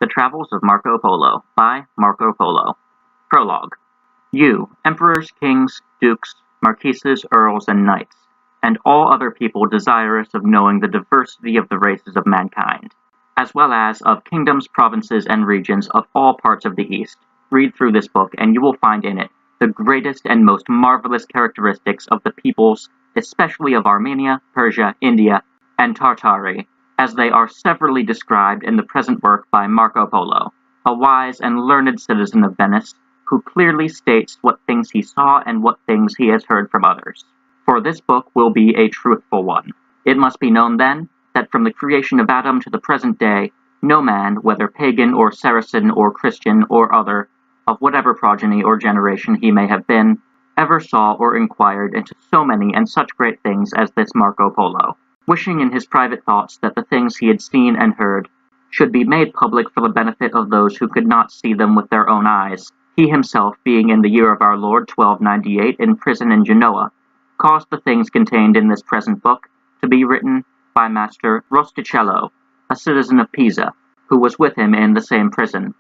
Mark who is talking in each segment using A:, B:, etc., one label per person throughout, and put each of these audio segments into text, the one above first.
A: The Travels of Marco Polo by Marco Polo. Prologue. You, emperors, kings, dukes, marquises, earls, and knights, and all other people desirous of knowing the diversity of the races of mankind, as well as of kingdoms, provinces, and regions of all parts of the East, read through this book, and you will find in it the greatest and most marvelous characteristics of the peoples, especially of Armenia, Persia, India, and Tartary, as they are severally described in the present work by Marco Polo, a wise and learned citizen of Venice, who clearly states what things he saw and what things he has heard from others. For this book will be a truthful one. It must be known, then, that from the creation of Adam to the present day, no man, whether pagan or Saracen or Christian or other, of whatever progeny or generation he may have been, ever saw or inquired into so many and such great things as this Marco Polo, wishing in his private thoughts that the things he had seen and heard should be made public for the benefit of those who could not see them with their own eyes. He himself, being in the year of our Lord 1298 in prison in Genoa, caused the things contained in this present book to be written by Master Rosticello, a citizen of Pisa, who was with him in the same prison,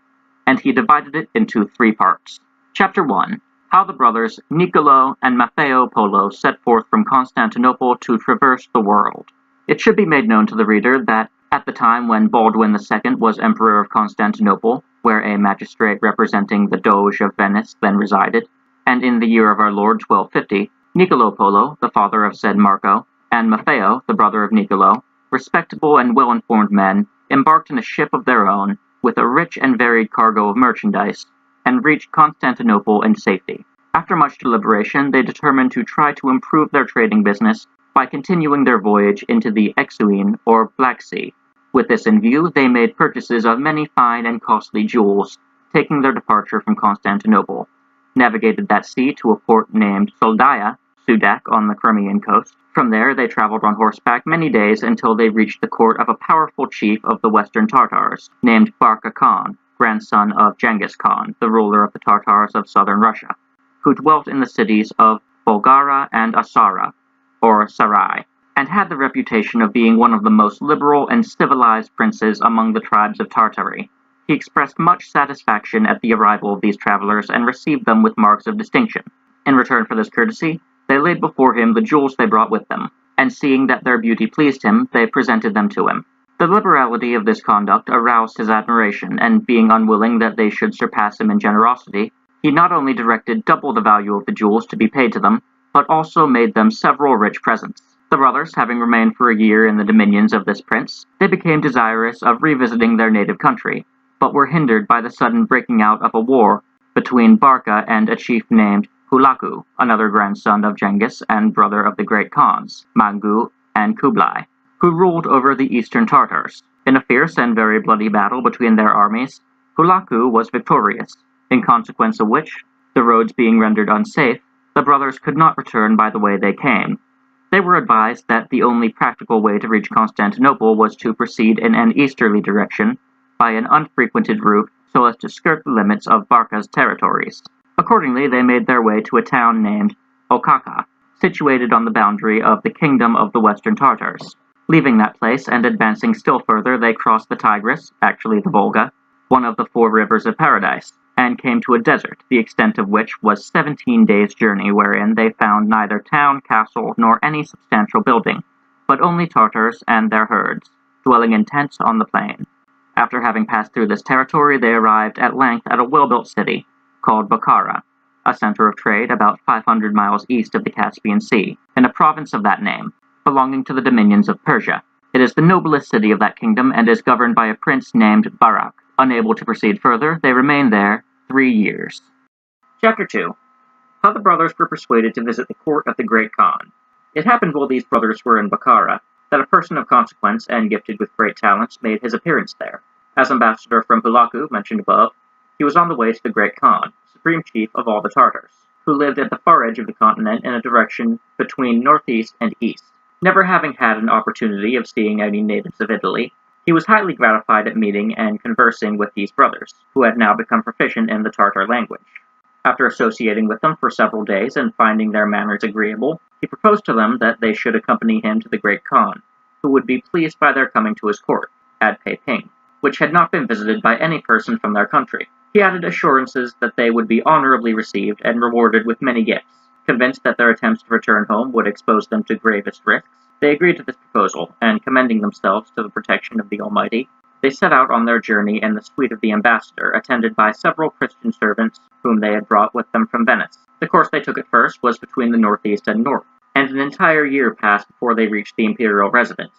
A: and he divided it into 3 parts. Chapter 1. How the brothers Niccolo and Maffeo Polo set forth from Constantinople to traverse the world. It should be made known to the reader that at the time when Baldwin II was Emperor of Constantinople, where a magistrate representing the Doge of Venice then resided, and in the year of our Lord 1250, Niccolo Polo, the father of said Marco, and Maffeo, the brother of Niccolo, respectable and well-informed men, embarked in a ship of their own, with a rich and varied cargo of merchandise, and reached Constantinople in safety. After much deliberation, they determined to try to improve their trading business by continuing their voyage into the Euxine, or Black Sea. With this in view, they made purchases of many fine and costly jewels, taking their departure from Constantinople, navigated that sea to a port named Soldaya, Sudak, on the Crimean coast. From there, they traveled on horseback many days until they reached the court of a powerful chief of the Western Tartars, named Barka Khan, grandson of Genghis Khan, the ruler of the Tartars of southern Russia, who dwelt in the cities of Bulgara and Asara, or Sarai, and had the reputation of being one of the most liberal and civilized princes among the tribes of Tartary. He expressed much satisfaction at the arrival of these travelers and received them with marks of distinction. In return for this courtesy, they laid before him the jewels they brought with them, and seeing that their beauty pleased him, they presented them to him. The liberality of this conduct aroused his admiration, and being unwilling that they should surpass him in generosity, he not only directed double the value of the jewels to be paid to them, but also made them several rich presents. The brothers, having remained for a year in the dominions of this prince, they became desirous of revisiting their native country, but were hindered by the sudden breaking out of a war between Barka and a chief named Hulaku, another grandson of Genghis and brother of the great Khans, Mangu and Kublai, who ruled over the eastern Tartars. In a fierce and very bloody battle between their armies, Hulaku was victorious, in consequence of which, the roads being rendered unsafe, the brothers could not return by the way they came. They were advised that the only practical way to reach Constantinople was to proceed in an easterly direction by an unfrequented route so as to skirt the limits of Barka's territories. Accordingly, they made their way to a town named Okaka, situated on the boundary of the kingdom of the Western Tartars. Leaving that place and advancing still further, they crossed the Tigris, actually the Volga, one of the 4 rivers of paradise, and came to a desert, the extent of which was 17 days' journey, wherein they found neither town, castle, nor any substantial building, but only Tartars and their herds, dwelling in tents on the plain. After having passed through this territory, they arrived at length at a well-built city, called Bokhara, a center of trade about 500 miles east of the Caspian Sea, in a province of that name, belonging to the dominions of Persia. It is the noblest city of that kingdom and is governed by a prince named Barak. Unable to proceed further, they remained there 3 years. Chapter 2. How the brothers were persuaded to visit the court of the great Khan. It happened while these brothers were in Bokhara that a person of consequence and gifted with great talents made his appearance there. As ambassador from Hulaku, mentioned above, he was on the way to the great Khan, supreme chief of all the Tartars, who lived at the far edge of the continent in a direction between northeast and east. Never having had an opportunity of seeing any natives of Italy, he was highly gratified at meeting and conversing with these brothers, who had now become proficient in the Tartar language. After associating with them for several days and finding their manners agreeable, he proposed to them that they should accompany him to the great Khan, who would be pleased by their coming to his court, at Peiping. which had not been visited by any person from their country. He added assurances that they would be honorably received and rewarded with many gifts. Convinced that their attempts to return home would expose them to gravest risks, they agreed to this proposal, and commending themselves to the protection of the Almighty, they set out on their journey in the suite of the ambassador, attended by several Christian servants whom they had brought with them from Venice. The course they took at first was between the northeast and north, and an entire year passed before they reached the imperial residence,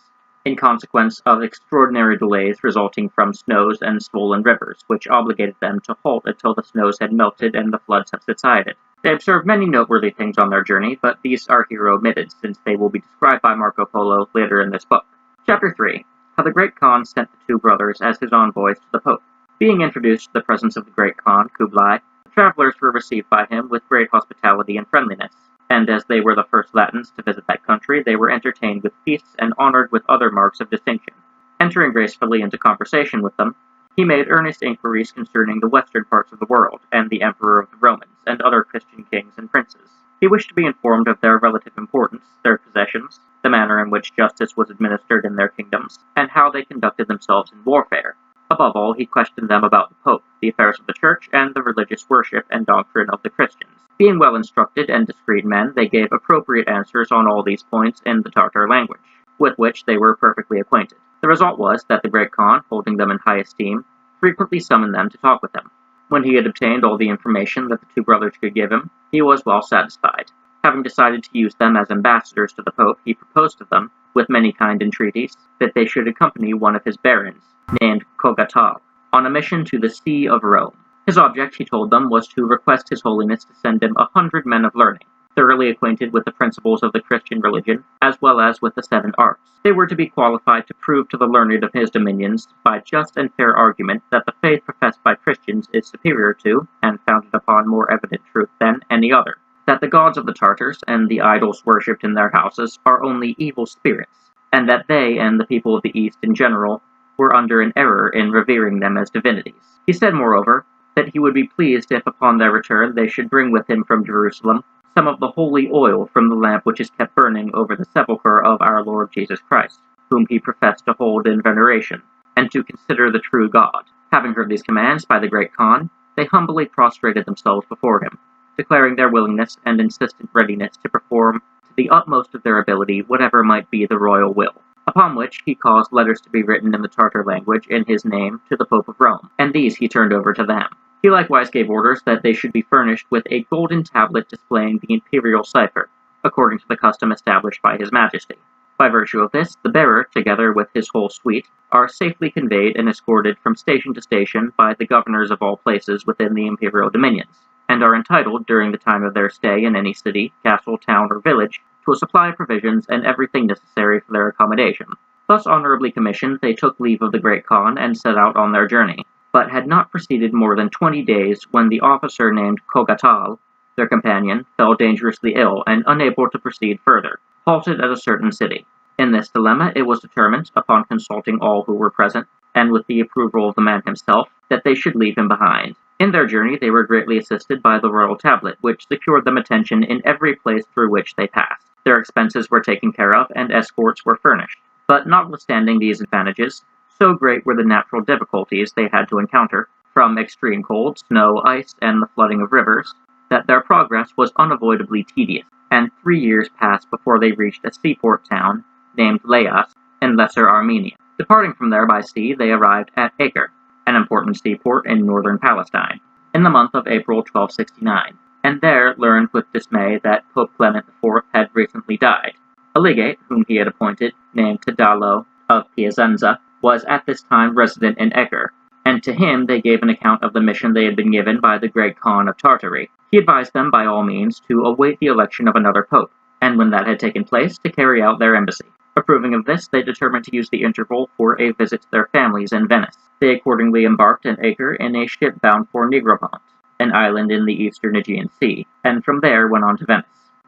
A: in consequence of extraordinary delays resulting from snows and swollen rivers, which obligated them to halt until the snows had melted and the floods had subsided. They observed many noteworthy things on their journey, but these our hero omitted, since they will be described by Marco Polo later in this book. Chapter 3. How the Great Khan sent the two brothers as his envoys to the Pope. Being introduced to the presence of the Great Khan, Kublai, the travelers were received by him with great hospitality and friendliness, and as they were the first Latins to visit that country, they were entertained with feasts and honored with other marks of distinction. Entering gracefully into conversation with them, he made earnest inquiries concerning the western parts of the world, and the Emperor of the Romans, and other Christian kings and princes. He wished to be informed of their relative importance, their possessions, the manner in which justice was administered in their kingdoms, and how they conducted themselves in warfare. Above all, he questioned them about the Pope, the affairs of the Church, and the religious worship and doctrine of the Christians. Being well-instructed and discreet men, they gave appropriate answers on all these points in the Tartar language, with which they were perfectly acquainted. The result was that the Great Khan, holding them in high esteem, frequently summoned them to talk with him. When he had obtained all the information that the two brothers could give him, he was well satisfied. Having decided to use them as ambassadors to the Pope, he proposed to them, with many kind entreaties, that they should accompany one of his barons, named Cogatal, on a mission to the See of Rome. His object, he told them, was to request His Holiness to send him 100 men of learning, thoroughly acquainted with the principles of the Christian religion, as well as with the 7 arts. They were to be qualified to prove to the learned of his dominions, by just and fair argument, that the faith professed by Christians is superior to, and founded upon more evident truth than, any other, that the gods of the Tartars, and the idols worshipped in their houses, are only evil spirits, and that they, and the people of the East in general, were under an error in revering them as divinities. He said, moreover, that he would be pleased if upon their return they should bring with him from Jerusalem some of the holy oil from the lamp which is kept burning over the sepulchre of our Lord Jesus Christ, whom he professed to hold in veneration, and to consider the true God. Having heard these commands by the Great Khan, they humbly prostrated themselves before him, declaring their willingness and insistent readiness to perform to the utmost of their ability whatever might be the royal will. Upon which he caused letters to be written in the Tartar language in his name to the Pope of Rome, and these he turned over to them. He likewise gave orders that they should be furnished with a golden tablet displaying the imperial cipher, according to the custom established by His Majesty. By virtue of this, the bearer, together with his whole suite, are safely conveyed and escorted from station to station by the governors of all places within the imperial dominions, and are entitled, during the time of their stay in any city, castle, town, or village, to a supply of provisions and everything necessary for their accommodation. Thus honorably commissioned, they took leave of the Great Khan and set out on their journey, but had not proceeded more than 20 days when the officer named Cogatal, their companion, fell dangerously ill and, unable to proceed further, halted at a certain city. In this dilemma it was determined, upon consulting all who were present, and with the approval of the man himself, that they should leave him behind. In their journey they were greatly assisted by the royal tablet, which secured them attention in every place through which they passed. Their expenses were taken care of, and escorts were furnished. But notwithstanding these advantages, so great were the natural difficulties they had to encounter, from extreme cold, snow, ice, and the flooding of rivers, that their progress was unavoidably tedious, and 3 years passed before they reached a seaport town named Laias in Lesser Armenia. Departing from there by sea, they arrived at Acre, an important seaport in northern Palestine, in the month of April 1269, and there learned with dismay that Pope Clement IV had recently died. A legate, whom he had appointed, named Tadalo of Piacenza, was at this time resident in Acre, and to him they gave an account of the mission they had been given by the Great Khan of Tartary. He advised them by all means to await the election of another pope, and when that had taken place, to carry out their embassy. Approving of this, they determined to use the interval for a visit to their families in Venice. They accordingly embarked at Acre in a ship bound for Negropont, an island in the eastern Aegean Sea, and from there went on to Venice.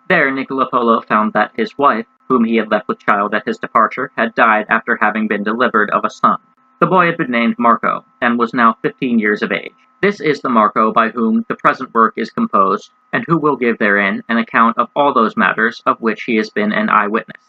A: There Niccolo Polo found that his wife, whom he had left with child at his departure, had died after having been delivered of a son. The boy had been named Marco, and was now 15 years of age. This is the Marco by whom the present work is composed, and who will give therein an account of all those matters of which he has been an eyewitness.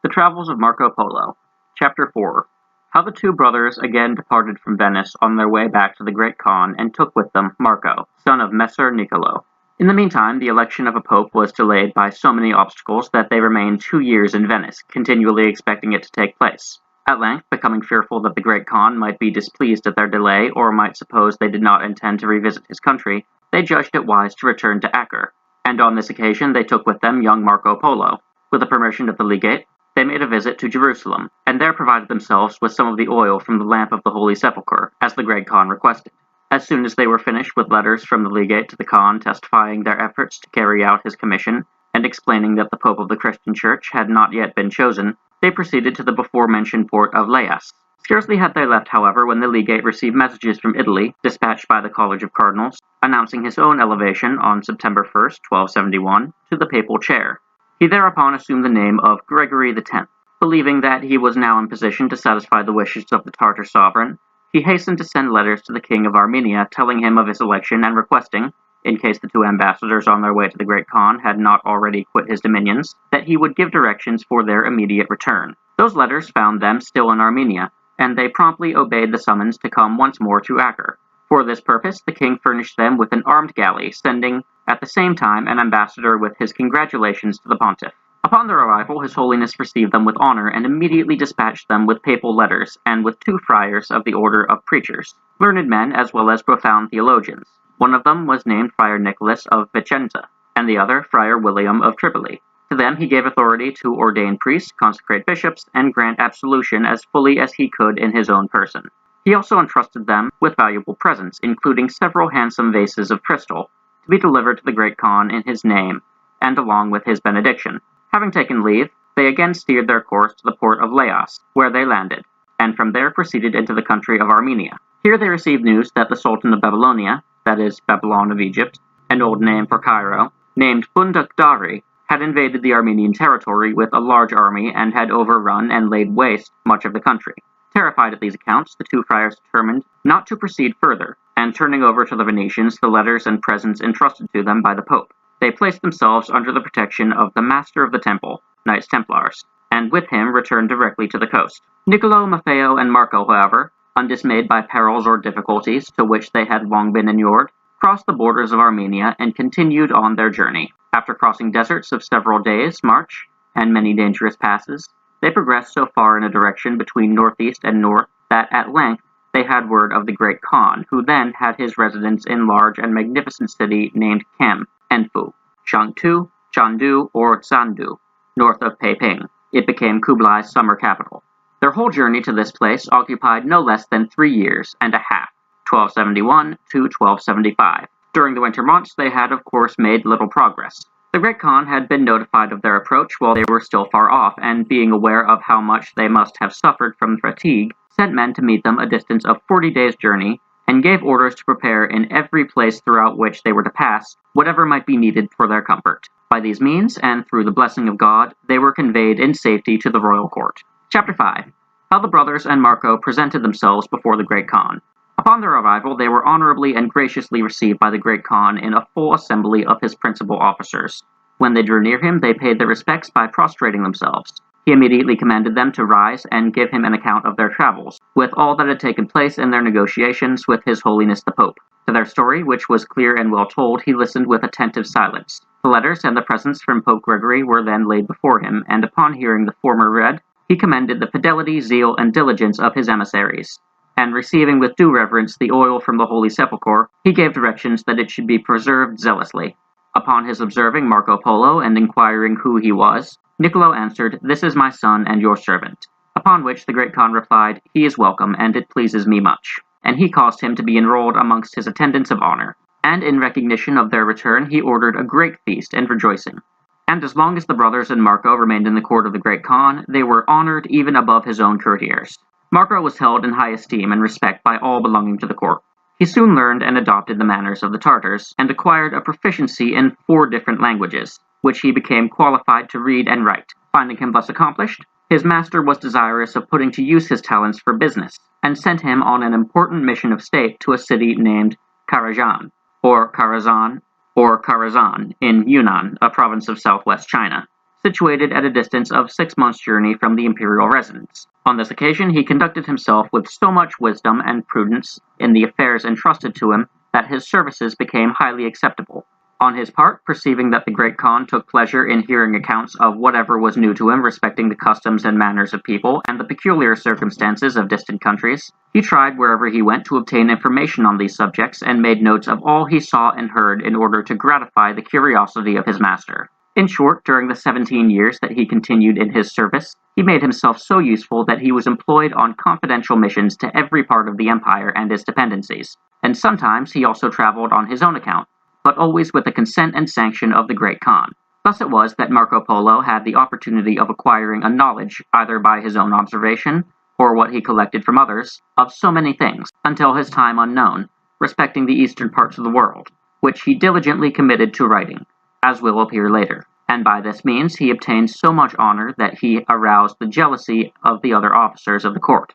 A: The Travels of Marco Polo, Chapter 4. How the two brothers again departed from Venice on their way back to the Great Khan and took with them Marco, son of Messer Niccolo. In the meantime, the election of a pope was delayed by so many obstacles that they remained 2 years in Venice, continually expecting it to take place. At length, becoming fearful that the Great Khan might be displeased at their delay or might suppose they did not intend to revisit his country, they judged it wise to return to Acre, and on this occasion they took with them young Marco Polo. With the permission of the legate, they made a visit to Jerusalem, and there provided themselves with some of the oil from the lamp of the Holy Sepulchre, as the Great Khan requested. As soon as they were finished with letters from the legate to the Khan testifying their efforts to carry out his commission, and explaining that the Pope of the Christian Church had not yet been chosen, they proceeded to the before-mentioned port of Laias. Scarcely had they left, however, when the legate received messages from Italy, dispatched by the College of Cardinals, announcing his own elevation on September 1st, 1271, to the papal chair. He thereupon assumed the name of Gregory X. Believing that he was now in position to satisfy the wishes of the Tartar sovereign, he hastened to send letters to the King of Armenia telling him of his election and requesting, in case the two ambassadors on their way to the Great Khan had not already quit his dominions, that he would give directions for their immediate return. Those letters found them still in Armenia, and they promptly obeyed the summons to come once more to Acre. For this purpose, the king furnished them with an armed galley, sending at the same time an ambassador with his congratulations to the pontiff. Upon their arrival, His Holiness received them with honor and immediately dispatched them with papal letters and with 2 friars of the order of preachers, learned men as well as profound theologians. One of them was named Friar Nicholas of Vicenza, and the other Friar William of Tripoli. To them he gave authority to ordain priests, consecrate bishops, and grant absolution as fully as he could in his own person. He also entrusted them with valuable presents, including several handsome vases of crystal, to be delivered to the Great Khan in his name, and along with his benediction. Having taken leave, they again steered their course to the port of Laias, where they landed, and from there proceeded into the country of Armenia. Here they received news that the Sultan of Babylonia, that is, Babylon of Egypt, an old name for Cairo, named Bundakdari, had invaded the Armenian territory with a large army and had overrun and laid waste much of the country. Terrified at these accounts, the 2 friars determined not to proceed further, and turning over to the Venetians the letters and presents entrusted to them by the Pope, they placed themselves under the protection of the Master of the Temple, Knights Templars, and with him returned directly to the coast. Niccolo, Maffeo, and Marco, however, undismayed by perils or difficulties to which they had long been inured, crossed the borders of Armenia and continued on their journey. After crossing deserts of several days' march and many dangerous passes, they progressed so far in a direction between northeast and north that at length they had word of the Great Khan, who then had his residence in large and magnificent city named Kem, Enfu, Shangtu, Chandu, or Zandu, north of Peiping. It became Kublai's summer capital. Their whole journey to this place occupied no less than 3 years and a half, 1271 to 1275. During the winter months, they had of course made little progress. The Great Khan had been notified of their approach while they were still far off, and being aware of how much they must have suffered from fatigue, sent men to meet them a distance of 40 days' journey, and gave orders to prepare in every place throughout which they were to pass whatever might be needed for their comfort. By these means, and through the blessing of God, they were conveyed in safety to the royal court. Chapter 5. How the brothers and Marco presented themselves before the Great Khan. Upon their arrival, they were honorably and graciously received by the Great Khan in a full assembly of his principal officers. When they drew near him, they paid their respects by prostrating themselves. He immediately commanded them to rise and give him an account of their travels, with all that had taken place in their negotiations with His Holiness the Pope. To their story, which was clear and well told, he listened with attentive silence. The letters and the presents from Pope Gregory were then laid before him, and upon hearing the former read, he commended the fidelity, zeal, and diligence of his emissaries. And receiving with due reverence the oil from the Holy Sepulchre, he gave directions that it should be preserved zealously. Upon his observing Marco Polo and inquiring who he was, Niccolo answered, "This is my son and your servant." Upon which the Great Khan replied, "He is welcome, and it pleases me much." And he caused him to be enrolled amongst his attendants of honor. And in recognition of their return, he ordered a great feast and rejoicing. And as long as the brothers and Marco remained in the court of the Great Khan, they were honored even above his own courtiers. Marco was held in high esteem and respect by all belonging to the court. He soon learned and adopted the manners of the Tartars, and acquired a proficiency in 4 different languages, which he became qualified to read and write. Finding him thus accomplished, his master was desirous of putting to use his talents for business, and sent him on an important mission of state to a city named Karajan, or Karazan in Yunnan, a province of southwest China. situated at a distance of 6 months' journey from the imperial residence. On this occasion he conducted himself with so much wisdom and prudence in the affairs entrusted to him that his services became highly acceptable. On his part, perceiving that the Great Khan took pleasure in hearing accounts of whatever was new to him respecting the customs and manners of people and the peculiar circumstances of distant countries, he tried wherever he went to obtain information on these subjects and made notes of all he saw and heard in order to gratify the curiosity of his master. In short, during the 17 years that he continued in his service, he made himself so useful that he was employed on confidential missions to every part of the empire and its dependencies, and sometimes he also traveled on his own account, but always with the consent and sanction of the Great Khan. Thus it was that Marco Polo had the opportunity of acquiring a knowledge, either by his own observation, or what he collected from others, of so many things, until his time unknown, respecting the eastern parts of the world, which he diligently committed to writing, as will appear later, and by this means he obtained so much honor that he aroused the jealousy of the other officers of the court.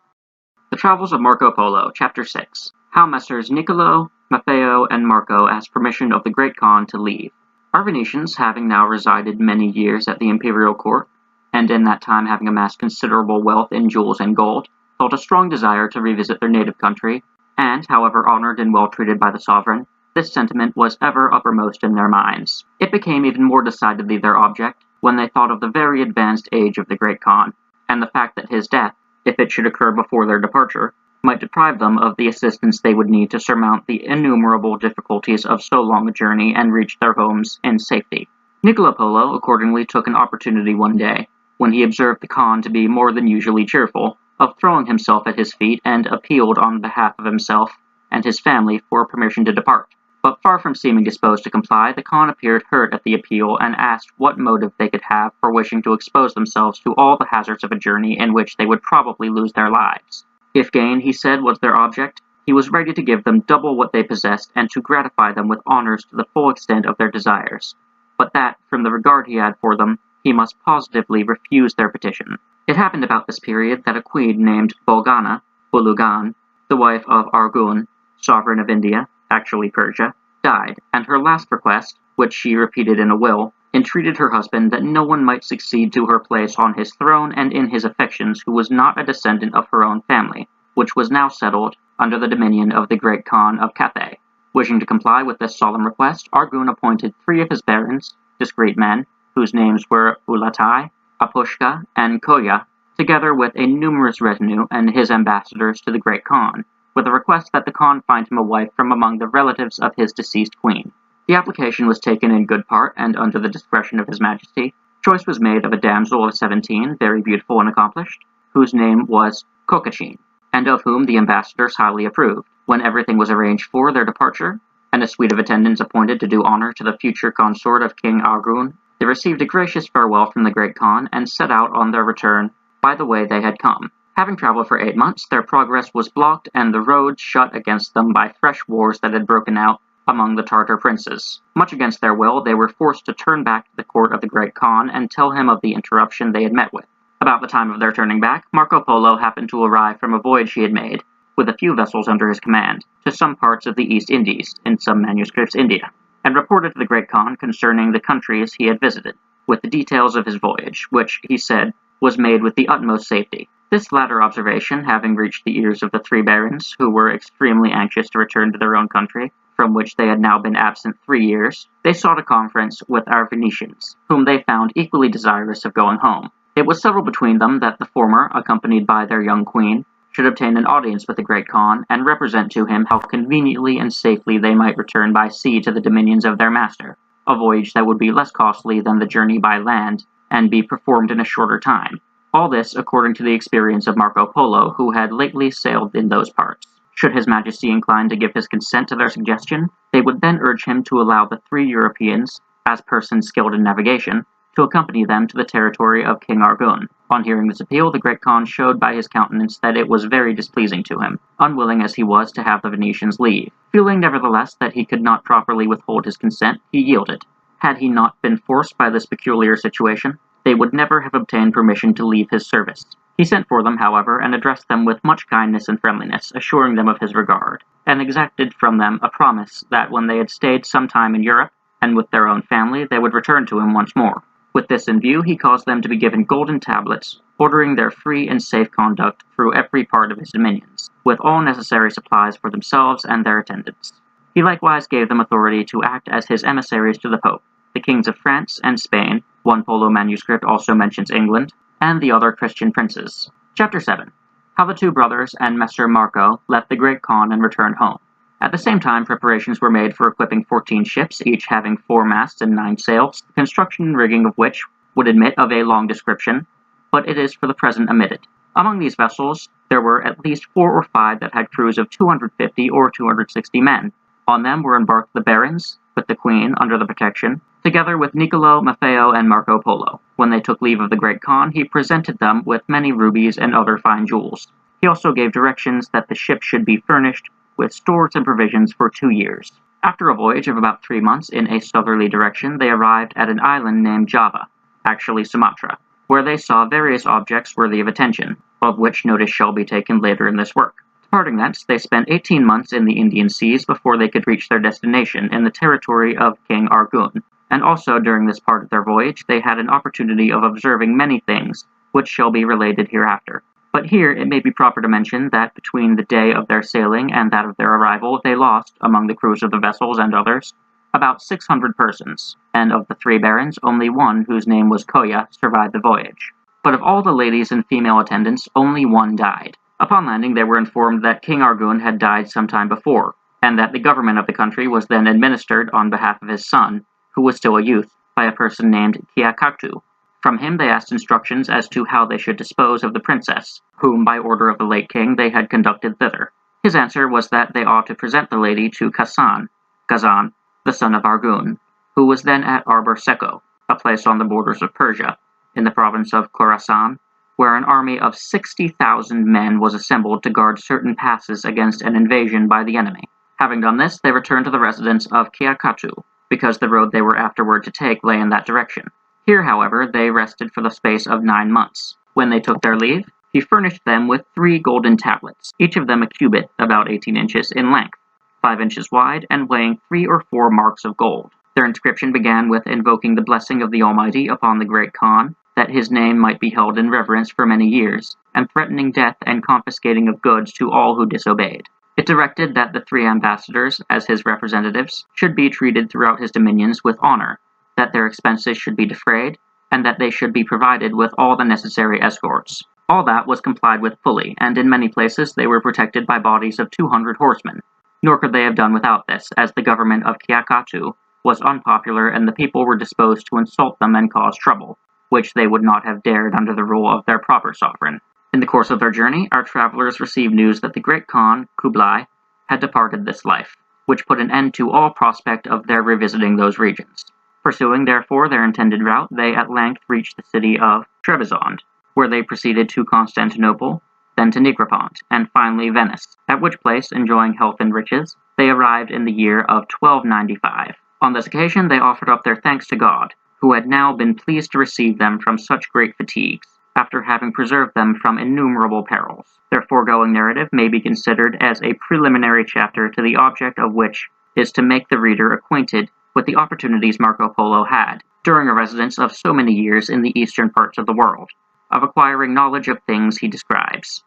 A: The Travels of Marco Polo, Chapter 6. How Messrs. Niccolo, Maffeo, and Marco asked permission of the Great Khan to leave. Our Venetians, having now resided many years at the imperial court, and in that time having amassed considerable wealth in jewels and gold, felt a strong desire to revisit their native country, and, however honored and well treated by the sovereign, this sentiment was ever uppermost in their minds. It became even more decidedly their object when they thought of the very advanced age of the Great Khan, and the fact that his death, if it should occur before their departure, might deprive them of the assistance they would need to surmount the innumerable difficulties of so long a journey and reach their homes in safety. Niccolo Polo accordingly took an opportunity one day, when he observed the Khan to be more than usually cheerful, of throwing himself at his feet and appealed on behalf of himself and his family for permission to depart. But far from seeming disposed to comply, the Khan appeared hurt at the appeal and asked what motive they could have for wishing to expose themselves to all the hazards of a journey in which they would probably lose their lives. If gain, he said, was their object, he was ready to give them double what they possessed and to gratify them with honors to the full extent of their desires, but that, from the regard he had for them, he must positively refuse their petition. It happened about this period that a queen named Bolgana, Bulugan, the wife of Argun, sovereign of India, actually Persia, died, and her last request, which she repeated in a will, entreated her husband that no one might succeed to her place on his throne and in his affections who was not a descendant of her own family, which was now settled under the dominion of the Great Khan of Cathay. Wishing to comply with this solemn request, Argun appointed 3 of his barons, discreet men, whose names were Ulatai, Apushka, and Koya, together with a numerous retinue and his ambassadors to the Great Khan, with a request that the Khan find him a wife from among the relatives of his deceased queen. The application was taken in good part, and under the discretion of his majesty, choice was made of a damsel of 17, very beautiful and accomplished, whose name was Kokachin, and of whom the ambassadors highly approved. When everything was arranged for their departure, and a suite of attendants appointed to do honor to the future consort of King Argun, they received a gracious farewell from the Great Khan and set out on their return by the way they had come. Having traveled for 8 months, their progress was blocked and the roads shut against them by fresh wars that had broken out among the Tartar princes. Much against their will, they were forced to turn back to the court of the Great Khan and tell him of the interruption they had met with. About the time of their turning back, Marco Polo happened to arrive from a voyage he had made, with a few vessels under his command, to some parts of the East Indies, in some manuscripts India, and reported to the Great Khan concerning the countries he had visited, with the details of his voyage, which, he said, was made with the utmost safety. This latter observation having reached the ears of the 3 barons, who were extremely anxious to return to their own country, from which they had now been absent 3 years, they sought a conference with our Venetians, whom they found equally desirous of going home. It was settled between them that the former, accompanied by their young queen, should obtain an audience with the Great Khan and represent to him how conveniently and safely they might return by sea to the dominions of their master, a voyage that would be less costly than the journey by land, and be performed in a shorter time. All this according to the experience of Marco Polo, who had lately sailed in those parts. Should his majesty incline to give his consent to their suggestion, they would then urge him to allow the 3 Europeans, as persons skilled in navigation, to accompany them to the territory of King Argun. On hearing this appeal, the Great Khan showed by his countenance that it was very displeasing to him, unwilling as he was to have the Venetians leave. Feeling nevertheless that he could not properly withhold his consent, he yielded. Had he not been forced by this peculiar situation, they would never have obtained permission to leave his service. He sent for them, however, and addressed them with much kindness and friendliness, assuring them of his regard, and exacted from them a promise that when they had stayed some time in Europe, and with their own family, they would return to him once more. With this in view, he caused them to be given golden tablets, ordering their free and safe conduct through every part of his dominions, with all necessary supplies for themselves and their attendants. He likewise gave them authority to act as his emissaries to the Pope, the kings of France and Spain, one Polo manuscript also mentions England, and the other Christian princes. Chapter 7. How the two brothers and Messer Marco left the Great Khan and returned home. At the same time, preparations were made for equipping 14 ships, each having 4 masts and 9 sails, the construction and rigging of which would admit of a long description, but it is for the present omitted. Among these vessels, there were at least 4 or 5 that had crews of 250 or 260 men. On them were embarked the barons, with the Queen under the protection, together with Niccolo, Maffeo, and Marco Polo. When they took leave of the Great Khan, he presented them with many rubies and other fine jewels. He also gave directions that the ship should be furnished with stores and provisions for 2 years. After a voyage of about 3 months in a southerly direction, they arrived at an island named Java, actually Sumatra, where they saw various objects worthy of attention, of which notice shall be taken later in this work. Departing thence, they spent 18 months in the Indian seas before they could reach their destination in the territory of King Arghun, and also during this part of their voyage they had an opportunity of observing many things, which shall be related hereafter. But here it may be proper to mention that between the day of their sailing and that of their arrival they lost, among the crews of the vessels and others, about 600 persons, and of the 3 barons only one, whose name was Koya, survived the voyage. But of all the ladies and female attendants only one died. Upon landing they were informed that King Arghun had died some time before, and that the government of the country was then administered on behalf of his son, who was still a youth, by a person named Kiakatu. From him they asked instructions as to how they should dispose of the princess, whom by order of the late king they had conducted thither. His answer was that they ought to present the lady to Ghazan, the son of Arghun, who was then at Arbor Seco, a place on the borders of Persia, in the province of Khorasan, where an army of 60,000 men was assembled to guard certain passes against an invasion by the enemy. Having done this, they returned to the residence of Kiakatu, because the road they were afterward to take lay in that direction. Here, however, they rested for the space of 9 months. When they took their leave, he furnished them with 3 golden tablets, each of them a cubit, about 18 inches in length, 5 inches wide, and weighing 3 or 4 marks of gold. Their inscription began with invoking the blessing of the Almighty upon the Great Khan, that his name might be held in reverence for many years, and threatening death and confiscating of goods to all who disobeyed. It directed that the 3 ambassadors, as his representatives, should be treated throughout his dominions with honor, that their expenses should be defrayed, and that they should be provided with all the necessary escorts. All that was complied with fully, and in many places they were protected by bodies of 200 horsemen. Nor could they have done without this, as the government of Kiakatu was unpopular and the people were disposed to insult them and cause trouble, which they would not have dared under the rule of their proper sovereign. In the course of their journey, our travelers received news that the Great Khan, Kublai, had departed this life, which put an end to all prospect of their revisiting those regions. Pursuing, therefore, their intended route, they at length reached the city of Trebizond, where they proceeded to Constantinople, then to Negropont, and finally Venice, at which place, enjoying health and riches, they arrived in the year of 1295. On this occasion they offered up their thanks to God, who had now been pleased to receive them from such great fatigues, after having preserved them from innumerable perils. Their foregoing narrative may be considered as a preliminary chapter to the object of which is to make the reader acquainted with the opportunities Marco Polo had, during a residence of so many years in the eastern parts of the world, of acquiring knowledge of things he describes.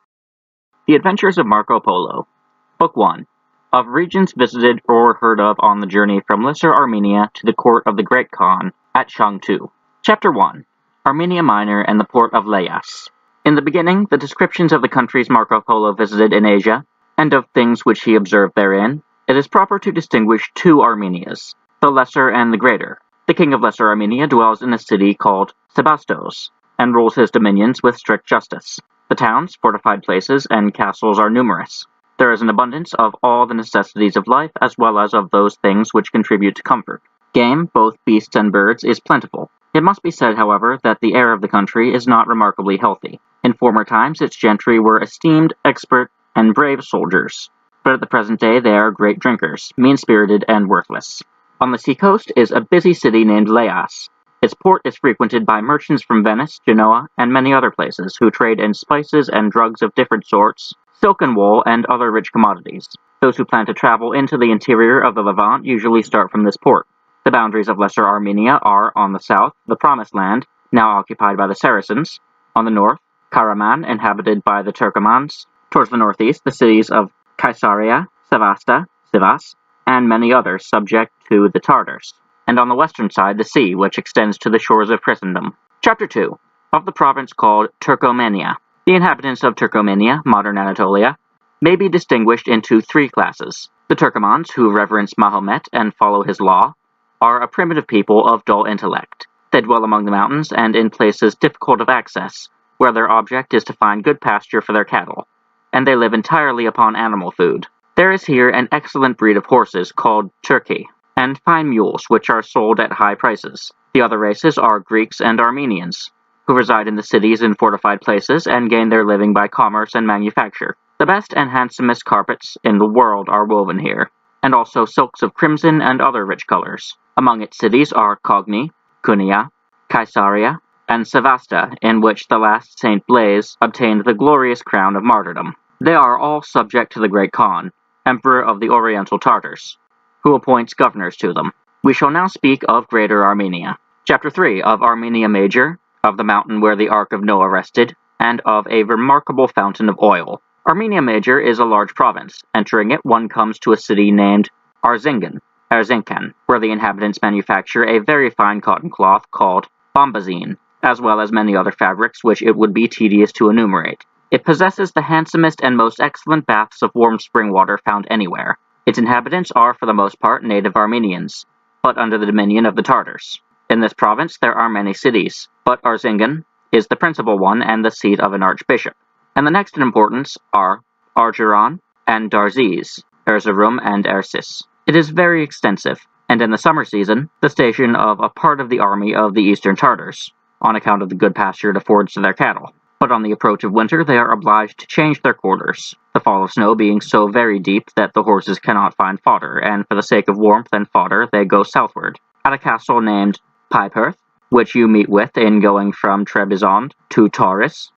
A: The Adventures of Marco Polo. Book 1. Of regions visited or heard of on the journey from Lesser Armenia to the court of the Great Khan at Chengtu. Chapter 1. Armenia Minor and the port of Laias. In the beginning, the descriptions of the countries Marco Polo visited in Asia, and of things which he observed therein, it is proper to distinguish 2 Armenias, the Lesser and the Greater. The king of Lesser Armenia dwells in a city called Sebastos, and rules his dominions with strict justice. The towns, fortified places, and castles are numerous. There is an abundance of all the necessities of life, as well as of those things which contribute to comfort. Game, both beasts and birds, is plentiful. It must be said, however, that the air of the country is not remarkably healthy. In former times its gentry were esteemed, expert, and brave soldiers, but at the present day they are great drinkers, mean-spirited, and worthless. On the seacoast is a busy city named Laias. Its port is frequented by merchants from Venice, Genoa, and many other places, who trade in spices and drugs of different sorts, silk and wool, and other rich commodities. Those who plan to travel into the interior of the Levant usually start from this port. The boundaries of Lesser Armenia are, on the south, the Promised Land, now occupied by the Saracens; on the north, Karaman, inhabited by the Turkomans; towards the northeast, the cities of Caesarea, Sevasta, Sivas, and many others subject to the Tartars; and on the western side, the sea, which extends to the shores of Christendom. Chapter 2. Of the province called Turkomania. The inhabitants of Turkomania, modern Anatolia, may be distinguished into three classes. The Turkomans, who reverence Mahomet and follow his law, are a primitive people of dull intellect. They dwell among the mountains and in places difficult of access, where their object is to find good pasture for their cattle, and they live entirely upon animal food. There is here an excellent breed of horses called Turkey, and fine mules, which are sold at high prices. The other races are Greeks and Armenians, who reside in the cities and fortified places and gain their living by commerce and manufacture. The best and handsomest carpets in the world are woven here, and also silks of crimson and other rich colors. Among its cities are Kogni, Kunia, Caesarea, and Sevasta, in which the last Saint Blaise obtained the glorious crown of martyrdom. They are all subject to the Great Khan, Emperor of the Oriental Tartars, who appoints governors to them. We shall now speak of Greater Armenia. Chapter 3. Of Armenia Major, of the mountain where the Ark of Noah rested, and of a remarkable fountain of oil. Armenia Major is a large province. Entering it, one comes to a city named Erzincan, where the inhabitants manufacture a very fine cotton cloth called bombazine, as well as many other fabrics which it would be tedious to enumerate. It possesses the handsomest and most excellent baths of warm spring water found anywhere. Its inhabitants are for the most part native Armenians, but under the dominion of the Tartars. In this province there are many cities, but Erzincan is the principal one and the seat of an archbishop. And the next in importance are Argiron and Darziz, Erzurum and Ersis. It is very extensive, and in the summer season, the station of a part of the army of the Eastern Tartars, on account of the good pasture it affords to their cattle. But on the approach of winter they are obliged to change their quarters, the fall of snow being so very deep that the horses cannot find fodder, and for the sake of warmth and fodder they go southward. At a castle named Piperth, which you meet with in going from Trebizond to Tabriz,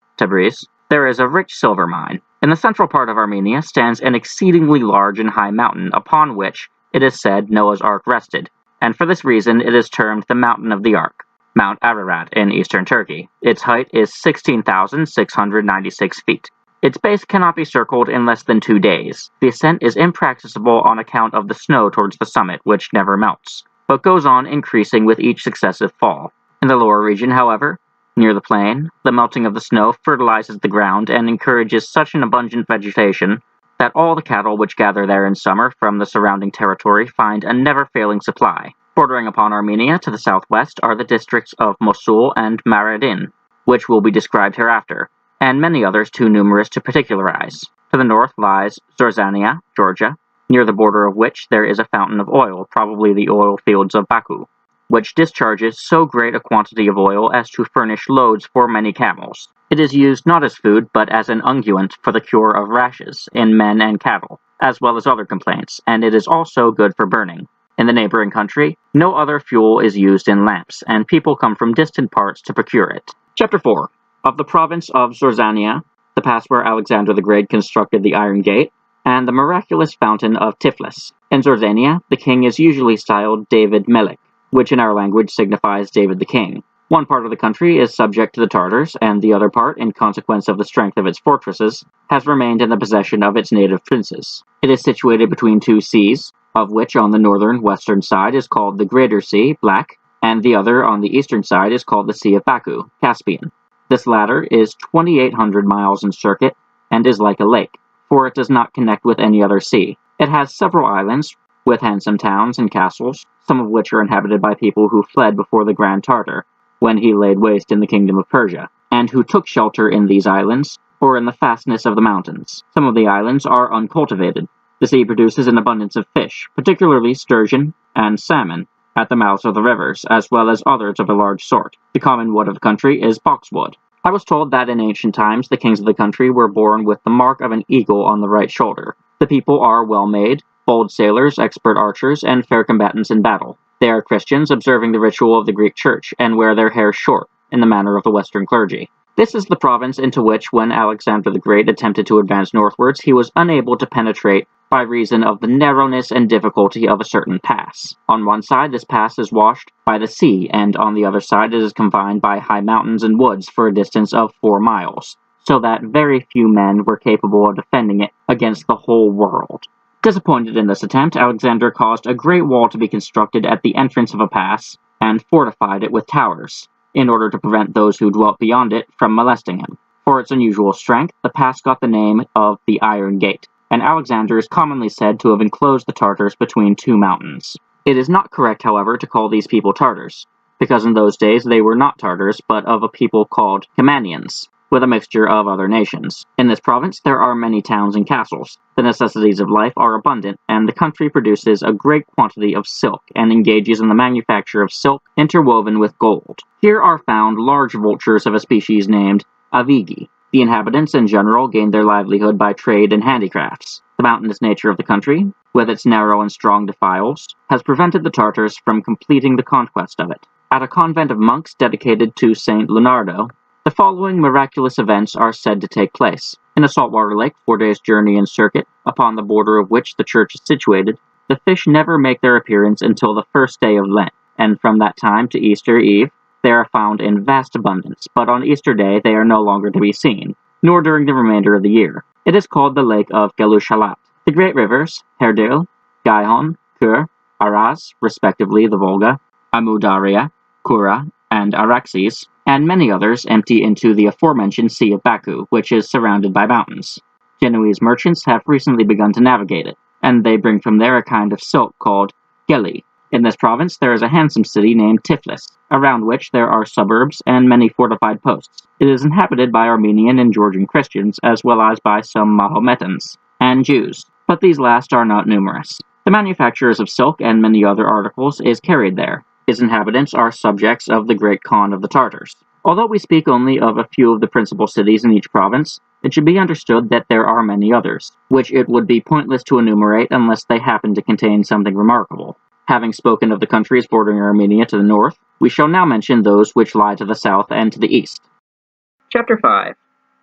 A: there is a rich silver mine. In the central part of Armenia stands an exceedingly large and high mountain, upon which, it is said, Noah's Ark rested, and for this reason it is termed the Mountain of the Ark, Mount Ararat in eastern Turkey. Its height is 16,696 feet. Its base cannot be circled in less than 2 days. The ascent is impracticable on account of the snow towards the summit, which never melts, but goes on increasing with each successive fall. In the lower region, however, near the plain, the melting of the snow fertilizes the ground and encourages such an abundant vegetation that all the cattle which gather there in summer from the surrounding territory find a never-failing supply. Bordering upon Armenia to the southwest are the districts of Mosul and Maradin, which will be described hereafter, and many others too numerous to particularize. To the north lies Zorzania, Georgia, near the border of which there is a fountain of oil, probably the oil fields of Baku, which discharges so great a quantity of oil as to furnish loads for many camels. It is used not as food, but as an unguent for the cure of rashes in men and cattle, as well as other complaints, and it is also good for burning. In the neighboring country, no other fuel is used in lamps, and people come from distant parts to procure it. Chapter 4. Of the province of Zorzania, the pass where Alexander the Great constructed the Iron Gate, and the miraculous fountain of Tiflis. In Zorzania, the king is usually styled David Melik, which in our language signifies David the King. One part of the country is subject to the Tartars, and the other part, in consequence of the strength of its fortresses, has remained in the possession of its native princes. It is situated between two seas, of which on the northern western side is called the Greater Sea, Black, and the other on the eastern side is called the Sea of Baku, Caspian. This latter is 2,800 miles in circuit, and is like a lake, for it does not connect with any other sea. It has several islands, with handsome towns and castles, some of which are inhabited by people who fled before the Grand Tartar, when he laid waste in the kingdom of Persia, and who took shelter in these islands, or in the fastness of the mountains. Some of the islands are uncultivated. The sea produces an abundance of fish, particularly sturgeon and salmon, at the mouths of the rivers, as well as others of a large sort. The common wood of the country is boxwood. I was told that in ancient times the kings of the country were born with the mark of an eagle on the right shoulder. The people are well-made, bold sailors, expert archers, and fair combatants in battle. They are Christians, observing the ritual of the Greek Church, and wear their hair short, in the manner of the Western clergy. This is the province into which, when Alexander the Great attempted to advance northwards, he was unable to penetrate by reason of the narrowness and difficulty of a certain pass. On one side, this pass is washed by the sea, and on the other side it is confined by high mountains and woods for a distance of 4 miles, so that very few men were capable of defending it against the whole world. Disappointed in this attempt, Alexander caused a great wall to be constructed at the entrance of a pass, and fortified it with towers, in order to prevent those who dwelt beyond it from molesting him. For its unusual strength, the pass got the name of the Iron Gate, and Alexander is commonly said to have enclosed the Tartars between 2 mountains. It is not correct, however, to call these people Tartars, because in those days they were not Tartars, but of a people called Kamanians, with a mixture of other nations. In this province there are many towns and castles. The necessities of life are abundant, and the country produces a great quantity of silk, and engages in the manufacture of silk interwoven with gold. Here are found large vultures of a species named avigi. The inhabitants in general gained their livelihood by trade and handicrafts. The mountainous nature of the country, with its narrow and strong defiles, has prevented the Tartars from completing the conquest of it. At a convent of monks dedicated to Saint Leonardo, the following miraculous events are said to take place. In a saltwater lake, 4 days' journey in circuit, upon the border of which the church is situated, the fish never make their appearance until the first day of Lent, and from that time to Easter Eve, they are found in vast abundance, but on Easter Day they are no longer to be seen, nor during the remainder of the year. It is called the Lake of Gelushalat. The great rivers, Herdil, Gihon, Kur, Araz, respectively the Volga, Amudarya, Kura, and Araxes, and many others empty into the aforementioned Sea of Baku, which is surrounded by mountains. Genoese merchants have recently begun to navigate it, and they bring from there a kind of silk called geli. In this province there is a handsome city named Tiflis, around which there are suburbs and many fortified posts. It is inhabited by Armenian and Georgian Christians, as well as by some Mahometans and Jews, but these last are not numerous. The manufactures of silk and many other articles is carried there. Its inhabitants are subjects of the great Khan of the Tartars. Although we speak only of a few of the principal cities in each province, it should be understood that there are many others, which it would be pointless to enumerate unless they happen to contain something remarkable. Having spoken of the countries bordering Armenia to the north, we shall now mention those which lie to the south and to the east. Chapter 5.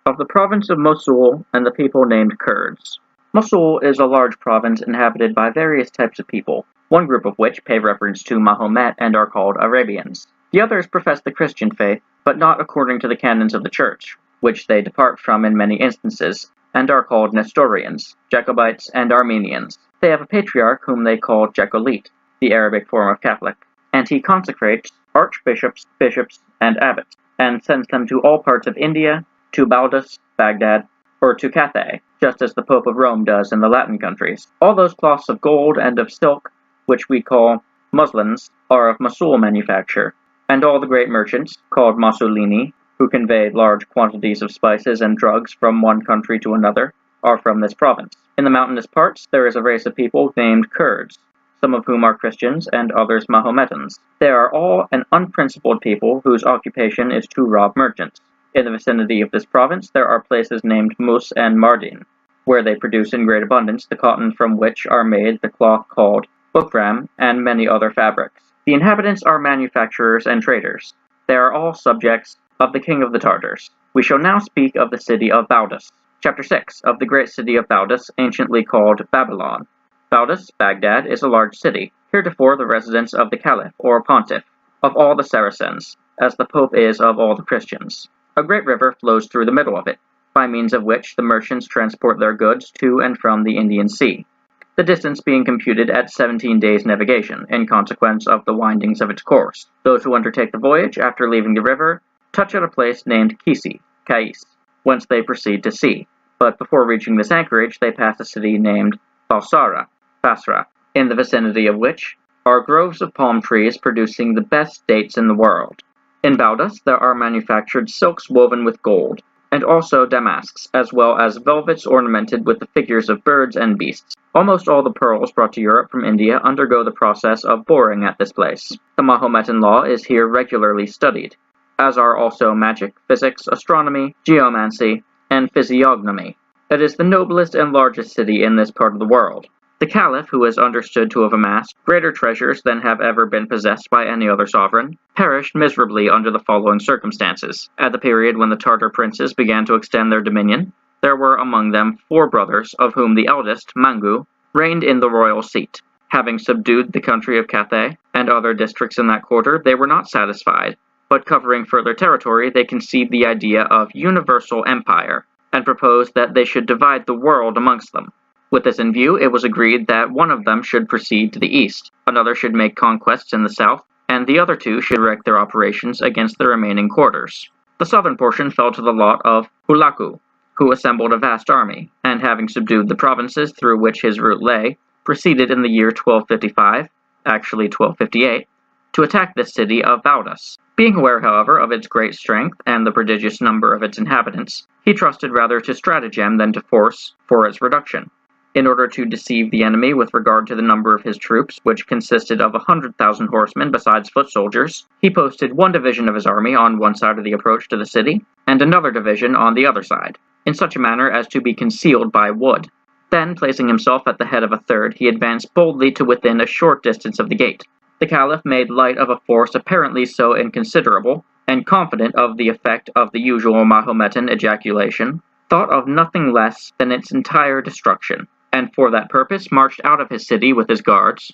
A: Of the province of Mosul and the people named Kurds. Mosul is a large province inhabited by various types of people, one group of which pay reference to Mahomet and are called Arabians. The others profess the Christian faith, but not according to the canons of the Church, which they depart from in many instances, and are called Nestorians, Jacobites, and Armenians. They have a patriarch whom they call Jacolit, the Arabic form of Catholic, and he consecrates archbishops, bishops, and abbots, and sends them to all parts of India, to Baldus, Baghdad, or to Cathay, just as the Pope of Rome does in the Latin countries. All those cloths of gold and of silk, which we call muslins, are of Mosul manufacture, and all the great merchants, called Mosulini, who convey large quantities of spices and drugs from one country to another, are from this province. In the mountainous parts there is a race of people named Kurds, some of whom are Christians and others Mahometans. They are all an unprincipled people whose occupation is to rob merchants. In the vicinity of this province there are places named Mus and Mardin, where they produce in great abundance the cotton from which are made the cloth called Bukram and many other fabrics. The inhabitants are manufacturers and traders. They are all subjects of the king of the Tartars. We shall now speak of the city of Baldus. Chapter 6. Of the great city of Baldus, anciently called Babylon. Baldus, Baghdad, is a large city, heretofore the residence of the Caliph, or Pontiff, of all the Saracens, as the Pope is of all the Christians. A great river flows through the middle of it, by means of which the merchants transport their goods to and from the Indian Sea, the distance being computed at 17 days' navigation, in consequence of the windings of its course. Those who undertake the voyage, after leaving the river, touch at a place named Kais, whence they proceed to sea, but before reaching this anchorage they pass a city named Basra, in the vicinity of which are groves of palm trees producing the best dates in the world. In Baldus there are manufactured silks woven with gold, and also damasks, as well as velvets ornamented with the figures of birds and beasts. Almost all the pearls brought to Europe from India undergo the process of boring at this place. The Mahometan law is here regularly studied, as are also magic, physics, astronomy, geomancy, and physiognomy. It is the noblest and largest city in this part of the world. The Caliph, who is understood to have amassed greater treasures than have ever been possessed by any other sovereign, perished miserably under the following circumstances. At the period when the Tartar princes began to extend their dominion, there were among them 4 brothers, of whom the eldest, Mangu, reigned in the royal seat. Having subdued the country of Cathay and other districts in that quarter, they were not satisfied, but covering further territory, they conceived the idea of universal empire, and proposed that they should divide the world amongst them. With this in view, it was agreed that one of them should proceed to the east, another should make conquests in the south, and the other 2 should direct their operations against the remaining quarters. The southern portion fell to the lot of Hulaku, who assembled a vast army, and having subdued the provinces through which his route lay, proceeded in the year 1255, actually 1258, to attack the city of Baudas. Being aware, however, of its great strength and the prodigious number of its inhabitants, he trusted rather to stratagem than to force for its reduction. In order to deceive the enemy with regard to the number of his troops, which consisted of 100,000 horsemen besides foot soldiers, he posted one division of his army on one side of the approach to the city, and another division on the other side, in such a manner as to be concealed by wood. Then, placing himself at the head of a third, he advanced boldly to within a short distance of the gate. The Caliph made light of a force apparently so inconsiderable, and confident of the effect of the usual Mahometan ejaculation, thought of nothing less than its entire destruction, and for that purpose marched out of his city with his guards.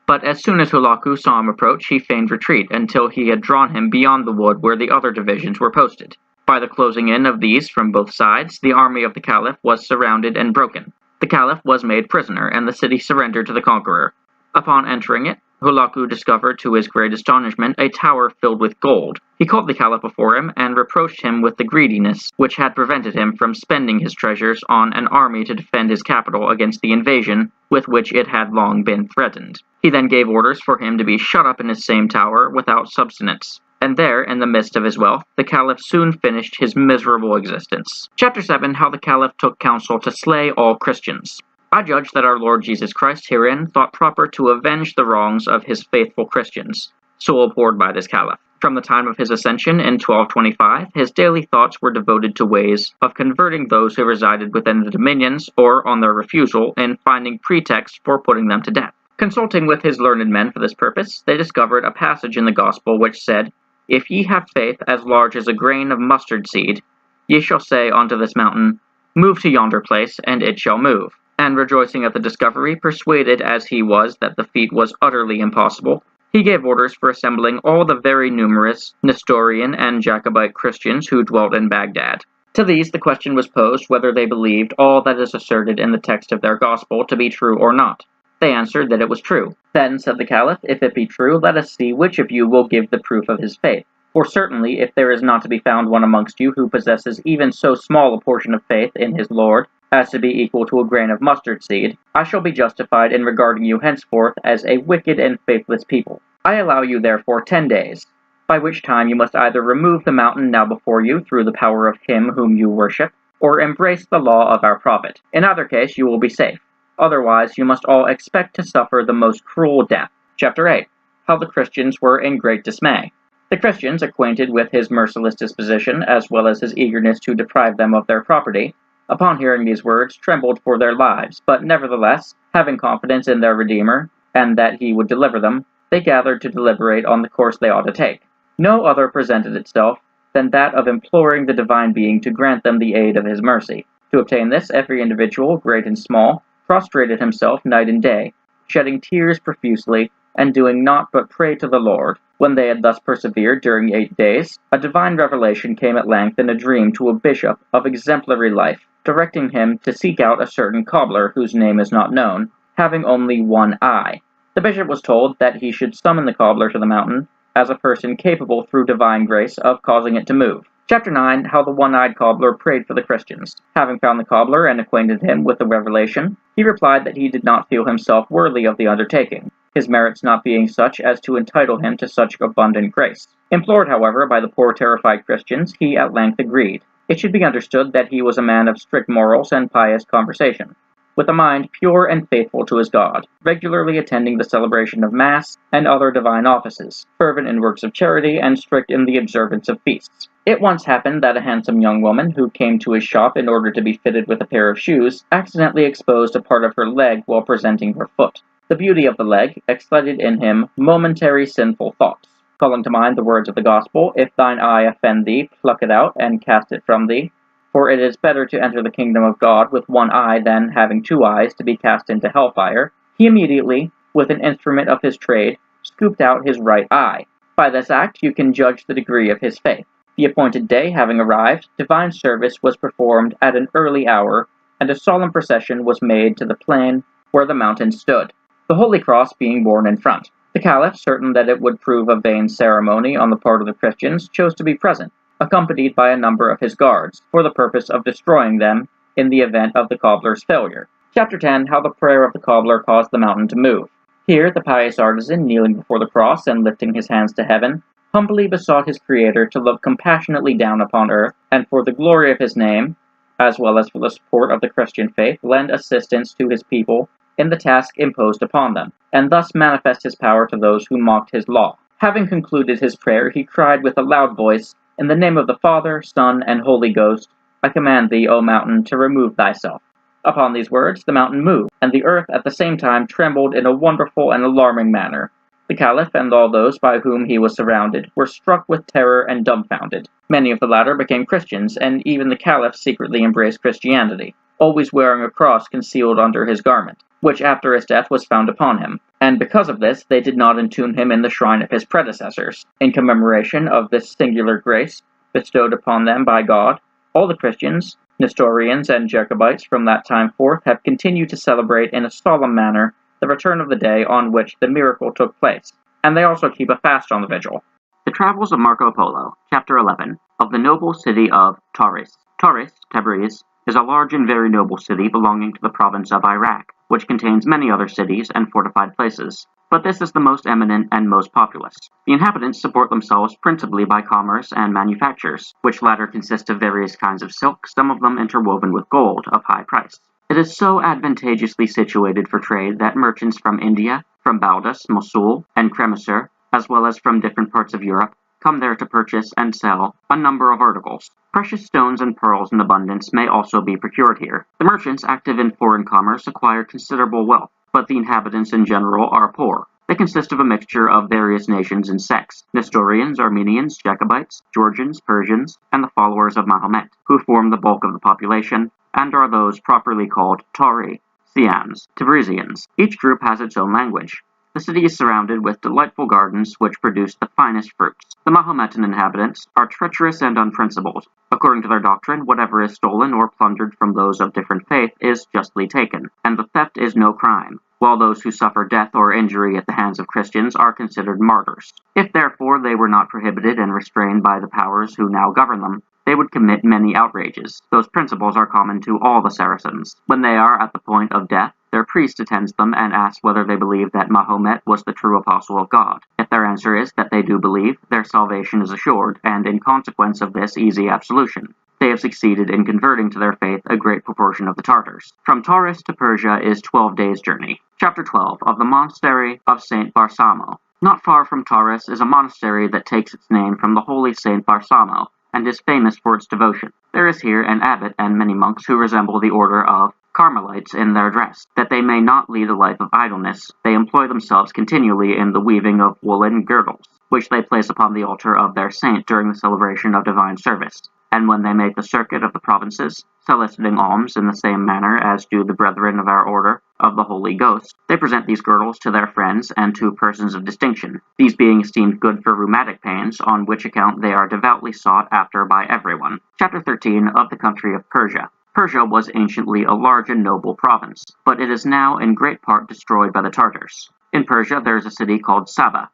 A: But as soon as Hulaku saw him approach, he feigned retreat until he had drawn him beyond the wood where the other divisions were posted. By the closing in of these from both sides, the army of the Caliph was surrounded and broken. The Caliph was made prisoner, and the city surrendered to the conqueror. Upon entering it, Hulaku discovered to his great astonishment a tower filled with gold. He called the Caliph before him and reproached him with the greediness which had prevented him from spending his treasures on an army to defend his capital against the invasion with which it had long been threatened. He then gave orders for him to be shut up in his same tower without subsistence, and there, in the midst of his wealth, the Caliph soon finished his miserable existence. Chapter 7. How the Caliph took counsel to slay all Christians. I judge that our Lord Jesus Christ herein thought proper to avenge the wrongs of his faithful Christians, so abhorred by this Caliph. From the time of his ascension in 1225, his daily thoughts were devoted to ways of converting those who resided within the dominions, or, on their refusal, in finding pretexts for putting them to death. Consulting with his learned men for this purpose, they discovered a passage in the Gospel which said, "If ye have faith as large as a grain of mustard seed, ye shall say unto this mountain, Move to yonder place, and it shall move." And rejoicing at the discovery, persuaded as he was that the feat was utterly impossible, he gave orders for assembling all the very numerous Nestorian and Jacobite Christians who dwelt in Baghdad. To these the question was posed whether they believed all that is asserted in the text of their gospel to be true or not. They answered that it was true. Then, said the Caliph, if it be true, let us see which of you will give the proof of his faith. For certainly, if there is not to be found one amongst you who possesses even so small a portion of faith in his Lord, as to be equal to a grain of mustard seed, I shall be justified in regarding you henceforth as a wicked and faithless people. I allow you therefore 10 days, by which time you must either remove the mountain now before you through the power of him whom you worship, or embrace the law of our prophet. In either case you will be safe. Otherwise you must all expect to suffer the most cruel death. Chapter 8. How the Christians were in great dismay. The Christians, acquainted with his merciless disposition, as well as his eagerness to deprive them of their property, upon hearing these words, trembled for their lives, but nevertheless, having confidence in their Redeemer, and that he would deliver them, they gathered to deliberate on the course they ought to take. No other presented itself than that of imploring the Divine Being to grant them the aid of his mercy. To obtain this, every individual, great and small, prostrated himself night and day, shedding tears profusely, and doing naught but pray to the Lord. When they had thus persevered during 8 days, a divine revelation came at length in a dream to a bishop of exemplary life, directing him to seek out a certain cobbler whose name is not known, having only one eye. The bishop was told that he should summon the cobbler to the mountain, as a person capable through divine grace of causing it to move. Chapter 9. How the one-eyed cobbler prayed for the Christians. Having found the cobbler and acquainted him with the revelation, he replied that he did not feel himself worthy of the undertaking, his merits not being such as to entitle him to such abundant grace. Implored, however, by the poor terrified Christians, he at length agreed. It should be understood that he was a man of strict morals and pious conversation. with a mind pure and faithful to his God, regularly attending the celebration of Mass and other divine offices, fervent in works of charity, and strict in the observance of feasts. It once happened that a handsome young woman who came to his shop in order to be fitted with a pair of shoes accidentally exposed a part of her leg while presenting her foot. The beauty of the leg excited in him momentary sinful thoughts. Calling to mind the words of the Gospel, "If thine eye offend thee, pluck it out, and cast it from thee. For it is better to enter the kingdom of God with one eye than, having 2 eyes, to be cast into hellfire," he immediately, with an instrument of his trade, scooped out his right eye. By this act you can judge the degree of his faith. The appointed day having arrived, divine service was performed at an early hour, and a solemn procession was made to the plain where the mountain stood, the Holy Cross being borne in front. The Caliph, certain that it would prove a vain ceremony on the part of the Christians, chose to be present, accompanied by a number of his guards, for the purpose of destroying them in the event of the cobbler's failure. Chapter 10. How the prayer of the cobbler caused the mountain to move. Here the pious artisan, kneeling before the cross and lifting his hands to heaven, humbly besought his Creator to look compassionately down upon earth, and for the glory of his name, as well as for the support of the Christian faith, lend assistance to his people in the task imposed upon them, and thus manifest his power to those who mocked his law. Having concluded his prayer, he cried with a loud voice, "In the name of the Father, Son, and Holy Ghost, I command thee, O mountain, to remove thyself." Upon these words the mountain moved, and the earth at the same time trembled in a wonderful and alarming manner. The Caliph and all those by whom he was surrounded were struck with terror and dumbfounded. Many of the latter became Christians, and even the Caliph secretly embraced Christianity, always wearing a cross concealed under his garment, which after his death was found upon him, and because of this they did not entomb him in the shrine of his predecessors. In commemoration of this singular grace bestowed upon them by God, all the Christians, Nestorians, and Jacobites from that time forth have continued to celebrate in a solemn manner the return of the day on which the miracle took place, and they also keep a fast on the vigil. The Travels of Marco Polo, Chapter 11, of the noble city of Tauris. Tauris, Tabriz, is a large and very noble city belonging to the province of Iraq, which contains many other cities and fortified places, but this is the most eminent and most populous. The inhabitants support themselves principally by commerce and manufactures, which latter consist of various kinds of silk, some of them interwoven with gold, of high price. It is so advantageously situated for trade that merchants from India, from Baldus, Mosul, and Kremisar, as well as from different parts of Europe, come there to purchase and sell a number of articles. Precious stones and pearls in abundance may also be procured here. The merchants active in foreign commerce acquire considerable wealth, but the inhabitants in general are poor. They consist of a mixture of various nations and sects: Nestorians, Armenians, Jacobites, Georgians, Persians, and the followers of Mahomet, who form the bulk of the population, and are those properly called Tauri, Siams, Tabrizians. Each group has its own language. The city is surrounded with delightful gardens which produce the finest fruits. The Mahometan inhabitants are treacherous and unprincipled. According to their doctrine, whatever is stolen or plundered from those of different faith is justly taken, and the theft is no crime, while those who suffer death or injury at the hands of Christians are considered martyrs. If therefore they were not prohibited and restrained by the powers who now govern them, they would commit many outrages. Those principles are common to all the Saracens. When they are at the point of death, their priest attends them and asks whether they believe that Mahomet was the true apostle of God. If their answer is that they do believe, their salvation is assured, and in consequence of this easy absolution, they have succeeded in converting to their faith a great proportion of the Tartars. From Tauris to Persia is 12 days' journey. Chapter 12, of the monastery of St. Barsamo. Not far from Tauris is a monastery that takes its name from the holy St. Barsamo, and is famous for its devotion. There is here an abbot and many monks who resemble the order of Carmelites in their dress. That they may not lead a life of idleness, they employ themselves continually in the weaving of woolen girdles, which they place upon the altar of their saint during the celebration of divine service. And when they make the circuit of the provinces, soliciting alms in the same manner as do the brethren of our order of the Holy Ghost, they present these girdles to their friends and to persons of distinction, these being esteemed good for rheumatic pains, on which account they are devoutly sought after by everyone. Chapter 13, of the country of Persia. Persia was anciently a large and noble province, but it is now in great part destroyed by the Tartars. In Persia there is a city called Saba,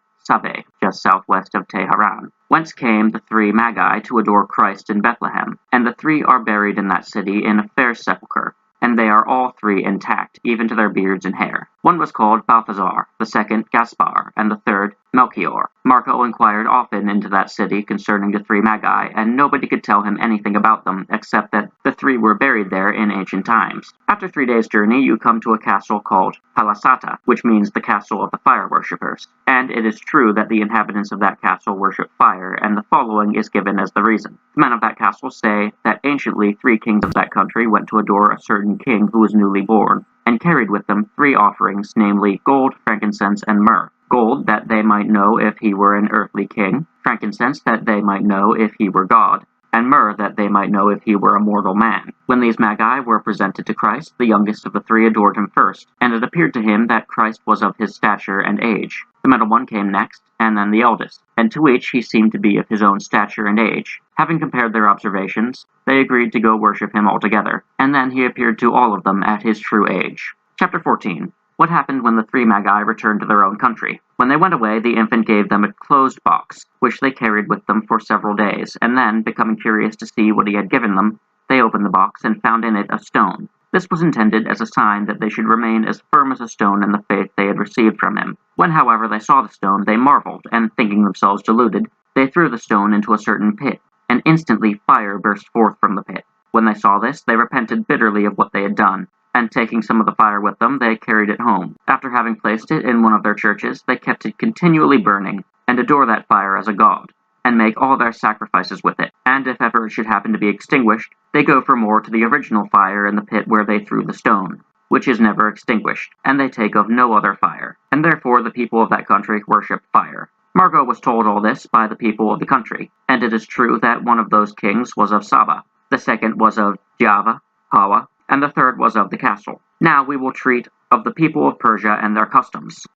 A: just southwest of Tehran, whence came the 3 Magi to adore Christ in Bethlehem, and the 3 are buried in that city in a fair sepulchre, and they are all 3 intact, even to their beards and hair. One was called Balthazar, the second Gaspar, and the third Melchior. Marco inquired often into that city concerning the three magi, and nobody could tell him anything about them except that the three were buried there in ancient times. After 3 days' journey, you come to a castle called Palasata, which means the castle of the fire worshippers. And it is true that the inhabitants of that castle worship fire, and the following is given as the reason. The men of that castle say that anciently 3 kings of that country went to adore a certain king who was newly born, and carried with them 3 offerings, namely gold, frankincense, and myrrh. Gold, that they might know if he were an earthly king, frankincense, that they might know if he were God, and myrrh, that they might know if he were a mortal man. When these magi were presented to Christ, the youngest of the 3 adored him first, and it appeared to him that Christ was of his stature and age. The middle one came next, and then the eldest, and to each he seemed to be of his own stature and age. Having compared their observations, they agreed to go worship him altogether, and then he appeared to all of them at his true age. Chapter 14. What happened when the 3 magi returned to their own country? When they went away, the infant gave them a closed box, which they carried with them for several days, and then, becoming curious to see what he had given them, they opened the box and found in it a stone. This was intended as a sign that they should remain as firm as a stone in the faith they had received from him. When, however, they saw the stone, they marveled, and thinking themselves deluded, they threw the stone into a certain pit, and instantly fire burst forth from the pit. When they saw this, they repented bitterly of what they had done, and taking some of the fire with them, they carried it home. After having placed it in one of their churches, they kept it continually burning, and adore that fire as a god, and make all their sacrifices with it. And if ever it should happen to be extinguished, they go for more to the original fire in the pit where they threw the stone, which is never extinguished, and they take of no other fire. And therefore the people of that country worship fire. Margot was told all this by the people of the country, and it is true that one of those kings was of Saba, the second was of Java, Hawa, and the third was of the castle. Now we will treat of the people of Persia and their customs.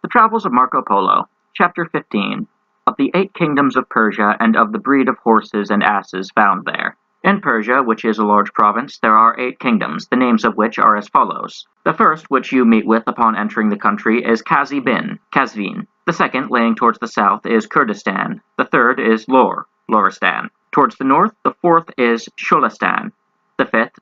A: The Travels of Marco Polo, Chapter 15, of the 8 kingdoms of Persia and of the breed of horses and asses found there. In Persia, which is a large province, there are 8 kingdoms, the names of which are as follows. The first, which you meet with upon entering the country, is Kazvin. The second, laying towards the south, is Kurdistan. The third is Loristan. Towards the north, the fourth is Sholistan. The fifth,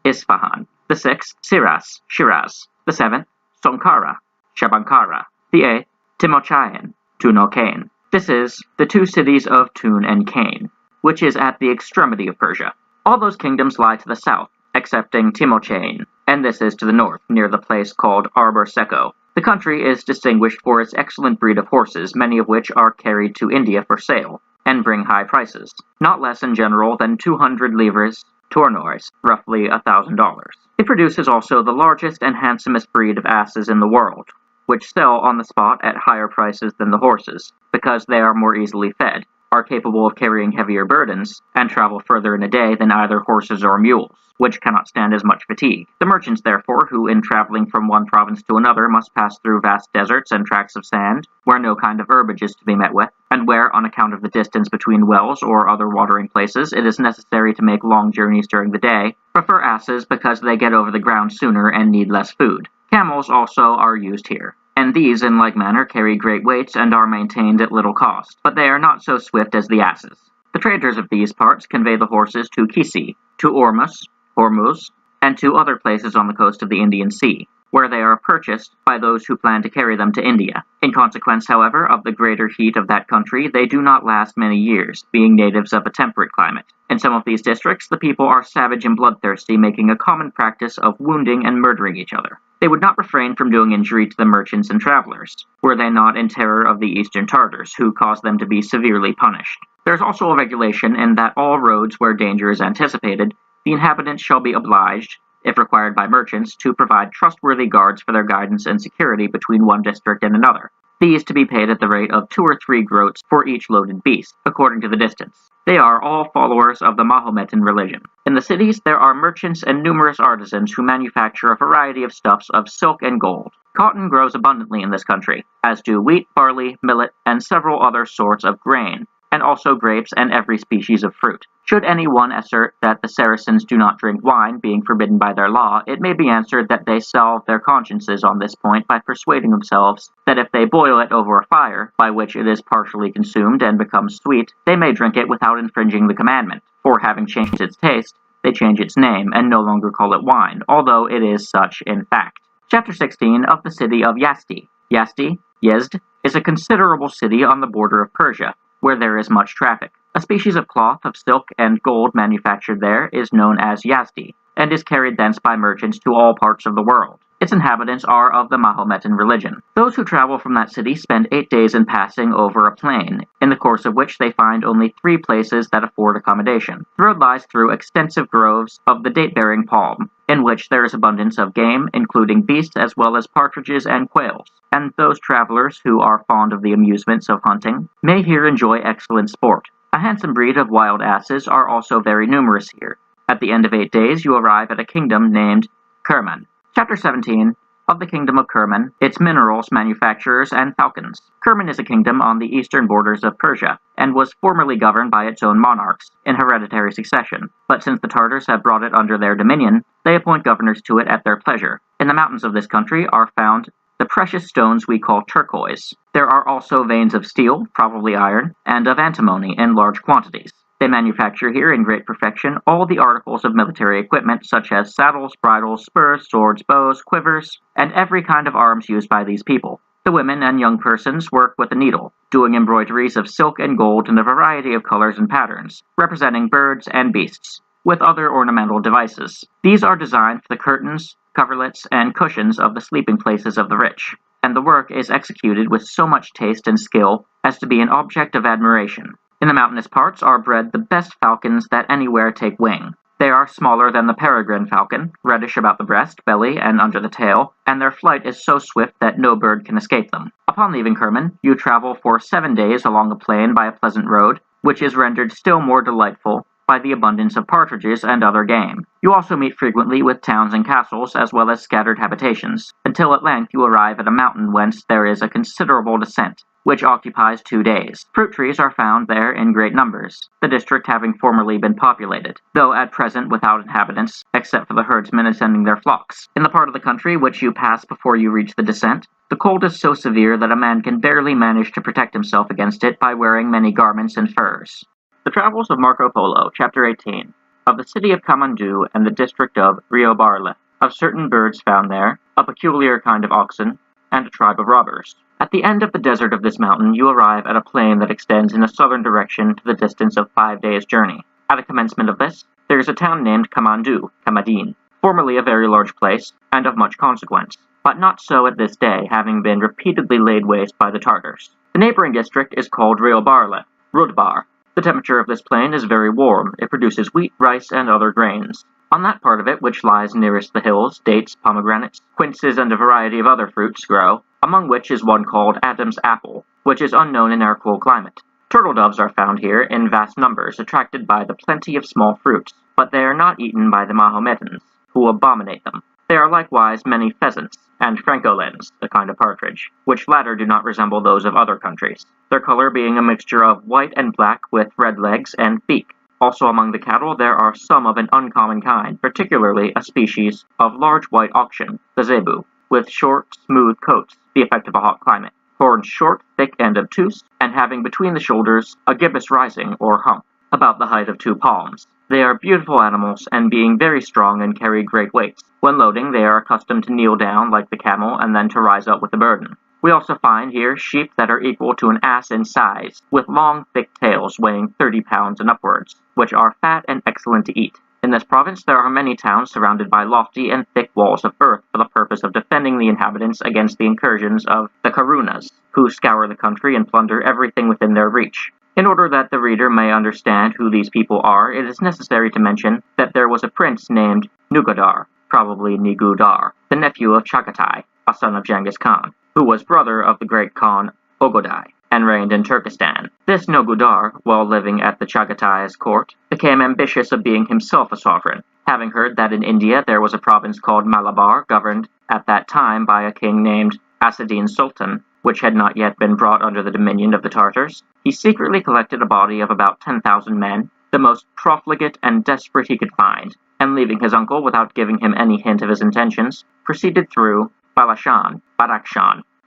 A: Isfahan. The sixth, Shiraz. The seventh, Sankara, Shabankara. The eighth, Timochain, Tunokain. This is the 2 cities of Tun and Kain, which is at the extremity of Persia. All those kingdoms lie to the south, excepting Timochain, and this is to the north, near the place called Arbor Seco. The country is distinguished for its excellent breed of horses, many of which are carried to India for sale, and bring high prices, not less in general than 200 livres tournois, roughly $1,000. It produces also the largest and handsomest breed of asses in the world, which sell on the spot at higher prices than the horses, because they are more easily fed, are capable of carrying heavier burdens, and travel further in a day than either horses or mules, which cannot stand as much fatigue. The merchants, therefore, who in traveling from one province to another must pass through vast deserts and tracts of sand, where no kind of herbage is to be met with, and where, on account of the distance between wells or other watering places, it is necessary to make long journeys during the day, prefer asses because they get over the ground sooner and need less food. Camels also are used here, and these in like manner carry great weights and are maintained at little cost, but they are not so swift as the asses. The traders of these parts convey the horses to Kisi, to Hormuz, and to other places on the coast of the Indian Sea, where they are purchased by those who plan to carry them to India. In consequence, however, of the greater heat of that country, they do not last many years, being natives of a temperate climate. In some of these districts, the people are savage and bloodthirsty, making a common practice of wounding and murdering each other. They would not refrain from doing injury to the merchants and travelers, were they not in terror of the Eastern Tartars, who cause them to be severely punished. There is also a regulation in that all roads where danger is anticipated, the inhabitants shall be obliged, if required by merchants, to provide trustworthy guards for their guidance and security between one district and another. These to be paid at the rate of 2 or 3 groats for each loaded beast, according to the distance. They are all followers of the Mahometan religion. In the cities there are merchants and numerous artisans who manufacture a variety of stuffs of silk and gold. Cotton grows abundantly in this country, as do wheat, barley, millet, and several other sorts of grain, and also grapes and every species of fruit. Should any one assert that the Saracens do not drink wine, being forbidden by their law, it may be answered that they salve their consciences on this point by persuading themselves that if they boil it over a fire, by which it is partially consumed and becomes sweet, they may drink it without infringing the commandment, for having changed its taste, they change its name and no longer call it wine, although it is such in fact. Chapter 16 of the city of Yasti. Yasti, Yezd is a considerable city on the border of Persia, where there is much traffic. A species of cloth of silk and gold manufactured there is known as Yazdi, and is carried thence by merchants to all parts of the world. Its inhabitants are of the Mahometan religion. Those who travel from that city spend 8 days in passing over a plain, in the course of which they find only 3 places that afford accommodation. The road lies through extensive groves of the date-bearing palm, in which there is abundance of game, including beasts as well as partridges and quails, and those travelers who are fond of the amusements of hunting may here enjoy excellent sport. A handsome breed of wild asses are also very numerous here. At the end of 8 days you arrive at a kingdom named Kerman. Chapter 17 of the Kingdom of Kerman, its minerals, manufacturers, and falcons. Kerman is a kingdom on the eastern borders of Persia, and was formerly governed by its own monarchs, in hereditary succession, but since the Tartars have brought it under their dominion, they appoint governors to it at their pleasure. In the mountains of this country are found the precious stones we call turquoise. There are also veins of steel, probably iron, and of antimony in large quantities. They manufacture here in great perfection all the articles of military equipment such as saddles, bridles, spurs, swords, bows, quivers, and every kind of arms used by these people. The women and young persons work with a needle, doing embroideries of silk and gold in a variety of colors and patterns, representing birds and beasts, with other ornamental devices. These are designed for the curtains, coverlets, and cushions of the sleeping places of the rich, and the work is executed with so much taste and skill as to be an object of admiration. In the mountainous parts are bred the best falcons that anywhere take wing. They are smaller than the peregrine falcon, reddish about the breast, belly, and under the tail, and their flight is so swift that no bird can escape them. Upon leaving Kerman, you travel for 7 days along a plain by a pleasant road, which is rendered still more delightful by the abundance of partridges and other game. You also meet frequently with towns and castles, as well as scattered habitations, until at length you arrive at a mountain whence there is a considerable descent, which occupies 2 days. Fruit trees are found there in great numbers, the district having formerly been populated, though at present without inhabitants, except for the herdsmen attending their flocks. In the part of the country which you pass before you reach the descent, the cold is so severe that a man can barely manage to protect himself against it by wearing many garments and furs. The Travels of Marco Polo, Chapter 18, of the city of Kamandu and the district of Rio Barle, of certain birds found there, a peculiar kind of oxen, and a tribe of robbers. At the end of the desert of this mountain you arrive at a plain that extends in a southern direction to the distance of 5 days' journey. At the commencement of this, there is a town named Kamandu, Kamadin, formerly a very large place, and of much consequence, but not so at this day, having been repeatedly laid waste by the Tartars. The neighboring district is called Rio Barle, Rudbar. The temperature of this plain is very warm. It produces wheat, rice, and other grains. On that part of it which lies nearest the hills, dates, pomegranates, quinces, and a variety of other fruits grow, among which is one called Adam's apple, which is unknown in our cool climate. Turtle doves are found here in vast numbers, attracted by the plenty of small fruits, but they are not eaten by the Mahometans, who abominate them. There are likewise many pheasants, and francolins, a kind of partridge, which latter do not resemble those of other countries, their color being a mixture of white and black with red legs and beak. Also among the cattle there are some of an uncommon kind, particularly a species of large white auction, the zebu, with short, smooth coats, the effect of a hot climate, horns short, thick, and obtuse, and having between the shoulders a gibbous rising, or hump, about the height of 2 palms. They are beautiful animals, and being very strong and carry great weights. When loading, they are accustomed to kneel down like the camel, and then to rise up with the burden. We also find here sheep that are equal to an ass in size, with long, thick tails weighing 30 pounds and upwards, which are fat and excellent to eat. In this province there are many towns surrounded by lofty and thick walls of earth for the purpose of defending the inhabitants against the incursions of the Karunas, who scour the country and plunder everything within their reach. In order that the reader may understand who these people are, it is necessary to mention that there was a prince named Nugadar, probably Nigudar, the nephew of Chagatai, a son of Genghis Khan, who was brother of the great Khan Ogodai, and reigned in Turkestan. This Nogudar, while living at the Chagatai's court, became ambitious of being himself a sovereign, having heard that in India there was a province called Malabar, governed at that time by a king named Asadin Sultan, which had not yet been brought under the dominion of the Tartars. He secretly collected a body of about 10,000 men, the most profligate and desperate he could find, and leaving his uncle without giving him any hint of his intentions, proceeded through Badakhshan,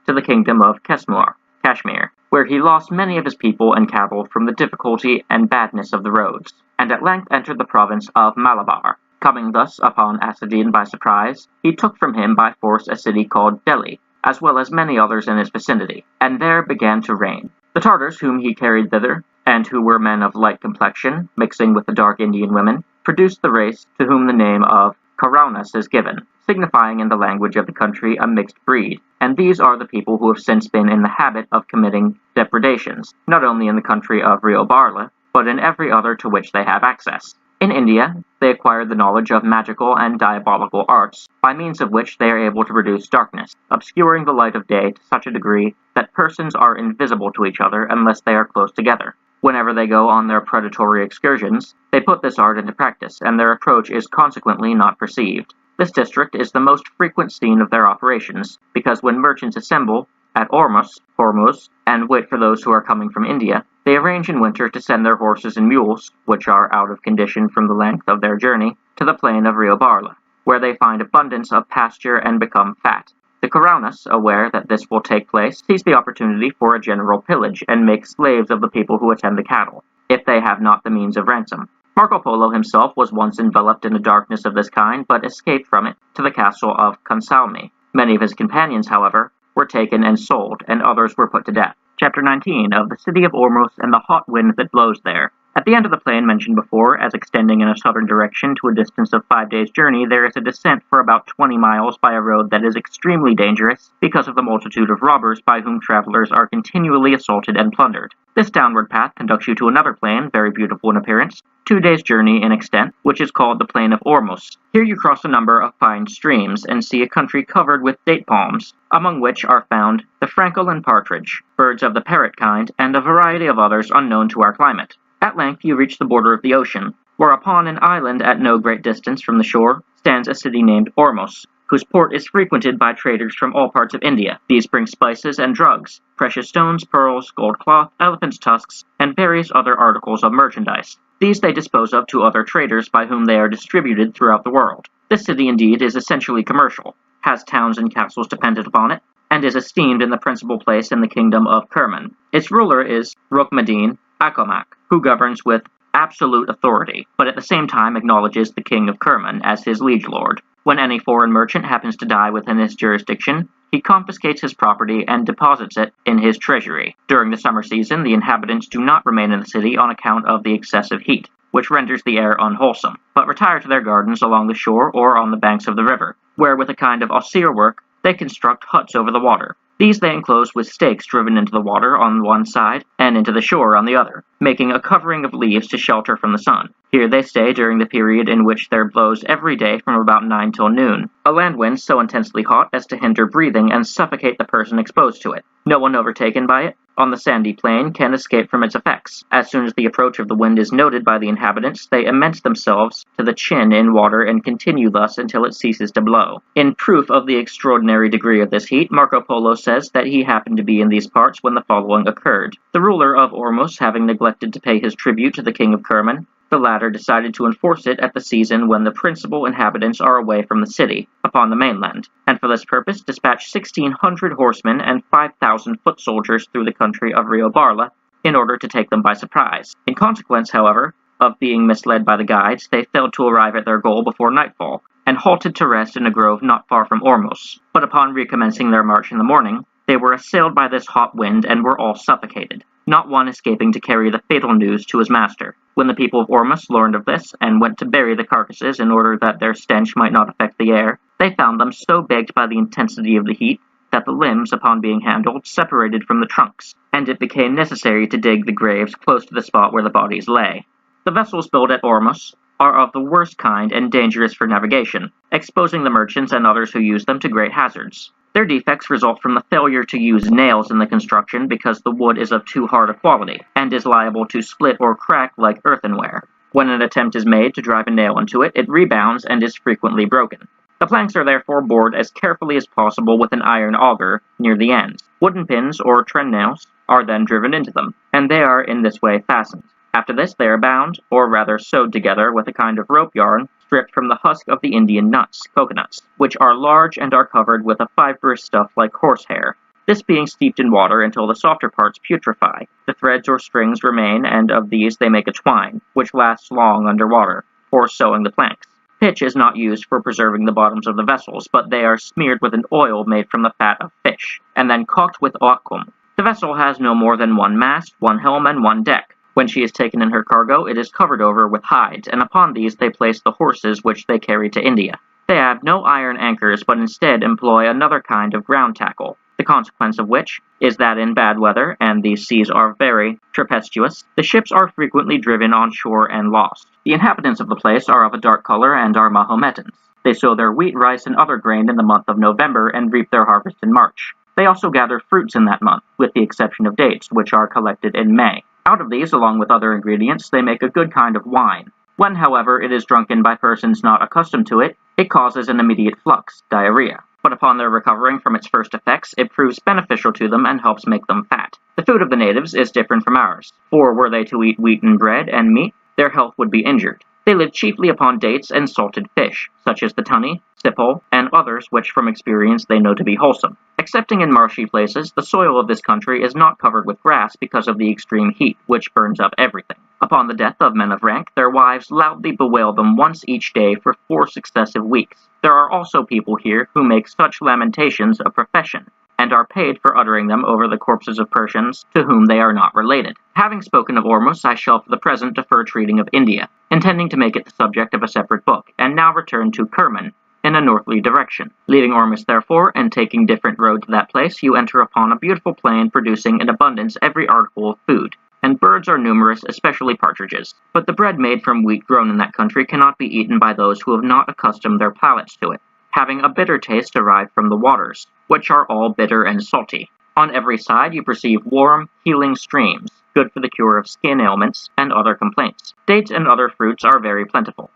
A: to the kingdom of Kashmir, where he lost many of his people and cattle from the difficulty and badness of the roads, and at length entered the province of Malabar. Coming thus upon Asadin by surprise, he took from him by force a city called Delhi, as well as many others in his vicinity, and there began to reign. The Tartars whom he carried thither, and who were men of light complexion, mixing with the dark Indian women, produced the race to whom the name of Karaunas is given, signifying in the language of the country a mixed breed, and these are the people who have since been in the habit of committing depredations, not only in the country of Rio Barla, but in every other to which they have access. In India, they acquired the knowledge of magical and diabolical arts, by means of which they are able to produce darkness, obscuring the light of day to such a degree that persons are invisible to each other unless they are close together. Whenever they go on their predatory excursions, they put this art into practice, and their approach is consequently not perceived. This district is the most frequent scene of their operations, because when merchants assemble at Hormuz, and wait for those who are coming from India, they arrange in winter to send their horses and mules, which are out of condition from the length of their journey, to the plain of Rio Barla, where they find abundance of pasture and become fat. The Karaunas, aware that this will take place, seize the opportunity for a general pillage and make slaves of the people who attend the cattle, if they have not the means of ransom. Marco Polo himself was once enveloped in a darkness of this kind, but escaped from it to the castle of Consalmi. Many of his companions, however, were taken and sold, and others were put to death. Chapter 19 of the City of Ormuz and the Hot Wind that Blows There. At the end of the plain mentioned before, as extending in a southern direction to a distance of 5 days' journey, there is a descent for about 20 miles by a road that is extremely dangerous because of the multitude of robbers by whom travelers are continually assaulted and plundered. This downward path conducts you to another plain, very beautiful in appearance, 2 days' journey in extent, which is called the Plain of Ormuz. Here you cross a number of fine streams and see a country covered with date palms, among which are found the francolin and partridge, birds of the parrot kind, and a variety of others unknown to our climate. At length you reach the border of the ocean, where upon an island at no great distance from the shore stands a city named Ormuz, whose port is frequented by traders from all parts of India. These bring spices and drugs, precious stones, pearls, gold cloth, elephants' tusks, and various other articles of merchandise. These they dispose of to other traders by whom they are distributed throughout the world. This city indeed is essentially commercial, has towns and castles dependent upon it, and is esteemed in the principal place in the kingdom of Kerman. Its ruler is Rukmadin Akomak, who governs with absolute authority, but at the same time acknowledges the king of Kerman as his liege lord. When any foreign merchant happens to die within his jurisdiction, he confiscates his property and deposits it in his treasury. During the summer season, the inhabitants do not remain in the city on account of the excessive heat, which renders the air unwholesome, but retire to their gardens along the shore or on the banks of the river, where with a kind of osier work they construct huts over the water. These they enclose with stakes driven into the water on one side and into the shore on the other, making a covering of leaves to shelter from the sun. Here they stay during the period in which there blows every day from about 9 till noon, a land wind so intensely hot as to hinder breathing and suffocate the person exposed to it. No one overtaken by it on the sandy plain can escape from its effects. As soon as the approach of the wind is noted by the inhabitants, they immerse themselves to the chin in water and continue thus until it ceases to blow. In proof of the extraordinary degree of this heat, Marco Polo says that he happened to be in these parts when the following occurred. The ruler of Ormuz, having neglected to pay his tribute to the king of Kerman, the latter decided to enforce it at the season when the principal inhabitants are away from the city, upon the mainland, and for this purpose dispatched 1,600 horsemen and 5,000 foot soldiers through the country of Rio Barla, in order to take them by surprise. In consequence, however, of being misled by the guides, they failed to arrive at their goal before nightfall, and halted to rest in a grove not far from Ormuz. But upon recommencing their march in the morning, they were assailed by this hot wind and were all suffocated, not one escaping to carry the fatal news to his master. When the people of Ormuz learned of this, and went to bury the carcasses in order that their stench might not affect the air, they found them so baked by the intensity of the heat that the limbs, upon being handled, separated from the trunks, and it became necessary to dig the graves close to the spot where the bodies lay. The vessels built at Ormuz are of the worst kind and dangerous for navigation, exposing the merchants and others who use them to great hazards. Their defects result from the failure to use nails in the construction because the wood is of too hard a quality, and is liable to split or crack like earthenware. When an attempt is made to drive a nail into it, it rebounds and is frequently broken. The planks are therefore bored as carefully as possible with an iron auger near the ends. Wooden pins or trenails are then driven into them, and they are in this way fastened. After this they are bound, or rather sewed together with a kind of rope yarn stripped from the husk of the Indian nuts, coconuts, which are large and are covered with a fibrous stuff like horsehair. This being steeped in water until the softer parts putrefy, the threads or strings remain, and of these they make a twine, which lasts long under water, for sewing the planks. Pitch is not used for preserving the bottoms of the vessels, but they are smeared with an oil made from the fat of fish, and then caulked with oakum. The vessel has no more than one mast, one helm, and one deck. When she is taken in her cargo, it is covered over with hides, and upon these they place the horses which they carry to India. They have no iron anchors, but instead employ another kind of ground tackle, the consequence of which is that in bad weather, and these seas are very tempestuous, the ships are frequently driven on shore and lost. The inhabitants of the place are of a dark color and are Mahometans. They sow their wheat, rice, and other grain in the month of November and reap their harvest in March. They also gather fruits in that month, with the exception of dates, which are collected in May. Out of these, along with other ingredients, they make a good kind of wine. When, however, it is drunken by persons not accustomed to it, it causes an immediate flux, diarrhea. But upon their recovering from its first effects, it proves beneficial to them and helps make them fat. The food of the natives is different from ours, for were they to eat wheaten bread and meat, their health would be injured. They live chiefly upon dates and salted fish, such as the tunny, sipple, and others which from experience they know to be wholesome. Excepting in marshy places, the soil of this country is not covered with grass because of the extreme heat, which burns up everything. Upon the death of men of rank, their wives loudly bewail them once each day for 4 successive weeks. There are also people here who make such lamentations a profession, and are paid for uttering them over the corpses of persons to whom they are not related. Having spoken of Ormuz, I shall for the present defer treating of India, intending to make it the subject of a separate book, and now return to Kerman, in a northerly direction. Leaving Ormuz, therefore, and taking different road to that place, you enter upon a beautiful plain producing in abundance every article of food, and birds are numerous, especially partridges. But the bread made from wheat grown in that country cannot be eaten by those who have not accustomed their palates to it, having a bitter taste derived from the waters, which are all bitter and salty. On every side you perceive warm, healing streams, good for the cure of skin ailments and other complaints. Dates and other fruits are very plentiful.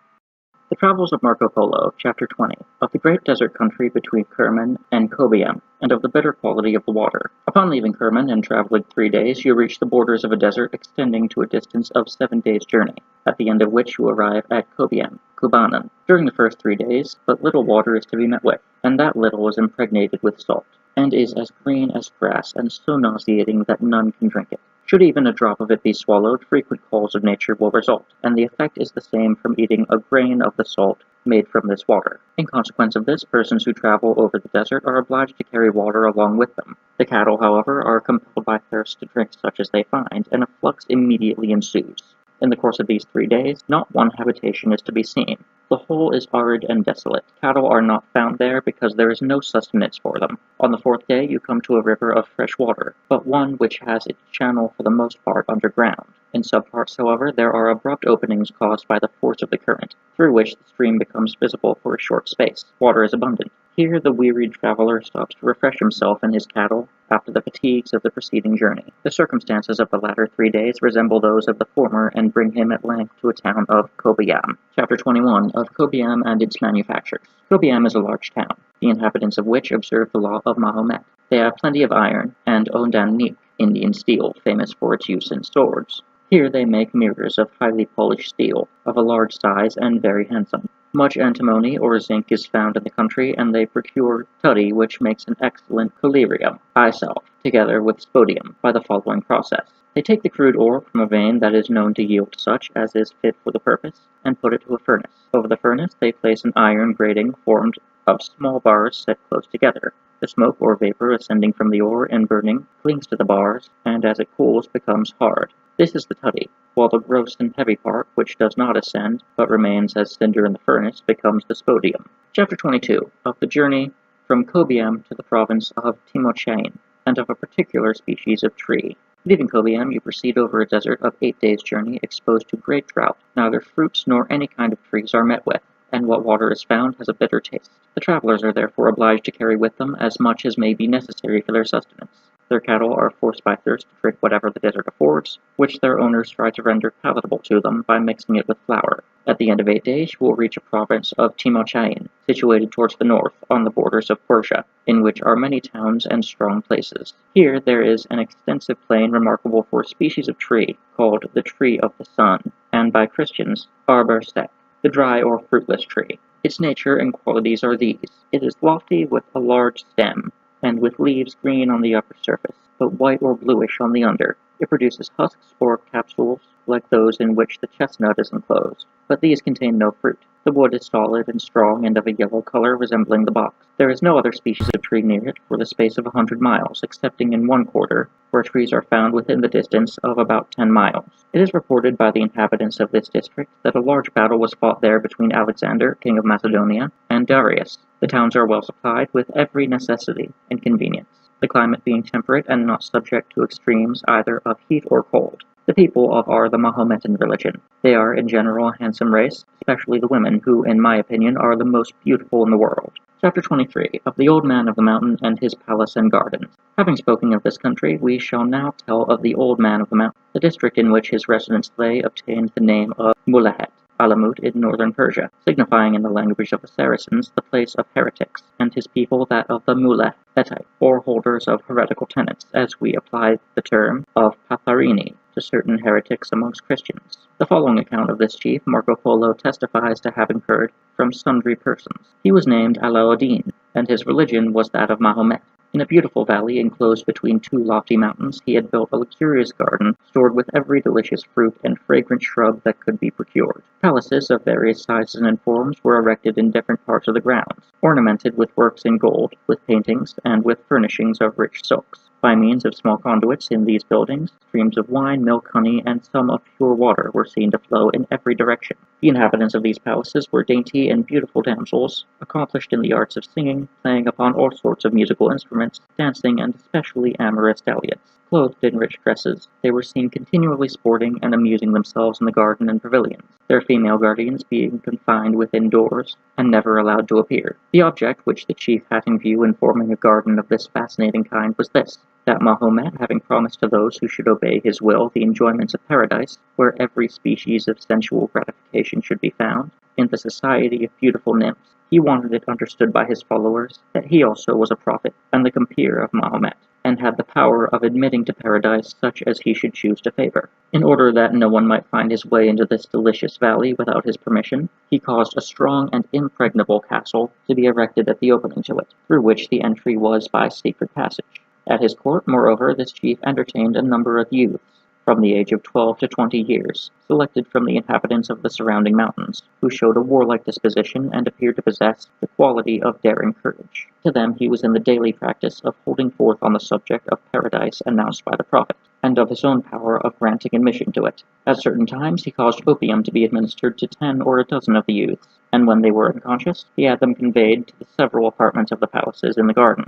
A: The Travels of Marco Polo, Chapter 20, of the great desert country between Kerman and Kobiam, and of the bitter quality of the water. Upon leaving Kerman and traveling 3 days, you reach the borders of a desert extending to a distance of 7 days' journey, at the end of which you arrive at Kobiam, Kubanan. During the first 3 days, but little water is to be met with, and that little is impregnated with salt, and is as green as grass, and so nauseating that none can drink it. Should even a drop of it be swallowed, frequent calls of nature will result, and the effect is the same from eating a grain of the salt made from this water. In consequence of this, persons who travel over the desert are obliged to carry water along with them. The cattle, however, are compelled by thirst to drink such as they find, and a flux immediately ensues. In the course of these 3 days, not one habitation is to be seen. The whole is arid and desolate. Cattle are not found there because there is no sustenance for them. On the 4th day you come to a river of fresh water, but one which has its channel for the most part underground. In some parts, however, there are abrupt openings caused by the force of the current, through which the stream becomes visible for a short space. Water is abundant. Here the wearied traveler stops to refresh himself and his cattle after the fatigues of the preceding journey. The circumstances of the latter 3 days resemble those of the former and bring him at length to a town of Kobiam. Chapter 21 of Kobiam and its manufactures. Kobiam is a large town, the inhabitants of which observe the law of Mahomet. They have plenty of iron, and Ondanik, Indian steel, famous for its use in swords. Here they make mirrors of highly polished steel, of a large size and very handsome. Much antimony or zinc is found in the country, and they procure tuddy, which makes an excellent collyrium, eye salve, together with spodium, by the following process. They take the crude ore from a vein that is known to yield such as is fit for the purpose, and put it to a furnace. Over the furnace they place an iron grating formed of small bars set close together. The smoke or vapor ascending from the ore and burning clings to the bars, and as it cools becomes hard. This is the tuddy, while the gross and heavy part, which does not ascend, but remains as cinder in the furnace, becomes the spodium. Chapter 22, of the journey from Kobiam to the province of Timochain, and of a particular species of tree. Leaving Kobiam, you proceed over a desert of 8 days' journey, exposed to great drought. Neither fruits nor any kind of trees are met with, and what water is found has a bitter taste. The travelers are therefore obliged to carry with them as much as may be necessary for their sustenance. Their cattle are forced by thirst to drink whatever the desert affords, which their owners try to render palatable to them by mixing it with flour. At the end of 8 days you will reach a province of Timochain, situated towards the north, on the borders of Persia, in which are many towns and strong places. Here there is an extensive plain remarkable for a species of tree, called the tree of the sun, and by Christians, arbor sec, the dry or fruitless tree. Its nature and qualities are these. It is lofty with a large stem, and with leaves green on the upper surface, but white or bluish on the under. It produces husks or capsules like those in which the chestnut is enclosed, but these contain no fruit. The wood is solid and strong and of a yellow color resembling the box. There is no other species of tree near it for the space of 100 miles, excepting in one quarter, where trees are found within the distance of about 10 miles. It is reported by the inhabitants of this district that a large battle was fought there between Alexander, king of Macedonia, and Darius. The towns are well supplied with every necessity and convenience, the climate being temperate and not subject to extremes either of heat or cold. The people are the Mahometan religion. They are in general a handsome race, especially the women, who, in my opinion, are the most beautiful in the world. Chapter 23. Of the Old Man of the Mountain and his palace and gardens. Having spoken of this country, we shall now tell of the Old Man of the Mountain. The district in which his residence lay obtained the name of Mulahet, Alamut in northern Persia, signifying in the language of the Saracens the place of heretics, and his people that of the Mulahetite, or holders of heretical tenets, as we apply the term of Patharini to certain heretics amongst Christians. The following account of this chief Marco Polo testifies to having heard from sundry persons. He was named Alauddin, and his religion was that of Mahomet. In a beautiful valley enclosed between two lofty mountains, he had built a luxurious garden stored with every delicious fruit and fragrant shrub that could be procured. Palaces of various sizes and forms were erected in different parts of the grounds, ornamented with works in gold, with paintings, and with furnishings of rich silks. By means of small conduits in these buildings, streams of wine, milk, honey, and some of pure water were seen to flow in every direction. The inhabitants of these palaces were dainty and beautiful damsels, accomplished in the arts of singing, playing upon all sorts of musical instruments, dancing, and especially amorous dalliance. Clothed in rich dresses, they were seen continually sporting and amusing themselves in the garden and pavilions, their female guardians being confined within doors and never allowed to appear. The object which the chief had in view in forming a garden of this fascinating kind was this: that Mahomet, having promised to those who should obey his will the enjoyments of paradise, where every species of sensual gratification should be found, in the society of beautiful nymphs, he wanted it understood by his followers that he also was a prophet and the compeer of Mahomet, and had the power of admitting to paradise such as he should choose to favor. In order that no one might find his way into this delicious valley without his permission, he caused a strong and impregnable castle to be erected at the opening to it, through which the entry was by secret passage. At his court, moreover, this chief entertained a number of youths, from the age of 12 to 20 years, selected from the inhabitants of the surrounding mountains, who showed a warlike disposition and appeared to possess the quality of daring courage. To them he was in the daily practice of holding forth on the subject of paradise announced by the prophet, and of his own power of granting admission to it. At certain times he caused opium to be administered to 10 or a dozen of the youths, and when they were unconscious, he had them conveyed to the several apartments of the palaces in the garden.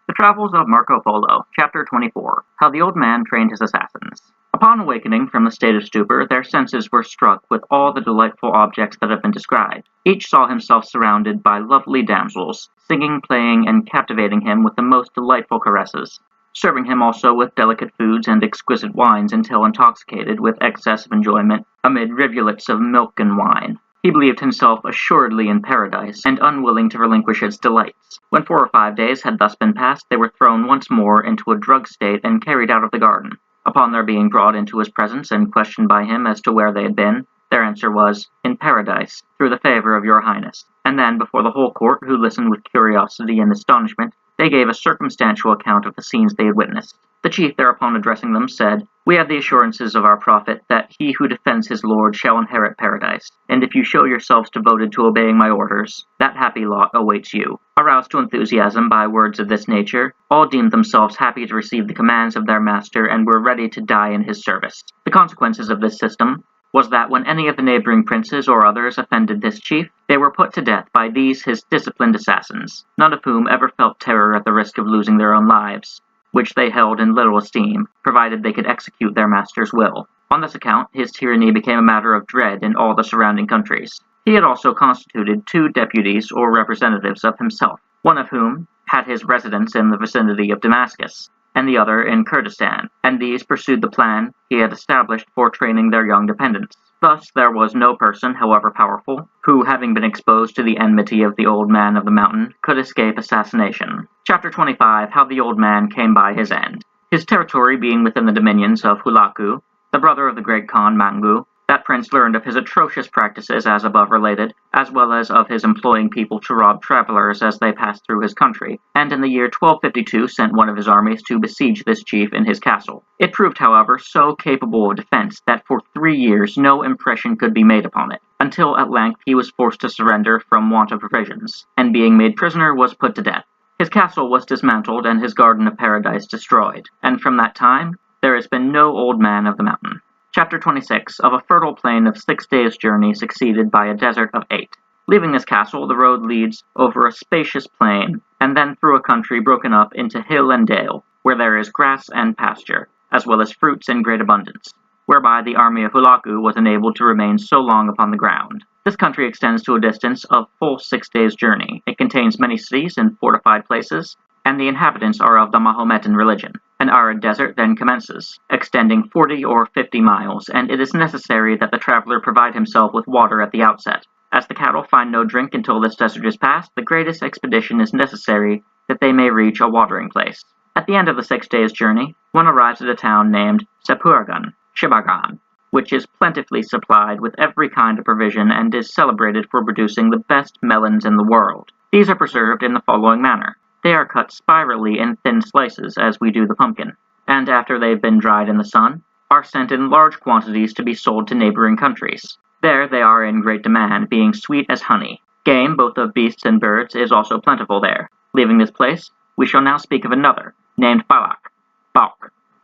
A: The Travels of Marco Polo, Chapter 24. How the Old Man Trained His Assassins. Upon awakening from the state of stupor, their senses were struck with all the delightful objects that have been described. Each saw himself surrounded by lovely damsels, singing, playing, and captivating him with the most delightful caresses, serving him also with delicate foods and exquisite wines until intoxicated with excess of enjoyment amid rivulets of milk and wine. He believed himself assuredly in paradise, and unwilling to relinquish its delights. When 4 or 5 days had thus been passed, they were thrown once more into a drugged state and carried out of the garden. Upon their being brought into his presence and questioned by him as to where they had been, their answer was, "In paradise, through the favor of your highness." And then, before the whole court, who listened with curiosity and astonishment, they gave a circumstantial account of the scenes they had witnessed. The chief, thereupon addressing them, said, "We have the assurances of our prophet that he who defends his lord shall inherit paradise, and if you show yourselves devoted to obeying my orders, that happy lot awaits you." Aroused to enthusiasm by words of this nature, all deemed themselves happy to receive the commands of their master and were ready to die in his service. The consequences of this system was that when any of the neighboring princes or others offended this chief, they were put to death by these his disciplined assassins, none of whom ever felt terror at the risk of losing their own lives, which they held in little esteem, provided they could execute their master's will. On this account, his tyranny became a matter of dread in all the surrounding countries. He had also constituted 2 deputies or representatives of himself, one of whom had his residence in the vicinity of Damascus, and the other in Kurdistan, and these pursued the plan he had established for training their young dependents. Thus there was no person, however powerful, who, having been exposed to the enmity of the Old Man of the Mountain, could escape assassination. Chapter 25. How the Old Man came by his end. His territory being within the dominions of Hulaku, the brother of the great Khan Mangu, That prince learned of his atrocious practices as above related, as well as of his employing people to rob travelers as they passed through his country, and in the year 1252 sent one of his armies to besiege this chief in his castle. It proved, however, so capable of defense that for 3 years no impression could be made upon it, until at length he was forced to surrender from want of provisions, and being made prisoner was put to death. His castle was dismantled and his garden of paradise destroyed, and from that time there has been no old man of the mountain. Chapter 26 of a fertile plain of 6 days' journey succeeded by a desert of 8. Leaving this castle, the road leads over a spacious plain, and then through a country broken up into hill and dale, where there is grass and pasture, as well as fruits in great abundance, whereby the army of Hulaku was enabled to remain so long upon the ground. This country extends to a distance of full 6 days' journey. It contains many cities and fortified places, and the inhabitants are of the Mahometan religion. An arid desert then commences, extending 40 or 50 miles, and it is necessary that the traveler provide himself with water at the outset. As the cattle find no drink until this desert is passed, the greatest expedition is necessary that they may reach a watering place. At the end of the 6 days' journey, one arrives at a town named Sepurgan, Shibagan, which is plentifully supplied with every kind of provision and is celebrated for producing the best melons in the world. These are preserved in the following manner. They are cut spirally in thin slices, as we do the pumpkin, and after they've been dried in the sun, are sent in large quantities to be sold to neighboring countries. There they are in great demand, being sweet as honey. Game, both of beasts and birds, is also plentiful there. Leaving this place, we shall now speak of another, named Balak,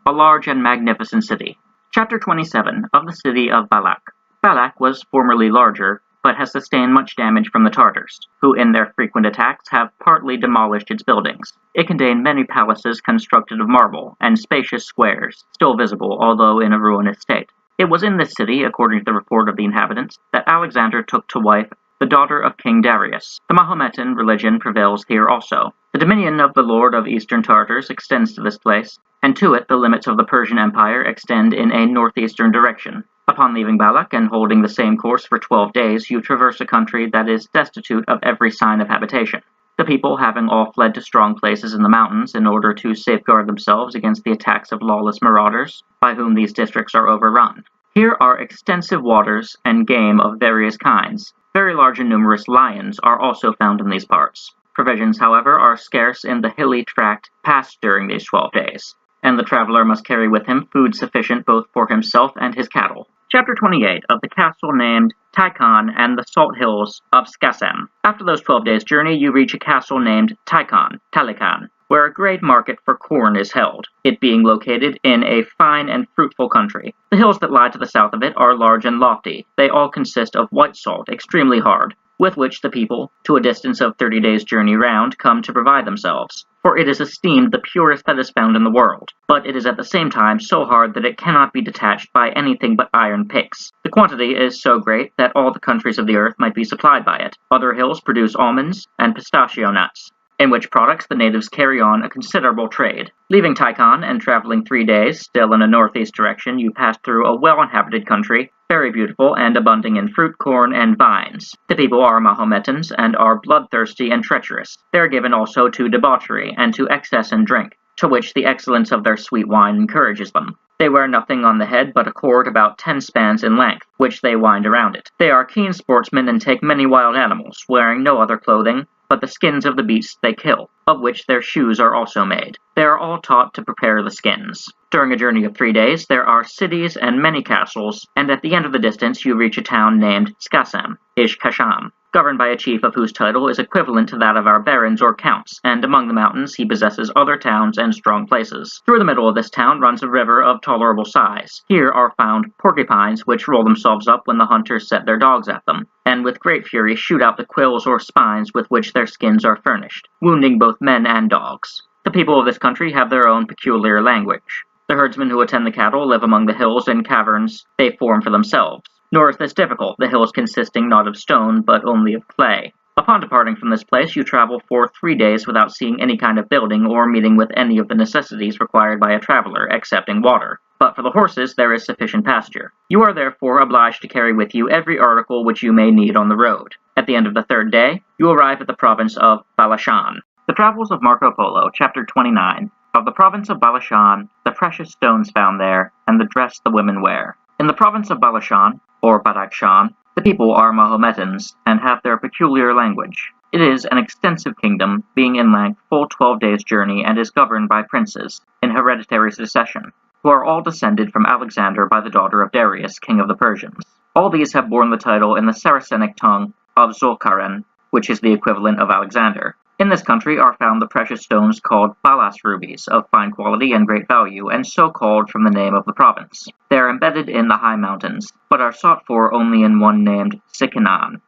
A: a large and magnificent city. Chapter 27 of the city of Balak. Balak was formerly larger, but has sustained much damage from the Tartars, who in their frequent attacks have partly demolished its buildings. It contained many palaces constructed of marble, and spacious squares, still visible although in a ruinous state. It was in this city, according to the report of the inhabitants, that Alexander took to wife the daughter of King Darius. The Mahometan religion prevails here also. The dominion of the Lord of Eastern Tartars extends to this place, and to it the limits of the Persian Empire extend in a northeastern direction. Upon leaving Balak and holding the same course for 12 days, you traverse a country that is destitute of every sign of habitation, the people having all fled to strong places in the mountains in order to safeguard themselves against the attacks of lawless marauders, by whom these districts are overrun. Here are extensive waters and game of various kinds. Very large and numerous lions are also found in these parts. Provisions, however, are scarce in the hilly tract passed during these 12 days, and the traveler must carry with him food sufficient both for himself and his cattle. Chapter 28 of the castle named Tychon and the salt hills of Skasem. After those 12 days' journey, you reach a castle named Talikan, where a great market for corn is held, it being located in a fine and fruitful country. The hills that lie to the south of it are large and lofty. They all consist of white salt, extremely hard, with which the people, to a distance of 30 days' journey round, come to provide themselves, for it is esteemed the purest that is found in the world, but it is at the same time so hard that it cannot be detached by anything but iron picks. The quantity is so great that all the countries of the earth might be supplied by it. Other hills produce almonds and pistachio nuts, in which products the natives carry on a considerable trade. Leaving Tychon and traveling 3 days, still in a northeast direction, you pass through a well-inhabited country, very beautiful and abounding in fruit, corn, and vines. The people are Mahometans and are bloodthirsty and treacherous. They are given also to debauchery and to excess in drink, to which the excellence of their sweet wine encourages them. They wear nothing on the head but a cord about 10 spans in length, which they wind around it. They are keen sportsmen and take many wild animals, wearing no other clothing but the skins of the beasts they kill, of which their shoes are also made. They are all taught to prepare the skins. During a journey of 3 days, there are cities and many castles, and at the end of the distance you reach a town named Skasem, Ish-Kasham, governed by a chief of whose title is equivalent to that of our barons or counts, and among the mountains he possesses other towns and strong places. Through the middle of this town runs a river of tolerable size. Here are found porcupines which roll themselves up when the hunters set their dogs at them, and with great fury shoot out the quills or spines with which their skins are furnished, wounding both men and dogs. The people of this country have their own peculiar language. The herdsmen who attend the cattle live among the hills and caverns they form for themselves. Nor is this difficult, the hills consisting not of stone, but only of clay. Upon departing from this place, you travel for 3 days without seeing any kind of building or meeting with any of the necessities required by a traveler, excepting water. But for the horses there is sufficient pasture. You are therefore obliged to carry with you every article which you may need on the road. At the end of the 3rd day, you arrive at the province of Balashan. The Travels of Marco Polo, Chapter 29. Of the province of Balashan, the precious stones found there, and the dress the women wear. In the province of Balishan, or Badakhshan, the people are Mohammedans and have their peculiar language. It is an extensive kingdom, being in length full 12 days' journey, and is governed by princes, in hereditary succession, who are all descended from Alexander by the daughter of Darius, king of the Persians. All these have borne the title in the Saracenic tongue of Zulkarnain, which is the equivalent of Alexander. In this country are found the precious stones called balas rubies, of fine quality and great value, and so called from the name of the province. They are embedded in the high mountains, but are sought for only in one named Sekenan.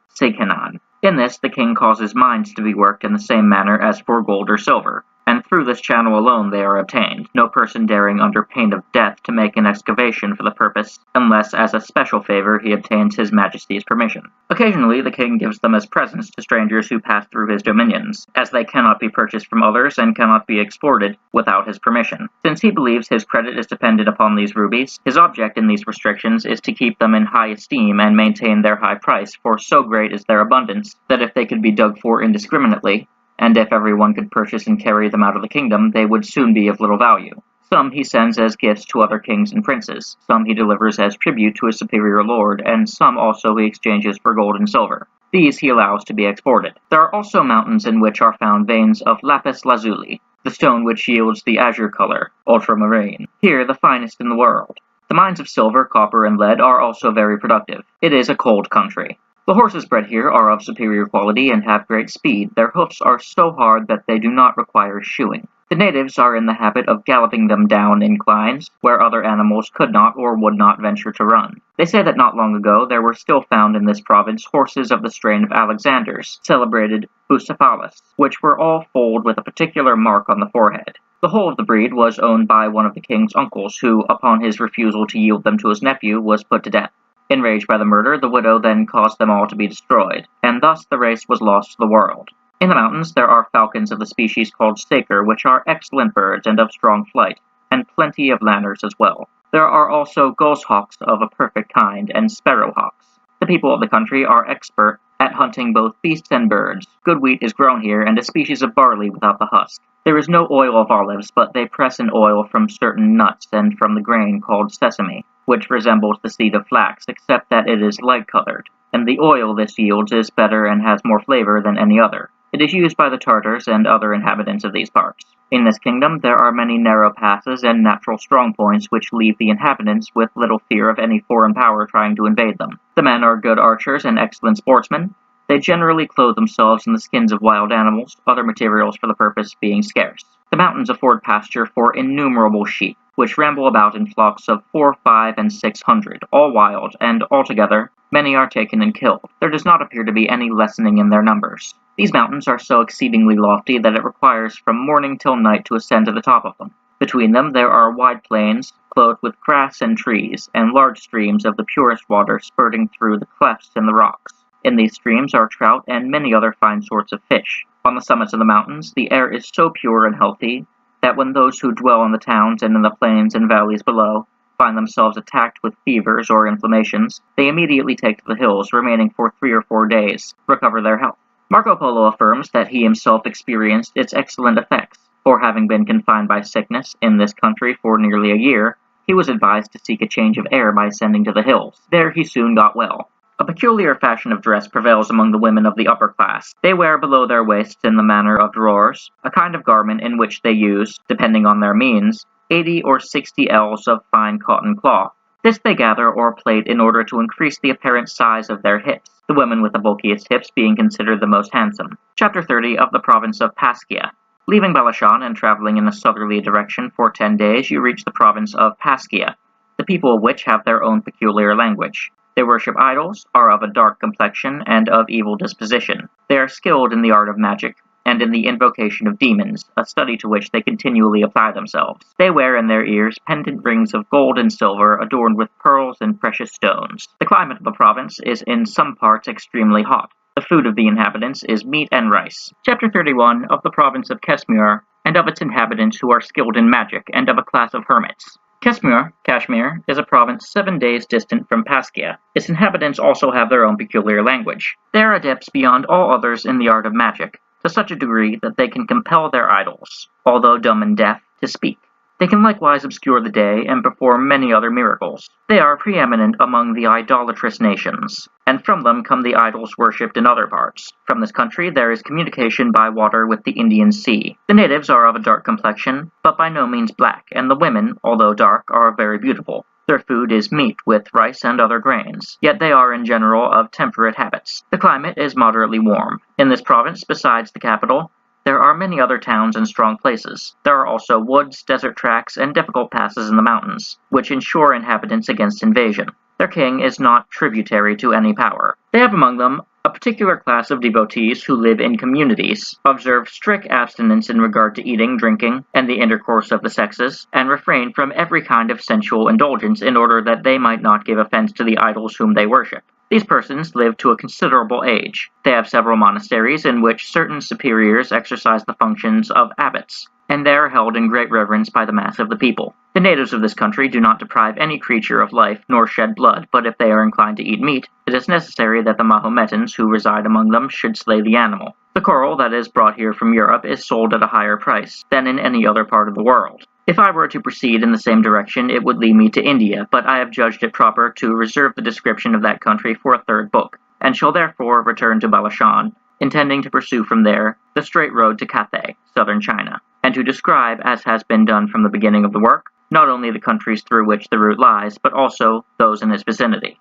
A: In this, the king causes mines to be worked in the same manner as for gold or silver, and through this channel alone they are obtained, no person daring under pain of death to make an excavation for the purpose, unless as a special favor he obtains his majesty's permission. Occasionally the king gives them as presents to strangers who pass through his dominions, as they cannot be purchased from others and cannot be exported without his permission. Since he believes his credit is dependent upon these rubies, his object in these restrictions is to keep them in high esteem and maintain their high price, for so great is their abundance that if they could be dug for indiscriminately, and if everyone could purchase and carry them out of the kingdom, they would soon be of little value. Some he sends as gifts to other kings and princes, some he delivers as tribute to his superior lord, and some also he exchanges for gold and silver. These he allows to be exported. There are also mountains in which are found veins of lapis lazuli, the stone which yields the azure color, ultramarine, here the finest in the world. The mines of silver, copper, and lead are also very productive. It is a cold country. The horses bred here are of superior quality and have great speed. Their hoofs are so hard that they do not require shoeing. The natives are in the habit of galloping them down inclines, where other animals could not or would not venture to run. They say that not long ago there were still found in this province horses of the strain of Alexander's, celebrated Bucephalus, which were all foaled with a particular mark on the forehead. The whole of the breed was owned by one of the king's uncles, who, upon his refusal to yield them to his nephew, was put to death. Enraged by the murder, the widow then caused them all to be destroyed, and thus the race was lost to the world. In the mountains there are falcons of the species called saker, which are excellent birds and of strong flight, and plenty of lanners as well. There are also goshawks of a perfect kind, and sparrowhawks. The people of the country are expert at hunting both beasts and birds. Good wheat is grown here, and a species of barley without the husk. There is no oil of olives, but they press an oil from certain nuts and from the grain called sesame, which resembles the seed of flax, except that it is light-colored, and the oil this yields is better and has more flavor than any other. It is used by the Tartars and other inhabitants of these parts. In this kingdom there are many narrow passes and natural strong points which leave the inhabitants with little fear of any foreign power trying to invade them. The men are good archers and excellent sportsmen. They generally clothe themselves in the skins of wild animals, other materials for the purpose being scarce. The mountains afford pasture for innumerable sheep, which ramble about in flocks of 4, 5, and 600, all wild, and altogether many are taken and killed. There does not appear to be any lessening in their numbers. These mountains are so exceedingly lofty that it requires from morning till night to ascend to the top of them. Between them there are wide plains, clothed with grass and trees, and large streams of the purest water spurting through the clefts in the rocks. In these streams are trout and many other fine sorts of fish. On the summits of the mountains the air is so pure and healthy that when those who dwell in the towns and in the plains and valleys below find themselves attacked with fevers or inflammations, they immediately take to the hills, remaining for 3 or 4 days, to recover their health. Marco Polo affirms that he himself experienced its excellent effects, for having been confined by sickness in this country for nearly a year, he was advised to seek a change of air by ascending to the hills. There he soon got well. A peculiar fashion of dress prevails among the women of the upper class. They wear below their waists in the manner of drawers, a kind of garment in which they use, depending on their means, 80 or 60 ells of fine cotton cloth. This they gather or plait in order to increase the apparent size of their hips, the women with the bulkiest hips being considered the most handsome. Chapter 30 of the province of Paskia. Leaving Balishan and traveling in a southerly direction for 10 days, you reach the province of Paskia, the people of which have their own peculiar language. They worship idols, are of a dark complexion, and of evil disposition. They are skilled in the art of magic, and in the invocation of demons, a study to which they continually apply themselves. They wear in their ears pendant rings of gold and silver adorned with pearls and precious stones. The climate of the province is in some parts extremely hot. The food of the inhabitants is meat and rice. Chapter 31 of the province of Kashmir, and of its inhabitants who are skilled in magic, and of a class of hermits. Kashmir, is a province 7 days distant from Paskia. Its inhabitants also have their own peculiar language. They are adepts beyond all others in the art of magic, to such a degree that they can compel their idols, although dumb and deaf, to speak. They can likewise obscure the day and perform many other miracles. They are preeminent among the idolatrous nations, and from them come the idols worshipped in other parts. From this country there is communication by water with the Indian Sea. The natives are of a dark complexion, but by no means black, and the women, although dark, are very beautiful. Their food is meat with rice and other grains, yet they are in general of temperate habits. The climate is moderately warm. In this province, besides the capital, there are many other towns and strong places. There are also woods, desert tracts, and difficult passes in the mountains, which ensure inhabitants against invasion. Their king is not tributary to any power. They have among them a particular class of devotees who live in communities, observe strict abstinence in regard to eating, drinking, and the intercourse of the sexes, and refrain from every kind of sensual indulgence in order that they might not give offense to the idols whom they worship. These persons live to a considerable age. They have several monasteries in which certain superiors exercise the functions of abbots, and they are held in great reverence by the mass of the people. The natives of this country do not deprive any creature of life nor shed blood, but if they are inclined to eat meat, it is necessary that the Mahometans who reside among them should slay the animal. The coral that is brought here from Europe is sold at a higher price than in any other part of the world. If I were to proceed in the same direction, it would lead me to India, but I have judged it proper to reserve the description of that country for a third book, and shall therefore return to Balishan, intending to pursue from there the straight road to Cathay, southern China, and to describe, as has been done from the beginning of the work, not only the countries through which the route lies, but also those in its vicinity.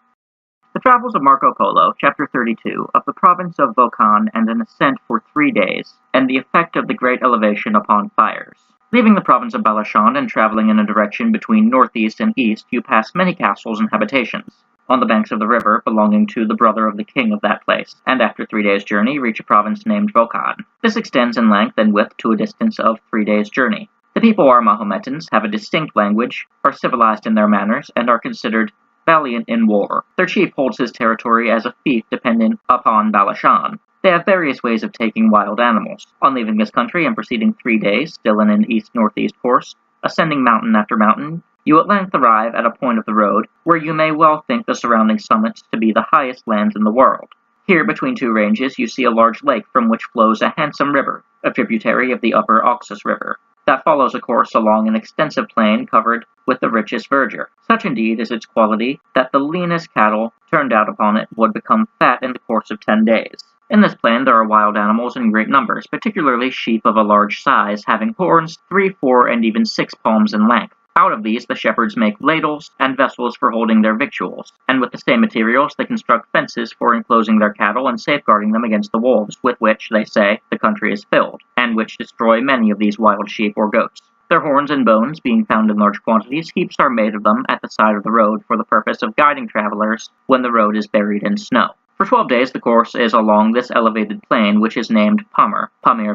A: The Travels of Marco Polo, Chapter 32, of the Province of Volcan and an Ascent for 3 days, and the Effect of the Great Elevation upon Fires. Leaving the province of Balishan and traveling in a direction between northeast and east, you pass many castles and habitations, on the banks of the river belonging to the brother of the king of that place, and after 3 days' journey reach a province named Volcan. This extends in length and width to a distance of 3 days' journey. The people are Mahometans, have a distinct language, are civilized in their manners, and are considered valiant in war. Their chief holds his territory as a fief dependent upon Balishan. They have various ways of taking wild animals. On leaving this country and proceeding 3 days, still in an east-northeast course, ascending mountain after mountain, you at length arrive at a point of the road where you may well think the surrounding summits to be the highest lands in the world. Here, between two ranges, you see a large lake from which flows a handsome river, a tributary of the upper Oxus River, that follows a course along an extensive plain covered with the richest verdure. Such indeed is its quality that the leanest cattle turned out upon it would become fat in the course of 10 days. In this plain there are wild animals in great numbers, particularly sheep of a large size, having horns 3, 4, and even 6 palms in length. Out of these the shepherds make ladles and vessels for holding their victuals, and with the same materials they construct fences for enclosing their cattle and safeguarding them against the wolves, with which, they say, the country is filled, and which destroy many of these wild sheep or goats. Their horns and bones being found in large quantities, heaps are made of them at the side of the road for the purpose of guiding travelers when the road is buried in snow. For 12 days the course is along this elevated plain, which is named Pamir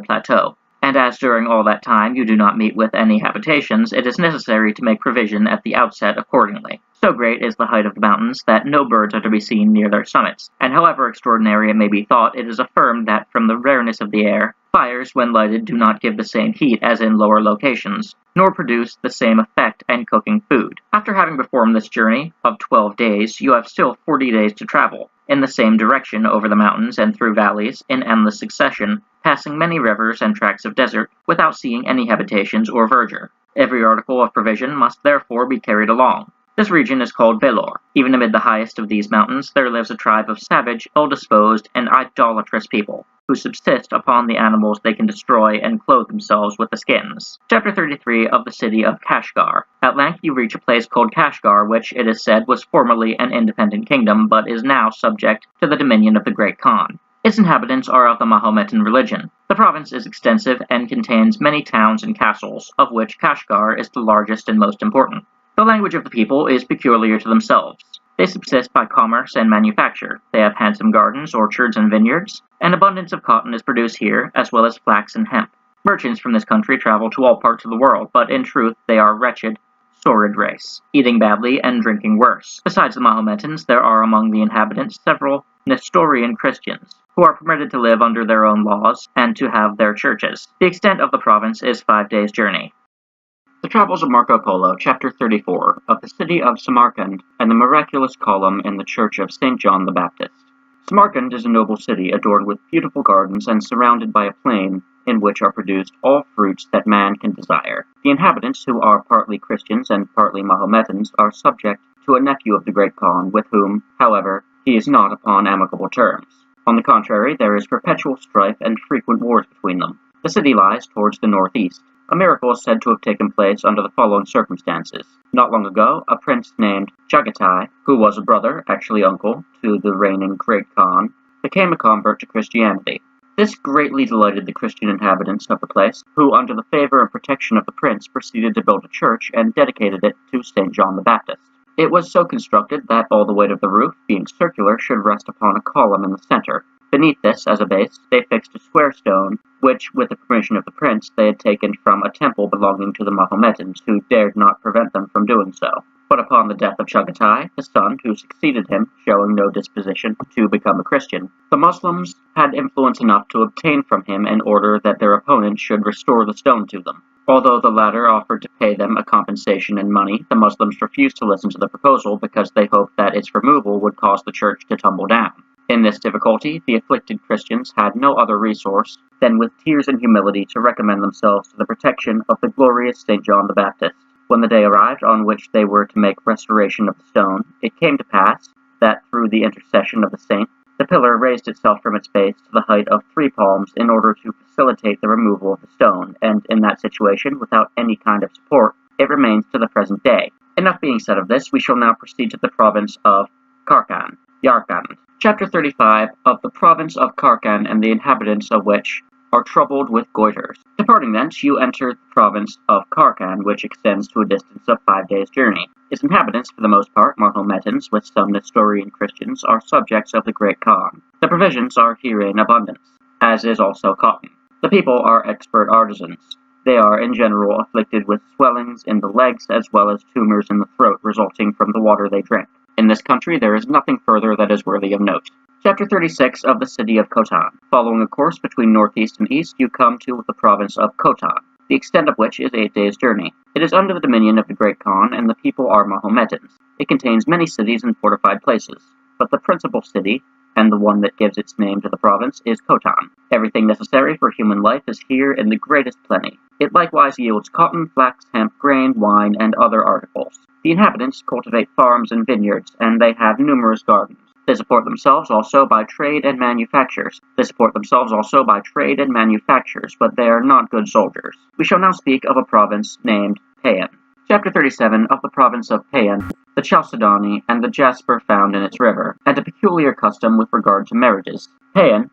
A: Plateau, and as during all that time you do not meet with any habitations, it is necessary to make provision at the outset accordingly. So great is the height of the mountains that no birds are to be seen near their summits, and however extraordinary it may be thought, it is affirmed that from the rareness of the air, fires, when lighted, do not give the same heat as in lower locations, nor produce the same effect in cooking food. After having performed this journey of 12 days, you have still 40 days to travel, in the same direction over the mountains and through valleys, in endless succession, passing many rivers and tracts of desert, without seeing any habitations or verdure. Every article of provision must therefore be carried along. This region is called Belor. Even amid the highest of these mountains there lives a tribe of savage, ill-disposed, and idolatrous people, who subsist upon the animals they can destroy and clothe themselves with the skins. Chapter 33 of the city of Kashgar. At length you reach a place called Kashgar, which, it is said, was formerly an independent kingdom, but is now subject to the dominion of the Great Khan. Its inhabitants are of the Mahometan religion. The province is extensive and contains many towns and castles, of which Kashgar is the largest and most important. The language of the people is peculiar to themselves. They subsist by commerce and manufacture. They have handsome gardens, orchards, and vineyards. An abundance of cotton is produced here, as well as flax and hemp. Merchants from this country travel to all parts of the world, but in truth they are a wretched, sordid race, eating badly and drinking worse. Besides the Mahometans, there are among the inhabitants several Nestorian Christians, who are permitted to live under their own laws and to have their churches. The extent of the province is 5 days' journey. The Travels of Marco Polo, Chapter 34, of the city of Samarkand and the miraculous column in the church of St. John the Baptist. Samarkand is a noble city adorned with beautiful gardens and surrounded by a plain in which are produced all fruits that man can desire. The inhabitants, who are partly Christians and partly Mahometans, are subject to a nephew of the Great Khan, with whom, however, he is not upon amicable terms. On the contrary, there is perpetual strife and frequent wars between them. The city lies towards the northeast. A miracle is said to have taken place under the following circumstances. Not long ago, a prince named Chagatai, who was a brother, actually uncle, to the reigning Great Khan, became a convert to Christianity. This greatly delighted the Christian inhabitants of the place, who, under the favor and protection of the prince, proceeded to build a church and dedicated it to St. John the Baptist. It was so constructed that all the weight of the roof, being circular, should rest upon a column in the center. Beneath this, as a base, they fixed a square stone, which, with the permission of the prince, they had taken from a temple belonging to the Mahometans, who dared not prevent them from doing so. But upon the death of Chagatai, his son, who succeeded him, showing no disposition to become a Christian, the Muslims had influence enough to obtain from him an order that their opponent should restore the stone to them. Although the latter offered to pay them a compensation in money, the Muslims refused to listen to the proposal because they hoped that its removal would cause the church to tumble down. In this difficulty, the afflicted Christians had no other resource than with tears and humility to recommend themselves to the protection of the glorious St. John the Baptist. When the day arrived on which they were to make restoration of the stone, it came to pass that through the intercession of the saint, the pillar raised itself from its base to the height of 3 palms in order to facilitate the removal of the stone, and in that situation, without any kind of support, it remains to the present day. Enough being said of this, we shall now proceed to the province of Yarkand. Chapter 35 of the province of Karkan, and the inhabitants of which are troubled with goiters. Departing thence, you enter the province of Karkan, which extends to a distance of 5 days' journey. Its inhabitants, for the most part Mahometans, with some Nestorian Christians, are subjects of the Great Khan. The provisions are here in abundance, as is also cotton. The people are expert artisans. They are, in general, afflicted with swellings in the legs as well as tumors in the throat resulting from the water they drink. In this country there is nothing further that is worthy of note. Chapter 36 of the city of Khotan. Following a course between northeast and east, you come to the province of Khotan, the extent of which is 8 days' journey. It is under the dominion of the Great Khan, and the people are Mahometans. It contains many cities and fortified places, but the principal city, and the one that gives its name to the province, is Khotan. Everything necessary for human life is here in the greatest plenty. It likewise yields cotton, flax, hemp, grain, wine, and other articles. The inhabitants cultivate farms and vineyards, and they have numerous gardens. They support themselves also by trade and manufactures. But they are not good soldiers. We shall now speak of a province named Payan. Chapter 37 of the province of Payan, the chalcedony and the jasper found in its river, and a peculiar custom with regard to marriages. Payan,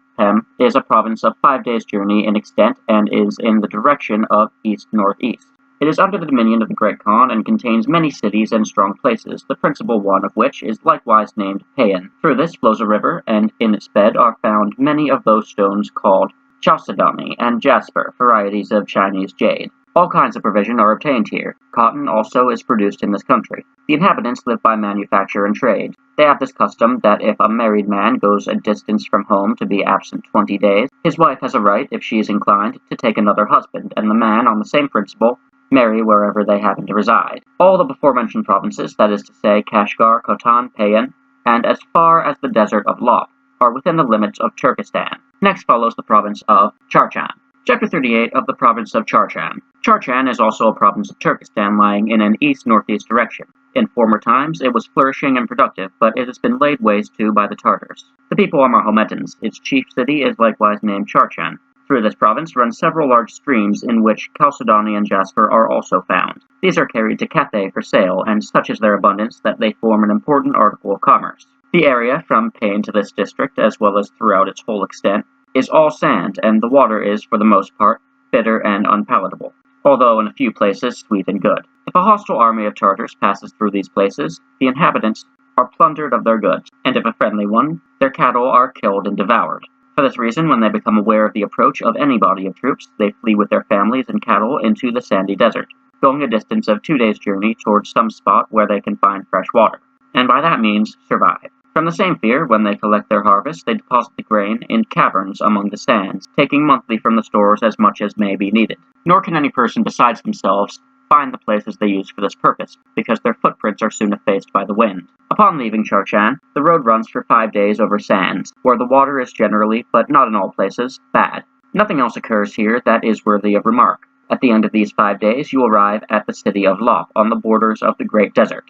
A: is a province of 5 days' journey in extent, and is in the direction of east-northeast. It is under the dominion of the Great Khan, and contains many cities and strong places, the principal one of which is likewise named Payan. Through this flows a river, and in its bed are found many of those stones called chalcedony and jasper, varieties of Chinese jade. All kinds of provision are obtained here. Cotton also is produced in this country. The inhabitants live by manufacture and trade. They have this custom that if a married man goes a distance from home to be absent 20 days, his wife has a right, if she is inclined, to take another husband, and the man, on the same principle, marry wherever they happen to reside. All the before-mentioned provinces, that is to say Kashgar, Khotan, Payan, and as far as the desert of Lop, are within the limits of Turkestan. Next follows the province of Charchan. Chapter 38 of the province of Charchan. Charchan is also a province of Turkestan lying in an east-northeast direction. In former times it was flourishing and productive, but it has been laid waste to by the Tartars. The people are Mahometans. Its chief city is likewise named Charchan. Through this province run several large streams in which chalcedony and jasper are also found. These are carried to Cathay for sale, and such is their abundance that they form an important article of commerce. The area from Payan to this district, as well as throughout its whole extent, is all sand, and the water is, for the most part, bitter and unpalatable, although in a few places sweet and good. If a hostile army of Tartars passes through these places, the inhabitants are plundered of their goods, and if a friendly one, their cattle are killed and devoured. For this reason, when they become aware of the approach of any body of troops, they flee with their families and cattle into the sandy desert, going a distance of 2 days' journey towards some spot where they can find fresh water, and by that means survive. From the same fear, when they collect their harvest, they deposit the grain in caverns among the sands, taking monthly from the stores as much as may be needed. Nor can any person besides themselves find the places they use for this purpose, because their footprints are soon effaced by the wind. Upon leaving Charchan, the road runs for 5 days over sands, where the water is generally, but not in all places, bad. Nothing else occurs here that is worthy of remark. At the end of these 5 days, you arrive at the city of Lop, on the borders of the Great Desert.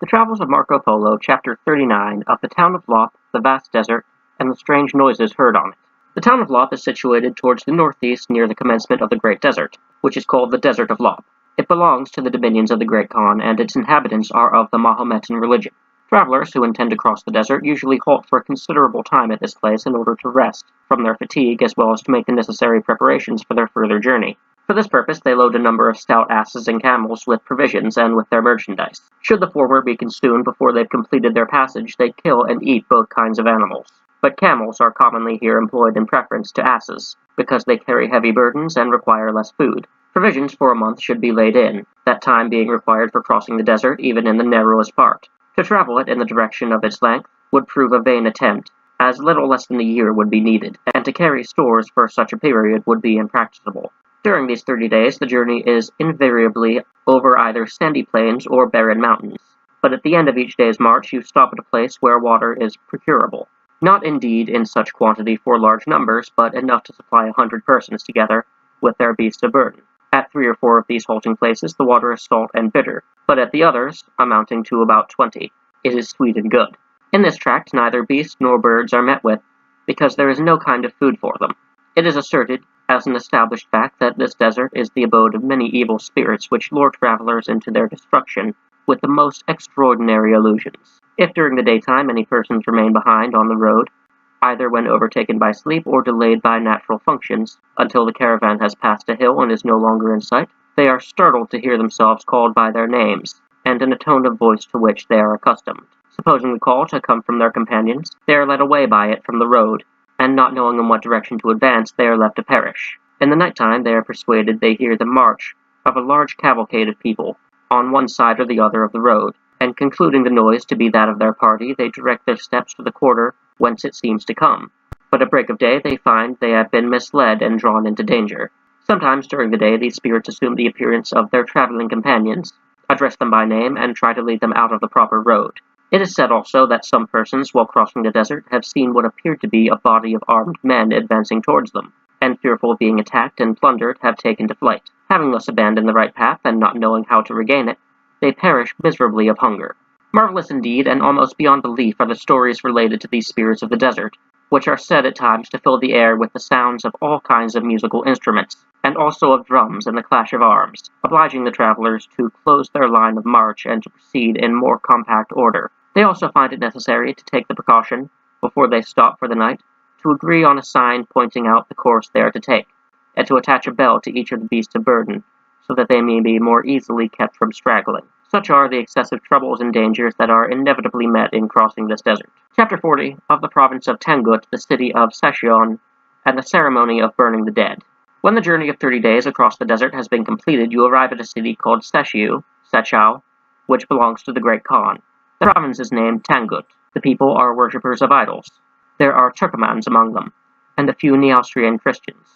A: The Travels of Marco Polo, Chapter 39, of the town of Lop, the vast desert, and the strange noises heard on it. The town of Lop is situated towards the northeast near the commencement of the Great Desert, which is called the Desert of Lop. It belongs to the dominions of the Great Khan, and its inhabitants are of the Mahometan religion. Travelers who intend to cross the desert usually halt for a considerable time at this place in order to rest from their fatigue as well as to make the necessary preparations for their further journey. For this purpose, they load a number of stout asses and camels with provisions and with their merchandise. Should the former be consumed before they've completed their passage, they kill and eat both kinds of animals. But camels are commonly here employed in preference to asses, because they carry heavy burdens and require less food. Provisions for a month should be laid in, that time being required for crossing the desert even in the narrowest part. To travel it in the direction of its length would prove a vain attempt, as little less than a year would be needed, and to carry stores for such a period would be impracticable. During these 30 days, the journey is invariably over either sandy plains or barren mountains, but at the end of each day's march you stop at a place where water is procurable. Not indeed in such quantity for large numbers, but enough to supply 100 persons together with their beasts of burden. At 3 or 4 of these halting places the water is salt and bitter, but at the others, amounting to about 20, it is sweet and good. In this tract neither beasts nor birds are met with, because there is no kind of food for them. It is asserted as an established fact that this desert is the abode of many evil spirits which lure travelers into their destruction with the most extraordinary illusions. If during the daytime any persons remain behind on the road, either when overtaken by sleep or delayed by natural functions, until the caravan has passed a hill and is no longer in sight, they are startled to hear themselves called by their names, and in a tone of voice to which they are accustomed. Supposing the call to come from their companions, they are led away by it from the road, and not knowing in what direction to advance, they are left to perish. In the night-time they are persuaded they hear the march of a large cavalcade of people, on one side or the other of the road, and concluding the noise to be that of their party, they direct their steps to the quarter whence it seems to come. But at break of day they find they have been misled and drawn into danger. Sometimes during the day these spirits assume the appearance of their traveling companions, address them by name, and try to lead them out of the proper road. It is said also that some persons, while crossing the desert, have seen what appeared to be a body of armed men advancing towards them, and fearful of being attacked and plundered, have taken to flight. Having thus abandoned the right path, and not knowing how to regain it, they perish miserably of hunger. Marvelous indeed, and almost beyond belief, are the stories related to these spirits of the desert, which are said at times to fill the air with the sounds of all kinds of musical instruments, and also of drums and the clash of arms, obliging the travelers to close their line of march and to proceed in more compact order. They also find it necessary to take the precaution, before they stop for the night, to agree on a sign pointing out the course they are to take, and to attach a bell to each of the beasts of burden, so that they may be more easily kept from straggling. Such are the excessive troubles and dangers that are inevitably met in crossing this desert. Chapter 40 of the province of Tangut, the city of Secheon, and the ceremony of burning the dead. When the journey of 30 days across the desert has been completed, you arrive at a city called Sechau, which belongs to the Great Khan. The province is named Tangut. The people are worshippers of idols. There are Turkomans among them, and a few Neostrian Christians,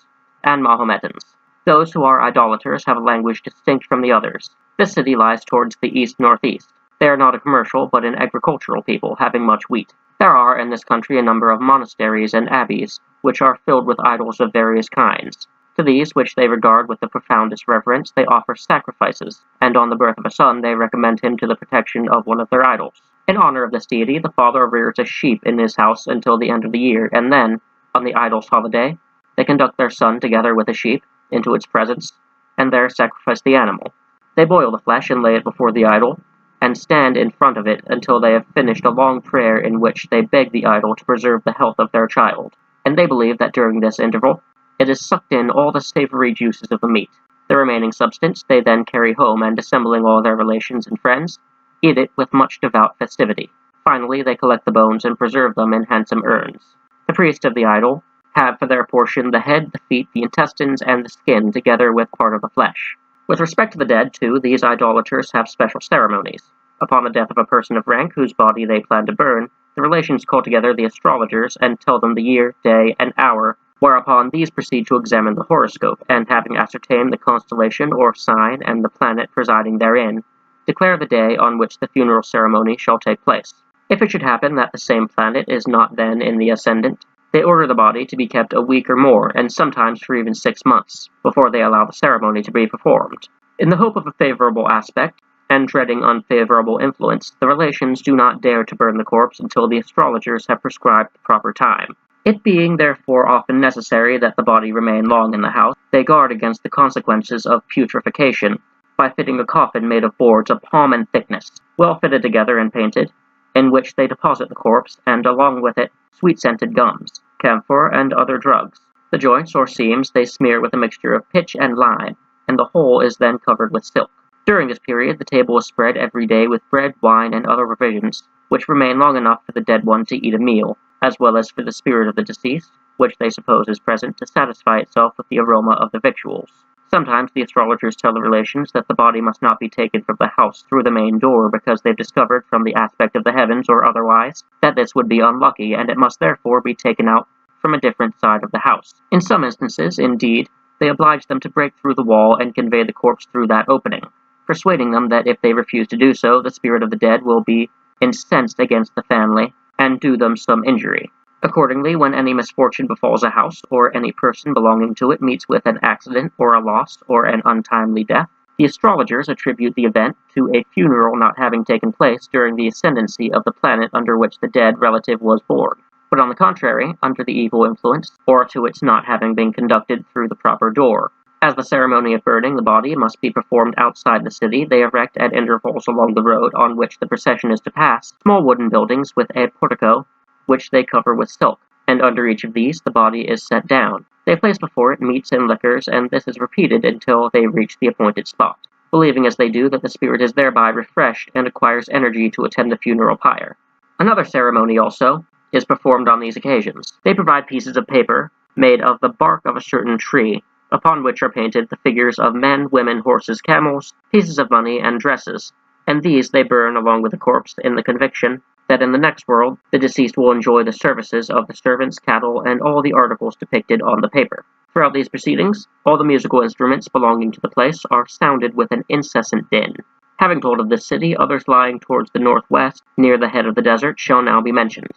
A: and Mahometans. Those who are idolaters have a language distinct from the others. This city lies towards the east-northeast. They are not a commercial, but an agricultural people, having much wheat. There are in this country a number of monasteries and abbeys, which are filled with idols of various kinds. To these, which they regard with the profoundest reverence, they offer sacrifices, and on the birth of a son they recommend him to the protection of one of their idols. In honor of this deity, the father rears a sheep in his house until the end of the year, and then, on the idol's holiday, they conduct their son together with a sheep into its presence, and there sacrifice the animal. They boil the flesh and lay it before the idol, and stand in front of it until they have finished a long prayer in which they beg the idol to preserve the health of their child, and they believe that during this interval, it has sucked in all the savory juices of the meat. The remaining substance they then carry home, and assembling all their relations and friends, eat it with much devout festivity. Finally, they collect the bones and preserve them in handsome urns. The priests of the idol have for their portion the head, the feet, the intestines, and the skin, together with part of the flesh. With respect to the dead, too, these idolaters have special ceremonies. Upon the death of a person of rank whose body they plan to burn, the relations call together the astrologers and tell them the year, day, and hour whereupon these proceed to examine the horoscope, and having ascertained the constellation or sign and the planet presiding therein, declare the day on which the funeral ceremony shall take place. If it should happen that the same planet is not then in the ascendant, they order the body to be kept a week or more, and sometimes for even 6 months, before they allow the ceremony to be performed. In the hope of a favorable aspect, and dreading unfavorable influence, the relations do not dare to burn the corpse until the astrologers have prescribed the proper time. It being therefore often necessary that the body remain long in the house, they guard against the consequences of putrefaction by fitting a coffin made of boards of palm in thickness, well fitted together and painted, in which they deposit the corpse, and along with it sweet-scented gums, camphor, and other drugs. The joints or seams they smear with a mixture of pitch and lime, and the whole is then covered with silk. During this period, the table is spread every day with bread, wine, and other provisions, which remain long enough for the dead one to eat a meal, as well as for the spirit of the deceased, which they suppose is present, to satisfy itself with the aroma of the victuals. Sometimes the astrologers tell the relations that the body must not be taken from the house through the main door, because they've discovered from the aspect of the heavens or otherwise that this would be unlucky, and it must therefore be taken out from a different side of the house. In some instances, indeed, they oblige them to break through the wall and convey the corpse through that opening, persuading them that if they refuse to do so, the spirit of the dead will be incensed against the family and do them some injury. Accordingly, when any misfortune befalls a house, or any person belonging to it meets with an accident or a loss or an untimely death, the astrologers attribute the event to a funeral not having taken place during the ascendancy of the planet under which the dead relative was born, but on the contrary, under the evil influence, or to its not having been conducted through the proper door. As the ceremony of burning the body must be performed outside the city, they erect at intervals along the road on which the procession is to pass small wooden buildings with a portico, which they cover with silk, and under each of these the body is set down. They place before it meats and liquors, and this is repeated until they reach the appointed spot, believing as they do that the spirit is thereby refreshed and acquires energy to attend the funeral pyre. Another ceremony also is performed on these occasions. They provide pieces of paper made of the bark of a certain tree, upon which are painted the figures of men, women, horses, camels, pieces of money, and dresses, and these they burn along with the corpse in the conviction that in the next world the deceased will enjoy the services of the servants, cattle, and all the articles depicted on the paper. Throughout these proceedings, all the musical instruments belonging to the place are sounded with an incessant din. Having told of this city, others lying towards the northwest, near the head of the desert, shall now be mentioned.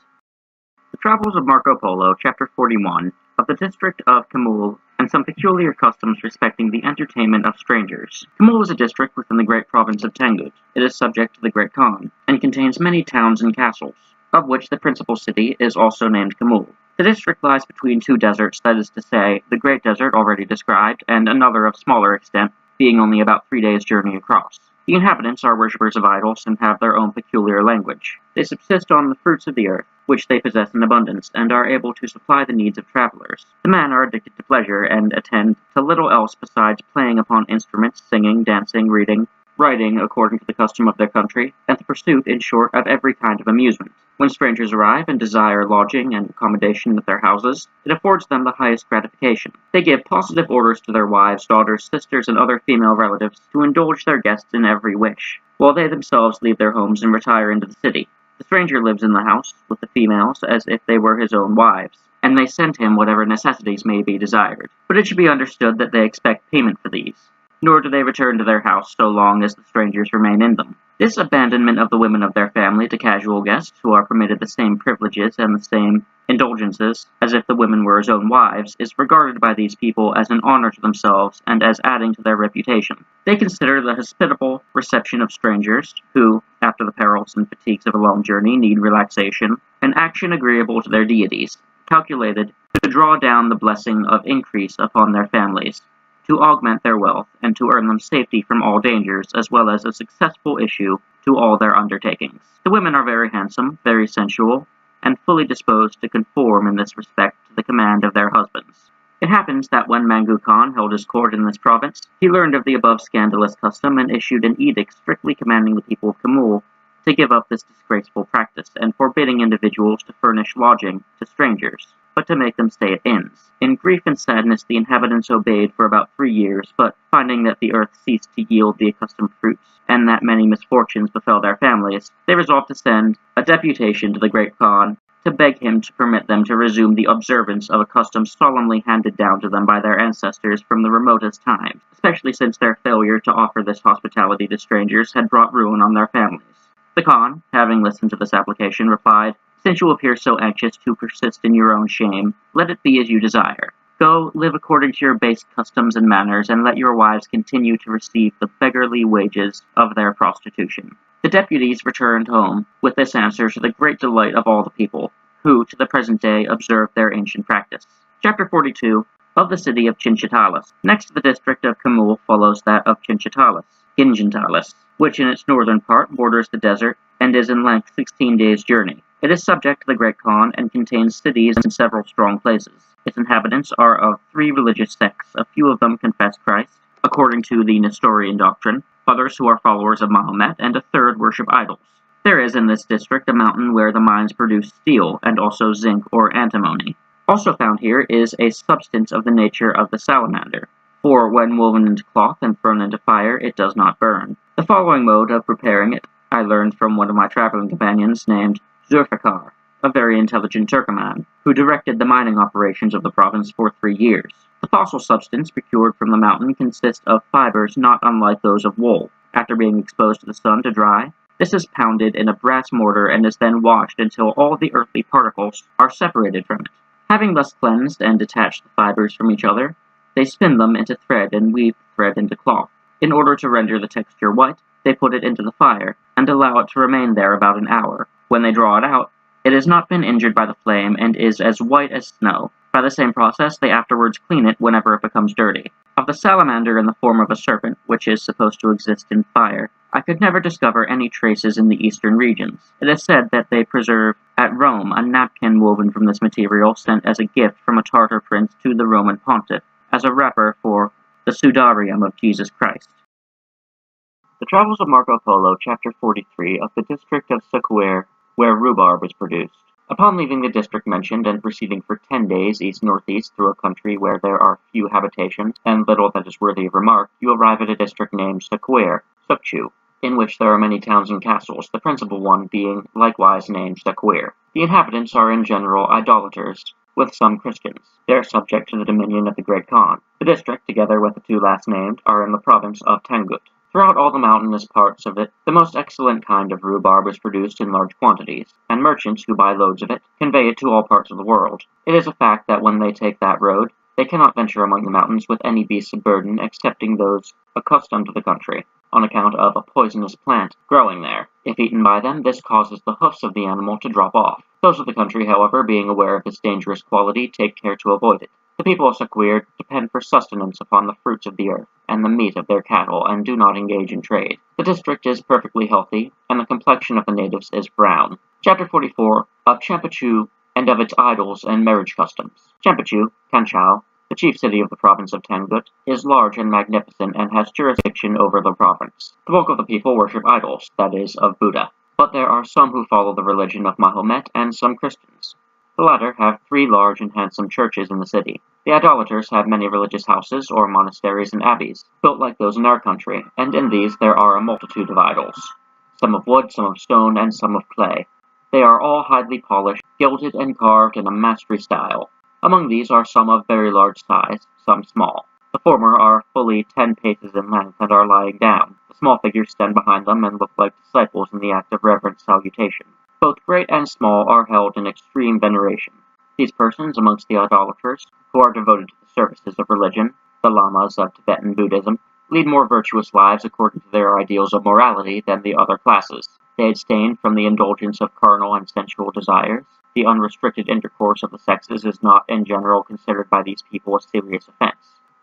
A: The Travels of Marco Polo, Chapter 41, of the district of Camul, and some peculiar customs respecting the entertainment of strangers. Camul is a district within the great province of Tengut. It is subject to the Great Khan, and contains many towns and castles, of which the principal city is also named Camul. The district lies between two deserts, that is to say, the Great Desert already described, and another of smaller extent, being only about 3 days' journey across. The inhabitants are worshippers of idols and have their own peculiar language. They subsist on the fruits of the earth, which they possess in abundance, and are able to supply the needs of travelers. The men are addicted to pleasure, and attend to little else besides playing upon instruments, singing, dancing, reading, writing according to the custom of their country, and the pursuit, in short, of every kind of amusement. When strangers arrive and desire lodging and accommodation at their houses, it affords them the highest gratification. They give positive orders to their wives, daughters, sisters, and other female relatives to indulge their guests in every wish, while they themselves leave their homes and retire into the city. The stranger lives in the house with the females as if they were his own wives, and they send him whatever necessities may be desired. But it should be understood that they expect payment for these, nor do they return to their house so long as the strangers remain in them. This abandonment of the women of their family to casual guests, who are permitted the same privileges and the same indulgences as if the women were his own wives, is regarded by these people as an honor to themselves and as adding to their reputation. They consider the hospitable reception of strangers, who, after the perils and fatigues of a long journey, need relaxation, an action agreeable to their deities, calculated to draw down the blessing of increase upon their families, to augment their wealth, and to earn them safety from all dangers, as well as a successful issue to all their undertakings. The women are very handsome, very sensual, and fully disposed to conform in this respect to the command of their husbands. It happens that when Mangu Khan held his court in this province, he learned of the above scandalous custom and issued an edict strictly commanding the people of Camul to give up this disgraceful practice, and forbidding individuals to furnish lodging to strangers, but to make them stay at inns. In grief and sadness the inhabitants obeyed for about 3 years, but finding that the earth ceased to yield the accustomed fruits, and that many misfortunes befell their families, they resolved to send a deputation to the Great Khan to beg him to permit them to resume the observance of a custom solemnly handed down to them by their ancestors from the remotest times, especially since their failure to offer this hospitality to strangers had brought ruin on their families. The Khan, having listened to this application, replied, "Since you appear so anxious to persist in your own shame, let it be as you desire. Go, live according to your base customs and manners, and let your wives continue to receive the beggarly wages of their prostitution." The deputies returned home with this answer to the great delight of all the people, who to the present day observe their ancient practice. Chapter 42 of the city of Chinchitalis. Next, the district of Kamul follows that of Gingintalis, which in its northern part borders the desert and is in length 16 days' journey. It is subject to the Great Khan and contains cities and several strong places. Its inhabitants are of 3 religious sects. A few of them confess Christ, according to the Nestorian doctrine, others who are followers of Mahomet, and a third worship idols. There is in this district a mountain where the mines produce steel, and also zinc or antimony. Also found here is a substance of the nature of the salamander, for when woven into cloth and thrown into fire, it does not burn. The following mode of preparing it I learned from one of my traveling companions named Zulfikar, a very intelligent Turkoman, who directed the mining operations of the province for 3 years. The fossil substance procured from the mountain consists of fibers not unlike those of wool. After being exposed to the sun to dry, this is pounded in a brass mortar and is then washed until all the earthly particles are separated from it. Having thus cleansed and detached the fibers from each other, they spin them into thread and weave the thread into cloth. In order to render the texture white, they put it into the fire and allow it to remain there about an hour. When they draw it out, it has not been injured by the flame and is as white as snow. By the same process, they afterwards clean it whenever it becomes dirty. Of the salamander in the form of a serpent, which is supposed to exist in fire, I could never discover any traces in the eastern regions. It is said that they preserve at Rome a napkin woven from this material sent as a gift from a Tartar prince to the Roman pontiff, as a wrapper for the Sudarium of Jesus Christ. The Travels of Marco Polo, Chapter 43 of the district of Sequoia, where rhubarb is produced. Upon leaving the district mentioned and proceeding for 10 days east-northeast through a country where there are few habitations and little that is worthy of remark, you arrive at a district named Sequoia, Sukchu, in which there are many towns and castles, the principal one being likewise named Sequoia. The inhabitants are in general idolaters, with some Christians. They are subject to the dominion of the Great Khan. The district, together with the 2 last named, are in the province of Tangut. Throughout all the mountainous parts of it, the most excellent kind of rhubarb is produced in large quantities, and merchants who buy loads of it convey it to all parts of the world. It is a fact that when they take that road, they cannot venture among the mountains with any beasts of burden excepting those accustomed to the country, on account of a poisonous plant growing there. If eaten by them, this causes the hoofs of the animal to drop off. Those of the country, however, being aware of its dangerous quality, take care to avoid it. The people of Sequoia depend for sustenance upon the fruits of the earth and the meat of their cattle, and do not engage in trade. The district is perfectly healthy, and the complexion of the natives is brown. Chapter 44 of Champachu and of its idols and marriage customs. Champachu, Kanchao, the chief city of the province of Tangut, is large and magnificent and has jurisdiction over the province. The bulk of the people worship idols, that is, of Buddha, but there are some who follow the religion of Mahomet and some Christians. The latter have 3 large and handsome churches in the city. The idolaters have many religious houses or monasteries and abbeys, built like those in our country, and in these there are a multitude of idols, some of wood, some of stone, and some of clay. They are all highly polished, gilded, and carved in a mastery style. Among these are some of very large size, some small. The former are fully 10 paces in length and are lying down. The small figures stand behind them and look like disciples in the act of reverent salutation. Both great and small are held in extreme veneration. These persons amongst the idolaters, who are devoted to the services of religion, the lamas of Tibetan Buddhism, lead more virtuous lives according to their ideals of morality than the other classes. They abstain from the indulgence of carnal and sensual desires. The unrestricted intercourse of the sexes is not in general considered by these people a serious offense.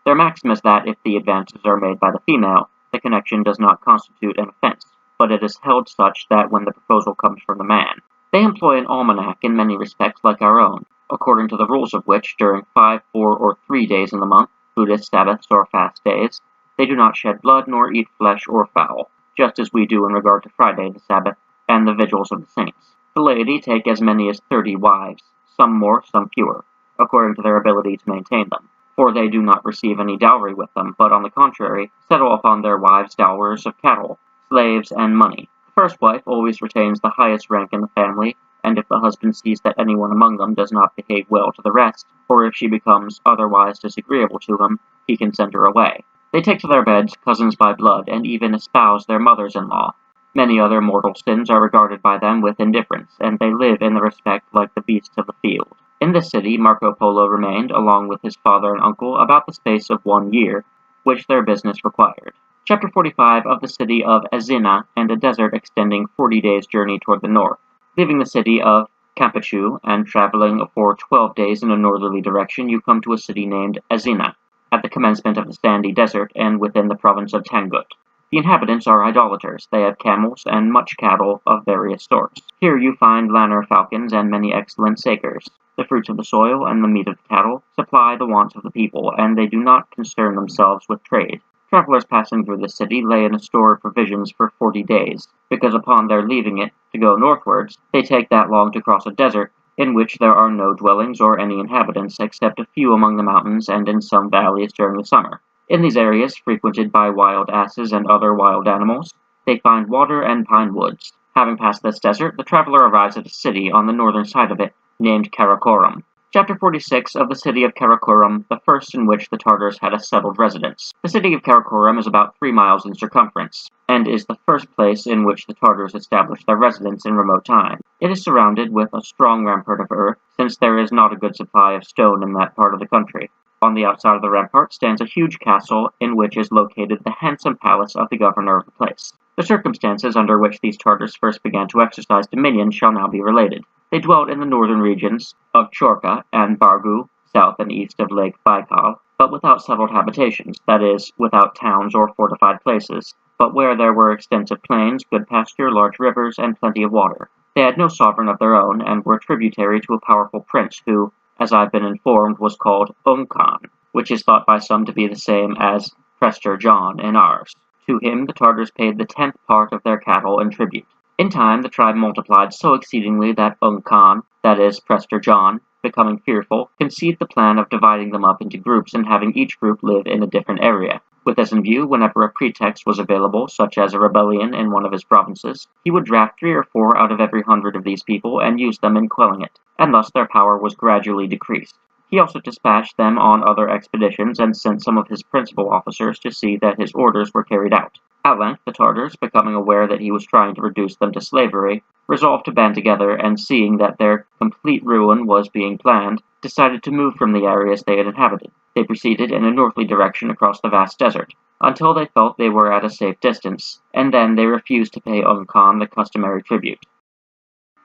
A: Their maxim is that if the advances are made by the female, the connection does not constitute an offense, but it is held such that when the proposal comes from the man. They employ an almanac in many respects like our own, according to the rules of which, during 5, 4, or 3 days in the month, Buddhist Sabbaths or fast days, they do not shed blood nor eat flesh or fowl, just as we do in regard to Friday the Sabbath and the vigils of the saints. The laity take as many as 30 wives, some more, some fewer, according to their ability to maintain them, for they do not receive any dowry with them, but on the contrary, settle upon their wives dowers of cattle, slaves, and money. The first wife always retains the highest rank in the family, and if the husband sees that anyone among them does not behave well to the rest, or if she becomes otherwise disagreeable to him, he can send her away. They take to their beds cousins by blood, and even espouse their mothers-in-law. Many other mortal sins are regarded by them with indifference, and they live in the respect like the beasts of the field. In this city Marco Polo remained, along with his father and uncle, about the space of 1 year, which their business required. Chapter 45 of the city of Azina, and a desert extending 40 days' journey toward the north. Leaving the city of Campechu and traveling for 12 days in a northerly direction, you come to a city named Azina, at the commencement of the sandy desert and within the province of Tangut. The inhabitants are idolaters. They have camels and much cattle of various sorts. Here you find lanner falcons and many excellent sakers. The fruits of the soil and the meat of the cattle supply the wants of the people, and they do not concern themselves with trade. Travelers passing through the city lay in a store of provisions for 40 days, because upon their leaving it to go northwards, they take that long to cross a desert, in which there are no dwellings or any inhabitants, except a few among the mountains and in some valleys during the summer. In these areas, frequented by wild asses and other wild animals, they find water and pine woods. Having passed this desert, the traveler arrives at a city on the northern side of it, named Karakorum. Chapter 46 of the city of Karakorum, the first in which the Tartars had a settled residence. The city of Karakorum is about 3 miles in circumference, and is the first place in which the Tartars established their residence in remote time. It is surrounded with a strong rampart of earth, since there is not a good supply of stone in that part of the country. On the outside of the rampart stands a huge castle in which is located the handsome palace of the governor of the place. The circumstances under which these Tartars first began to exercise dominion shall now be related. They dwelt in the northern regions of Chorka and Bargu, south and east of Lake Baikal, but without settled habitations, that is, without towns or fortified places, but where there were extensive plains, good pasture, large rivers, and plenty of water. They had no sovereign of their own, and were tributary to a powerful prince who, as I've been informed, was called Khan, which is thought by some to be the same as Prester John in ours. To him the Tartars paid the 10th part of their cattle in tribute. In time the tribe multiplied so exceedingly that Khan, that is, Prester John, becoming fearful, conceived the plan of dividing them up into groups and having each group live in a different area. With this in view, whenever a pretext was available, such as a rebellion in one of his provinces, he would draft 3 or 4 out of every 100 of these people and use them in quelling it, and thus their power was gradually decreased. He also dispatched them on other expeditions and sent some of his principal officers to see that his orders were carried out. At length the Tartars, becoming aware that he was trying to reduce them to slavery, resolved to band together, and seeing that their complete ruin was being planned, decided to move from the areas they had inhabited. They proceeded in a northerly direction across the vast desert, until they felt they were at a safe distance, and then they refused to pay Khan the customary tribute.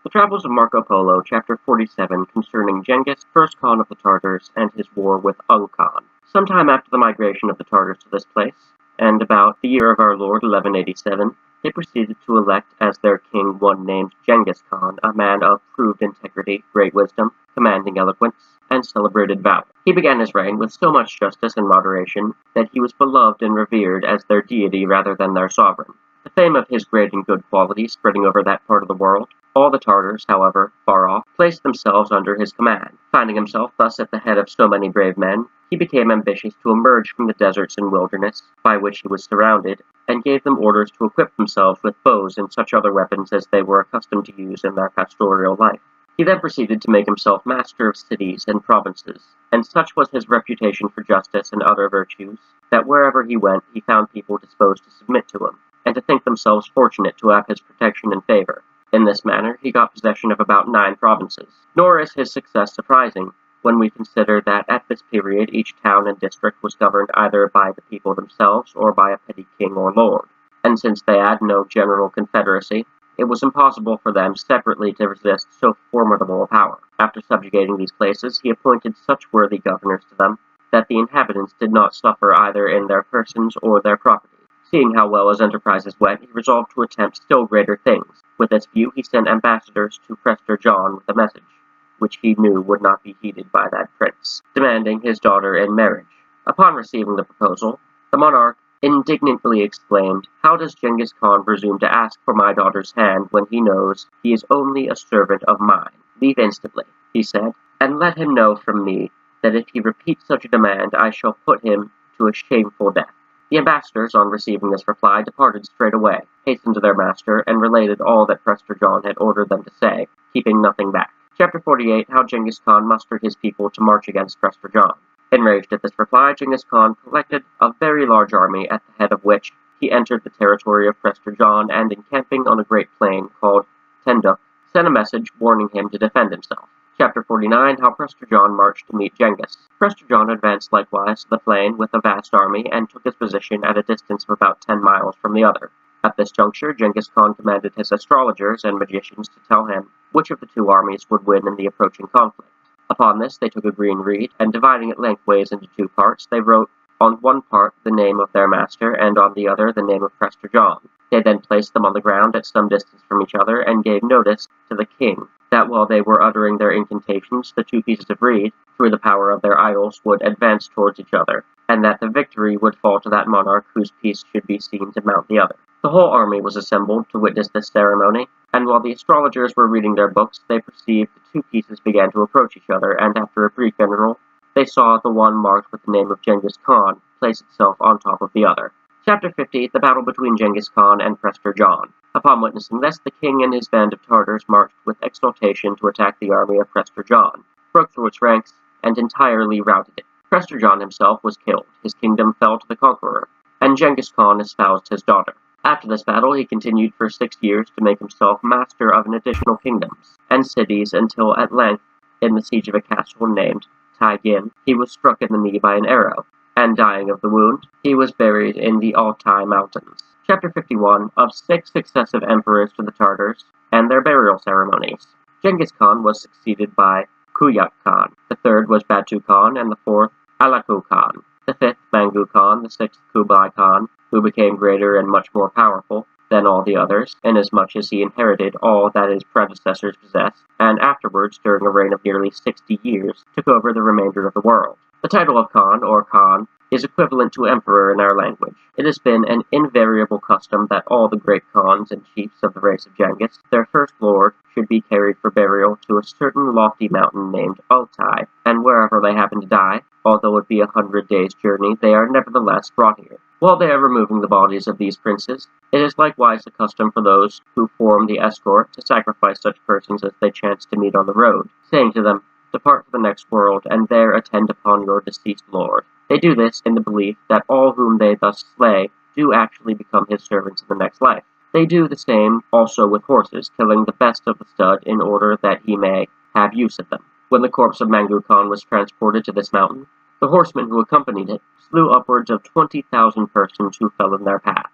A: The Travels of Marco Polo, Chapter 47, concerning Genghis, first Khan of the Tartars, and his war with Khan. Sometime after the migration of the Tartars to this place, and about the year of our Lord 1187, they proceeded to elect as their king one named Genghis Khan, a man of proved integrity, great wisdom, commanding eloquence, and celebrated valor. He began his reign with so much justice and moderation that he was beloved and revered as their deity rather than their sovereign. The fame of his great and good qualities spreading over that part of the world, all the Tartars, however, far off, placed themselves under his command. Finding himself thus at the head of so many brave men, he became ambitious to emerge from the deserts and wilderness by which he was surrounded, and gave them orders to equip themselves with bows and such other weapons as they were accustomed to use in their pastoral life. He then proceeded to make himself master of cities and provinces, and such was his reputation for justice and other virtues, that wherever he went he found people disposed to submit to him, and to think themselves fortunate to have his protection and favor. In this manner he got possession of about 9 provinces. Nor is his success surprising, when we consider that at this period each town and district was governed either by the people themselves or by a petty king or lord, and since they had no general confederacy, it was impossible for them separately to resist so formidable a power. After subjugating these places, he appointed such worthy governors to them that the inhabitants did not suffer either in their persons or their property. Seeing how well his enterprises went, he resolved to attempt still greater things. With this view, he sent ambassadors to Prester John with a message, which he knew would not be heeded by that prince, demanding his daughter in marriage. Upon receiving the proposal, the monarch indignantly exclaimed, "How does Genghis Khan presume to ask for my daughter's hand when he knows he is only a servant of mine? Leave instantly," he said, "and let him know from me that if he repeats such a demand I shall put him to a shameful death."
B: The ambassadors, on receiving this reply, departed straight away, hastened to their master, and related all that Prester John had ordered them to say, keeping nothing back. Chapter 48, How Genghis Khan mustered his people to march against Prester John. Enraged at this reply, Genghis Khan collected a very large army, at the head of which he entered the territory of Prester John, and encamping on a great plain called Tenduk, sent a message warning him to defend himself. Chapter 49, How Prester John marched to meet Genghis. Prester John advanced likewise to the plain with a vast army, and took his position at a distance of about 10 miles from the other. At this juncture, Genghis Khan commanded his astrologers and magicians to tell him which of the two armies would win in the approaching conflict. Upon this, they took a green reed, and dividing it lengthways into two parts, they wrote on one part the name of their master, and on the other the name of Prester John. They then placed them on the ground at some distance from each other, and gave notice to the king that while they were uttering their incantations, the two pieces of reed, through the power of their idols, would advance towards each other, and that the victory would fall to that monarch whose piece should be seen to mount the other. The whole army was assembled to witness this ceremony, and while the astrologers were reading their books, they perceived the two pieces began to approach each other, and after a brief interval, they saw the one marked with the name of Genghis Khan place itself on top of the other. Chapter 50, The Battle between Genghis Khan and Prester John. Upon witnessing this, the king and his band of Tartars marched with exultation to attack the army of Prester John, broke through its ranks, and entirely routed it. Prester John himself was killed, his kingdom fell to the conqueror, and Genghis Khan espoused his daughter. After this battle, he continued for 6 years to make himself master of an additional kingdoms and cities until at length, in the siege of a castle named Taigin, he was struck in the knee by an arrow, and dying of the wound, he was buried in the Altai Mountains. Chapter 51, of 6 successive emperors to the Tartars, and their burial ceremonies. Genghis Khan was succeeded by Kuyak Khan, the third was Batu Khan, and the fourth Alaku Khan, the fifth Mangu Khan, the sixth Kublai Khan, who became greater and much more powerful than all the others, inasmuch as he inherited all that his predecessors possessed, and afterwards, during a reign of nearly 60 years, took over the remainder of the world. The title of Khan, or Khan, is equivalent to emperor in our language. It has been an invariable custom that all the great Khans and chiefs of the race of Genghis, their first lord, should be carried for burial to a certain lofty mountain named Altai, and wherever they happen to die, although it be 100 days' journey, they are nevertheless brought here. While they are removing the bodies of these princes, it is likewise a custom for those who form the escort to sacrifice such persons as they chance to meet on the road, saying to them, "Depart for the next world, and there attend upon your deceased lord." They do this in the belief that all whom they thus slay do actually become his servants in the next life. They do the same also with horses, killing the best of the stud in order that he may have use of them. When the corpse of Mangu Khan was transported to this mountain, the horsemen who accompanied it slew upwards of 20,000 persons who fell in their path.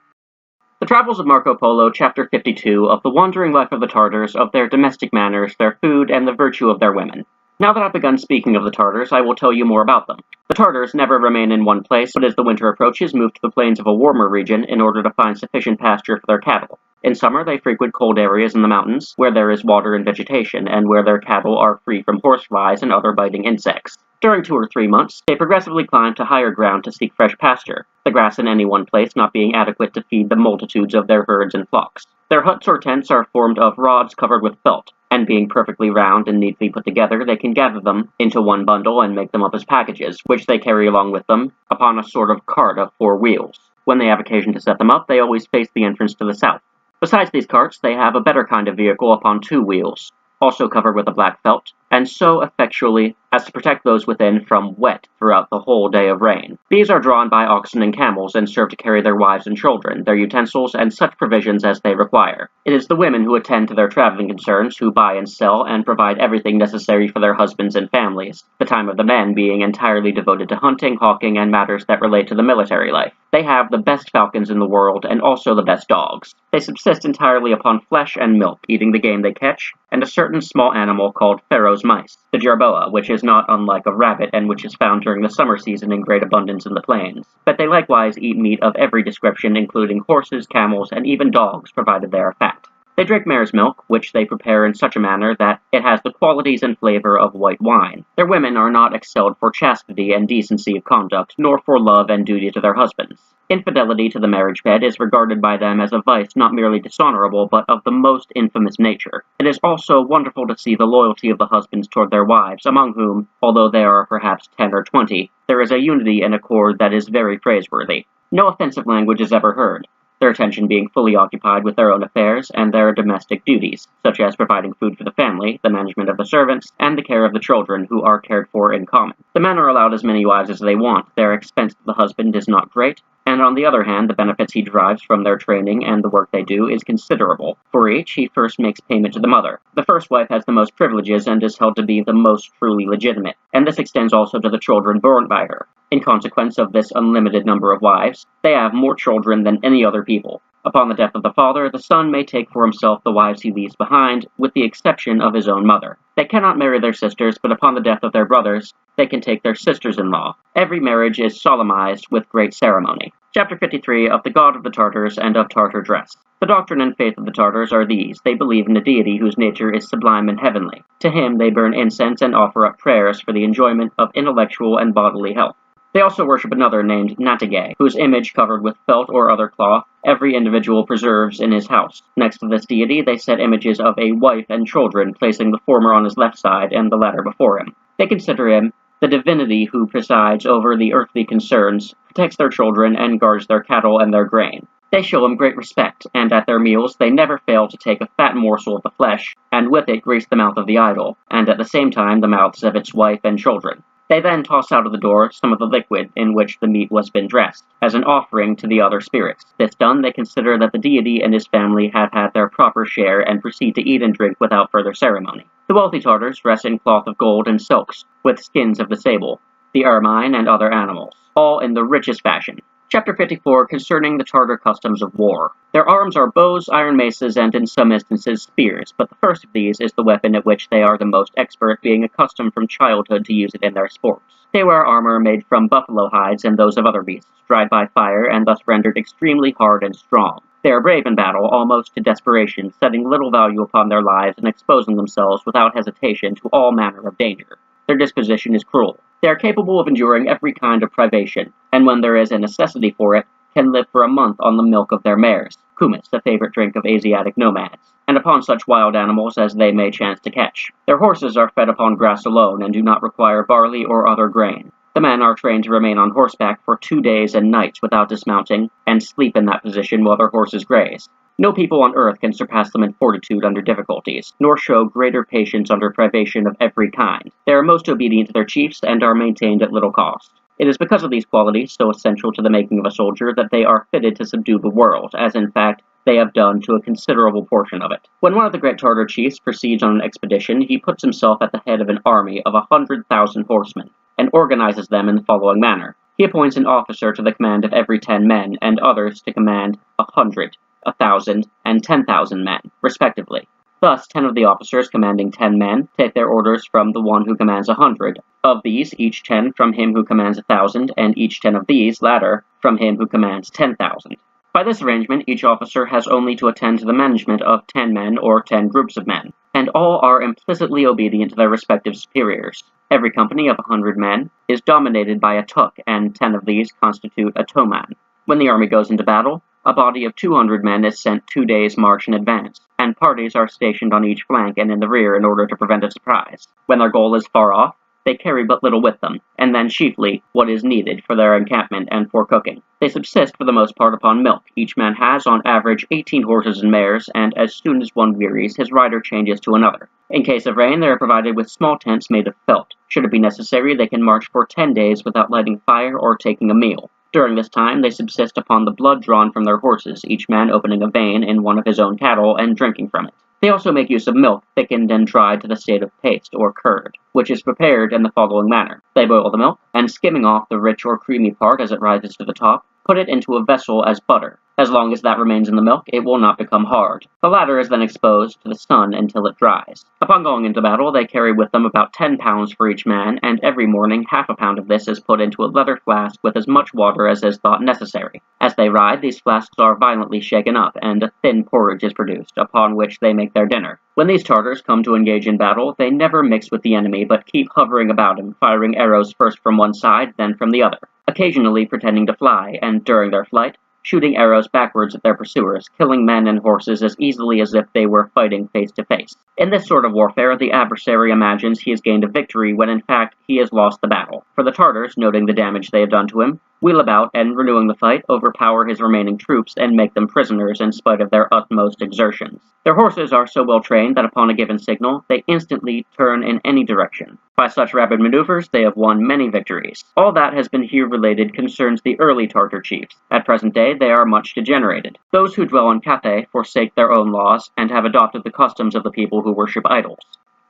B: The Travels of Marco Polo, Chapter 52, of the wandering life of the Tartars, of their domestic manners, their food, and the virtue of their women. Now that I've begun speaking of the Tartars, I will tell you more about them. The Tartars never remain in one place, but as the winter approaches, move to the plains of a warmer region in order to find sufficient pasture for their cattle. In summer, they frequent cold areas in the mountains, where there is water and vegetation, and where their cattle are free from horseflies and other biting insects. During 2 or 3 months, they progressively climb to higher ground to seek fresh pasture, the grass in any one place not being adequate to feed the multitudes of their herds and flocks. Their huts or tents are formed of rods covered with felt, and being perfectly round and neatly put together, they can gather them into one bundle and make them up as packages, which they carry along with them upon a sort of cart of 4 wheels. When they have occasion to set them up, they always face the entrance to the south. Besides these carts, they have a better kind of vehicle upon 2 wheels, also covered with a black felt, and so effectually as to protect those within from wet throughout the whole day of rain. These are drawn by oxen and camels, and serve to carry their wives and children, their utensils, and such provisions as they require. It is the women who attend to their traveling concerns, who buy and sell, and provide everything necessary for their husbands and families, the time of the men being entirely devoted to hunting, hawking, and matters that relate to the military life. They have the best falcons in the world, and also the best dogs. They subsist entirely upon flesh and milk, eating the game they catch, and a certain small animal called Pharaoh's mice, the jerboa, which is not unlike a rabbit and which is found during the summer season in great abundance in the plains. But they likewise eat meat of every description, including horses, camels, and even dogs, provided they are fat. They drink mare's milk, which they prepare in such a manner that it has the qualities and flavor of white wine. Their women are not excelled for chastity and decency of conduct, nor for love and duty to their husbands. Infidelity to the marriage bed is regarded by them as a vice not merely dishonorable, but of the most infamous nature. It is also wonderful to see the loyalty of the husbands toward their wives, among whom, although there are perhaps 10 or 20, there is a unity and accord that is very praiseworthy.
A: No offensive language is ever heard, their attention being fully occupied with their own affairs and their domestic duties, such as providing food for the family, the management of the servants, and the care of the children, who are cared for in common. The men are allowed as many wives as they want, their expense to the husband is not great, and on the other hand, the benefits he derives from their training and the work they do is considerable. For each, he first makes payment to the mother. The first wife has the most privileges and is held to be the most truly legitimate, and this extends also to the children born by her. In consequence of this unlimited number of wives, they have more children than any other people. Upon the death of the father, the son may take for himself the wives he leaves behind, with the exception of his own mother. They cannot marry their sisters, but upon the death of their brothers, they can take their sisters-in-law. Every marriage is solemnized with great ceremony. Chapter 53 of the God of the Tartars and of Tartar Dress. The doctrine and faith of the Tartars are these. They believe in a deity whose nature is sublime and heavenly. To him they burn incense and offer up prayers for the enjoyment of intellectual and bodily health. They also worship another named Natagay, whose image, covered with felt or other cloth, every individual preserves in his house. Next to this deity, they set images of a wife and children, placing the former on his left side and the latter before him. They consider him the divinity who presides over the earthly concerns, protects their children, and guards their cattle and their grain. They show him great respect, and at their meals they never fail to take a fat morsel of the flesh, and with it grease the mouth of the idol, and at the same time the mouths of its wife and children. They then toss out of the door some of the liquid in which the meat was been dressed, as an offering to the other spirits. This done, they consider that the deity and his family have had their proper share and proceed to eat and drink without further ceremony. The wealthy Tartars dress in cloth of gold and silks, with skins of the sable, the ermine, and other animals, all in the richest fashion. Chapter 54, concerning the Tartar customs of war. Their arms are bows, iron maces, and in some instances spears, but the first of these is the weapon at which they are the most expert, being accustomed from childhood to use it in their sports. They wear armor made from buffalo hides and those of other beasts, dried by fire and thus rendered extremely hard and strong. They are brave in battle, almost to desperation, setting little value upon their lives and exposing themselves without hesitation to all manner of danger. Their disposition is cruel. They are capable of enduring every kind of privation, and when there is a necessity for it, can live for a month on the milk of their mares, kumis, a favorite drink of Asiatic nomads, and upon such wild animals as they may chance to catch. Their horses are fed upon grass alone, and do not require barley or other grain. The men are trained to remain on horseback for 2 days and nights without dismounting, and sleep in that position while their horses graze. No people on earth can surpass them in fortitude under difficulties, nor show greater patience under privation of every kind. They are most obedient to their chiefs, and are maintained at little cost. It is because of these qualities, so essential to the making of a soldier, that they are fitted to subdue the world, as in fact they have done to a considerable portion of it. When one of the great Tartar chiefs proceeds on an expedition, he puts himself at the head of an army of 100,000 horsemen, and organizes them in the following manner. He appoints an officer to the command of every 10 men, and others to command 100, 1,000, and 10,000 men, respectively. Thus, 10 of the officers commanding 10 men take their orders from the one who commands 100. Of these, each 10 from him who commands 1,000, and each 10 of these latter from him who commands 10,000. By this arrangement, each officer has only to attend to the management of 10 men or 10 groups of men, and all are implicitly obedient to their respective superiors. Every company of 100 men is dominated by a tuk, and 10 of these constitute a toman. When the army goes into battle, a body of 200 men is sent 2 days' march in advance, and parties are stationed on each flank and in the rear in order to prevent a surprise. When their goal is far off, they carry but little with them, and then chiefly what is needed for their encampment and for cooking. They subsist for the most part upon milk. Each man has, on average, 18 horses and mares, and as soon as one wearies, his rider changes to another. In case of rain, they are provided with small tents made of felt. Should it be necessary, they can march for 10 days without lighting fire or taking a meal. During this time, they subsist upon the blood drawn from their horses, each man opening a vein in one of his own cattle and drinking from it. They also make use of milk, thickened and dried to the state of paste, or curd, which is prepared in the following manner. They boil the milk, and skimming off the rich or creamy part as it rises to the top, put it into a vessel as butter. As long as that remains in the milk, it will not become hard. The latter is then exposed to the sun until it dries. Upon going into battle, they carry with them about 10 pounds for each man, and every morning half a pound of this is put into a leather flask with as much water as is thought necessary. As they ride, these flasks are violently shaken up, and a thin porridge is produced, upon which they make their dinner. When these Tartars come to engage in battle, they never mix with the enemy, but keep hovering about him, firing arrows first from one side, then from the other, occasionally pretending to fly, and during their flight, shooting arrows backwards at their pursuers, killing men and horses as easily as if they were fighting face to face. In this sort of warfare, the adversary imagines he has gained a victory when in fact he has lost the battle, for the Tartars, noting the damage they have done to him, wheel about and, renewing the fight, overpower his remaining troops and make them prisoners in spite of their utmost exertions. Their horses are so well trained that upon a given signal, they instantly turn in any direction. By such rapid maneuvers, they have won many victories. All that has been here related concerns the early Tartar chiefs. At present day, they are much degenerated. Those who dwell in Cathay forsake their own laws and have adopted the customs of the people who worship idols.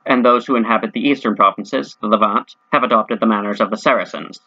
A: And those who inhabit the eastern provinces, the Levant, have adopted the manners of the Saracens.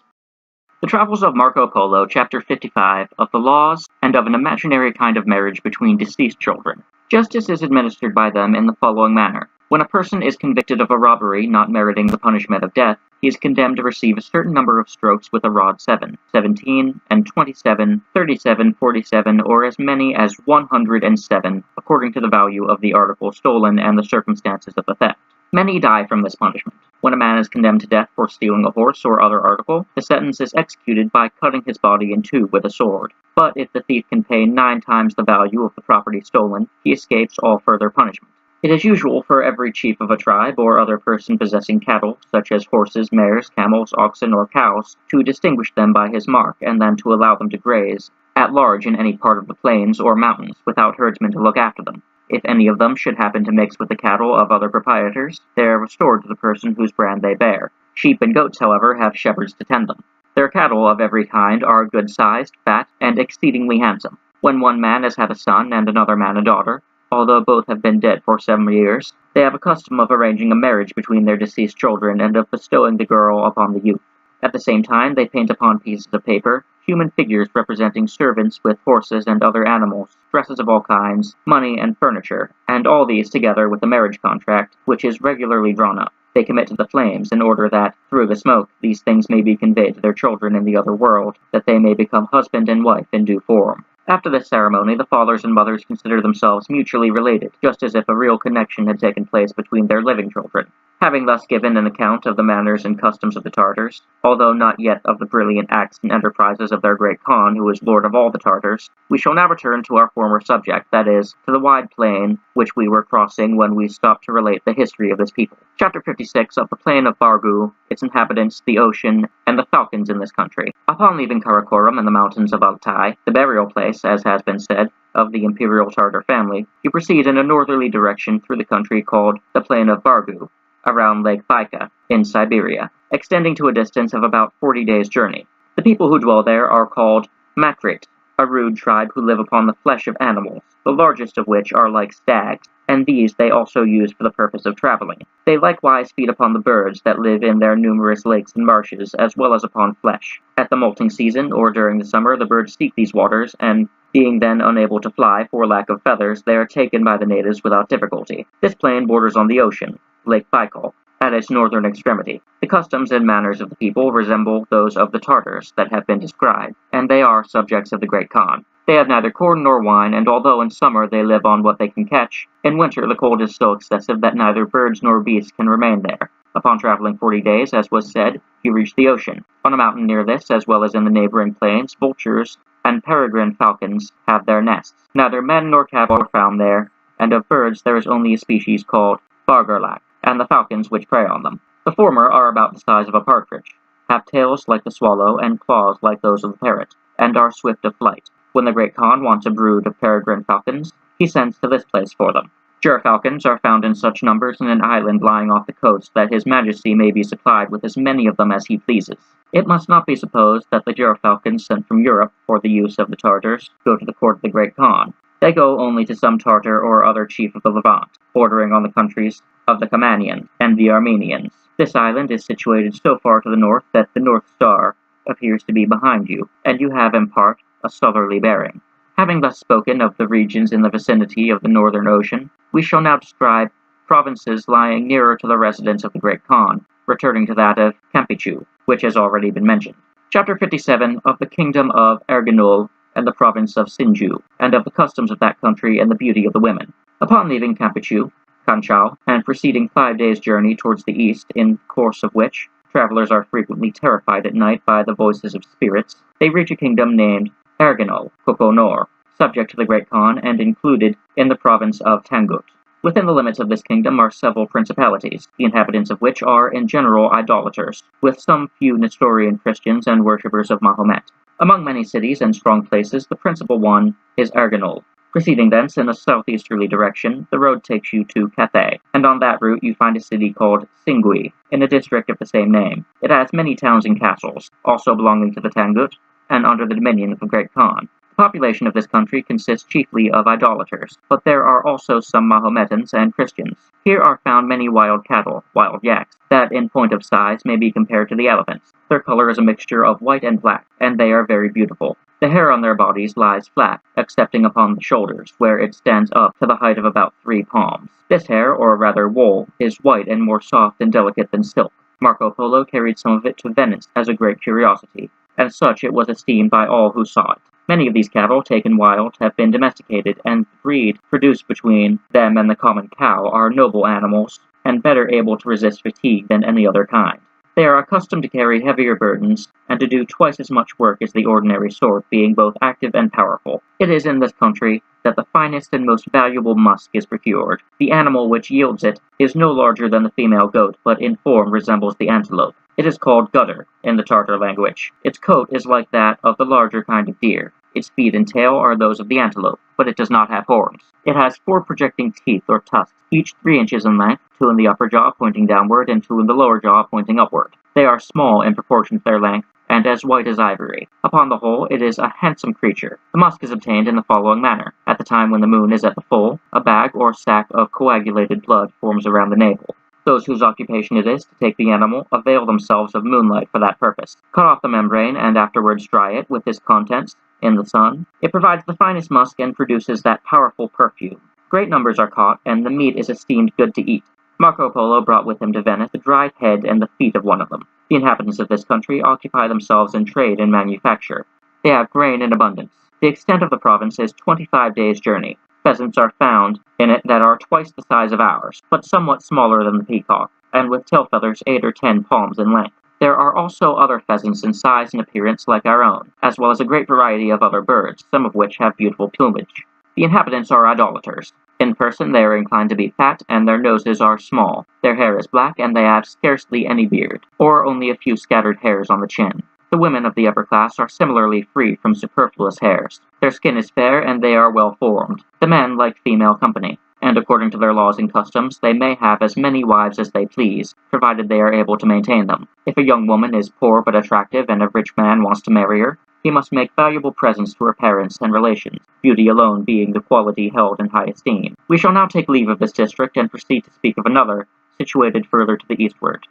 A: The Travels of Marco Polo, Chapter 55, of the laws and of an imaginary kind of marriage between deceased children. Justice is administered by them in the following manner. When a person is convicted of a robbery not meriting the punishment of death, he is condemned to receive a certain number of strokes with a rod 7, 17, and 27, 37, 47, or as many as 107, according to the value of the article stolen and the circumstances of the theft. Many die from this punishment. When a man is condemned to death for stealing a horse or other article, the sentence is executed by cutting his body in two with a sword. But if the thief can pay 9 times the value of the property stolen, he escapes all further punishment. It is usual for every chief of a tribe or other person possessing cattle, such as horses, mares, camels, oxen, or cows, to distinguish them by his mark and then to allow them to graze at large in any part of the plains or mountains without herdsmen to look after them. If any of them should happen to mix with the cattle of other proprietors, they are restored to the person whose brand they bear. Sheep and goats, however, have shepherds to tend them. Their cattle of every kind are good-sized, fat, and exceedingly handsome. When one man has had a son and another man a daughter, although both have been dead for 7 years, they have a custom of arranging a marriage between their deceased children and of bestowing the girl upon the youth. At the same time, they paint upon pieces of paper human figures representing servants with horses and other animals, dresses of all kinds, money and furniture, and all these together with a marriage contract, which is regularly drawn up. They commit to the flames in order that, through the smoke, these things may be conveyed to their children in the other world, that they may become husband and wife in due form. After this ceremony, the fathers and mothers consider themselves mutually related, just as if a real connection had taken place between their living children. Having thus given an account of the manners and customs of the Tartars, although not yet of the brilliant acts and enterprises of their great Khan, who is lord of all the Tartars, we shall now return to our former subject, that is, to the wide plain which we were crossing when we stopped to relate the history of this people. Chapter 56 of the plain of Bargu, its inhabitants, the ocean, and the falcons in this country. Upon leaving Karakorum and the mountains of Altai, the burial place, as has been said, of the imperial Tartar family, you proceed in a northerly direction through the country called the plain of Bargu, around Lake Baika, in Siberia, extending to a distance of about 40 days' journey. The people who dwell there are called Makrit, a rude tribe who live upon the flesh of animals, the largest of which are like stags, and these they also use for the purpose of traveling. They likewise feed upon the birds that live in their numerous lakes and marshes, as well as upon flesh. At the molting season, or during the summer, the birds seek these waters, and being then unable to fly for lack of feathers, they are taken by the natives without difficulty. This plain borders on the ocean, Lake Baikal, at its northern extremity. The customs and manners of the people resemble those of the Tartars that have been described, and they are subjects of the Great Khan. They have neither corn nor wine, and although in summer they live on what they can catch, in winter the cold is so excessive that neither birds nor beasts can remain there. Upon traveling 40 days, as was said, you reach the ocean. On a mountain near this, as well as in the neighboring plains, vultures and peregrine falcons have their nests. Neither men nor cattle are found there, and of birds there is only a species called bargarlak, and the falcons which prey on them. The former are about the size of a partridge, have tails like the swallow and claws like those of the parrot, and are swift of flight. When the Great Khan wants a brood of peregrine falcons, he sends to this place for them. Gerfalcons are found in such numbers in an island lying off the coast that His Majesty may be supplied with as many of them as he pleases. It must not be supposed that the gerfalcons sent from Europe for the use of the Tartars go to the court of the Great Khan. They go only to some Tartar or other chief of the Levant, bordering on the countries of the Kamanians and the Armenians. This island is situated so far to the north that the North Star appears to be behind you, and you have in part a southerly bearing. Having thus spoken of the regions in the vicinity of the Northern Ocean, we shall now describe provinces lying nearer to the residence of the Great Khan, returning to that of Kampichu, which has already been mentioned. Chapter 57 of the Kingdom of Erginul and the province of Sinju, and of the customs of that country and the beauty of the women. Upon leaving Kampichu, Kanchal, and proceeding 5 days' journey towards the east, in course of which travelers are frequently terrified at night by the voices of spirits, they reach a kingdom named Erginul, Kokonor, subject to the Great Khan and included in the province of Tangut. Within the limits of this kingdom are several principalities, the inhabitants of which are in general idolaters, with some few Nestorian Christians and worshippers of Mahomet. Among many cities and strong places, the principal one is Arganol. Proceeding thence in a southeasterly direction, the road takes you to Cathay, and on that route you find a city called Singui, in a district of the same name. It has many towns and castles, also belonging to the Tangut, and under the dominion of the Great Khan. The population of this country consists chiefly of idolaters, but there are also some Mahometans and Christians. Here are found many wild cattle, wild yaks, that in point of size may be compared to the elephants. Their color is a mixture of white and black, and they are very beautiful. The hair on their bodies lies flat, excepting upon the shoulders, where it stands up to the height of about 3 palms. This hair, or rather wool, is white and more soft and delicate than silk. Marco Polo carried some of it to Venice as a great curiosity. As such, it was esteemed by all who saw it. Many of these cattle, taken wild, have been domesticated, and the breed produced between them and the common cow are noble animals, and better able to resist fatigue than any other kind. They are accustomed to carry heavier burdens, and to do twice as much work as the ordinary sort, being both active and powerful. It is in this country that the finest and most valuable musk is procured. The animal which yields it is no larger than the female goat, but in form resembles the antelope. It is called gutter in the Tartar language. Its coat is like that of the larger kind of deer. Its feet and tail are those of the antelope, but it does not have horns. It has 4 projecting teeth or tusks, each 3 inches in length, 2 in the upper jaw pointing downward and 2 in the lower jaw pointing upward. They are small in proportion to their length, and as white as ivory. Upon the whole, it is a handsome creature. The musk is obtained in the following manner. At the time when the moon is at the full, a bag or sac of coagulated blood forms around the navel. Those whose occupation it is to take the animal avail themselves of moonlight for that purpose. Cut off the membrane and afterwards dry it with its contents in the sun. It provides the finest musk and produces that powerful perfume. Great numbers are caught, and the meat is esteemed good to eat. Marco Polo brought with him to Venice the dried head and the feet of one of them. The inhabitants of this country occupy themselves in trade and manufacture. They have grain in abundance. The extent of the province is 25 days' journey. Pheasants are found in it that are twice the size of ours, but somewhat smaller than the peacock, and with tail feathers 8 or 10 palms in length. There are also other pheasants in size and appearance like our own, as well as a great variety of other birds, some of which have beautiful plumage. The inhabitants are idolaters. In person they are inclined to be fat, and their noses are small. Their hair is black, and they have scarcely any beard, or only a few scattered hairs on the chin. The women of the upper class are similarly free from superfluous hairs. Their skin is fair, and they are well formed. The men like female company, and according to their laws and customs, they may have as many wives as they please, provided they are able to maintain them. If a young woman is poor but attractive, and a rich man wants to marry her, he must make valuable presents to her parents and relations, beauty alone being the quality held in high esteem. We shall now take leave of this district and proceed to speak of another, situated further to the eastward.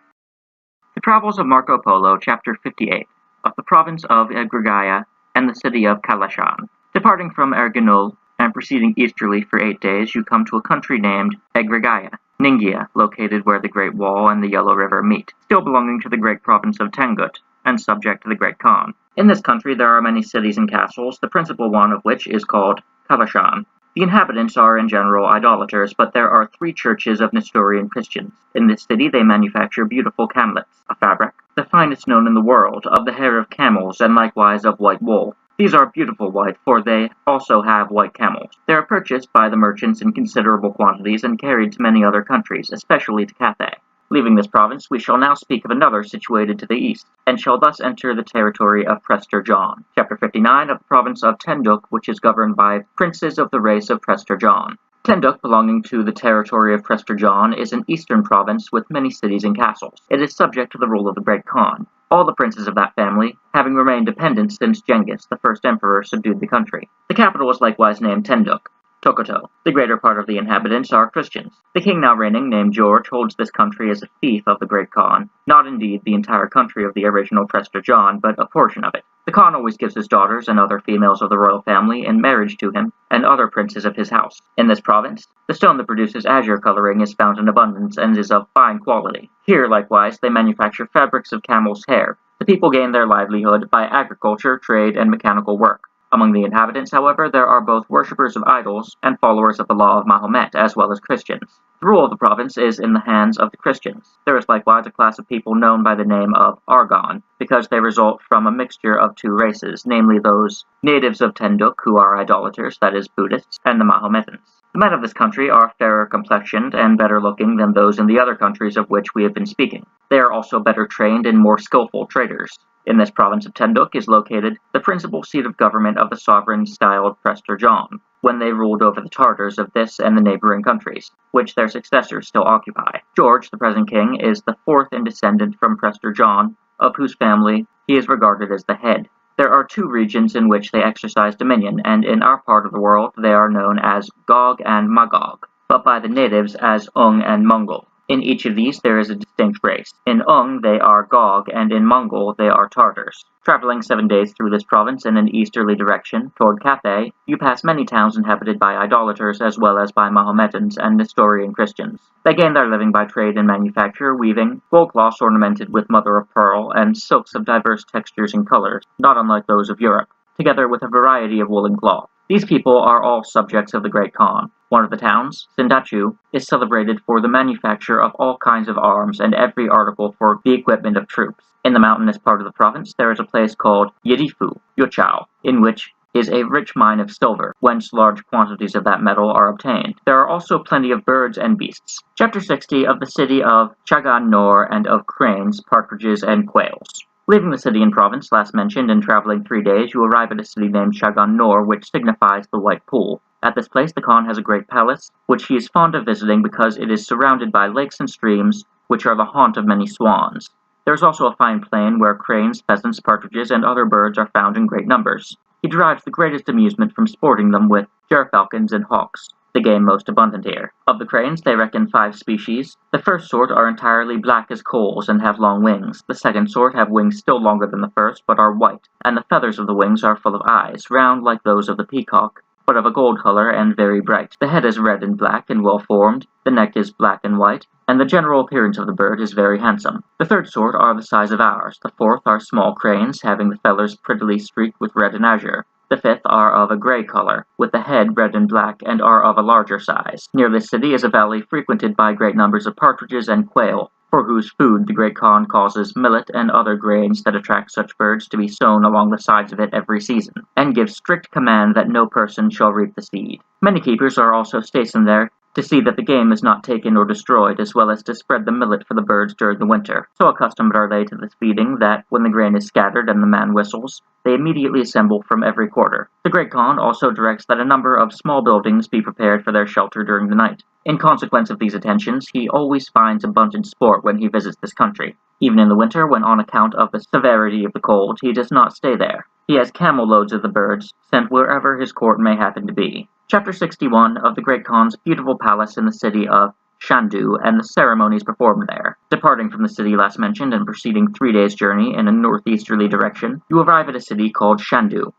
A: The Travels of Marco Polo, Chapter 58, of the province of Egregaya and the city of Kalashan. Departing from Arganul and proceeding easterly for 8 days, you come to a country named Egregaya, Ningia, located where the Great Wall and the Yellow River meet, still belonging to the great province of Tangut, and subject to the Great Khan. In this country there are many cities and castles, the principal one of which is called Kalashan. The inhabitants are in general idolaters, but there are 3 churches of Nestorian Christians. In this city they manufacture beautiful camlets, a fabric, the finest known in the world, of the hair of camels and likewise of white wool. These are beautiful white, for they also have white camels. They are purchased by the merchants in considerable quantities and carried to many other countries, especially to Cathay. Leaving this province, we shall now speak of another situated to the east, and shall thus enter the territory of Prester John. Chapter 59 of the province of Tenduk, which is governed by princes of the race of Prester John. Tenduk, belonging to the territory of Prester John, is an eastern province with many cities and castles. It is subject to the rule of the Great Khan, all the princes of that family having remained dependent since Genghis, the first emperor, subdued the country. The capital is likewise named Tenduk. Tokoto. The greater part of the inhabitants are Christians. The king now reigning, named George, holds this country as a fief of the Great Khan, not indeed the entire country of the original Prester John, but a portion of it. The Khan always gives his daughters and other females of the royal family in marriage to him and other princes of his house. In this province, the stone that produces azure coloring is found in abundance and is of fine quality. Here, likewise, they manufacture fabrics of camel's hair. The people gain their livelihood by agriculture, trade, and mechanical work. Among the inhabitants, however, there are both worshippers of idols and followers of the law of Mahomet, as well as Christians. The rule of the province is in the hands of the Christians. There is likewise a class of people known by the name of Argon, because they result from a mixture of 2 races, namely those natives of Tenduk, who are idolaters, that is, Buddhists, and the Mahometans. The men of this country are fairer complexioned and better looking than those in the other countries of which we have been speaking. They are also better trained and more skillful traders. In this province of Tenduk is located the principal seat of government of the sovereign styled Prester John, when they ruled over the Tartars of this and the neighboring countries, which their successors still occupy. George, the present king, is the fourth in descendant from Prester John, of whose family he is regarded as the head. There are two regions in which they exercise dominion, and in our part of the world they are known as Gog and Magog, but by the natives as Ung and Mongol. In each of these there is a distinct race. In Ung they are Gog, and in Mongol they are Tartars. Traveling 7 days through this province in an easterly direction, toward Cathay, you pass many towns inhabited by idolaters as well as by Mahometans and Nestorian Christians. They gain their living by trade and manufacture, weaving, gold cloths ornamented with mother-of-pearl, and silks of diverse textures and colors, not unlike those of Europe, together with a variety of woolen cloth. These people are all subjects of the Great Khan. One of the towns, Sindachu, is celebrated for the manufacture of all kinds of arms and every article for the equipment of troops. In the mountainous part of the province, there is a place called Yedifu, Yochao, in which is a rich mine of silver, whence large quantities of that metal are obtained. There are also plenty of birds and beasts. Chapter 60 of the city of Chagan Nor and of cranes, partridges, and quails. Leaving the city and province last mentioned and traveling 3 days, you arrive at a city named Chagan Nor, which signifies the White Pool. At this place the Khan has a great palace, which he is fond of visiting because it is surrounded by lakes and streams, which are the haunt of many swans. There is also a fine plain where cranes, pheasants, partridges, and other birds are found in great numbers. He derives the greatest amusement from sporting them with gerfalcons and hawks, the game most abundant here. Of the cranes they reckon 5 species. The first sort are entirely black as coals and have long wings. The second sort have wings still longer than the first, but are white, and the feathers of the wings are full of eyes, round like those of the peacock, but of a gold color and very bright. The head is red and black and well formed, the neck is black and white, and the general appearance of the bird is very handsome. The third sort are the size of ours. The fourth are small cranes, having the feathers prettily streaked with red and azure. The fifth are of a gray color, with the head red and black, and are of a larger size. Near this city is a valley frequented by great numbers of partridges and quail, for whose food the Great Khan causes millet and other grains that attract such birds to be sown along the sides of it every season, and gives strict command that no person shall reap the seed. Many keepers are also stationed there to see that the game is not taken or destroyed, as well as to spread the millet for the birds during the winter. So accustomed are they to this feeding that, when the grain is scattered and the man whistles, they immediately assemble from every quarter. The Great Khan also directs that a number of small buildings be prepared for their shelter during the night. In consequence of these attentions, he always finds abundant sport when he visits this country. Even in the winter, when on account of the severity of the cold, he does not stay there. He has camel loads of the birds sent wherever his court may happen to be. Chapter 61 of the Great Khan's beautiful palace in the city of Shandu and the ceremonies performed there. Departing from the city last mentioned and proceeding 3 days' journey in a northeasterly direction, you arrive at a city called Shangtu,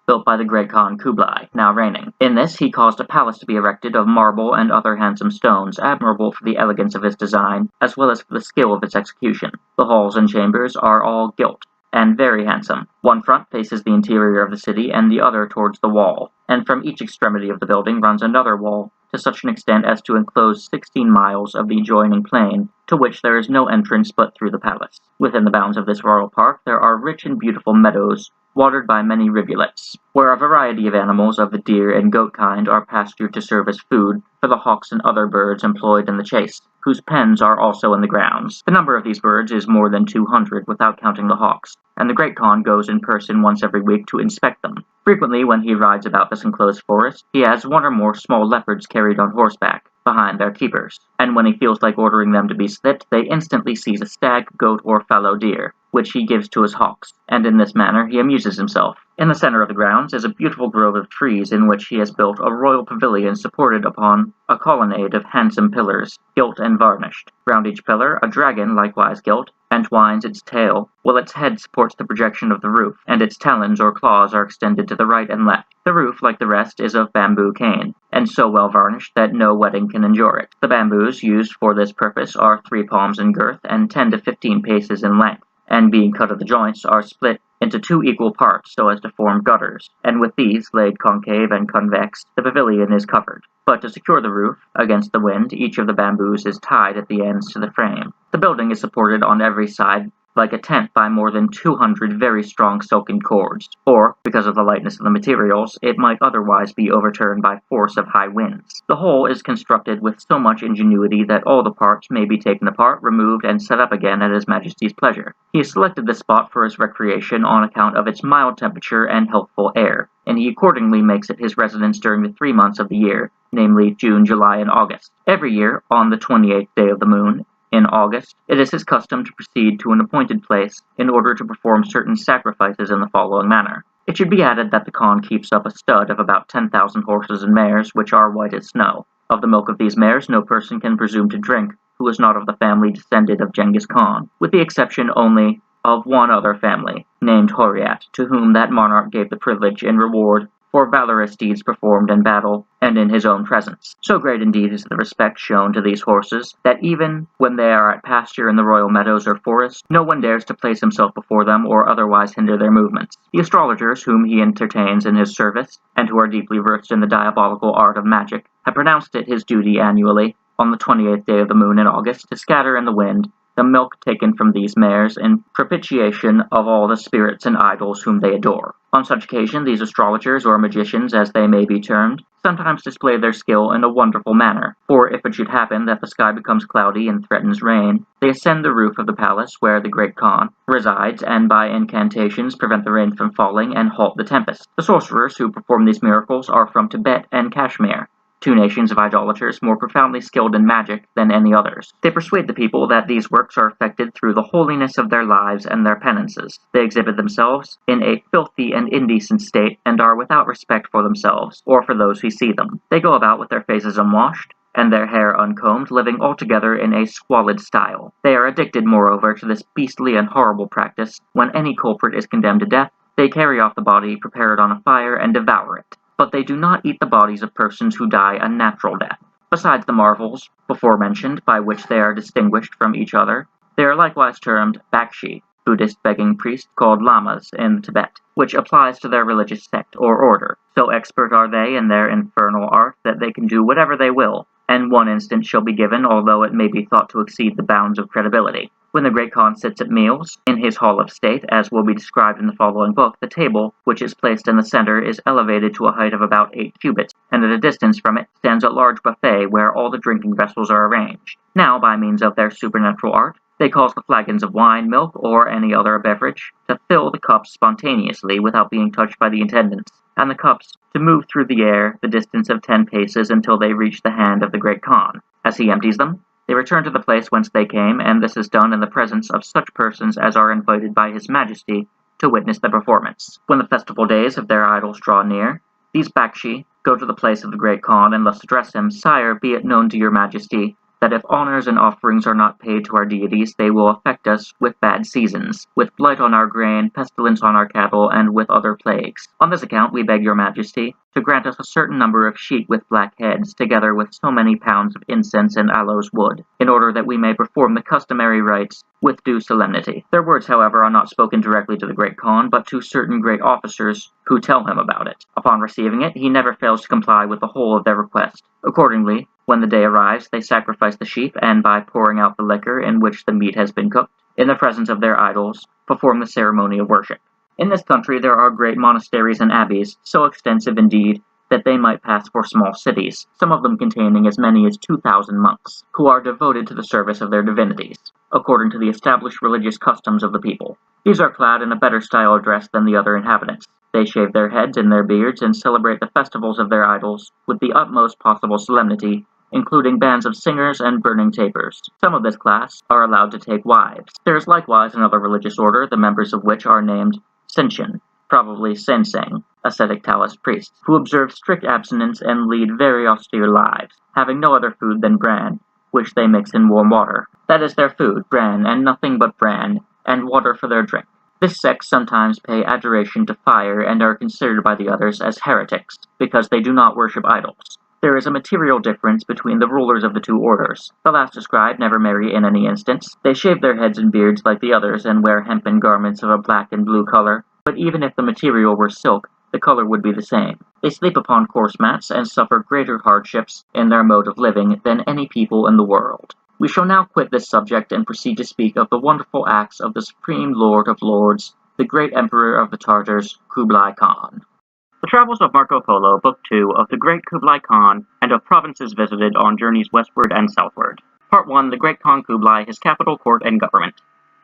A: built by the Great Khan Kublai, now reigning. In this he caused a palace to be erected of marble and other handsome stones, admirable for the elegance of its design, as well as for the skill of its execution. The halls and chambers are all gilt, and very handsome. One front faces the interior of the city, and the other towards the wall, and from each extremity of the building runs another wall, to such an extent as to enclose 16 miles of the adjoining plain, to which there is no entrance but through the palace. Within the bounds of this royal park there are rich and beautiful meadows, watered by many rivulets, where a variety of animals of the deer and goat kind are pastured to serve as food for the hawks and other birds employed in the chase, whose pens are also in the grounds. The number of these birds is more than 200, without counting the hawks, and the Great Khan goes in person once every week to inspect them. Frequently, when he rides about this enclosed forest, he has one or more small leopards carried on horseback, behind their keepers, and when he feels like ordering them to be slipped, they instantly seize a stag, goat, or fallow deer, which he gives to his hawks, and in this manner he amuses himself. In the center of the grounds is a beautiful grove of trees in which he has built a royal pavilion supported upon a colonnade of handsome pillars, gilt and varnished. Round each pillar a dragon, likewise gilt, entwines its tail, while its head supports the projection of the roof, and its talons or claws are extended to the right and left. The roof, like the rest, is of bamboo cane, and so well varnished that no wetting can injure it. The bamboos used for this purpose are 3 palms in girth and 10 to 15 paces in length, and being cut at the joints are split into 2 equal parts so as to form gutters, and with these, laid concave and convex, the pavilion is covered. But to secure the roof against the wind, each of the bamboos is tied at the ends to the frame. The building is supported on every side like a tent by more than 200 very strong silken cords, or, because of the lightness of the materials, it might otherwise be overturned by force of high winds. The whole is constructed with so much ingenuity that all the parts may be taken apart, removed, and set up again at His Majesty's pleasure. He has selected this spot for his recreation on account of its mild temperature and healthful air, and he accordingly makes it his residence during the 3 months of the year, namely June, July, and August. Every year, on the 28th day of the moon, in August, it is his custom to proceed to an appointed place in order to perform certain sacrifices in the following manner. It should be added that the Khan keeps up a stud of about 10,000 horses and mares, which are white as snow. Of the milk of these mares no person can presume to drink who is not of the family descended of Genghis Khan, with the exception only of one other family, named Horiat, to whom that monarch gave the privilege in reward for valorous deeds performed in battle and in his own presence. So great indeed is the respect shown to these horses, that even when they are at pasture in the royal meadows or forests, no one dares to place himself before them or otherwise hinder their movements. The astrologers whom he entertains in his service, and who are deeply versed in the diabolical art of magic, have pronounced it his duty annually, on the 28th day of the moon in August, to scatter in the wind the milk taken from these mares in propitiation of all the spirits and idols whom they adore. On such occasion, these astrologers, or magicians as they may be termed, sometimes display their skill in a wonderful manner, for if it should happen that the sky becomes cloudy and threatens rain, they ascend the roof of the palace where the great Khan resides, and by incantations prevent the rain from falling and halt the tempest. The sorcerers who perform these miracles are from Tibet and Kashmir, 2 nations of idolaters more profoundly skilled in magic than any others. They persuade the people that these works are effected through the holiness of their lives and their penances. They exhibit themselves in a filthy and indecent state, and are without respect for themselves, or for those who see them. They go about with their faces unwashed, and their hair uncombed, living altogether in a squalid style. They are addicted, moreover, to this beastly and horrible practice. When any culprit is condemned to death, they carry off the body, prepare it on a fire, and devour it. But they do not eat the bodies of persons who die a natural death. Besides the marvels before mentioned, by which they are distinguished from each other, they are likewise termed Bakshi, Buddhist begging priests called lamas in Tibet, which applies to their religious sect or order. So expert are they in their infernal art that they can do whatever they will, and one instance shall be given, although it may be thought to exceed the bounds of credibility. When the great Khan sits at meals, in his hall of state, as will be described in the following book, the table, which is placed in the center, is elevated to a height of about 8 cubits, and at a distance from it stands a large buffet where all the drinking vessels are arranged. Now, by means of their supernatural art, they cause the flagons of wine, milk, or any other beverage to fill the cups spontaneously without being touched by the attendants, and the cups to move through the air the distance of 10 paces until they reach the hand of the great Khan. As he empties them, they return to the place whence they came, and this is done in the presence of such persons as are invited by His Majesty to witness the performance. When the festival days of their idols draw near, these Bakshi go to the place of the great Khan and thus address him, "Sire, be it known to your Majesty that if honors and offerings are not paid to our deities, they will affect us with bad seasons, with blight on our grain, pestilence on our cattle, and with other plagues. On this account we beg your Majesty to grant us a certain number of sheep with black heads, together with so many pounds of incense and aloes wood, in order that we may perform the customary rites with due solemnity." Their words, however, are not spoken directly to the great Khan, but to certain great officers who tell him about it. Upon receiving it, he never fails to comply with the whole of their request. Accordingly, when the day arrives, they sacrifice the sheep, and by pouring out the liquor in which the meat has been cooked, in the presence of their idols, perform the ceremony of worship. In this country there are great monasteries and abbeys, so extensive indeed that they might pass for small cities, some of them containing as many as 2,000 monks, who are devoted to the service of their divinities, according to the established religious customs of the people. These are clad in a better style of dress than the other inhabitants. They shave their heads and their beards, and celebrate the festivals of their idols with the utmost possible solemnity, including bands of singers and burning tapers. Some of this class are allowed to take wives. There is likewise another religious order, the members of which are named Senshin, probably Senseng, ascetic Taoist priests, who observe strict abstinence and lead very austere lives, having no other food than bran, which they mix in warm water. That is their food, bran, and nothing but bran, and water for their drink. This sect sometimes pay adoration to fire and are considered by the others as heretics, because they do not worship idols. There is a material difference between the rulers of the two orders. The last described never marry in any instance. They shave their heads and beards like the others and wear hempen garments of a black and blue color, but even if the material were silk, the color would be the same. They sleep upon coarse mats and suffer greater hardships in their mode of living than any people in the world. We shall now quit this subject and proceed to speak of the wonderful acts of the Supreme Lord of Lords, the great Emperor of the Tartars, Kublai Khan. The Travels of Marco Polo, Book 2 of the Great Kublai Khan, and of Provinces Visited on Journeys Westward and Southward. Part 1, The Great Khan Kublai, His Capital, Court, and Government.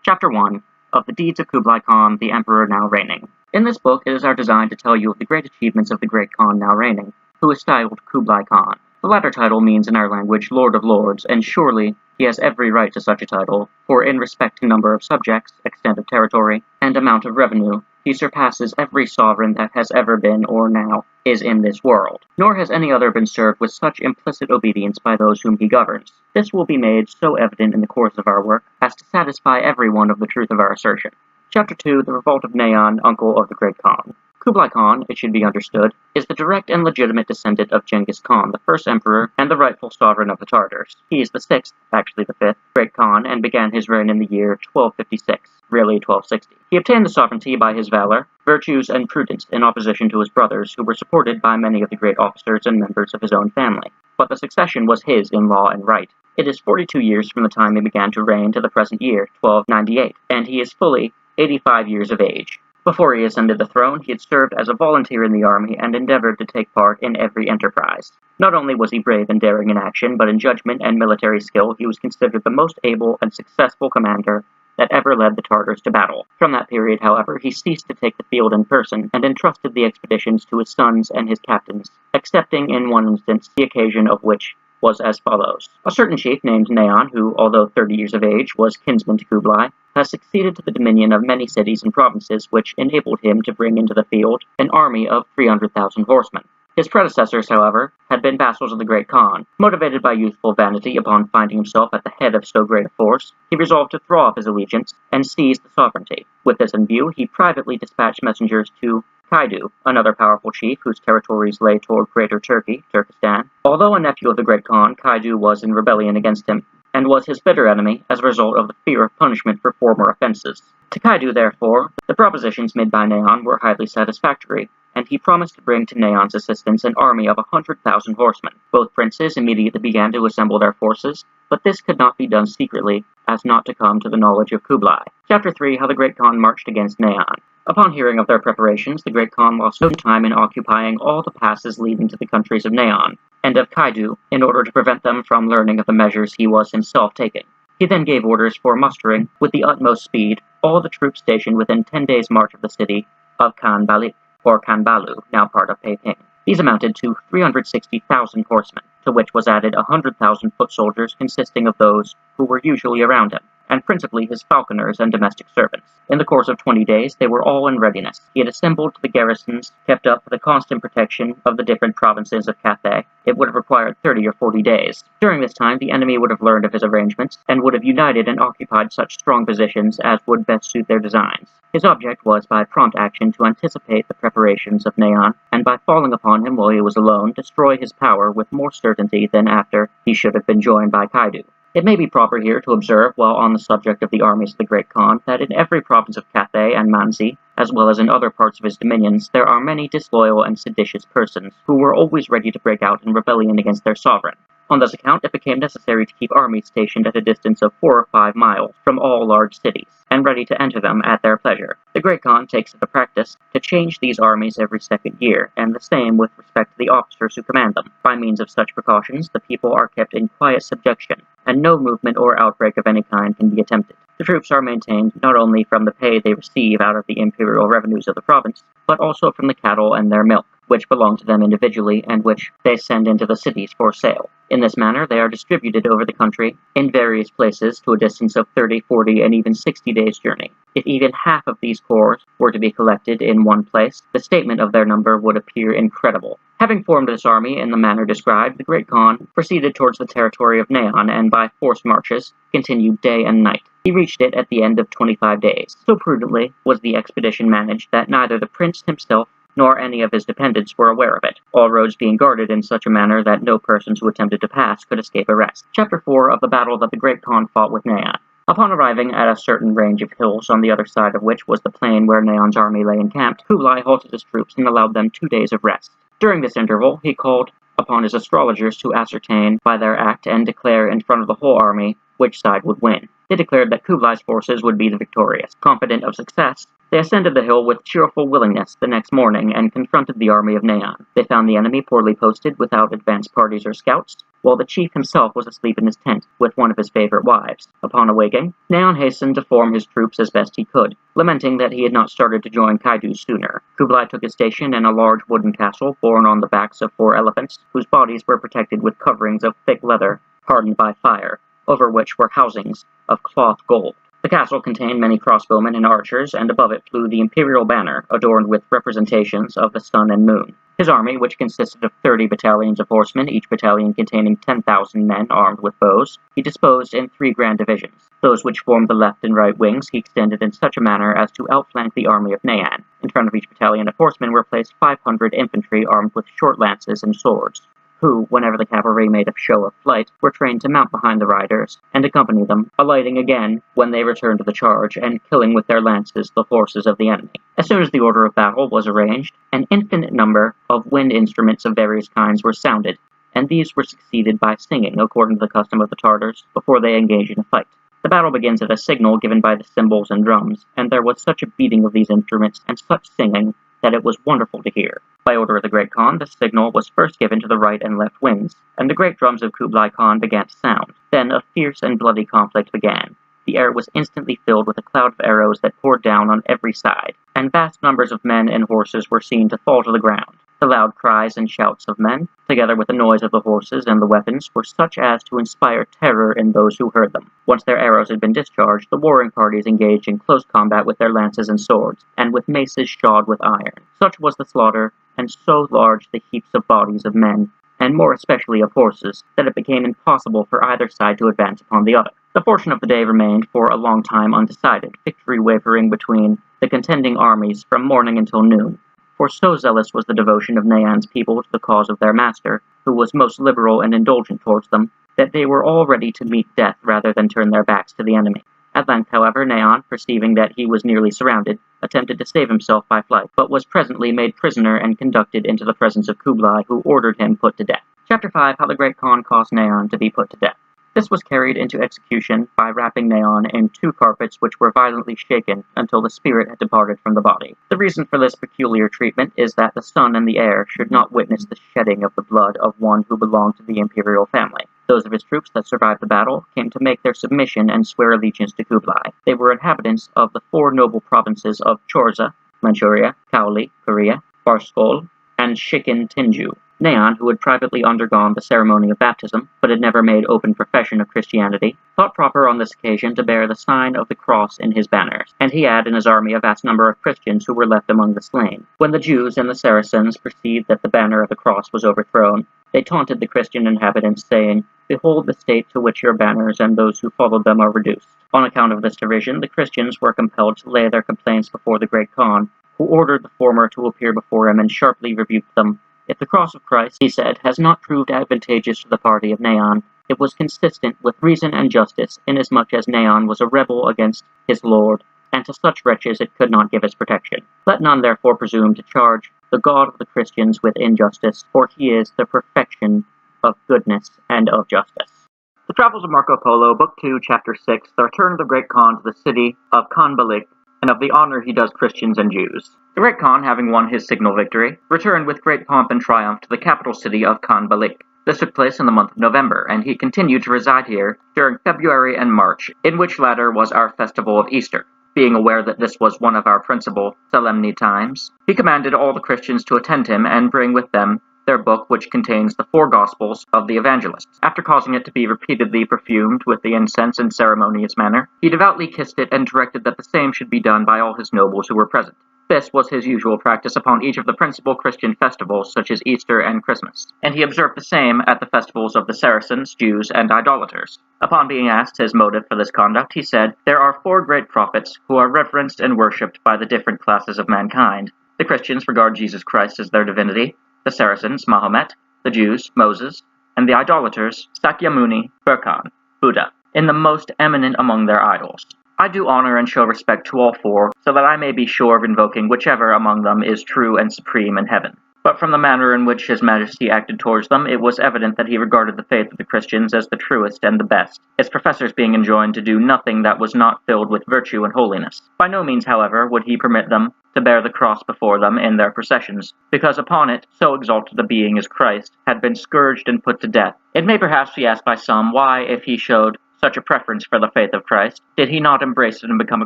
A: Chapter 1, of the Deeds of Kublai Khan, the Emperor now reigning. In this book, it is our design to tell you of the great achievements of the Great Khan now reigning, who is styled Kublai Khan. The latter title means in our language Lord of Lords, and surely he has every right to such a title, for in respect to number of subjects, extent of territory, and amount of revenue, he surpasses every sovereign that has ever been or now is in this world. Nor has any other been served with such implicit obedience by those whom he governs. This will be made so evident in the course of our work as to satisfy everyone of the truth of our assertion. Chapter 2, The Revolt of Nayan, Uncle of the Great Khan. Kublai Khan, it should be understood, is the direct and legitimate descendant of Genghis Khan, the first emperor and the rightful sovereign of the Tartars. He is the sixth, actually the fifth, Great Khan, and began his reign in the year 1256, really 1260. He obtained the sovereignty by his valor, virtues, and prudence in opposition to his brothers, who were supported by many of the great officers and members of his own family. But the succession was his in law and right. It is 42 years from the time he began to reign to the present year, 1298, and he is fully 85 years of age. Before he ascended the throne, he had served as a volunteer in the army and endeavored to take part in every enterprise. Not only was he brave and daring in action, but in judgment and military skill he was considered the most able and successful commander that ever led the Tartars to battle. From that period, however, he ceased to take the field in person and entrusted the expeditions to his sons and his captains, excepting in one instance the occasion of which was as follows. A certain chief named Nayan, who, although 30 years of age, was kinsman to Kublai, has succeeded to the dominion of many cities and provinces, which enabled him to bring into the field an army of 300,000 horsemen. His predecessors, however, had been vassals of the Great Khan. Motivated by youthful vanity upon finding himself at the head of so great a force, he resolved to throw off his allegiance and seize the sovereignty. With this in view, he privately dispatched messengers to Kaidu, another powerful chief whose territories lay toward Greater Turkey, Turkestan. Although a nephew of the Great Khan, Kaidu was in rebellion against him, and was his bitter enemy as a result of the fear of punishment for former offenses. To Kaidu, therefore, the propositions made by Nayan were highly satisfactory, and he promised to bring to Nayan's assistance an army of 100,000 horsemen. Both princes immediately began to assemble their forces, but this could not be done secretly, as not to come to the knowledge of Kublai. Chapter 3, How the Great Khan marched against Nayan. Upon hearing of their preparations, the Great Khan lost no time in occupying all the passes leading to the countries of Nayan and of Kaidu, in order to prevent them from learning of the measures he was himself taking. He then gave orders for mustering, with the utmost speed, all the troops stationed within 10 days' march of the city of Khanbalik, or Khanbalu, now part of Peiping. These amounted to 360,000 horsemen, to which was added 100,000 foot soldiers consisting of those who were usually around him, and principally his falconers and domestic servants. In the course of 20 days, they were all in readiness. He had assembled the garrisons, kept up the constant protection of the different provinces of Cathay. It would have required 30 or 40 days. During this time, the enemy would have learned of his arrangements, and would have united and occupied such strong positions as would best suit their designs. His object was by prompt action to anticipate the preparations of Nayan, and by falling upon him while he was alone, destroy his power with more certainty than after he should have been joined by Kaidu. It may be proper here to observe, while on the subject of the armies of the Great Khan, that in every province of Cathay and Manzi, as well as in other parts of his dominions, there are many disloyal and seditious persons, who were always ready to break out in rebellion against their sovereign. On this account, it became necessary to keep armies stationed at a distance of 4 or 5 miles from all large cities, and ready to enter them at their pleasure. The Great Khan takes it a practice to change these armies every second year, and the same with respect to the officers who command them. By means of such precautions, the people are kept in quiet subjection, and no movement or outbreak of any kind can be attempted. The troops are maintained not only from the pay they receive out of the imperial revenues of the province, but also from the cattle and their milk, which belong to them individually and which they send into the cities for sale. In this manner, they are distributed over the country in various places to a distance of 30, 40, and even 60 days' journey. If even half of these corps were to be collected in one place, the statement of their number would appear incredible. Having formed this army in the manner described, the Great Khan proceeded towards the territory of Nayan, and by forced marches continued day and night. He reached it at the end of 25 days. So prudently was the expedition managed that neither the prince himself nor any of his dependents were aware of it, all roads being guarded in such a manner that no persons who attempted to pass could escape arrest. Chapter 4 of the battle that the Great Khan fought with Nayan. Upon arriving at a certain range of hills, on the other side of which was the plain where Nayan's army lay encamped, Kublai halted his troops and allowed them 2 days of rest. During this interval, he called upon his astrologers to ascertain by their act and declare in front of the whole army which side would win. They declared that Kublai's forces would be the victorious. Confident of success, they ascended the hill with cheerful willingness the next morning and confronted the army of Naon. They found the enemy poorly posted without advance parties or scouts, while the chief himself was asleep in his tent with one of his favorite wives. Upon awaking, Naon hastened to form his troops as best he could, lamenting that he had not started to join Kaidu sooner. Kublai took his station in a large wooden castle borne on the backs of 4 elephants, whose bodies were protected with coverings of thick leather hardened by fire, over which were housings of cloth gold. The castle contained many crossbowmen and archers, and above it flew the imperial banner, adorned with representations of the sun and moon. His army, which consisted of 30 battalions of horsemen, each battalion containing 10,000 men armed with bows, he disposed in 3 grand divisions. Those which formed the left and right wings he extended in such a manner as to outflank the army of Naon. In front of each battalion of horsemen were placed 500 infantry armed with short lances and swords, who, whenever the cavalry made a show of flight, were trained to mount behind the riders and accompany them, alighting again when they returned to the charge, and killing with their lances the horses of the enemy. As soon as the order of battle was arranged, an infinite number of wind instruments of various kinds were sounded, and these were succeeded by singing, according to the custom of the Tartars, before they engage in a fight. The battle begins at a signal given by the cymbals and drums, and there was such a beating of these instruments and such singing that it was wonderful to hear. By order of the Great Khan, the signal was first given to the right and left wings, and the great drums of Kublai Khan began to sound. Then a fierce and bloody conflict began. The air was instantly filled with a cloud of arrows that poured down on every side, and vast numbers of men and horses were seen to fall to the ground. The loud cries and shouts of men, together with the noise of the horses and the weapons, were such as to inspire terror in those who heard them. Once their arrows had been discharged, the warring parties engaged in close combat with their lances and swords, and with maces shod with iron. Such was the slaughter, and so large the heaps of bodies of men, and more especially of horses, that it became impossible for either side to advance upon the other. The fortune of the day remained for a long time undecided, victory wavering between the contending armies from morning until noon. For so zealous was the devotion of Naon's people to the cause of their master, who was most liberal and indulgent towards them, that they were all ready to meet death rather than turn their backs to the enemy. At length, however, Naon, perceiving that he was nearly surrounded, attempted to save himself by flight, but was presently made prisoner and conducted into the presence of Kublai, who ordered him put to death. Chapter 5. How the Great Khan caused Naon to be put to death. This was carried into execution by wrapping Naon in 2 carpets which were violently shaken until the spirit had departed from the body. The reason for this peculiar treatment is that the sun and the air should not witness the shedding of the blood of one who belonged to the imperial family. Those of his troops that survived the battle came to make their submission and swear allegiance to Kublai. They were inhabitants of the 4 noble provinces of Chorza, Manchuria, Kaoli, Korea, Barskol, and Shikin-Tinju. Naon, who had privately undergone the ceremony of baptism, but had never made open profession of Christianity, thought proper on this occasion to bear the sign of the cross in his banners, and he had in his army a vast number of Christians who were left among the slain. When the Jews and the Saracens perceived that the banner of the cross was overthrown, they taunted the Christian inhabitants, saying, "Behold the state to which your banners and those who followed them are reduced." On account of this derision, the Christians were compelled to lay their complaints before the Great Khan, who ordered the former to appear before him and sharply rebuked them. "If the cross of Christ," he said, "has not proved advantageous to the party of Naon, it was consistent with reason and justice, inasmuch as Naon was a rebel against his lord, and to such wretches it could not give its protection. Let none therefore presume to charge the God of the Christians with injustice, for he is the perfection of goodness and of justice." The Travels of Marco Polo, Book 2, Chapter 6, The Return of the Great Khan to the city of Khanbalik, and of the honor he does Christians and Jews. The Great Khan, having won his signal victory, returned with great pomp and triumph to the capital city of Khanbalik. This took place in the month of November, and he continued to reside here during February and March, in which latter was our festival of Easter. Being aware that this was one of our principal solemnity times, he commanded all the Christians to attend him and bring with them their book, which contains the 4 Gospels of the Evangelists. After causing it to be repeatedly perfumed with the incense in ceremonious manner, he devoutly kissed it and directed that the same should be done by all his nobles who were present. This was his usual practice upon each of the principal Christian festivals, such as Easter and Christmas, and he observed the same at the festivals of the Saracens, Jews, and idolaters. Upon being asked his motive for this conduct, he said, "There are 4 great prophets who are reverenced and worshipped by the different classes of mankind. The Christians regard Jesus Christ as their divinity, the Saracens, Mahomet, the Jews, Moses, and the idolaters, Sakyamuni, Burkhan, Buddha, in the most eminent among their idols. I do honor and show respect to all 4, so that I may be sure of invoking whichever among them is true and supreme in heaven. but from the manner in which his Majesty acted towards them, it was evident that he regarded the faith of the Christians as the truest and the best, its professors being enjoined to do nothing that was not filled with virtue and holiness. By no means, however, would he permit them to bear the cross before them in their processions, because upon it so exalted a being as Christ had been scourged and put to death. It may perhaps be asked by some why, if he showed such a preference for the faith of Christ, did he not embrace it and become a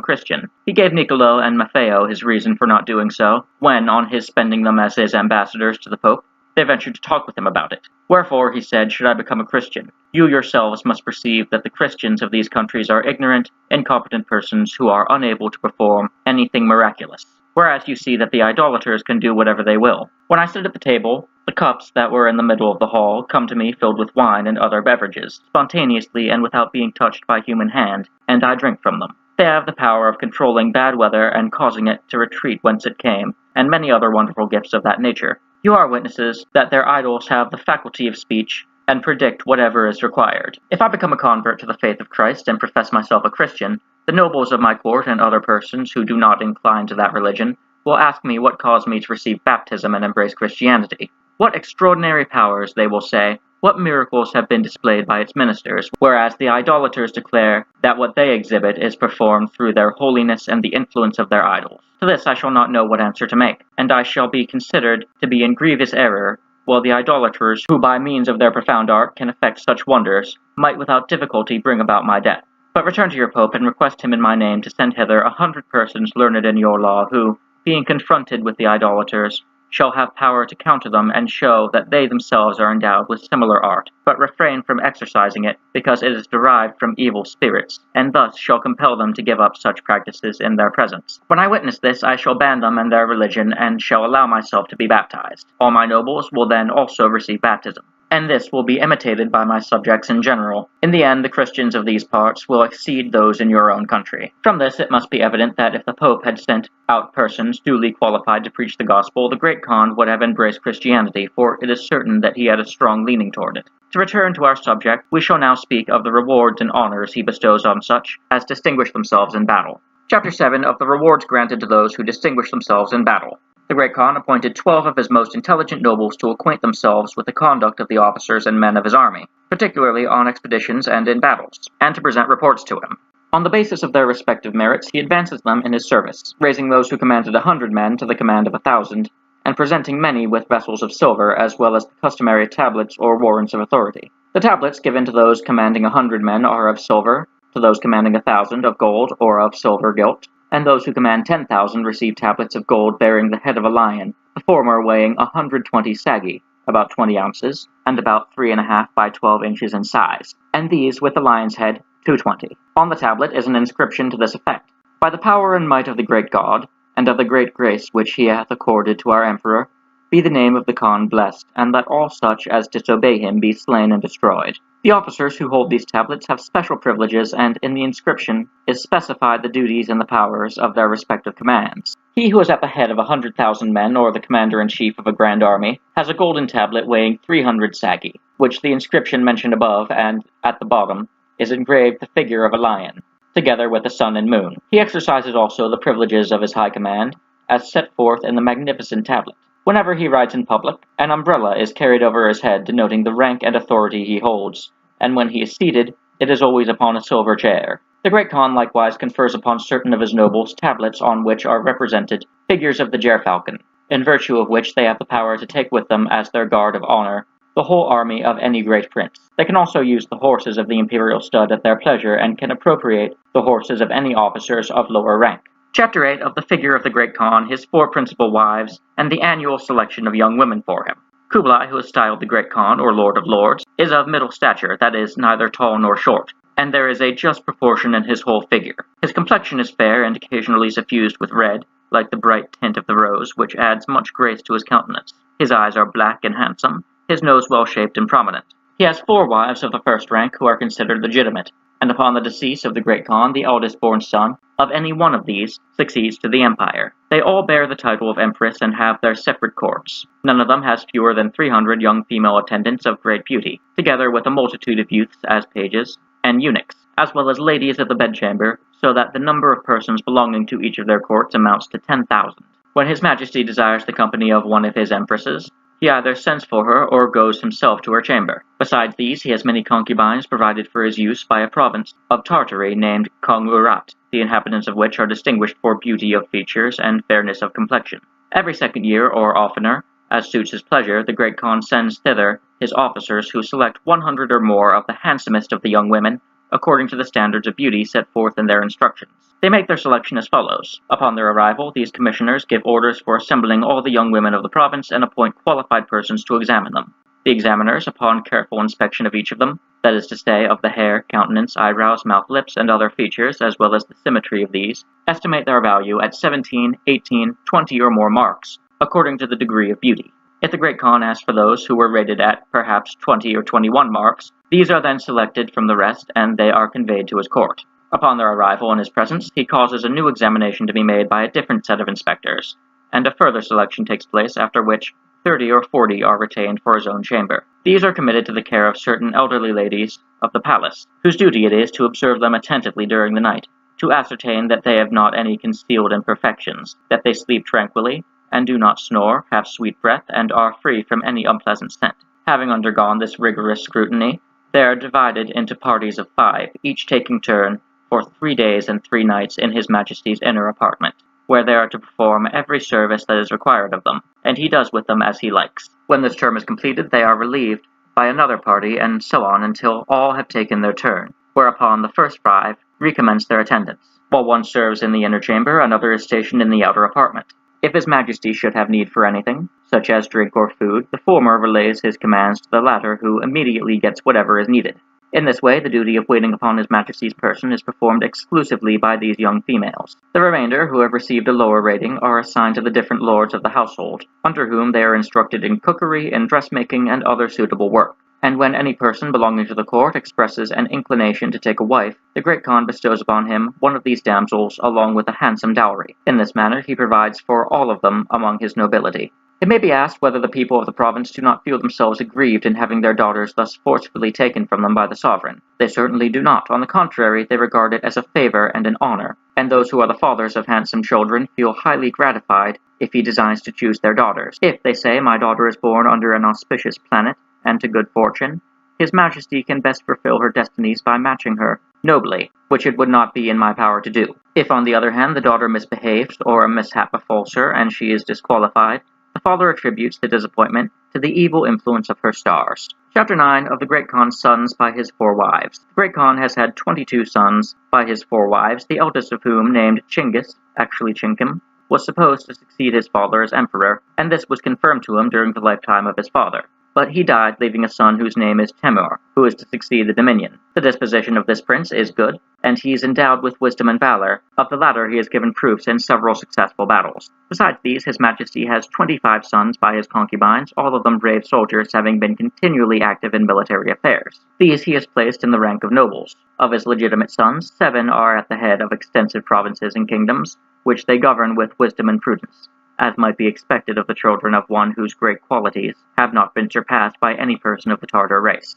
A: Christian? He gave Niccolo and Maffeo his reason for not doing so, when, on his spending them as his ambassadors to the Pope, they ventured to talk with him about it. Wherefore, he said, should I become a Christian? You yourselves must perceive that the Christians of these countries are ignorant, incompetent persons who are unable to perform anything miraculous, whereas you see that the idolaters can do whatever they will. When I sit at the table, the cups that were in the middle of the hall come to me filled with wine and other beverages, spontaneously and without being touched by human hand, and I drink from them. They have the power of controlling bad weather and causing it to retreat whence it came, and many other wonderful gifts of that nature. You are witnesses that their idols have the faculty of speech, and predict whatever is required. If I become a convert to the faith of Christ and profess myself a Christian, the nobles of my court and other persons who do not incline to that religion will ask me what caused me to receive baptism and embrace Christianity. What extraordinary powers, they will say, what miracles have been displayed by its ministers, whereas the idolaters declare that what they exhibit is performed through their holiness and the influence of their idols. To this I shall not know what answer to make, and I shall be considered to be in grievous error, while the idolaters, who by means of their profound art can effect such wonders, might without difficulty bring about my death. But return to your Pope and request him in my name to send hither 100 persons learned in your law, who, being confronted with the idolaters, shall have power to counter them and show that they themselves are endowed with similar art, but refrain from exercising it, because it is derived from evil spirits, and thus shall compel them to give up such practices in their presence. When I witness this, I shall ban them and their religion, and shall allow myself to be baptized. All my nobles will then also receive baptism, and this will be imitated by my subjects in general. In the end, the Christians of these parts will exceed those in your own country. From this, it must be evident that if the Pope had sent out persons duly qualified to preach the gospel, the Great Khan would have embraced Christianity, for it is certain that he had a strong leaning toward it. To return to our subject, we shall now speak of the rewards and honors he bestows on such as distinguish themselves in battle. Chapter 7 of the rewards granted to those who distinguish themselves in battle. The Great Khan appointed 12 of his most intelligent nobles to acquaint themselves with the conduct of the officers and men of his army, particularly on expeditions and in battles, and to present reports to him. On the basis of their respective merits, he advances them in his service, raising those who commanded 100 men to the command of 1,000, and presenting many with vessels of silver, as well as the customary tablets or warrants of authority. The tablets given to those commanding 100 men are of silver, to those commanding 1,000 of gold or of silver gilt, and those who command 10,000 receive tablets of gold bearing the head of a lion, the former weighing 120 sagi, about 20 ounces, and about 3.5 by 12 inches in size, and these, with the lion's head, 220. On the tablet is an inscription to this effect: By the power and might of the great God, and of the great grace which he hath accorded to our emperor, be the name of the Khan blessed, and let all such as disobey him be slain and destroyed. The officers who hold these tablets have special privileges, and in the inscription is specified the duties and the powers of their respective commands. He who is at the head of 100,000 men, or the commander-in-chief of a grand army, has a golden tablet weighing 300 sagi, which the inscription mentioned above, and at the bottom, is engraved the figure of a lion, together with the sun and moon. He exercises also the privileges of his high command, as set forth in the magnificent tablet. Whenever he rides in public, an umbrella is carried over his head denoting the rank and authority he holds, and when he is seated, it is always upon a silver chair. The Great Khan likewise confers upon certain of his nobles tablets on which are represented figures of the gerfalcon, in virtue of which they have the power to take with them as their guard of honor the whole army of any great prince. They can also use the horses of the imperial stud at their pleasure, and can appropriate the horses of any officers of lower rank. Chapter 8 of the figure of the Great Khan, his 4 principal wives, and the annual selection of young women for him. Kublai, who is styled the Great Khan, or Lord of Lords, is of middle stature, that is, neither tall nor short, and there is a just proportion in his whole figure. His complexion is fair and occasionally suffused with red, like the bright tint of the rose, which adds much grace to his countenance. His eyes are black and handsome, his nose well-shaped and prominent. He has 4 wives of the first rank who are considered legitimate, and upon the decease of the Great Khan, the eldest-born son of any one of these succeeds to the empire. They all bear the title of empress and have their separate courts. None of them has fewer than 300 young female attendants of great beauty, together with a multitude of youths as pages and eunuchs, as well as ladies of the bedchamber, so that the number of persons belonging to each of their courts amounts to 10,000. When His Majesty desires the company of one of his empresses, he either sends for her or goes himself to her chamber. Besides these, he has many concubines provided for his use by a province of Tartary named Kong-Urat, the inhabitants of which are distinguished for beauty of features and fairness of complexion. Every second year, or oftener, as suits his pleasure, the Great Khan sends thither his officers, who select 100 or more of the handsomest of the young women, according to the standards of beauty set forth in their instructions. They make their selection as follows. Upon their arrival, these commissioners give orders for assembling all the young women of the province and appoint qualified persons to examine them. The examiners, upon careful inspection of each of them, that is to say, of the hair, countenance, eyebrows, mouth, lips, and other features, as well as the symmetry of these, estimate their value at 17, 18, 20 or more marks, according to the degree of beauty. If the Great Khan asks for those who were rated at perhaps 20 or 21 marks, these are then selected from the rest and they are conveyed to his court. Upon their arrival in his presence, he causes a new examination to be made by a different set of inspectors, and a further selection takes place, after which 30 or 40 are retained for his own chamber. These are committed to the care of certain elderly ladies of the palace, whose duty it is to observe them attentively during the night, to ascertain that they have not any concealed imperfections, that they sleep tranquilly, and do not snore, have sweet breath, and are free from any unpleasant scent. Having undergone this rigorous scrutiny, they are divided into parties of 5, each taking turn for 3 days and 3 nights in His Majesty's inner apartment, where they are to perform every service that is required of them, and he does with them as he likes. When this term is completed, they are relieved by another party, and so on until all have taken their turn, whereupon the first 5 recommence their attendance. While one serves in the inner chamber, another is stationed in the outer apartment. If His Majesty should have need for anything, such as drink or food, the former relays his commands to the latter, who immediately gets whatever is needed. In this way, the duty of waiting upon His Majesty's person is performed exclusively by these young females. The remainder, who have received a lower rating, are assigned to the different lords of the household, under whom they are instructed in cookery, in dressmaking, and other suitable work. And when any person belonging to the court expresses an inclination to take a wife, the Great Khan bestows upon him one of these damsels along with a handsome dowry. In this manner he provides for all of them among his nobility. It may be asked whether the people of the province do not feel themselves aggrieved in having their daughters thus forcefully taken from them by the sovereign. They certainly do not. On the contrary, they regard it as a favor and an honor, and those who are the fathers of handsome children feel highly gratified if he designs to choose their daughters. If, they say, my daughter is born under an auspicious planet, and to good fortune, His Majesty can best fulfill her destinies by matching her nobly, which it would not be in my power to do. If, on the other hand, the daughter misbehaves, or a mishap befalls her, and she is disqualified, the father attributes the disappointment to the evil influence of her stars. Chapter 9 of the Great Khan's sons by his 4 wives. The Great Khan has had 22 sons by his 4 wives, the eldest of whom, named Chinggis, actually Chinkim, was supposed to succeed his father as emperor, and this was confirmed to him during the lifetime of his father. But he died, leaving a son whose name is Temur, who is to succeed the dominion. The disposition of this prince is good, and he is endowed with wisdom and valor. Of the latter he has given proofs in several successful battles. Besides these, His Majesty has 25 sons by his concubines, all of them brave soldiers, having been continually active in military affairs. These he has placed in the rank of nobles. Of his legitimate sons, 7 are at the head of extensive provinces and kingdoms, which they govern with wisdom and prudence, as might be expected of the children of one whose great qualities have not been surpassed by any person of the Tartar race.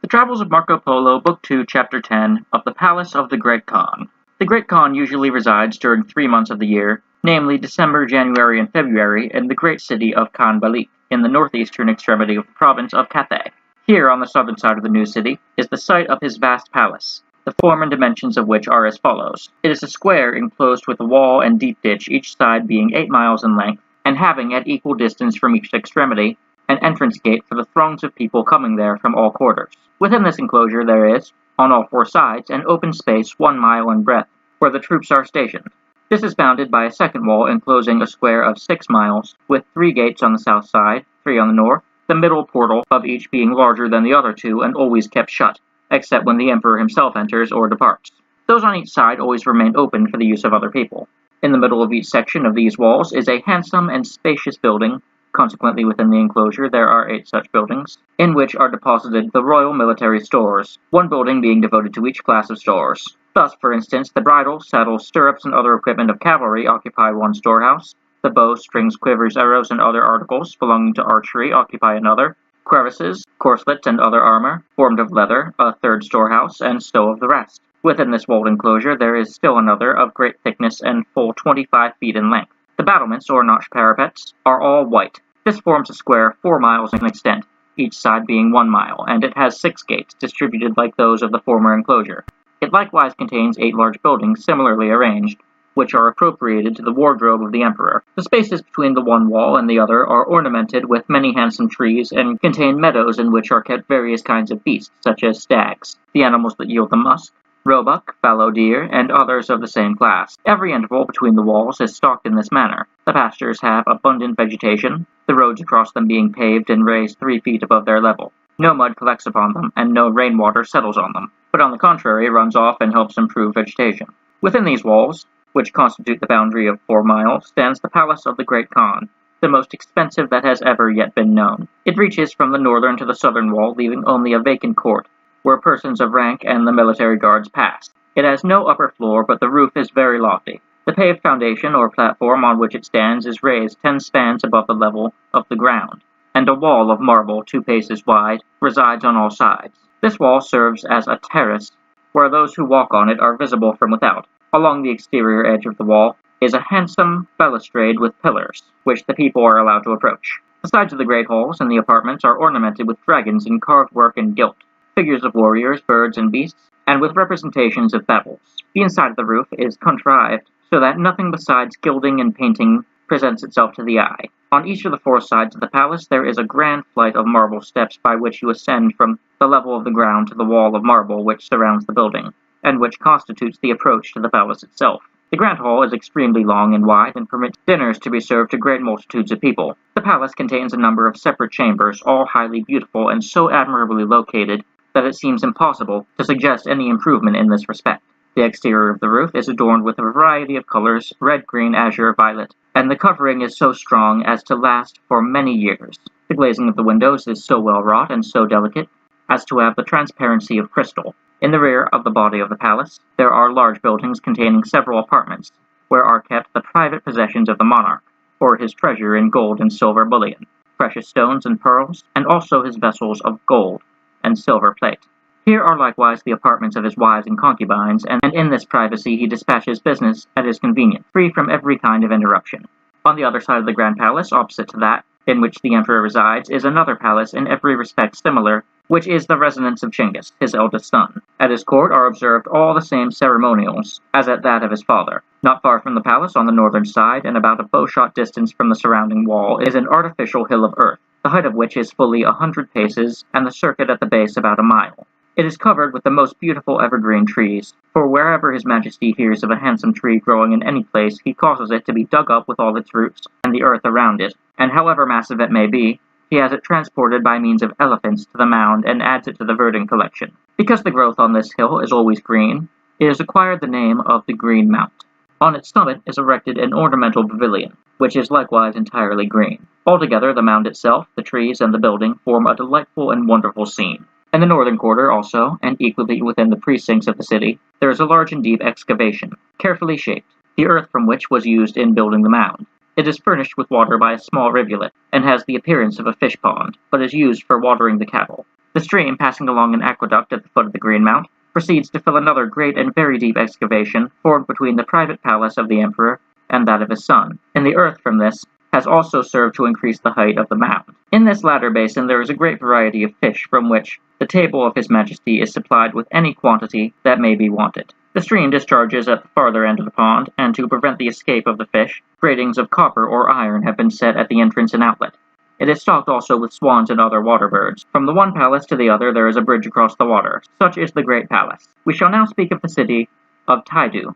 A: The Travels of Marco Polo, Book 2, Chapter 10, of the Palace of the Great Khan. The Great Khan usually resides during 3 months of the year, namely December, January, and February, in the great city of Khan Balik, in the northeastern extremity of the province of Cathay. Here, on the southern side of the new city, is the site of his vast palace, the form and dimensions of which are as follows. It is a square enclosed with a wall and deep ditch, each side being 8 miles in length, and having at equal distance from each extremity an entrance gate for the throngs of people coming there from all quarters. Within this enclosure there is, on all 4 sides, an open space 1 mile in breadth, where the troops are stationed. This is bounded by a second wall enclosing a square of 6 miles, with 3 gates on the south side, 3 on the north, the middle portal of each being larger than the other 2 and always kept shut, except when the emperor himself enters or departs. Those on each side always remain open for the use of other people. In the middle of each section of these walls is a handsome and spacious building. Consequently, within the enclosure there are 8 such buildings, in which are deposited the royal military stores, one building being devoted to each class of stores. Thus, for instance, the bridle, saddles, stirrups, and other equipment of cavalry occupy one storehouse, the bow, strings, quivers, arrows, and other articles belonging to archery occupy another, cuirasses, corselets, and other armor, formed of leather, a third storehouse, and so of the rest. Within this walled enclosure there is still another, of great thickness and full 25 feet in length. The battlements, or notched parapets, are all white. This forms a square 4 miles in extent, each side being 1 mile, and it has 6 gates, distributed like those of the former enclosure. It likewise contains 8 large buildings similarly arranged, which are appropriated to the wardrobe of the emperor. The spaces between the one wall and the other are ornamented with many handsome trees and contain meadows in which are kept various kinds of beasts, such as stags, the animals that yield the musk, roebuck, fallow deer, and others of the same class. Every interval between the walls is stocked in this manner. The pastures have abundant vegetation, the roads across them being paved and raised 3 feet above their level. No mud collects upon them, and no rainwater settles on them, but on the contrary runs off and helps improve vegetation. Within these walls, which constitute the boundary of 4 miles, stands the palace of the Great Khan, the most expensive that has ever yet been known. It reaches from the northern to the southern wall, leaving only a vacant court, where persons of rank and the military guards pass. It has no upper floor, but the roof is very lofty. The paved foundation or platform on which it stands is raised 10 spans above the level of the ground, and a wall of marble 2 paces wide resides on all sides. This wall serves as a terrace, where those who walk on it are visible from without. Along the exterior edge of the wall is a handsome balustrade with pillars, which the people are allowed to approach. The sides of the great halls and the apartments are ornamented with dragons in carved work and gilt, figures of warriors, birds, and beasts, and with representations of devils. The inside of the roof is contrived so that nothing besides gilding and painting presents itself to the eye. On each of the 4 sides of the palace there is a grand flight of marble steps by which you ascend from the level of the ground to the wall of marble which surrounds the building, and which constitutes the approach to the palace itself. The grand hall is extremely long and wide and permits dinners to be served to great multitudes of people. The palace contains a number of separate chambers, all highly beautiful and so admirably located that it seems impossible to suggest any improvement in this respect. The exterior of the roof is adorned with a variety of colors, red, green, azure, violet, and the covering is so strong as to last for many years. The glazing of the windows is so well wrought and so delicate as to have the transparency of crystal. In the rear of the body of the palace, there are large buildings containing several apartments, where are kept the private possessions of the monarch, or his treasure in gold and silver bullion, precious stones and pearls, and also his vessels of gold and silver plate. Here are likewise the apartments of his wives and concubines, and in this privacy he dispatches business at his convenience, free from every kind of interruption. On the other side of the grand palace, opposite to that in which the emperor resides, is another palace in every respect similar, which is the residence of Chinggis, his eldest son. At his court are observed all the same ceremonials as at that of his father. Not far from the palace, on the northern side, and about a bowshot distance from the surrounding wall, is an artificial hill of earth, the height of which is fully 100 paces, and the circuit at the base about a mile. It is covered with the most beautiful evergreen trees, for wherever His Majesty hears of a handsome tree growing in any place, he causes it to be dug up with all its roots, and the earth around it, and however massive it may be, he has it transported by means of elephants to the mound and adds it to the verdant collection. Because the growth on this hill is always green, it has acquired the name of the Green Mount. On its summit is erected an ornamental pavilion, which is likewise entirely green. Altogether, the mound itself, the trees, and the building form a delightful and wonderful scene. In the northern quarter also, and equally within the precincts of the city, there is a large and deep excavation, carefully shaped, the earth from which was used in building the mound. It is furnished with water by a small rivulet, and has the appearance of a fish pond, but is used for watering the cattle. The stream, passing along an aqueduct at the foot of the Green Mount, proceeds to fill another great and very deep excavation formed between the private palace of the emperor and that of his son, and the earth from this has also served to increase the height of the mound. In this latter basin there is a great variety of fish, from which the table of His Majesty is supplied with any quantity that may be wanted. The stream discharges at the farther end of the pond, and to prevent the escape of the fish, gratings of copper or iron have been set at the entrance and outlet. It is stocked also with swans and other water birds. From the one palace to the other there is a bridge across the water. Such is the great palace. We shall now speak of the city of Taidu,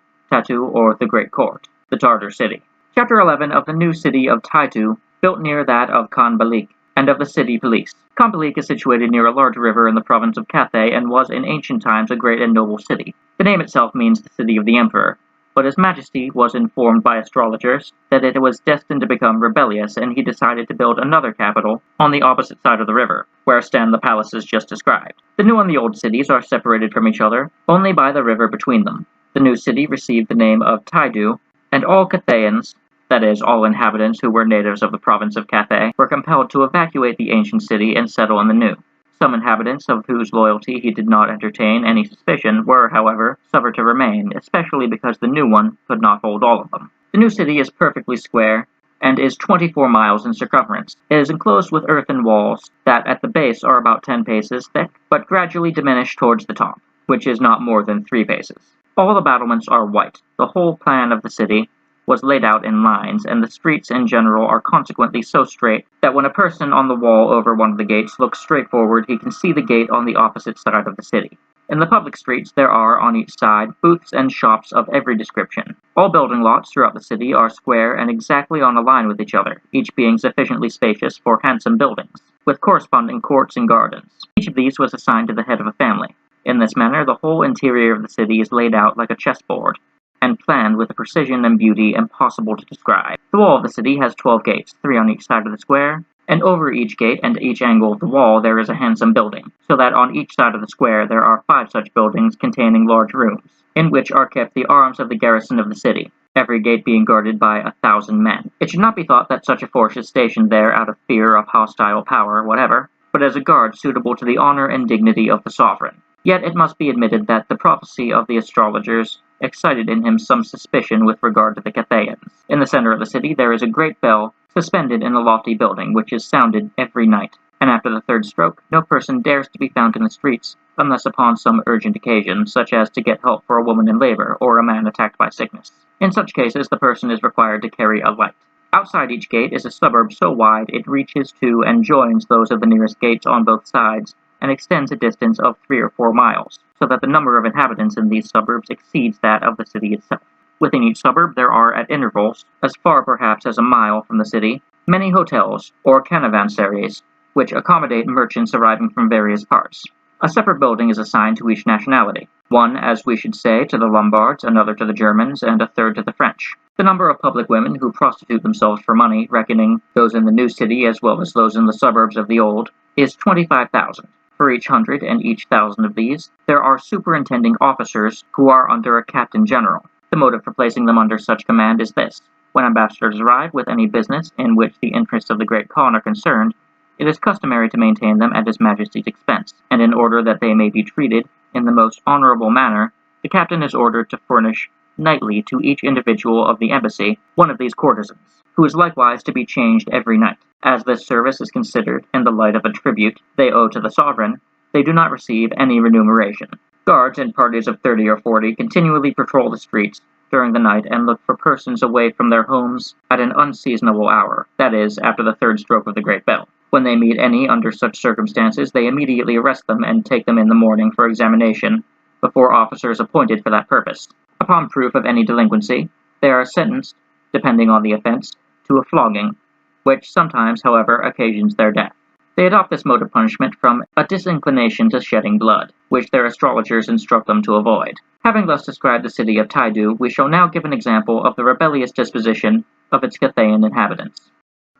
A: or the Great Court, the Tartar city. Chapter 11 of the new city of Taidu, built near that of Khan Balik, and of the city police. Khan Balik is situated near a large river in the province of Cathay, and was in ancient times a great and noble city. The name itself means the city of the emperor, but His Majesty was informed by astrologers that it was destined to become rebellious, and he decided to build another capital on the opposite side of the river, where stand the palaces just described. The new and the old cities are separated from each other only by the river between them. The new city received the name of Taidu, and all Cathayans, that is, all inhabitants who were natives of the province of Cathay, were compelled to evacuate the ancient city and settle in the new. Some inhabitants, of whose loyalty he did not entertain any suspicion, were, however, suffered to remain, especially because the new one could not hold all of them. The new city is perfectly square, and is 24 miles in circumference. It is enclosed with earthen walls that at the base are about 10 paces thick, but gradually diminish towards the top, which is not more than 3 paces. All the battlements are white. The whole plan of the city was laid out in lines, and the streets in general are consequently so straight that when a person on the wall over one of the gates looks straight forward, he can see the gate on the opposite side of the city. In the public streets there are, on each side, booths and shops of every description. All building lots throughout the city are square and exactly on a line with each other, each being sufficiently spacious for handsome buildings, with corresponding courts and gardens. Each of these was assigned to the head of a family. In this manner, the whole interior of the city is laid out like a chessboard, and planned with a precision and beauty impossible to describe. The wall of the city has 12 gates, 3 on each side of the square, and over each gate and each angle of the wall there is a handsome building, so that on each side of the square there are 5 such buildings containing large rooms, in which are kept the arms of the garrison of the city, every gate being guarded by 1,000 men. It should not be thought that such a force is stationed there out of fear of hostile power whatever, but as a guard suitable to the honor and dignity of the sovereign. Yet it must be admitted that the prophecy of the astrologers excited in him some suspicion with regard to the Cathayans. In the center of the city there is a great bell suspended in a lofty building, which is sounded every night, and after the 3rd stroke no person dares to be found in the streets, unless upon some urgent occasion, such as to get help for a woman in labor, or a man attacked by sickness. In such cases the person is required to carry a light. Outside each gate is a suburb so wide it reaches to and joins those of the nearest gates on both sides, and extends a distance of 3 or 4 miles, so that the number of inhabitants in these suburbs exceeds that of the city itself. Within each suburb there are, at intervals, as far perhaps as a mile from the city, many hotels, or caravansaries, which accommodate merchants arriving from various parts. A separate building is assigned to each nationality, one, as we should say, to the Lombards, another to the Germans, and a third to the French. The number of public women who prostitute themselves for money, reckoning those in the new city as well as those in the suburbs of the old, is 25,000. For each 100 and each 1,000 of these, there are superintending officers who are under a captain general. The motive for placing them under such command is this: when ambassadors arrive with any business in which the interests of the Great Khan are concerned, it is customary to maintain them at His Majesty's expense, and in order that they may be treated in the most honorable manner, the captain is ordered to furnish nightly to each individual of the embassy one of these courtesans, who is likewise to be changed every night. As this service is considered in the light of a tribute they owe to the sovereign, they do not receive any remuneration. Guards in parties of 30 or 40 continually patrol the streets during the night and look for persons away from their homes at an unseasonable hour, that is, after the 3rd stroke of the great bell. When they meet any under such circumstances, they immediately arrest them and take them in the morning for examination before officers appointed for that purpose. Upon proof of any delinquency, they are sentenced, depending on the offense, to a flogging, which sometimes, however, occasions their death. They adopt this mode of punishment from a disinclination to shedding blood, which their astrologers instruct them to avoid. Having thus described the city of Taidu, we shall now give an example of the rebellious disposition of its Cathayan inhabitants.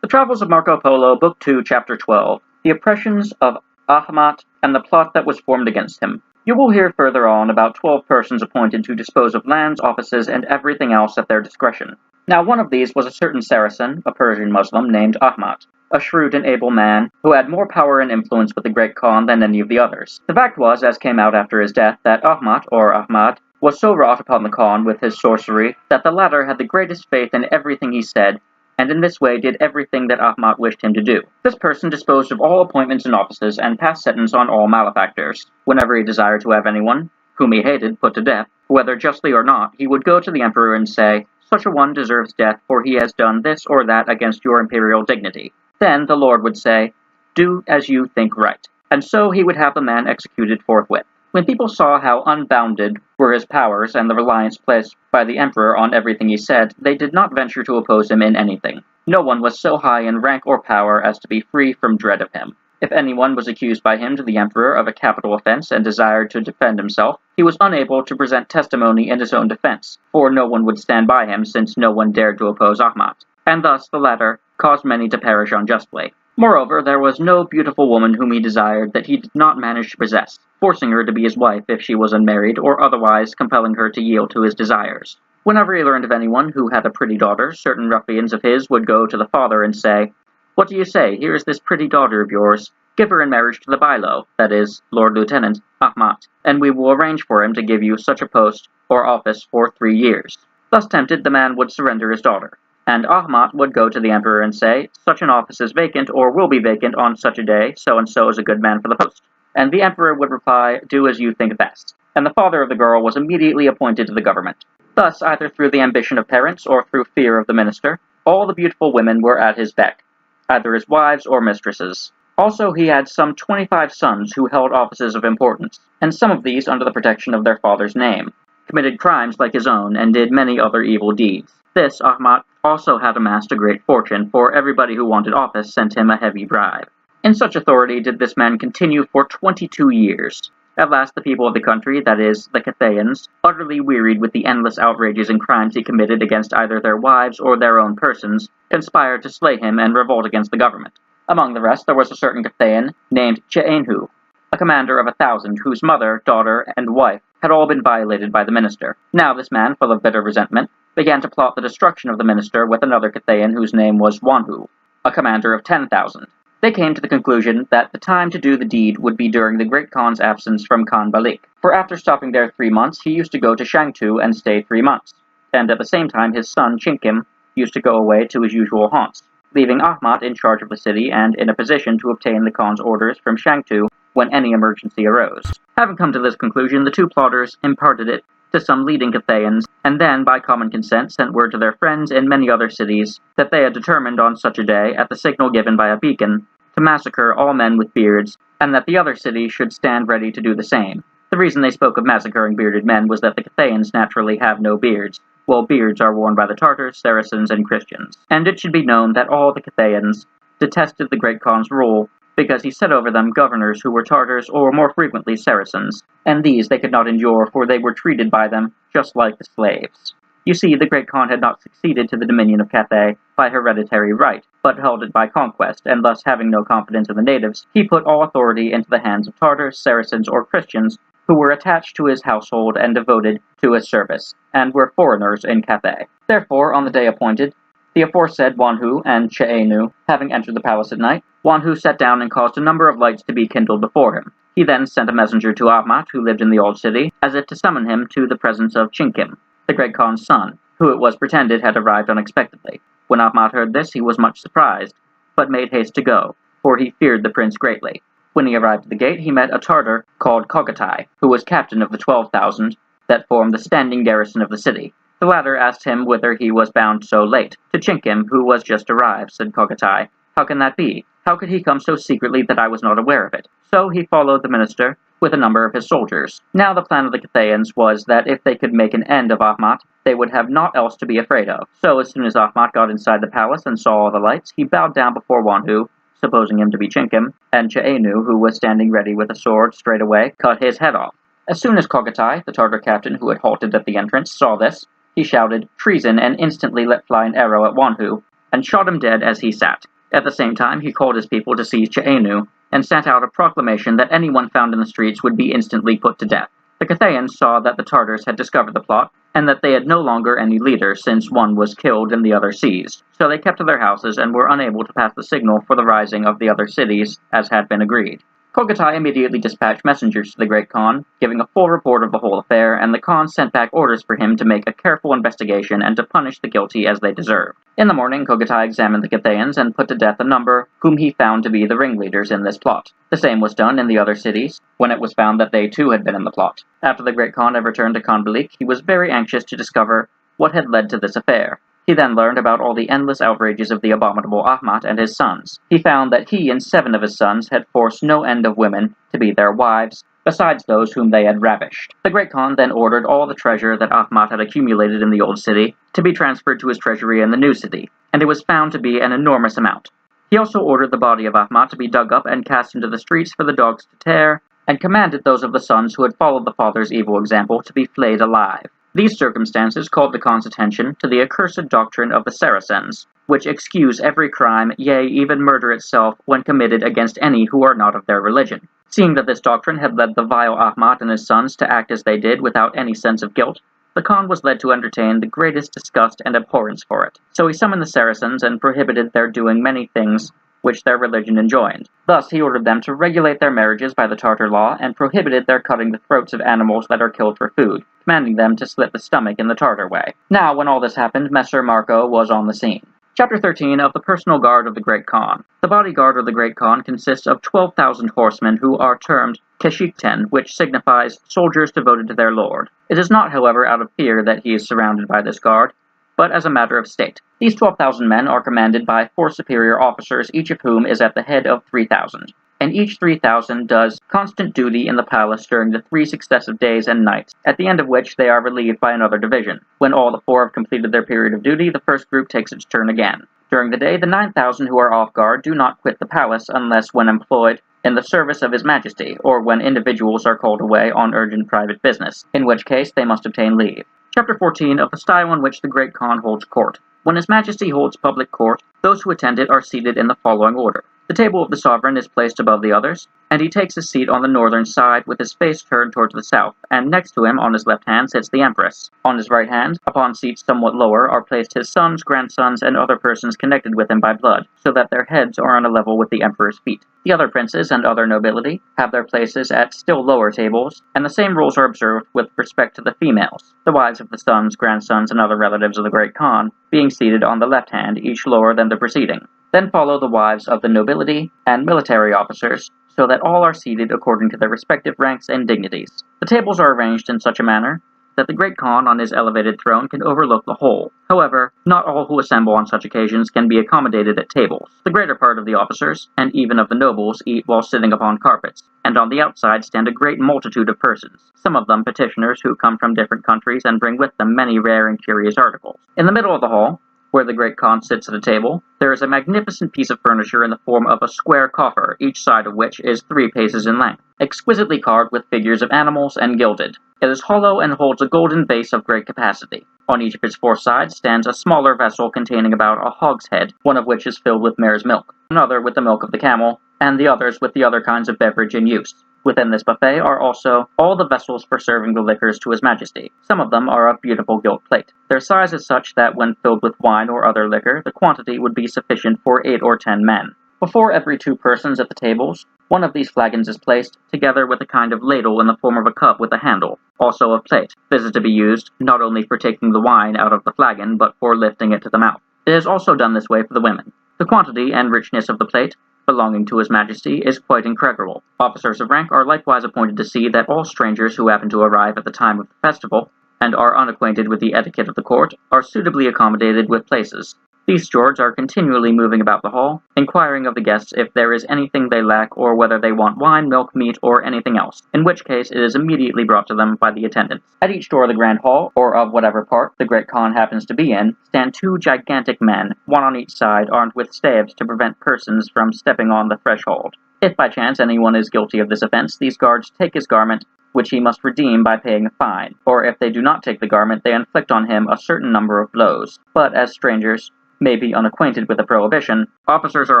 A: The Travels of Marco Polo, Book 2, Chapter 12, The Oppressions of Ahmat and the Plot that was formed against him. You will hear further on about 12 persons appointed to dispose of lands, offices, and everything else at their discretion. Now one of these was a certain Saracen, a Persian Muslim, named Ahmat, a shrewd and able man, who had more power and influence with the Great Khan than any of the others. The fact was, as came out after his death, that Ahmat, or Ahmad, was so wrought upon the Khan with his sorcery that the latter had the greatest faith in everything he said, and in this way did everything that Ahmat wished him to do. This person disposed of all appointments and offices, and passed sentence on all malefactors. Whenever he desired to have anyone, whom he hated, put to death, whether justly or not, he would go to the emperor and say, "Such a one deserves death, for he has done this or that against your imperial dignity." Then the Lord would say, "Do as you think right." And so he would have the man executed forthwith. When people saw how unbounded were his powers and the reliance placed by the emperor on everything he said, they did not venture to oppose him in anything. No one was so high in rank or power as to be free from dread of him. If anyone was accused by him to the emperor of a capital offense and desired to defend himself, he was unable to present testimony in his own defense, for no one would stand by him, since no one dared to oppose Ahmat, and thus the latter caused many to perish unjustly. Moreover, there was no beautiful woman whom he desired that he did not manage to possess, forcing her to be his wife if she was unmarried, or otherwise compelling her to yield to his desires. Whenever he learned of anyone who had a pretty daughter, certain ruffians of his would go to the father and say, "What do you say? Here is this pretty daughter of yours. Give her in marriage to the Bailo, that is, Lord Lieutenant, Ahmat, and we will arrange for him to give you such a post or office for 3 years." Thus tempted, the man would surrender his daughter, and Ahmat would go to the emperor and say, "Such an office is vacant or will be vacant on such a day, so-and-so is a good man for the post." And the emperor would reply, "Do as you think best." And the father of the girl was immediately appointed to the government. Thus, either through the ambition of parents or through fear of the minister, all the beautiful women were at his beck, either his wives or mistresses. Also, he had some 25 sons who held offices of importance, and some of these, under the protection of their father's name, committed crimes like his own and did many other evil deeds. This Ahmat also had amassed a great fortune, for everybody who wanted office sent him a heavy bribe. In such authority did this man continue for 22 years. At last the people of the country, that is, the Cathayans, utterly wearied with the endless outrages and crimes he committed against either their wives or their own persons, conspired to slay him and revolt against the government. Among the rest there was a certain Cathayan named Che'enhu, a commander of 1,000, whose mother, daughter, and wife had all been violated by the minister. Now this man, full of bitter resentment, began to plot the destruction of the minister with another Cathayan whose name was Wanhu, a commander of 10,000. They came to the conclusion that the time to do the deed would be during the Great Khan's absence from Khan Balik, for after stopping there 3 months he used to go to Shangtu and stay 3 months, and at the same time his son Chinkim used to go away to his usual haunts, leaving Ahmat in charge of the city and in a position to obtain the Khan's orders from Shangtu when any emergency arose. Having come to this conclusion, the two plotters imparted it to some leading Cathayans, and then, by common consent, sent word to their friends in many other cities that they had determined on such a day, at the signal given by a beacon, to massacre all men with beards, and that the other cities should stand ready to do the same. The reason they spoke of massacring bearded men was that the Cathayans naturally have no beards, while beards are worn by the Tartars, Saracens, and Christians. And it should be known that all the Cathayans detested the Great Khan's rule, because he set over them governors who were Tartars or more frequently Saracens, and these they could not endure, for they were treated by them just like the slaves. You see, the Great Khan had not succeeded to the dominion of Cathay by hereditary right, but held it by conquest, and thus having no confidence in the natives, he put all authority into the hands of Tartars, Saracens, or Christians who were attached to his household and devoted to his service, and were foreigners in Cathay. Therefore, on the day appointed, the aforesaid Wanhu and Che'enu having entered the palace at night, Wanhu sat down and caused a number of lights to be kindled before him. He then sent a messenger to Ahmat, who lived in the old city, as if to summon him to the presence of Chinkim, the Great Khan's son, who it was pretended had arrived unexpectedly. When Ahmat heard this, he was much surprised, but made haste to go, for he feared the prince greatly. When he arrived at the gate, he met a Tartar called Kogatai, who was captain of the 12,000 that formed the standing garrison of the city. The latter asked him whither he was bound so late. To Chinkim, who was just arrived, said Kogatai. How can that be? How could he come so secretly that I was not aware of it? So he followed the minister with a number of his soldiers. Now the plan of the Cathayans was that if they could make an end of Ahmat, they would have naught else to be afraid of. So as soon as Ahmat got inside the palace and saw all the lights, he bowed down before Wanhu, supposing him to be Chinkim, and Che'enu, who was standing ready with a sword, straightway cut his head off. As soon as Kogatai, the Tartar captain who had halted at the entrance, saw this, he shouted, "Treason," and instantly let fly an arrow at Wanhu, and shot him dead as he sat. At the same time, he called his people to seize Che'enu, and sent out a proclamation that anyone found in the streets would be instantly put to death. The Cathayans saw that the Tartars had discovered the plot, and that they had no longer any leader, since one was killed and the other seized. So they kept to their houses, and were unable to pass the signal for the rising of the other cities, as had been agreed. Kogatai immediately dispatched messengers to the Great Khan, giving a full report of the whole affair, and the Khan sent back orders for him to make a careful investigation and to punish the guilty as they deserved. In the morning, Kogatai examined the Cathayans and put to death a number whom he found to be the ringleaders in this plot. The same was done in the other cities, when it was found that they too had been in the plot. After the Great Khan had returned to Khan Balik, he was very anxious to discover what had led to this affair. He then learned about all the endless outrages of the abominable Ahmat and his sons. He found that he and 7 of his sons had forced no end of women to be their wives, besides those whom they had ravished. The Great Khan then ordered all the treasure that Ahmat had accumulated in the old city to be transferred to his treasury in the new city, and it was found to be an enormous amount. He also ordered the body of Ahmat to be dug up and cast into the streets for the dogs to tear, and commanded those of the sons who had followed the father's evil example to be flayed alive. These circumstances called the Khan's attention to the accursed doctrine of the Saracens, which excuse every crime, yea, even murder itself, when committed against any who are not of their religion. Seeing that this doctrine had led the vile Ahmat and his sons to act as they did without any sense of guilt, the Khan was led to entertain the greatest disgust and abhorrence for it. So he summoned the Saracens and prohibited their doing many things which their religion enjoined. Thus he ordered them to regulate their marriages by the Tartar law, and prohibited their cutting the throats of animals that are killed for food, commanding them to slit the stomach in the Tartar way. Now, when all this happened, Messer Marco was on the scene. Chapter 13 of the Personal Guard of the Great Khan. The bodyguard of the Great Khan consists of 12,000 horsemen who are termed Keshikten, which signifies soldiers devoted to their lord. It is not, however, out of fear that he is surrounded by this guard, but as a matter of state. These 12,000 men are commanded by 4 superior officers, each of whom is at the head of 3,000. And each 3,000 does constant duty in the palace during the 3 successive days and nights, at the end of which they are relieved by another division. When all the 4 have completed their period of duty, the first group takes its turn again. During the day, the 9,000 who are off guard do not quit the palace unless when employed in the service of His Majesty, or when individuals are called away on urgent private business, in which case they must obtain leave. Chapter 14 of the Style in which the Great Khan holds court. When His Majesty holds public court, those who attend it are seated in the following order. The table of the sovereign is placed above the others, and he takes his seat on the northern side with his face turned towards the south, and next to him on his left hand sits the empress. On his right hand, upon seats somewhat lower, are placed his sons, grandsons, and other persons connected with him by blood, so that their heads are on a level with the emperor's feet. The other princes and other nobility have their places at still lower tables, and the same rules are observed with respect to the females, the wives of the sons, grandsons, and other relatives of the Great Khan, being seated on the left hand, each lower than the preceding. Then follow the wives of the nobility and military officers, so that all are seated according to their respective ranks and dignities. The tables are arranged in such a manner that the Great Khan on his elevated throne can overlook the whole. However, not all who assemble on such occasions can be accommodated at tables. The greater part of the officers, and even of the nobles, eat while sitting upon carpets, and on the outside stand a great multitude of persons, some of them petitioners who come from different countries and bring with them many rare and curious articles. In the middle of the hall, where the Great Khan sits at a table, there is a magnificent piece of furniture in the form of a square coffer, each side of which is 3 paces in length, exquisitely carved with figures of animals and gilded. It is hollow and holds a golden vase of great capacity. On each of its 4 sides stands a smaller vessel containing about a hogshead, one of which is filled with mare's milk, another with the milk of the camel, and the others with the other kinds of beverage in use. Within this buffet are also all the vessels for serving the liquors to His Majesty. Some of them are of beautiful gilt plate. Their size is such that when filled with wine or other liquor, the quantity would be sufficient for 8 or 10 men. Before every 2 persons at the tables, one of these flagons is placed, together with a kind of ladle in the form of a cup with a handle, also of plate. This is to be used not only for taking the wine out of the flagon, but for lifting it to the mouth. It is also done this way for the women. The quantity and richness of the plate belonging to His Majesty is quite incredible. Officers of rank are likewise appointed to see that all strangers who happen to arrive at the time of the festival, and are unacquainted with the etiquette of the court, are suitably accommodated with places. These stewards are continually moving about the hall, inquiring of the guests if there is anything they lack or whether they want wine, milk, meat, or anything else, in which case it is immediately brought to them by the attendants. At each door of the grand hall, or of whatever part the Great Khan happens to be in, stand 2 gigantic men, one on each side, armed with staves to prevent persons from stepping on the threshold. If by chance anyone is guilty of this offense, these guards take his garment, which he must redeem by paying a fine, or if they do not take the garment, they inflict on him a certain number of blows. But as strangers may be unacquainted with the prohibition, officers are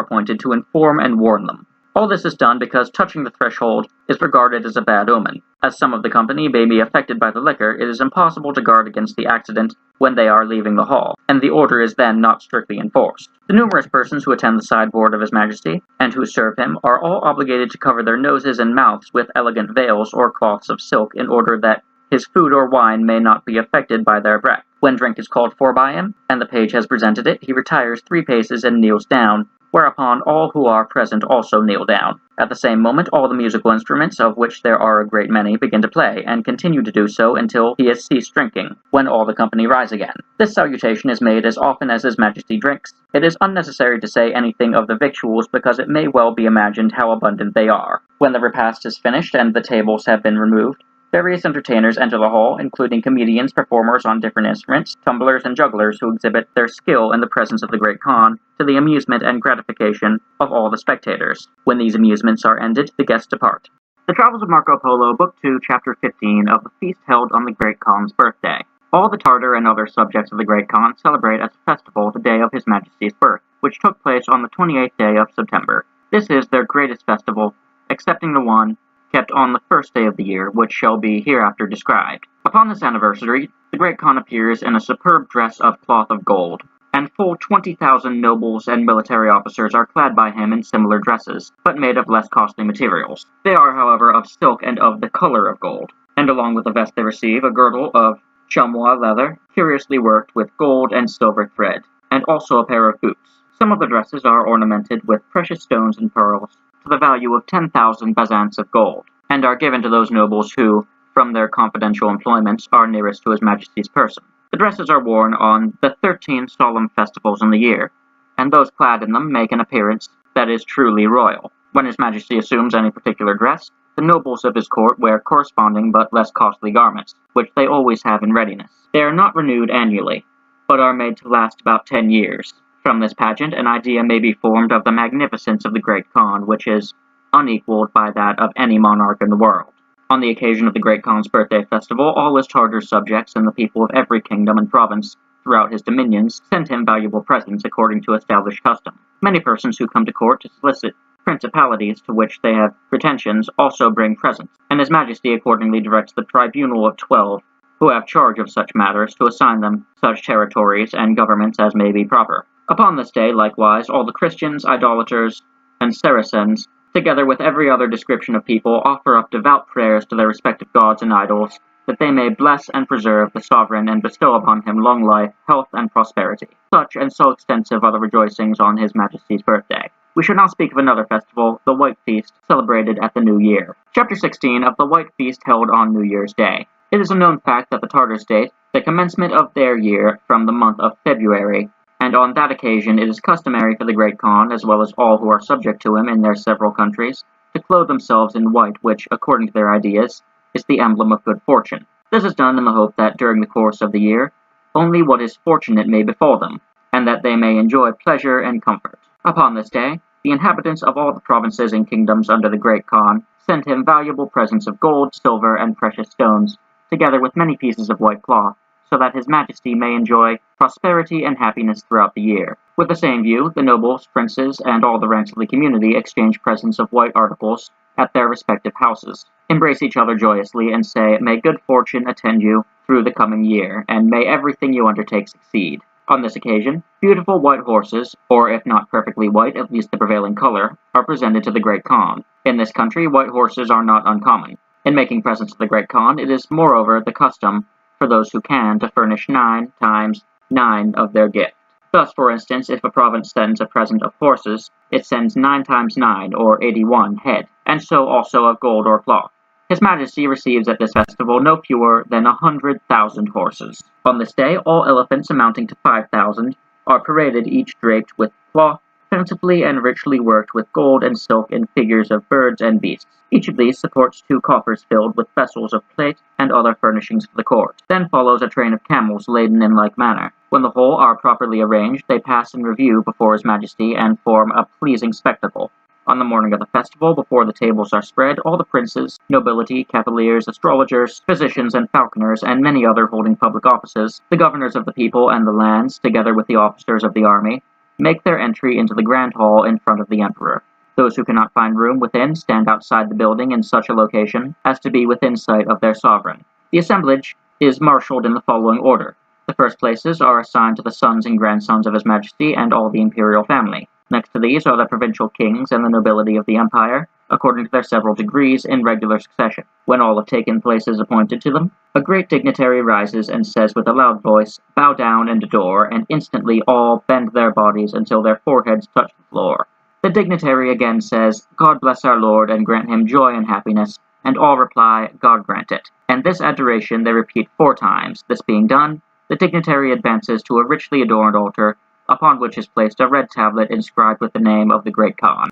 A: appointed to inform and warn them. All this is done because touching the threshold is regarded as a bad omen. As some of the company may be affected by the liquor, it is impossible to guard against the accident when they are leaving the hall, and the order is then not strictly enforced. The numerous persons who attend the sideboard of His Majesty, and who serve him, are all obligated to cover their noses and mouths with elegant veils or cloths of silk in order that his food or wine may not be affected by their breath. When drink is called for by him, and the page has presented it, he retires 3 paces and kneels down, whereupon all who are present also kneel down. At the same moment, all the musical instruments, of which there are a great many, begin to play, and continue to do so until he has ceased drinking, when all the company rise again. This salutation is made as often as His Majesty drinks. It is unnecessary to say anything of the victuals, because it may well be imagined how abundant they are. When the repast is finished and the tables have been removed, various entertainers enter the hall, including comedians, performers on different instruments, tumblers, and jugglers who exhibit their skill in the presence of the Great Khan, to the amusement and gratification of all the spectators. When these amusements are ended, the guests depart. The Travels of Marco Polo, Book 2, Chapter 15, of the feast held on the Great Khan's birthday. All the Tartar and other subjects of the Great Khan celebrate as a festival the day of His Majesty's birth, which took place on the 28th day of September. This is their greatest festival, excepting the one kept on the first day of the year, which shall be hereafter described. Upon this anniversary, the Great Khan appears in a superb dress of cloth of gold, and full 20,000 nobles and military officers are clad by him in similar dresses, but made of less costly materials. They are, however, of silk and of the color of gold, and along with the vest they receive a girdle of chamois leather, curiously worked with gold and silver thread, and also a pair of boots. Some of the dresses are ornamented with precious stones and pearls, to the value of 10,000 bazants of gold, and are given to those nobles who, from their confidential employments, are nearest to His Majesty's person. The dresses are worn on the 13 solemn festivals in the year, and those clad in them make an appearance that is truly royal. When His Majesty assumes any particular dress, the nobles of his court wear corresponding but less costly garments, which they always have in readiness. They are not renewed annually, but are made to last about 10 years. From this pageant, an idea may be formed of the magnificence of the Great Khan, which is unequaled by that of any monarch in the world. On the occasion of the Great Khan's birthday festival, all his Tartar subjects and the people of every kingdom and province throughout his dominions sent him valuable presents according to established custom. Many persons who come to court to solicit principalities to which they have pretensions also bring presents, and His Majesty accordingly directs the tribunal of 12 who have charge of such matters to assign them such territories and governments as may be proper. Upon this day, likewise, all the Christians, idolaters, and Saracens, together with every other description of people, offer up devout prayers to their respective gods and idols, that they may bless and preserve the sovereign and bestow upon him long life, health, and prosperity. Such and so extensive are the rejoicings on His Majesty's birthday. We shall now speak of another festival, the White Feast, celebrated at the New Year. Chapter 16 of the White Feast held on New Year's Day. It is a known fact that the Tartars date the commencement of their year from the month of February, and on that occasion it is customary for the Great Khan, as well as all who are subject to him in their several countries, to clothe themselves in white, which, according to their ideas, is the emblem of good fortune. This is done in the hope that during the course of the year, only what is fortunate may befall them, and that they may enjoy pleasure and comfort. Upon this day, the inhabitants of all the provinces and kingdoms under the Great Khan send him valuable presents of gold, silver, and precious stones, together with many pieces of white cloth, so that His Majesty may enjoy prosperity and happiness throughout the year. With the same view, the nobles, princes, and all the ranks of the community exchange presents of white articles at their respective houses, embrace each other joyously, and say, "May good fortune attend you through the coming year, and may everything you undertake succeed." On this occasion, beautiful white horses, or if not perfectly white, at least the prevailing color, are presented to the Great Khan. In this country, white horses are not uncommon. In making presents to the Great Khan, it is moreover the custom for those who can to furnish 9 times 9 of their gift. Thus, for instance, if a province sends a present of horses, it sends 9 times 9, or 81 head, and so also of gold or cloth. His Majesty receives at this festival no fewer than 100,000 horses. On this day, all elephants amounting to 5,000 are paraded, each draped with cloth, plentifully and richly worked with gold and silk in figures of birds and beasts. Each of these supports 2 coffers filled with vessels of plate and other furnishings for the court. Then follows a train of camels laden in like manner. When the whole are properly arranged, they pass in review before His Majesty and form a pleasing spectacle. On the morning of the festival, before the tables are spread, all the princes, nobility, cavaliers, astrologers, physicians, and falconers, and many other holding public offices, the governors of the people and the lands, together with the officers of the army, make their entry into the grand hall in front of the emperor. Those who cannot find room within stand outside the building in such a location as to be within sight of their sovereign. The assemblage is marshaled in the following order. The first places are assigned to the sons and grandsons of His Majesty and all the imperial family. Next to these are the provincial kings and the nobility of the empire, according to their several degrees in regular succession. When all have taken places appointed to them, a great dignitary rises and says with a loud voice, "Bow down and adore," and instantly all bend their bodies until their foreheads touch the floor. The dignitary again says, "God bless our Lord and grant him joy and happiness," and all reply, "God grant it." And this adoration they repeat 4 times. This being done, the dignitary advances to a richly adorned altar, upon which is placed a red tablet inscribed with the name of the Great Khan.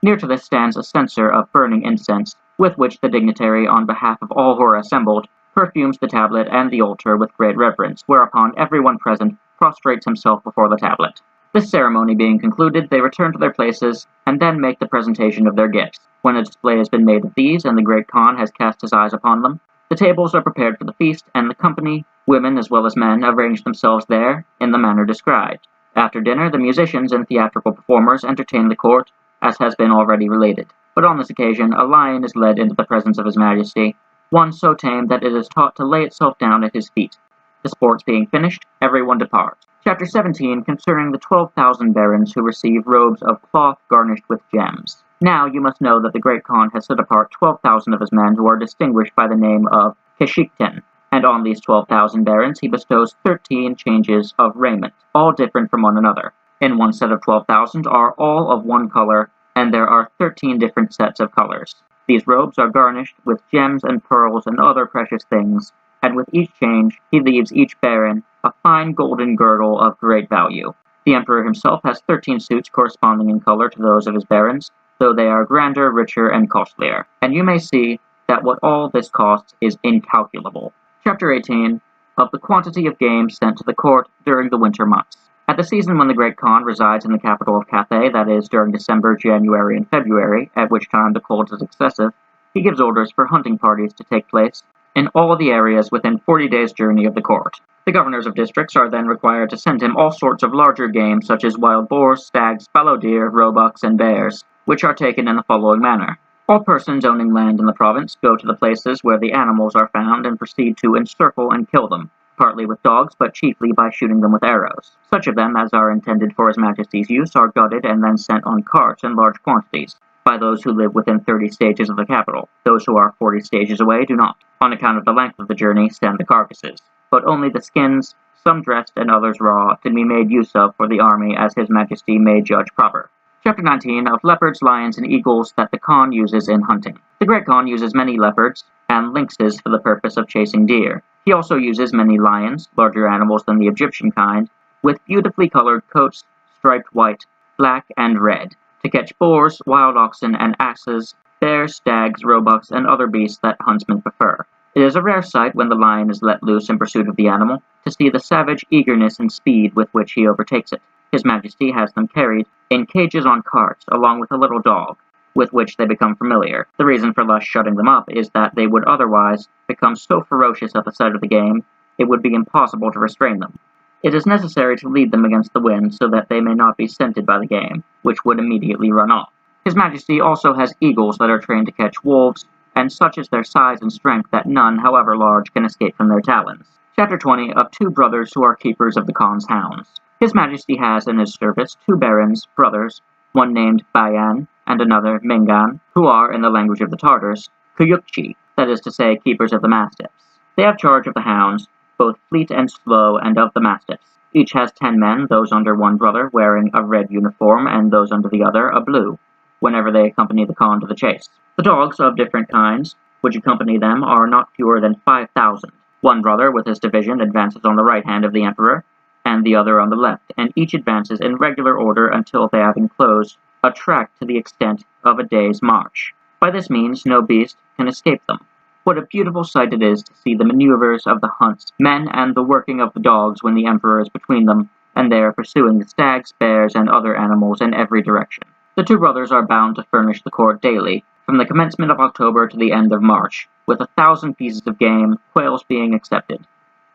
A: Near to this stands a censer of burning incense, with which the dignitary, on behalf of all who are assembled, perfumes the tablet and the altar with great reverence, whereupon everyone present prostrates himself before the tablet. This ceremony being concluded, they return to their places, and then make the presentation of their gifts. When a display has been made of these, and the Great Khan has cast his eyes upon them, the tables are prepared for the feast, and the company, women as well as men, arrange themselves there in the manner described. After dinner, the musicians and theatrical performers entertain the court, as has been already related. But on this occasion, a lion is led into the presence of His Majesty, one so tame that it is taught to lay itself down at his feet. The sports being finished, everyone departs. Chapter 17, concerning the 12,000 barons who receive robes of cloth garnished with gems. Now you must know that the Great Khan has set apart 12,000 of his men who are distinguished by the name of Keshikten, and on these 12,000 barons he bestows 13 changes of raiment, all different from one another. In one set of 12,000 are all of one color, and there are 13 different sets of colors. These robes are garnished with gems and pearls and other precious things, and with each change he leaves each baron a fine golden girdle of great value. The emperor himself has 13 suits corresponding in color to those of his barons, though they are grander, richer, and costlier. And you may see that what all this costs is incalculable. Chapter 18, of the quantity of game sent to the court during the winter months. At the season when the Great Khan resides in the capital of Cathay, that is, during December, January, and February, at which time the cold is excessive, he gives orders for hunting parties to take place in all of the areas within 40 days' journey of the court. The governors of districts are then required to send him all sorts of larger game, such as wild boars, stags, fallow deer, roebucks, and bears, which are taken in the following manner. All persons owning land in the province go to the places where the animals are found and proceed to encircle and kill them, partly with dogs, but chiefly by shooting them with arrows. Such of them as are intended for His Majesty's use are gutted and then sent on carts in large quantities, by those who live within 30 stages of the capital. Those who are 40 stages away do not, on account of the length of the journey, send the carcasses, but only the skins, some dressed and others raw, can be made use of for the army as His Majesty may judge proper. Chapter 19, of leopards, lions, and eagles that the Khan uses in hunting. The Great Khan uses many leopards and lynxes for the purpose of chasing deer. He also uses many lions, larger animals than the Egyptian kind, with beautifully colored coats striped white, black, and red, to catch boars, wild oxen, and asses, bears, stags, roebucks, and other beasts that huntsmen prefer. It is a rare sight when the lion is let loose in pursuit of the animal, to see the savage eagerness and speed with which he overtakes it. His Majesty has them carried in cages on carts, along with a little dog, with which they become familiar. The reason for thus shutting them up is that they would otherwise become so ferocious at the sight of the game, it would be impossible to restrain them. It is necessary to lead them against the wind so that they may not be scented by the game, which would immediately run off. His Majesty also has eagles that are trained to catch wolves, and such is their size and strength that none, however large, can escape from their talons. Chapter 20, of two brothers who are keepers of the Khan's hounds. His Majesty has in his service 2 barons, brothers, one named Bayan and another Mengan, who are, in the language of the Tartars, Kuyukchi, that is to say, keepers of the mastiffs. They have charge of the hounds, both fleet and slow, and of the mastiffs. Each has 10 men, those under one brother wearing a red uniform, and those under the other a blue, whenever they accompany the Khan to the chase. The dogs of different kinds, which accompany them, are not fewer than 5,000. One brother with his division advances on the right hand of the emperor, and the other on the left, and each advances in regular order until they have enclosed a tract to the extent of a day's march. By this means no beast can escape them. What a beautiful sight it is to see the maneuvers of the hunts, men, and the working of the dogs when the emperor is between them, and they are pursuing the stags, bears, and other animals in every direction. The 2 brothers are bound to furnish the court daily, from the commencement of October to the end of March, with 1,000 pieces of game, quails being excepted,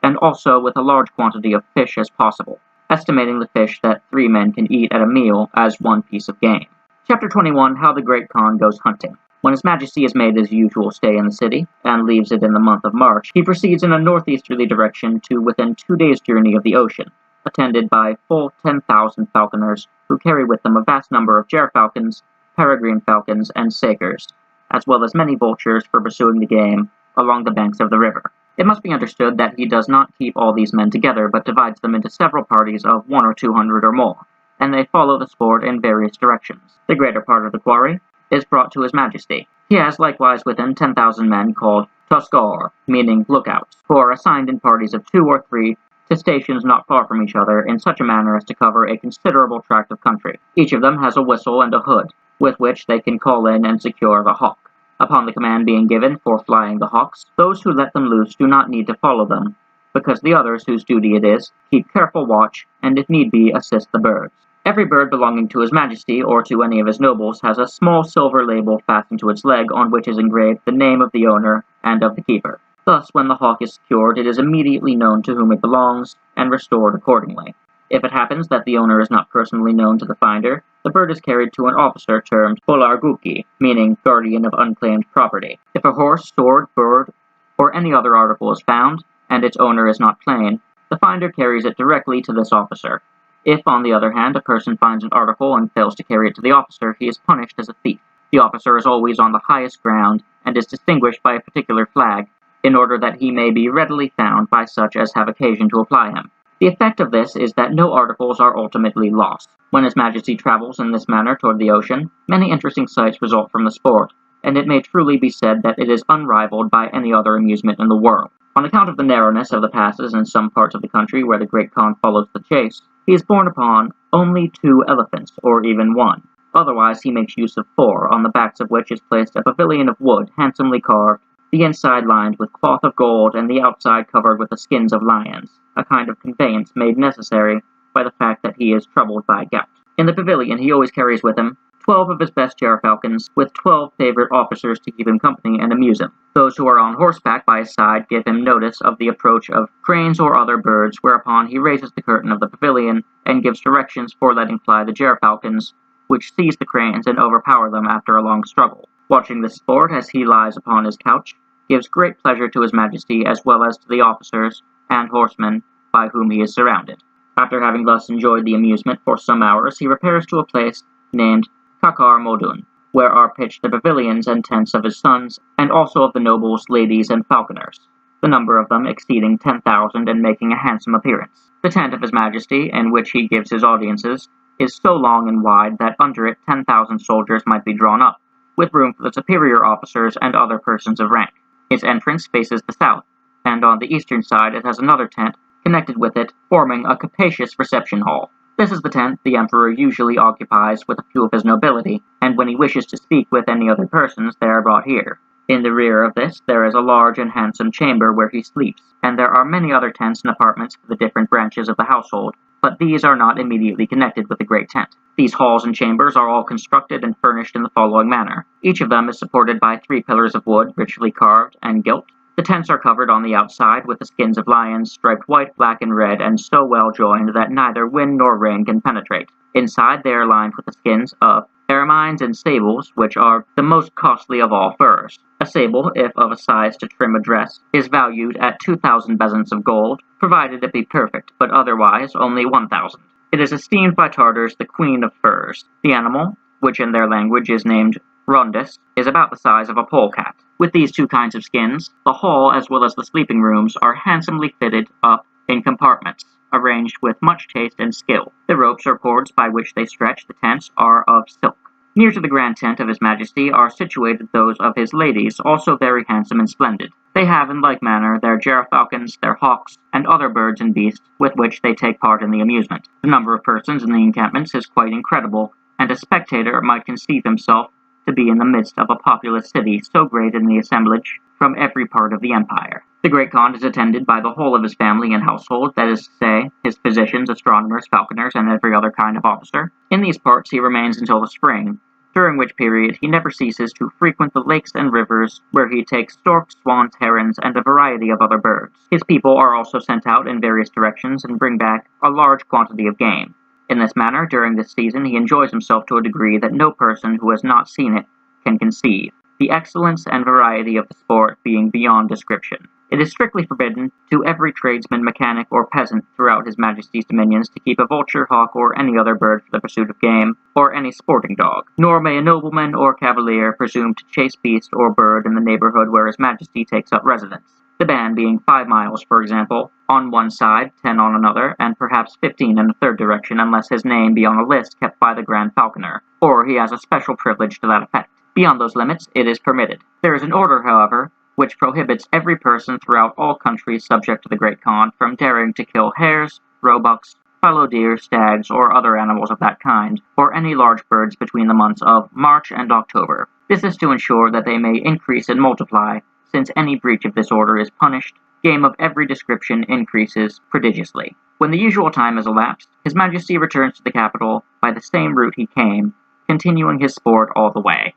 A: and also with a large quantity of fish as possible, estimating the fish that 3 men can eat at a meal as 1 piece of game. Chapter 21, how the Great Khan goes hunting. When His Majesty has made his usual stay in the city, and leaves it in the month of March, he proceeds in a northeasterly direction to within 2 days' journey of the ocean, attended by full 10,000 falconers, who carry with them a vast number of gerfalcons, peregrine falcons, and sakers, as well as many vultures for pursuing the game along the banks of the river. It must be understood that he does not keep all these men together, but divides them into several parties of 100 or 200 or more, and they follow the sport in various directions. The greater part of the quarry is brought to His Majesty. He has likewise within 10,000 men called Tuskar, meaning lookouts, who are assigned in parties of 2 or 3 to stations not far from each other in such a manner as to cover a considerable tract of country. Each of them has a whistle and a hood, with which they can call in and secure the hawk. Upon the command being given for flying the hawks, those who let them loose do not need to follow them, because the others whose duty it is keep careful watch, and if need be assist the birds. Every bird belonging to His Majesty or to any of his nobles has a small silver label fastened to its leg on which is engraved the name of the owner and of the keeper. Thus, when the hawk is secured, it is immediately known to whom it belongs, and restored accordingly. If it happens that the owner is not personally known to the finder, the bird is carried to an officer termed Polarguki, meaning guardian of unclaimed property. If a horse, sword, bird, or any other article is found, and its owner is not plain, The finder carries it directly to this officer. If, on the other hand, a person finds an article and fails to carry it to the officer, he is punished as a thief. The officer is always on the highest ground, and is distinguished by a particular flag, in order that he may be readily found by such as have occasion to apply him. The effect of this is that no articles are ultimately lost. When His Majesty travels in this manner toward the ocean, many interesting sights result from the sport, and it may truly be said that it is unrivaled by any other amusement in the world. On account of the narrowness of the passes in some parts of the country where the Great Khan follows the chase, he is borne upon only 2 elephants, or even 1. Otherwise he makes use of 4, on the backs of which is placed a pavilion of wood handsomely carved, the inside lined with cloth of gold and the outside covered with the skins of lions, a kind of conveyance made necessary by the fact that he is troubled by gout. In the pavilion he always carries with him 12 of his best gerfalcons, with 12 favorite officers to keep him company and amuse him. Those who are on horseback by his side give him notice of the approach of cranes or other birds, whereupon he raises the curtain of the pavilion and gives directions for letting fly the gerfalcons, which seize the cranes and overpower them after a long struggle. Watching this sport as he lies upon his couch gives great pleasure to His Majesty as well as to the officers and horsemen by whom he is surrounded. After having thus enjoyed the amusement for some hours, he repairs to a place named Kakar Modun, where are pitched the pavilions and tents of his sons, and also of the nobles, ladies, and falconers, the number of them exceeding 10,000 and making a handsome appearance. The tent of His Majesty, in which he gives his audiences, is so long and wide that under it 10,000 soldiers might be drawn up, with room for the superior officers and other persons of rank. Its entrance faces the south, and on the eastern side it has another tent connected with it, forming a capacious reception hall. This is the tent the emperor usually occupies with a few of his nobility, and when he wishes to speak with any other persons, they are brought here. In the rear of this there is a large and handsome chamber where he sleeps, and there are many other tents and apartments for the different branches of the household, but these are not immediately connected with the great tent. These halls and chambers are all constructed and furnished in the following manner. Each of them is supported by 3 pillars of wood richly carved and gilt. The tents are covered on the outside with the skins of lions, striped white, black, and red, and so well joined that neither wind nor rain can penetrate. Inside they are lined with the skins of ermines and sables, which are the most costly of all furs. A sable, if of a size to trim a dress, is valued at 2,000 bezants of gold, provided it be perfect, but otherwise only 1,000. It is esteemed by Tartars the queen of furs. The animal, which in their language is named rondis, is about the size of a polecat. With these 2 kinds of skins, the hall as well as the sleeping rooms are handsomely fitted up in compartments, arranged with much taste and skill. The ropes or cords by which they stretch the tents are of silk. Near to the grand tent of His Majesty are situated those of his ladies, also very handsome and splendid. They have in like manner their gerfalcons, their hawks, and other birds and beasts with which they take part in the amusement. The number of persons in the encampments is quite incredible, and a spectator might conceive himself to be in the midst of a populous city, so great in the assemblage from every part of the empire. The Great Khan is attended by the whole of his family and household, that is to say, his physicians, astronomers, falconers, and every other kind of officer. In these parts he remains until the spring, during which period he never ceases to frequent the lakes and rivers, where he takes storks, swans, herons, and a variety of other birds. His people are also sent out in various directions and bring back a large quantity of game. In this manner, during this season, he enjoys himself to a degree that no person who has not seen it can conceive, the excellence and variety of the sport being beyond description. It is strictly forbidden to every tradesman, mechanic, or peasant throughout His Majesty's dominions to keep a vulture, hawk, or any other bird for the pursuit of game, or any sporting dog. Nor may a nobleman or cavalier presume to chase beast or bird in the neighborhood where His Majesty takes up residence. The ban being 5 miles, for example, on one side, 10 on another, and perhaps 15 in a third direction, unless his name be on a list kept by the Grand Falconer, or he has a special privilege to that effect. Beyond those limits, it is permitted. There is an order, however, which prohibits every person throughout all countries subject to the Great Khan from daring to kill hares, roebucks, fallow deer, stags, or other animals of that kind, or any large birds between the months of March and October. This is to ensure that they may increase and multiply, since any breach of this order is punished. Game of every description increases prodigiously. When the usual time has elapsed, His Majesty returns to the capital by the same route he came, continuing his sport all the way.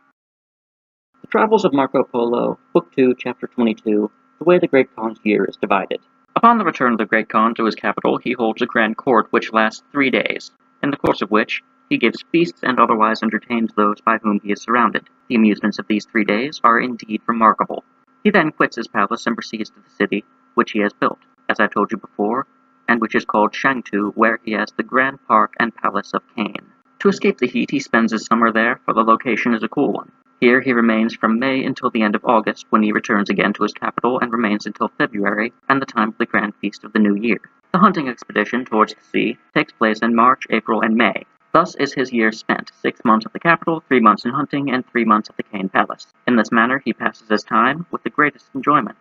A: The Travels of Marco Polo, Book 2, Chapter 22, The Way the Great Khan's Year is Divided. Upon the return of the Great Khan to his capital, he holds a grand court which lasts 3 days, in the course of which he gives feasts and otherwise entertains those by whom he is surrounded. The amusements of these 3 days are indeed remarkable. He then quits his palace and proceeds to the city which he has built. As I told you before, and which is called Shangtu, where he has the Grand Park and Palace of Cane. To escape the heat, he spends his summer there, for the location is a cool one. Here he remains from May until the end of August, when he returns again to his capital and remains until February and the time of the grand feast of the New Year. The hunting expedition towards the sea takes place in March, April, and May. Thus is his year spent, 6 months at the capital, 3 months in hunting, and 3 months at the Cane Palace. In this manner he passes his time with the greatest enjoyment,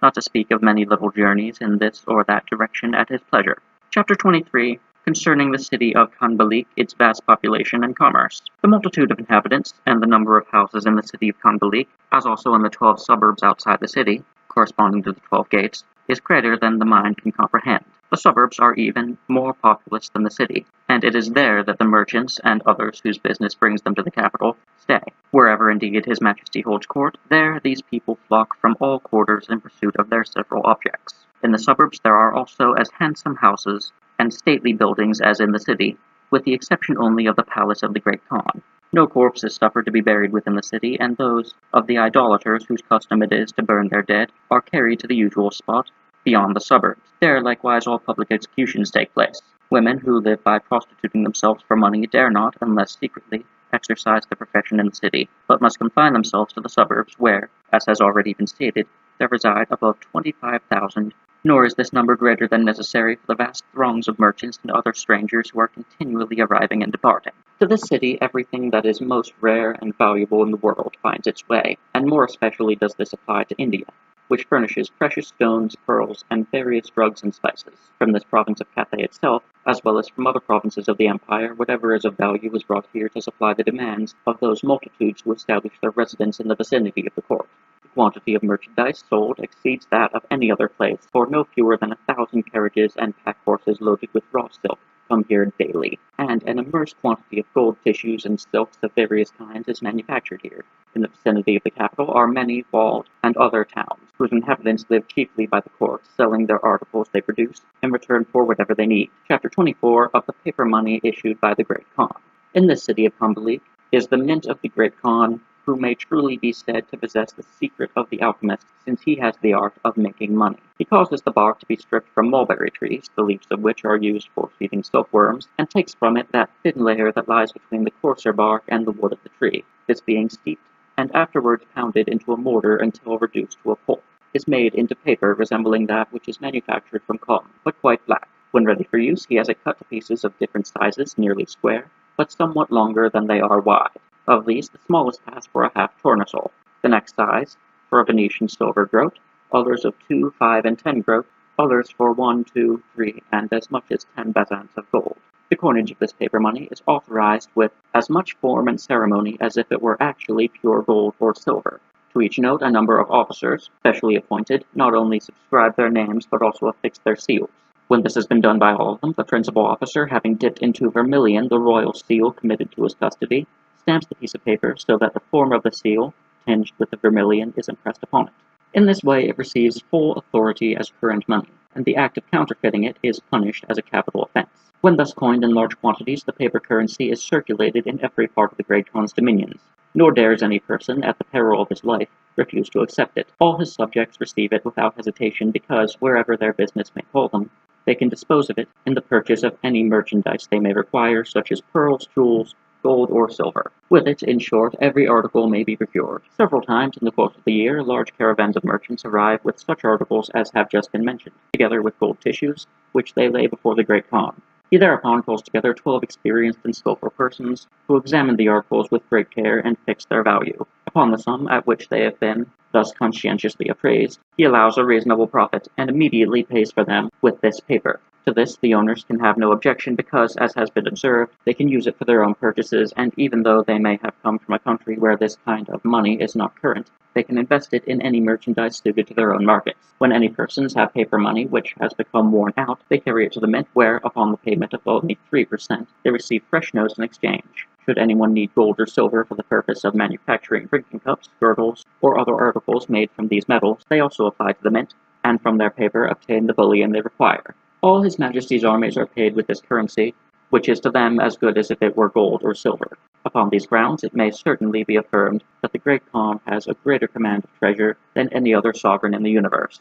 A: not to speak of many little journeys in this or that direction at his pleasure. Chapter 23. Concerning the city of Khanbalik, its vast population and commerce. The multitude of inhabitants, and the number of houses in the city of Khanbalik, as also in the 12 suburbs outside the city, corresponding to the 12 gates, is greater than the mind can comprehend. The suburbs are even more populous than the city, and it is there that the merchants and others whose business brings them to the capital stay. Wherever indeed his majesty holds court, there these people flock from all quarters in pursuit of their several objects. In the suburbs there are also as handsome houses and stately buildings as in the city, with the exception only of the palace of the Great Khan. No corpse is suffered to be buried within the city, and those of the idolaters whose custom it is to burn their dead are carried to the usual spot beyond the suburbs. There likewise all public executions take place. Women who live by prostituting themselves for money dare not, unless secretly, exercise their profession in the city, but must confine themselves to the suburbs where, as has already been stated, there reside above 25,000. Nor is this number greater than necessary for the vast throngs of merchants and other strangers who are continually arriving and departing. To this city everything that is most rare and valuable in the world finds its way, and more especially does this apply to India, which furnishes precious stones, pearls, and various drugs and spices. From this province of Cathay itself, as well as from other provinces of the empire, whatever is of value is brought here to supply the demands of those multitudes who establish their residence in the vicinity of the court. The quantity of merchandise sold exceeds that of any other place, for no fewer than 1,000 carriages and pack horses loaded with raw silk come here daily, and an immense quantity of gold tissues and silks of various kinds is manufactured here. In the vicinity of the capital are many walled and other towns, whose inhabitants live chiefly by the court, selling their articles they produce in return for whatever they need. Chapter 24 of the paper money issued by the Great Khan. In this city of Khanbalik is the mint of the Great Khan, who may truly be said to possess the secret of the alchemist, since he has the art of making money. He causes the bark to be stripped from mulberry trees, the leaves of which are used for feeding silkworms, and takes from it that thin layer that lies between the coarser bark and the wood of the tree. This being steeped, and afterwards pounded into a mortar until reduced to a pulp, is made into paper resembling that which is manufactured from cotton, but quite black. When ready for use, he has it cut to pieces of different sizes, nearly square, but somewhat longer than they are wide. Of these, the smallest pass for a half tournesol, the next size for a Venetian silver groat, others of 2, 5, and 10 groat, others for 1, 2, 3, and as much as 10 bezants of gold. The coinage of this paper money is authorized with as much form and ceremony as if it were actually pure gold or silver. To each note a number of officers, specially appointed, not only subscribe their names but also affix their seals. When this has been done by all of them, the principal officer, having dipped into vermilion the royal seal committed to his custody, stamps the piece of paper so that the form of the seal, tinged with the vermilion, is impressed upon it. In this way it receives full authority as current money, and the act of counterfeiting it is punished as a capital offense. When thus coined in large quantities, the paper currency is circulated in every part of the Great Khan's dominions, nor dares any person, at the peril of his life, refuse to accept it. All his subjects receive it without hesitation, because, wherever their business may call them, they can dispose of it in the purchase of any merchandise they may require, such as pearls, jewels, gold, or silver. With it, in short, every article may be procured. Several times in the course of the year, large caravans of merchants arrive with such articles as have just been mentioned, together with gold tissues, which they lay before the Great Khan. He thereupon calls together 12 experienced and skillful persons, who examine the articles with great care and fix their value. Upon the sum at which they have been thus conscientiously appraised, he allows a reasonable profit, and immediately pays for them with this paper. To this the owners can have no objection, because, as has been observed, they can use it for their own purchases, and even though they may have come from a country where this kind of money is not current, they can invest it in any merchandise suited to their own markets. When any persons have paper money which has become worn out, they carry it to the mint, where, upon the payment of only 3%, they receive fresh notes in exchange. Should anyone need gold or silver for the purpose of manufacturing drinking cups, girdles, or other articles made from these metals, they also apply to the mint, and from their paper obtain the bullion they require. All His Majesty's armies are paid with this currency, which is to them as good as if it were gold or silver. Upon these grounds it may certainly be affirmed that the Great Khan has a greater command of treasure than any other sovereign in the universe.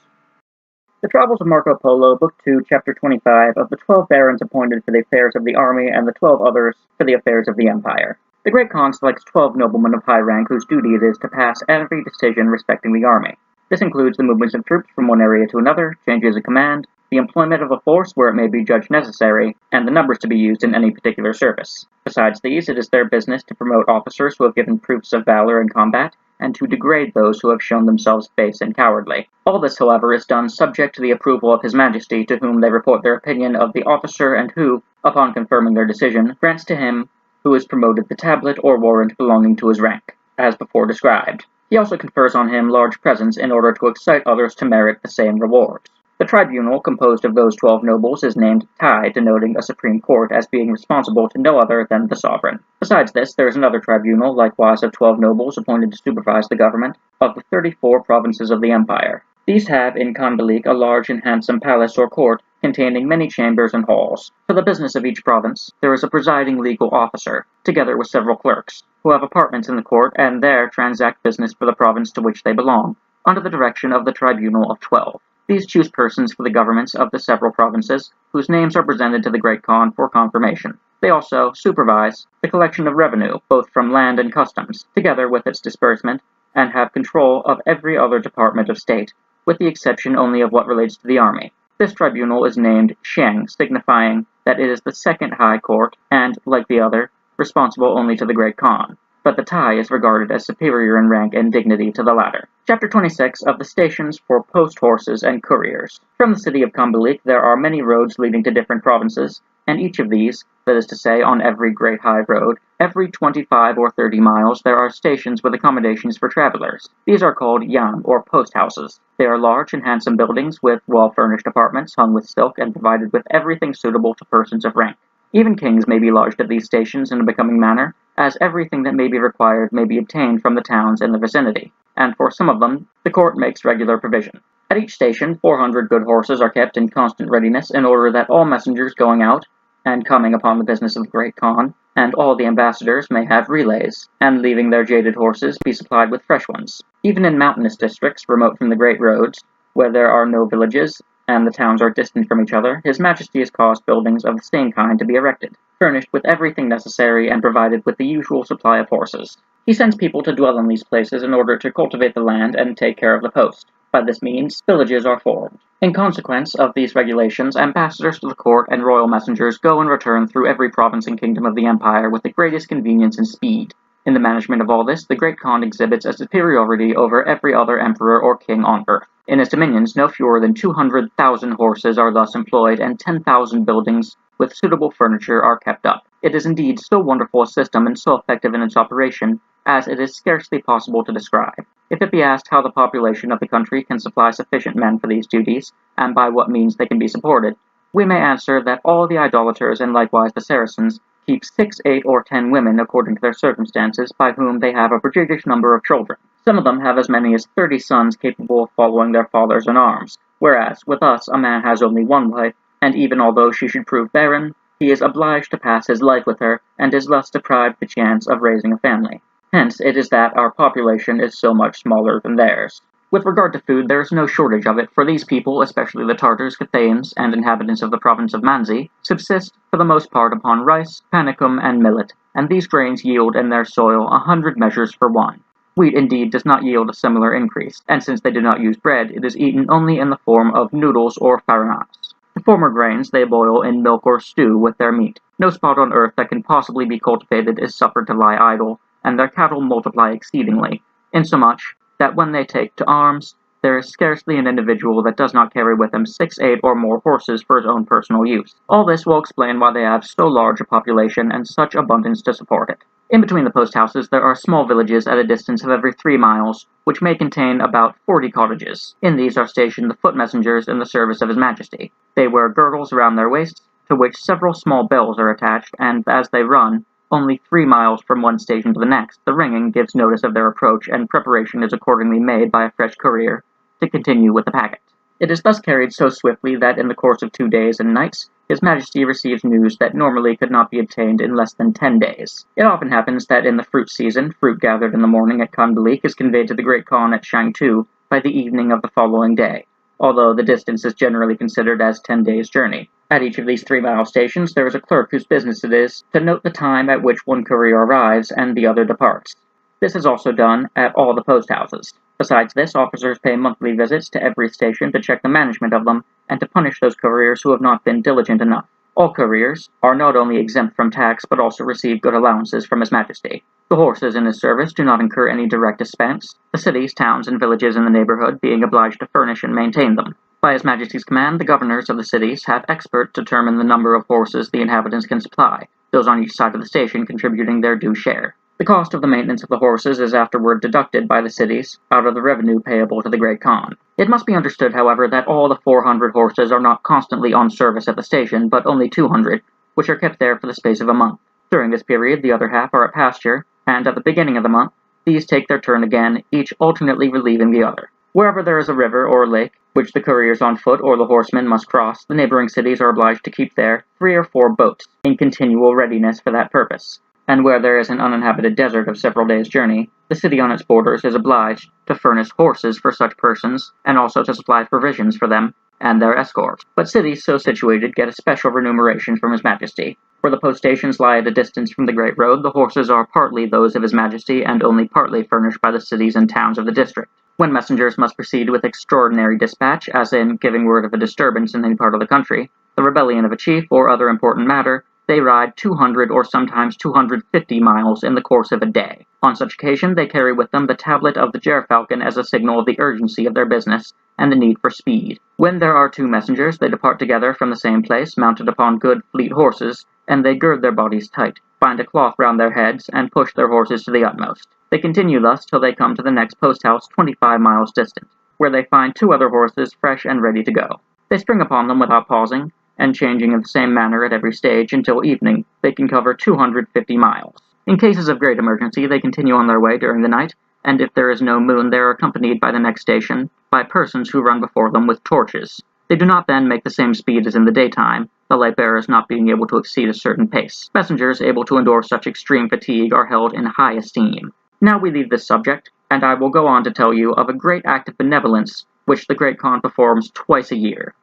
A: The Travels of Marco Polo, Book 2, Chapter 25, of the 12 barons appointed for the affairs of the army and the 12 others for the affairs of the empire. The Great Khan selects 12 noblemen of high rank whose duty it is to pass every decision respecting the army. This includes the movements of troops from one area to another, changes of command, the employment of a force where it may be judged necessary, and the numbers to be used in any particular service. Besides these, it is their business to promote officers who have given proofs of valor in combat, and to degrade those who have shown themselves base and cowardly. All this, however, is done subject to the approval of His Majesty, to whom they report their opinion of the officer, and who, upon confirming their decision, grants to him who is promoted the tablet or warrant belonging to his rank, as before described. He also confers on him large presents in order to excite others to merit the same rewards. The tribunal, composed of those 12 nobles, is named Tai, denoting a supreme court as being responsible to no other than the sovereign. Besides this, there is another tribunal, likewise of 12 nobles, appointed to supervise the government of the 34 provinces of the empire. These have in Khanbalik a large and handsome palace or court, containing many chambers and halls. For the business of each province, there is a presiding legal officer, together with several clerks, who have apartments in the court and there transact business for the province to which they belong, under the direction of the tribunal of 12. These choose persons for the governments of the several provinces, whose names are presented to the Great Khan for confirmation. They also supervise the collection of revenue, both from land and customs, together with its disbursement, and have control of every other department of state, with the exception only of what relates to the army. This tribunal is named Sheng, signifying that it is the second high court, and, like the other, responsible only to the Great Khan, but the Tai is regarded as superior in rank and dignity to the latter. Chapter 26 of the stations for post horses and couriers. From the city of Khanbalik there are many roads leading to different provinces, and each of these, that is to say, on every great high road, every 25 or 30 miles, there are stations with accommodations for travelers. These are called yang, or post houses. They are large and handsome buildings with well-furnished apartments hung with silk and provided with everything suitable to persons of rank. Even kings may be lodged at these stations in a becoming manner, as everything that may be required may be obtained from the towns in the vicinity, and for some of them the court makes regular provision. At each station 400 good horses are kept in constant readiness in order that all messengers going out and coming upon the business of the Great Khan, and all the ambassadors may have relays, and leaving their jaded horses be supplied with fresh ones. Even in mountainous districts remote from the great roads, where there are no villages, and the towns are distant from each other, His Majesty has caused buildings of the same kind to be erected, furnished with everything necessary and provided with the usual supply of horses. He sends people to dwell in these places in order to cultivate the land and take care of the post. By this means, villages are formed. In consequence of these regulations, ambassadors to the court and royal messengers go and return through every province and kingdom of the empire with the greatest convenience and speed. In the management of all this, the Great Khan exhibits a superiority over every other emperor or king on earth. In his dominions, no fewer than 200,000 horses are thus employed, and 10,000 buildings with suitable furniture are kept up. It is indeed so wonderful a system and so effective in its operation as it is scarcely possible to describe. If it be asked how the population of the country can supply sufficient men for these duties, and by what means they can be supported, we may answer that all the idolaters and likewise the Saracens keep 6, 8, or 10 women according to their circumstances, by whom they have a prodigious number of children. Some of them have as many as 30 sons capable of following their fathers in arms, whereas with us a man has only one wife, and even although she should prove barren, he is obliged to pass his life with her, and is thus deprived the chance of raising a family. Hence it is that our population is so much smaller than theirs. With regard to food, there is no shortage of it, for these people, especially the Tartars, Cathayans, and inhabitants of the province of Manzi, subsist for the most part upon rice, panicum, and millet, and these grains yield in their soil 100 measures for one. Wheat indeed does not yield a similar increase, and since they do not use bread, it is eaten only in the form of noodles or faranas. The former grains they boil in milk or stew with their meat. No spot on earth that can possibly be cultivated is suffered to lie idle, and their cattle multiply exceedingly, insomuch that when they take to arms, there is scarcely an individual that does not carry with him 6, 8, or more horses for his own personal use. All this will explain why they have so large a population and such abundance to support it. In between the post houses there are small villages at a distance of every 3 miles, which may contain about 40 cottages. In these are stationed the foot messengers in the service of His Majesty. They wear girdles around their waists, to which several small bells are attached, and as they run, only 3 miles from one station to the next, the ringing gives notice of their approach, and preparation is accordingly made by a fresh courier to continue with the packet. It is thus carried so swiftly that in the course of 2 days and nights, His Majesty receives news that normally could not be obtained in less than 10 days. It often happens that in the fruit season, fruit gathered in the morning at Khanbalik is conveyed to the Great Khan at Shangtu by the evening of the following day, although the distance is generally considered as 10 days' journey. At each of these 3-mile stations there is a clerk whose business it is to note the time at which one courier arrives and the other departs. This is also done at all the post houses. Besides this, officers pay monthly visits to every station to check the management of them and to punish those couriers who have not been diligent enough. All couriers are not only exempt from tax but also receive good allowances from His Majesty. The horses in his service do not incur any direct expense, the cities, towns, and villages in the neighborhood being obliged to furnish and maintain them. By His Majesty's command, the governors of the cities have experts determine the number of horses the inhabitants can supply, those on each side of the station contributing their due share. The cost of the maintenance of the horses is afterward deducted by the cities out of the revenue payable to the Great Khan. It must be understood, however, that all the 400 horses are not constantly on service at the station, but only 200, which are kept there for the space of a month. During this period, the other half are at pasture, and at the beginning of the month, these take their turn again, each alternately relieving the other. Wherever there is a river or lake, which the couriers on foot or the horsemen must cross, the neighboring cities are obliged to keep there 3 or 4 boats, in continual readiness for that purpose. And where there is an uninhabited desert of several days' journey, the city on its borders is obliged to furnish horses for such persons, and also to supply provisions for them and their escort. But cities so situated get a special remuneration from His Majesty. Where the post stations lie at a distance from the great road, the horses are partly those of His Majesty and only partly furnished by the cities and towns of the district. When messengers must proceed with extraordinary dispatch, as in giving word of a disturbance in any part of the country, the rebellion of a chief, or other important matter, they ride 200 or sometimes 250 miles in the course of a day. On such occasion, they carry with them the tablet of the gerfalcon as a signal of the urgency of their business and the need for speed. When there are 2 messengers, they depart together from the same place, mounted upon good, fleet horses, and they gird their bodies tight, bind a cloth round their heads, and push their horses to the utmost. They continue thus till they come to the next post house 25 miles distant, where they find 2 other horses fresh and ready to go. They spring upon them without pausing, and changing in the same manner at every stage until evening they can cover 250 miles. In cases of great emergency, they continue on their way during the night, and if there is no moon, they are accompanied by the next station by persons who run before them with torches. They do not then make the same speed as in the daytime, the light-bearers not being able to exceed a certain pace. Messengers able to endure such extreme fatigue are held in high esteem. Now we leave this subject, and I will go on to tell you of a great act of benevolence which the Great Khan performs twice a year.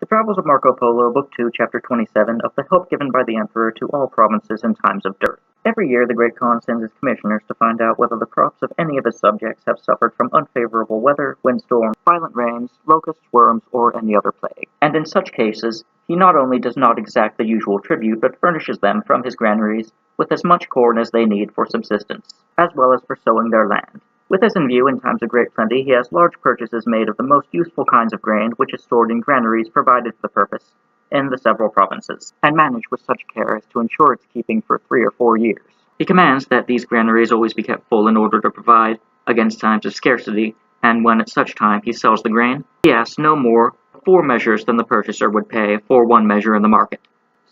A: The Travels of Marco Polo, Book 2, Chapter 27, of the help given by the Emperor to all provinces in times of dearth. Every year the Great Khan sends his commissioners to find out whether the crops of any of his subjects have suffered from unfavorable weather, windstorms, violent rains, locusts, worms, or any other plague. And in such cases, he not only does not exact the usual tribute, but furnishes them from his granaries with as much corn as they need for subsistence, as well as for sowing their land. With this in view, in times of great plenty, he has large purchases made of the most useful kinds of grain, which is stored in granaries provided for the purpose in the several provinces, and managed with such care as to ensure its keeping for 3 or 4 years. He commands that these granaries always be kept full in order to provide against times of scarcity, and when at such time he sells the grain, he asks no more 4 measures than the purchaser would pay for 1 measure in the market.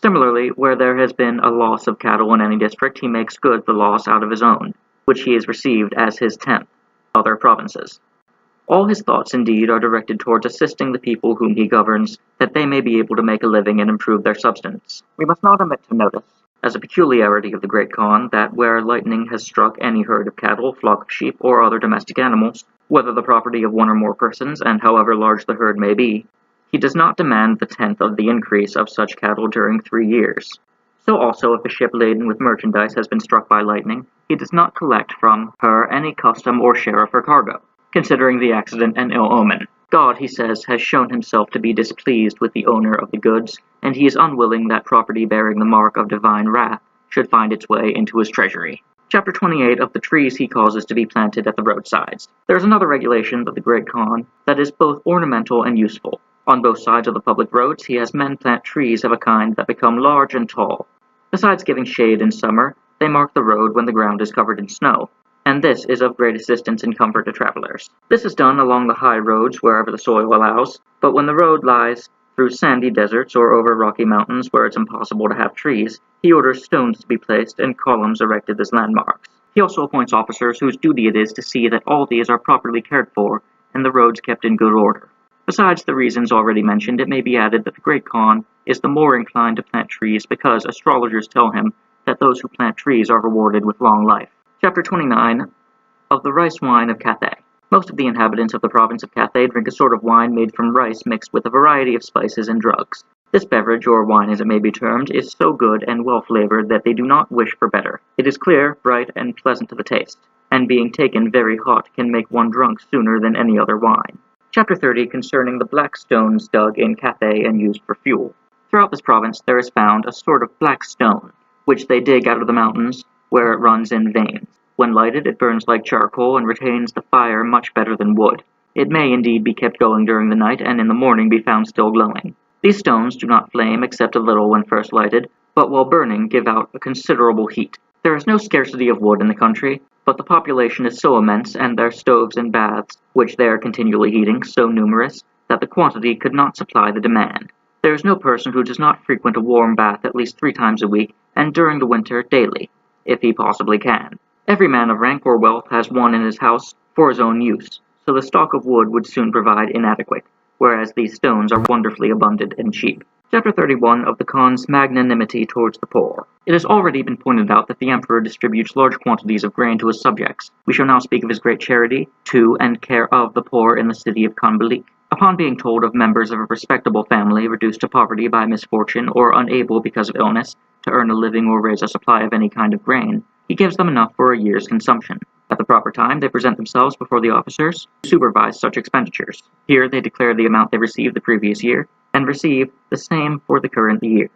A: Similarly, where there has been a loss of cattle in any district, he makes good the loss out of his own, which he has received as his tenth, other provinces. All his thoughts, indeed, are directed towards assisting the people whom he governs, that they may be able to make a living and improve their substance. We must not omit to notice, as a peculiarity of the Great Khan, that where lightning has struck any herd of cattle, flock of sheep, or other domestic animals, whether the property of 1 or more persons, and however large the herd may be, he does not demand the 10th of the increase of such cattle during 3 years. So also, if a ship laden with merchandise has been struck by lightning, he does not collect from her any custom or share of her cargo, considering the accident an ill omen. God, he says, has shown himself to be displeased with the owner of the goods, and he is unwilling that property bearing the mark of divine wrath should find its way into his treasury. Chapter 28 of the trees he causes to be planted at the roadsides. There is another regulation of the Great Khan that is both ornamental and useful. On both sides of the public roads he has men plant trees of a kind that become large and tall. Besides giving shade in summer, they mark the road when the ground is covered in snow, and this is of great assistance and comfort to travelers. This is done along the high roads wherever the soil allows, but when the road lies through sandy deserts or over rocky mountains where it's impossible to have trees, he orders stones to be placed and columns erected as landmarks. He also appoints officers whose duty it is to see that all these are properly cared for and the roads kept in good order. Besides the reasons already mentioned, it may be added that the Great Khan is the more inclined to plant trees because astrologers tell him that those who plant trees are rewarded with long life. Chapter 29 of the Rice Wine of Cathay. Most of the inhabitants of the province of Cathay drink a sort of wine made from rice mixed with a variety of spices and drugs. This beverage, or wine as it may be termed, is so good and well flavored that they do not wish for better. It is clear, bright, and pleasant to the taste, and being taken very hot can make one drunk sooner than any other wine. Chapter 30, concerning the black stones dug in Cathay and used for fuel. Throughout this province there is found a sort of black stone, which they dig out of the mountains, where it runs in veins. When lighted, it burns like charcoal and retains the fire much better than wood. It may indeed be kept going during the night, and in the morning be found still glowing. These stones do not flame except a little when first lighted, but while burning give out a considerable heat. There is no scarcity of wood in the country, but the population is so immense, and their stoves and baths, which they are continually heating, so numerous, that the quantity could not supply the demand. There is no person who does not frequent a warm bath at least 3 times a week, and during the winter daily, if he possibly can. Every man of rank or wealth has one in his house for his own use, so the stock of wood would soon provide inadequate, whereas these stones are wonderfully abundant and cheap. Chapter 31 of the Khan's magnanimity towards the poor. It has already been pointed out that the emperor distributes large quantities of grain to his subjects. We shall now speak of his great charity to and care of the poor in the city of Khanbalik. Upon being told of members of a respectable family reduced to poverty by misfortune or unable because of illness to earn a living or raise a supply of any kind of grain, he gives them enough for a year's consumption. At the proper time, they present themselves before the officers who supervise such expenditures. Here they declare the amount they received the previous year, and receive the same for the current year.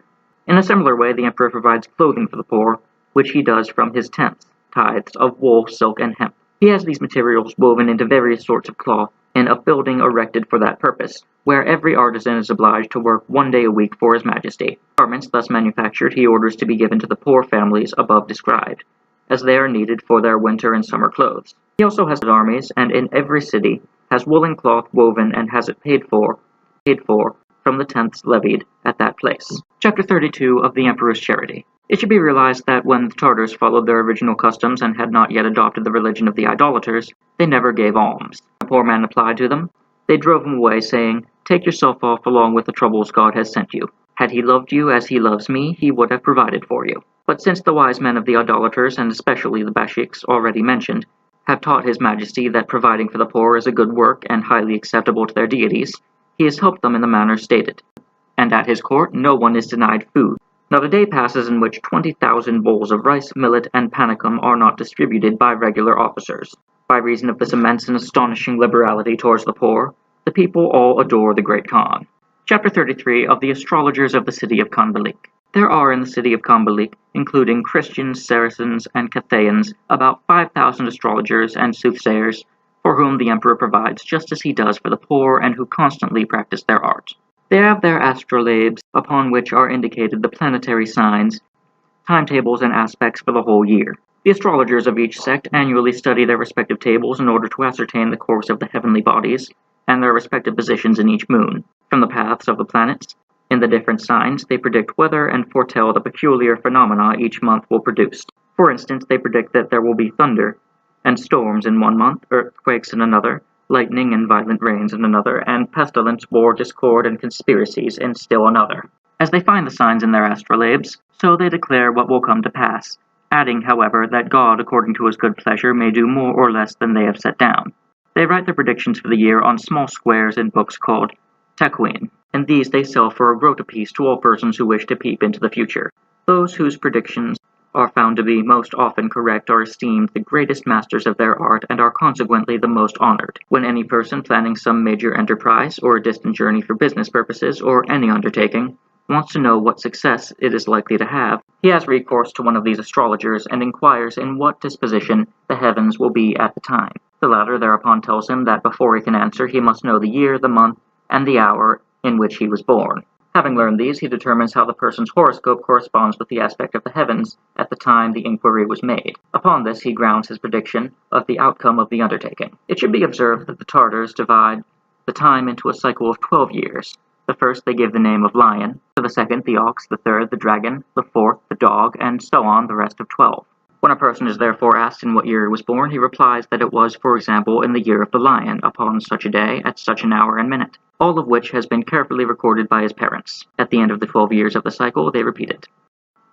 A: In a similar way, the emperor provides clothing for the poor, which he does from his tenths, tithes of wool, silk, and hemp. He has these materials woven into various sorts of cloth in a building erected for that purpose, where every artisan is obliged to work 1 day a week for his majesty. Garments thus manufactured he orders to be given to the poor families above described, as they are needed for their winter and summer clothes. He also has armies, and in every city has woolen cloth woven and has it paid for from the tenths levied at that place. Chapter 32 of the Emperor's Charity. It should be realized that when the Tartars followed their original customs and had not yet adopted the religion of the idolaters, they never gave alms. A poor man applied to them, they drove him away, saying, "Take yourself off along with the troubles God has sent you. Had he loved you as he loves me, he would have provided for you." But since the wise men of the idolaters, and especially the Bashiks already mentioned, have taught his majesty that providing for the poor is a good work and highly acceptable to their deities, he has helped them in the manner stated, and at his court no one is denied food. Not a day passes in which 20,000 bowls of rice, millet, and panicum are not distributed by regular officers. By reason of this immense and astonishing liberality towards the poor, the people all adore the great Khan. Chapter 33 of the Astrologers of the City of Khanbalik. There are in the city of Khanbalik, including Christians, Saracens, and Cathayans, about 5,000 astrologers and soothsayers, for whom the emperor provides just as he does for the poor and who constantly practice their art. They have their astrolabes, upon which are indicated the planetary signs, timetables, and aspects for the whole year. The astrologers of each sect annually study their respective tables in order to ascertain the course of the heavenly bodies and their respective positions in each moon. From the paths of the planets in the different signs, they predict weather and foretell the peculiar phenomena each month will produce. For instance, they predict that there will be thunder and storms in one month, earthquakes in another, lightning and violent rains in another, and pestilence, war, discord, and conspiracies in still another. As they find the signs in their astrolabes, so they declare what will come to pass, adding, however, that God, according to his good pleasure, may do more or less than they have set down. They write their predictions for the year on small squares in books called Tequin, and these they sell for a groat apiece to all persons who wish to peep into the future. Those whose predictions are found to be most often correct are esteemed the greatest masters of their art and are consequently the most honored. When any person planning some major enterprise or a distant journey for business purposes or any undertaking wants to know what success it is likely to have, he has recourse to one of these astrologers and inquires in what disposition the heavens will be at the time. The latter thereupon tells him that before he can answer he must know the year, the month, and the hour in which he was born. Having learned these, he determines how the person's horoscope corresponds with the aspect of the heavens at the time the inquiry was made. Upon this, he grounds his prediction of the outcome of the undertaking. It should be observed that the Tartars divide the time into a cycle of 12 years. The first they give the name of lion, to the second the ox, the third the dragon, the fourth the dog, and so on the rest of 12. When a person is therefore asked in what year he was born, he replies that it was, for example, in the year of the lion, upon such a day, at such an hour and minute, all of which has been carefully recorded by his parents. At the end of the 12 years of the cycle, they repeat it.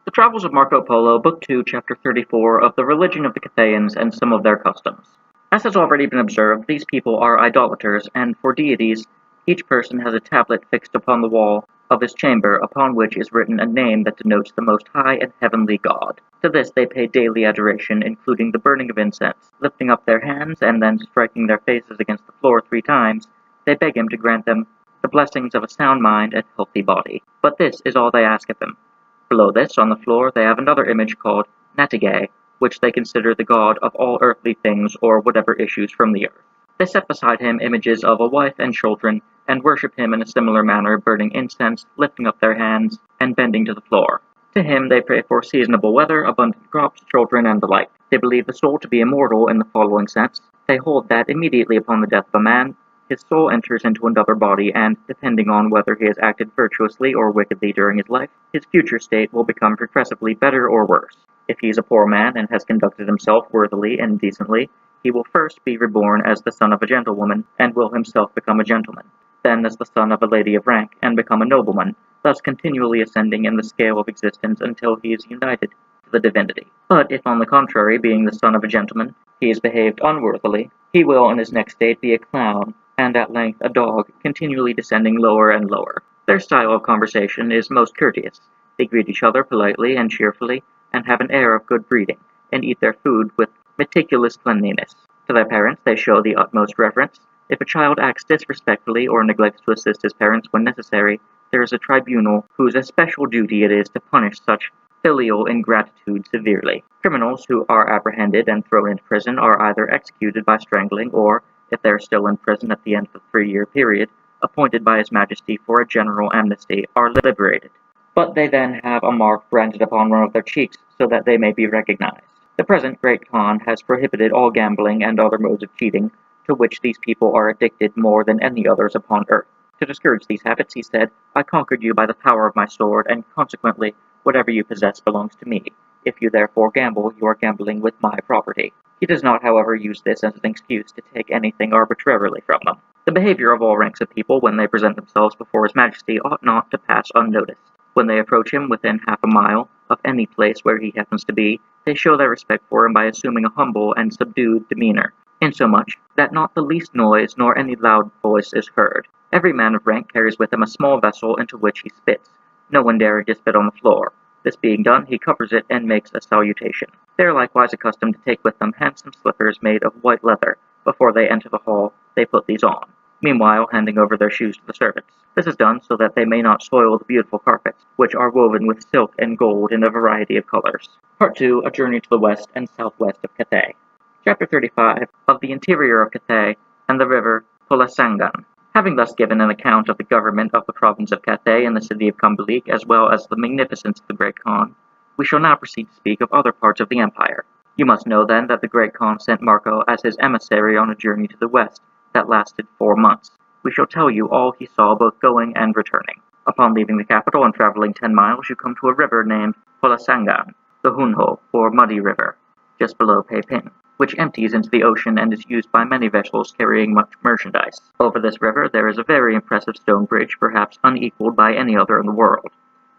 A: The Travels of Marco Polo, Book 2, Chapter 34, of the Religion of the Cathayans and Some of Their Customs. As has already been observed, these people are idolaters, and for deities, each person has a tablet fixed upon the wall of his chamber, upon which is written a name that denotes the most high and heavenly God. To this they pay daily adoration, including the burning of incense. Lifting up their hands and then striking their faces against the floor 3 times, they beg him to grant them the blessings of a sound mind and healthy body. But this is all they ask of him. Below this, on the floor, they have another image called Natige, which they consider the god of all earthly things or whatever issues from the earth. They set beside him images of a wife and children, and worship him in a similar manner, burning incense, lifting up their hands, and bending to the floor. To him they pray for seasonable weather, abundant crops, children, and the like. They believe the soul to be immortal in the following sense. They hold that immediately upon the death of a man, his soul enters into another body, and, depending on whether he has acted virtuously or wickedly during his life, his future state will become progressively better or worse. If he is a poor man and has conducted himself worthily and decently, he will first be reborn as the son of a gentlewoman, and will himself become a gentleman, then as the son of a lady of rank, and become a nobleman, thus continually ascending in the scale of existence until he is united to the divinity. But if, on the contrary, being the son of a gentleman, he has behaved unworthily, he will in his next state be a clown, and at length a dog, continually descending lower and lower. Their style of conversation is most courteous. They greet each other politely and cheerfully, and have an air of good breeding, and eat their food with meticulous cleanliness. To their parents they show the utmost reverence. If a child acts disrespectfully or neglects to assist his parents when necessary, there is a tribunal whose especial duty it is to punish such filial ingratitude severely. Criminals who are apprehended and thrown into prison are either executed by strangling or, if they are still in prison at the end of the 3-year period, appointed by His Majesty for a general amnesty, are liberated. But they then have a mark branded upon one of their cheeks so that they may be recognized. The present Great Khan has prohibited all gambling and other modes of cheating, to which these people are addicted more than any others upon earth. To discourage these habits, he said, I conquered you by the power of my sword, and consequently whatever you possess belongs to me. If you therefore gamble, you are gambling with my property. He does not, however, use this as an excuse to take anything arbitrarily from them. The behavior of all ranks of people when they present themselves before His Majesty ought not to pass unnoticed. When they approach him within half a mile of any place where he happens to be, they show their respect for him by assuming a humble and subdued demeanor, insomuch that not the least noise nor any loud voice is heard. Every man of rank carries with him a small vessel into which he spits, no one daring to spit on the floor. This being done, he covers it and makes a salutation. They are likewise accustomed to take with them handsome slippers made of white leather. Before they enter the hall, they put these on, meanwhile handing over their shoes to the servants. This is done so that they may not soil the beautiful carpets, which are woven with silk and gold in a variety of colors. Part 2, A Journey to the West and Southwest of Cathay. Chapter 35, of the interior of Cathay and the river Pulasangan. Having thus given an account of the government of the province of Cathay and the city of Kumbalig, as well as the magnificence of the Great Khan, we shall now proceed to speak of other parts of the empire. You must know, then, that the Great Khan sent Marco as his emissary on a journey to the west that lasted 4 months. We shall tell you all he saw both going and returning. Upon leaving the capital and traveling 10 miles, you come to a river named Pulasangan, the Hunho, or Muddy River, just below Peiping, which empties into the ocean and is used by many vessels carrying much merchandise. Over this river there is a very impressive stone bridge, perhaps unequaled by any other in the world.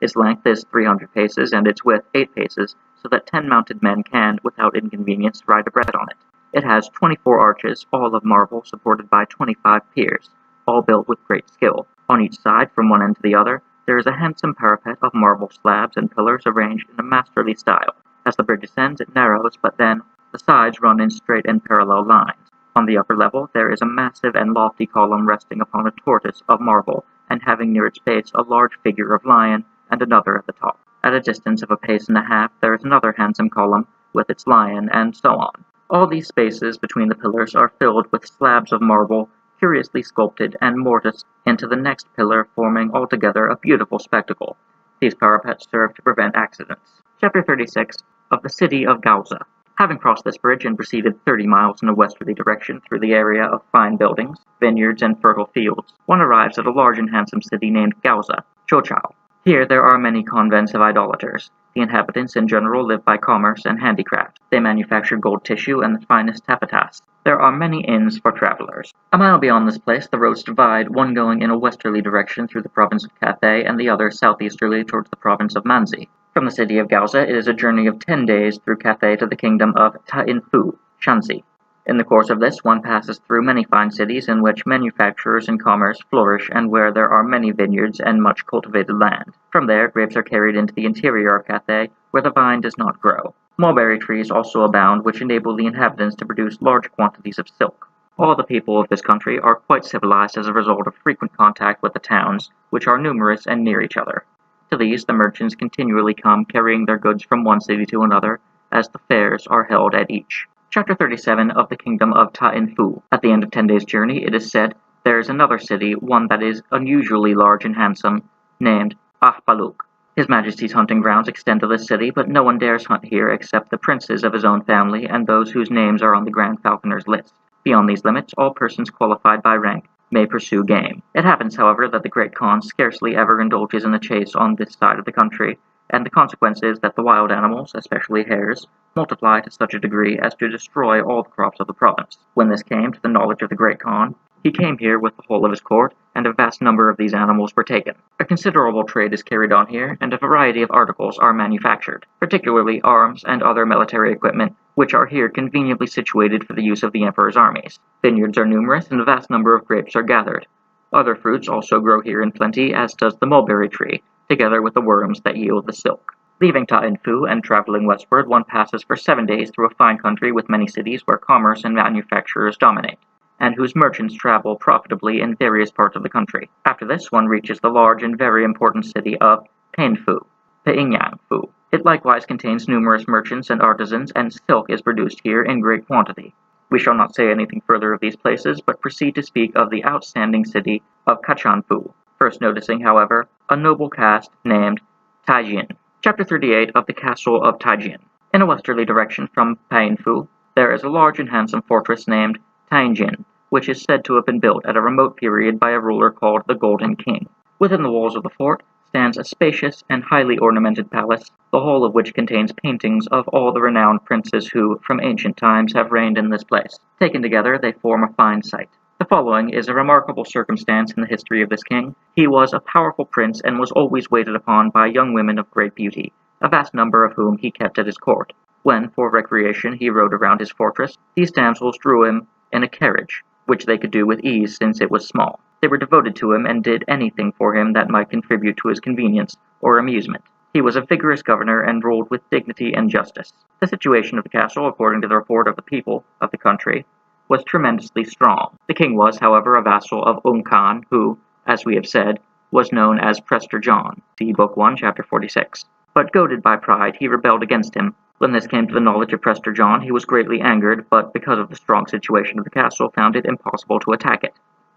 A: Its length is 300 paces and its width 8 paces, so that 10 mounted men can, without inconvenience, ride abreast on it. It has 24 arches, all of marble, supported by 25 piers, all built with great skill. On each side, from one end to the other, there is a handsome parapet of marble slabs and pillars arranged in a masterly style. As the bridge ascends, it narrows, but then the sides run in straight and parallel lines. On the upper level, there is a massive and lofty column resting upon a tortoise of marble, and having near its base a large figure of lion, and another at the top. At a distance of a pace and a half, there is another handsome column, with its lion, and so on. All these spaces between the pillars are filled with slabs of marble, curiously sculpted and mortised into the next pillar, forming altogether a beautiful spectacle. These parapets serve to prevent accidents. Chapter 36, of the city of Gauza. Having crossed this bridge and proceeded 30 miles in a westerly direction through the area of fine buildings, vineyards, and fertile fields, one arrives at a large and handsome city named Gauza, Chochao. Here there are many convents of idolaters. The inhabitants in general live by commerce and handicraft. They manufacture gold tissue and the finest taffetas. There are many inns for travelers. A mile beyond this place the roads divide, one going in a westerly direction through the province of Cathay and the other southeasterly towards the province of Manzi. From the city of Gauza it is a journey of 10 days through Cathay to the kingdom of Tainfu, Shanxi. In the course of this, one passes through many fine cities in which manufactures and commerce flourish and where there are many vineyards and much cultivated land. From there, grapes are carried into the interior of Cathay, where the vine does not grow. Mulberry trees also abound, which enable the inhabitants to produce large quantities of silk. All the people of this country are quite civilized as a result of frequent contact with the towns, which are numerous and near each other. To these the merchants continually come, carrying their goods from one city to another, as the fairs are held at each. Chapter 37 of the Kingdom of Ta-in-Fu. At the end of 10 days' journey, it is said, there is another city, one that is unusually large and handsome, named Ahbaluk. His Majesty's hunting grounds extend to this city, but no one dares hunt here except the princes of his own family and those whose names are on the Grand Falconer's list. Beyond these limits, all persons qualified by rank may pursue game. It happens, however, that the Great Khan scarcely ever indulges in the chase on this side of the country, and the consequence is that the wild animals, especially hares, multiply to such a degree as to destroy all the crops of the province. When this came to the knowledge of the Great Khan, he came here with the whole of his court, and a vast number of these animals were taken. A considerable trade is carried on here, and a variety of articles are manufactured, particularly arms and other military equipment, which are here conveniently situated for the use of the emperor's armies. Vineyards are numerous, and a vast number of grapes are gathered. Other fruits also grow here in plenty, as does the mulberry tree, together with the worms that yield the silk. Leaving Ta-in-Fu and traveling westward, one passes for 7 days through a fine country with many cities where commerce and manufactures dominate, and whose merchants travel profitably in various parts of the country. After this, one reaches the large and very important city of Peingyang-fu. It likewise contains numerous merchants and artisans, and silk is produced here in great quantity. We shall not say anything further of these places, but proceed to speak of the outstanding city of Kachanfu, first noticing, however, a noble caste named Taijin. Chapter 38 of the Castle of Taijin. In a westerly direction from Painfu, there is a large and handsome fortress named Taijin, which is said to have been built at a remote period by a ruler called the Golden King. Within the walls of the fort stands a spacious and highly ornamented palace, the whole of which contains paintings of all the renowned princes who, from ancient times, have reigned in this place. Taken together, they form a fine sight. The following is a remarkable circumstance in the history of this king. He was a powerful prince and was always waited upon by young women of great beauty, a vast number of whom he kept at his court. When, for recreation, he rode around his fortress, these damsels drew him in a carriage, which they could do with ease since it was small. They were devoted to him and did anything for him that might contribute to his convenience or amusement. He was a vigorous governor and ruled with dignity and justice. The situation of the castle, according to the report of the people of the country, was tremendously strong. The king was, however, a vassal of Khan, who, as we have said, was known as Prester John. See Book 1, Chapter 46. But goaded by pride, he rebelled against him. When this came to the knowledge of Prester John, he was greatly angered, but because of the strong situation of the castle, found it impossible to attack it.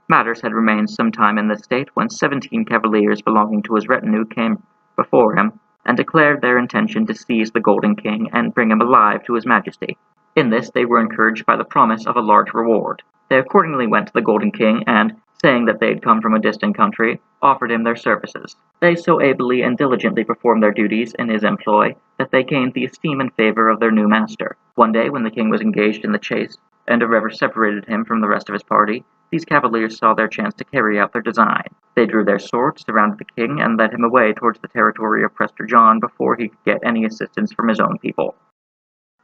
A: Matters had remained some time in this state when 17 cavaliers belonging to his retinue came before him and declared their intention to seize the Golden King and bring him alive to his majesty. In this they were encouraged by the promise of a large reward. They accordingly went to the Golden King and, saying that they had come from a distant country, offered him their services. They so ably and diligently performed their duties in his employ that they gained the esteem and favor of their new master. One day, when the king was engaged in the chase, and a river separated him from the rest of his party, these cavaliers saw their chance to carry out their design. They drew their swords, surrounded the king, and led him away towards the territory of Prester John before he could get any assistance from his own people.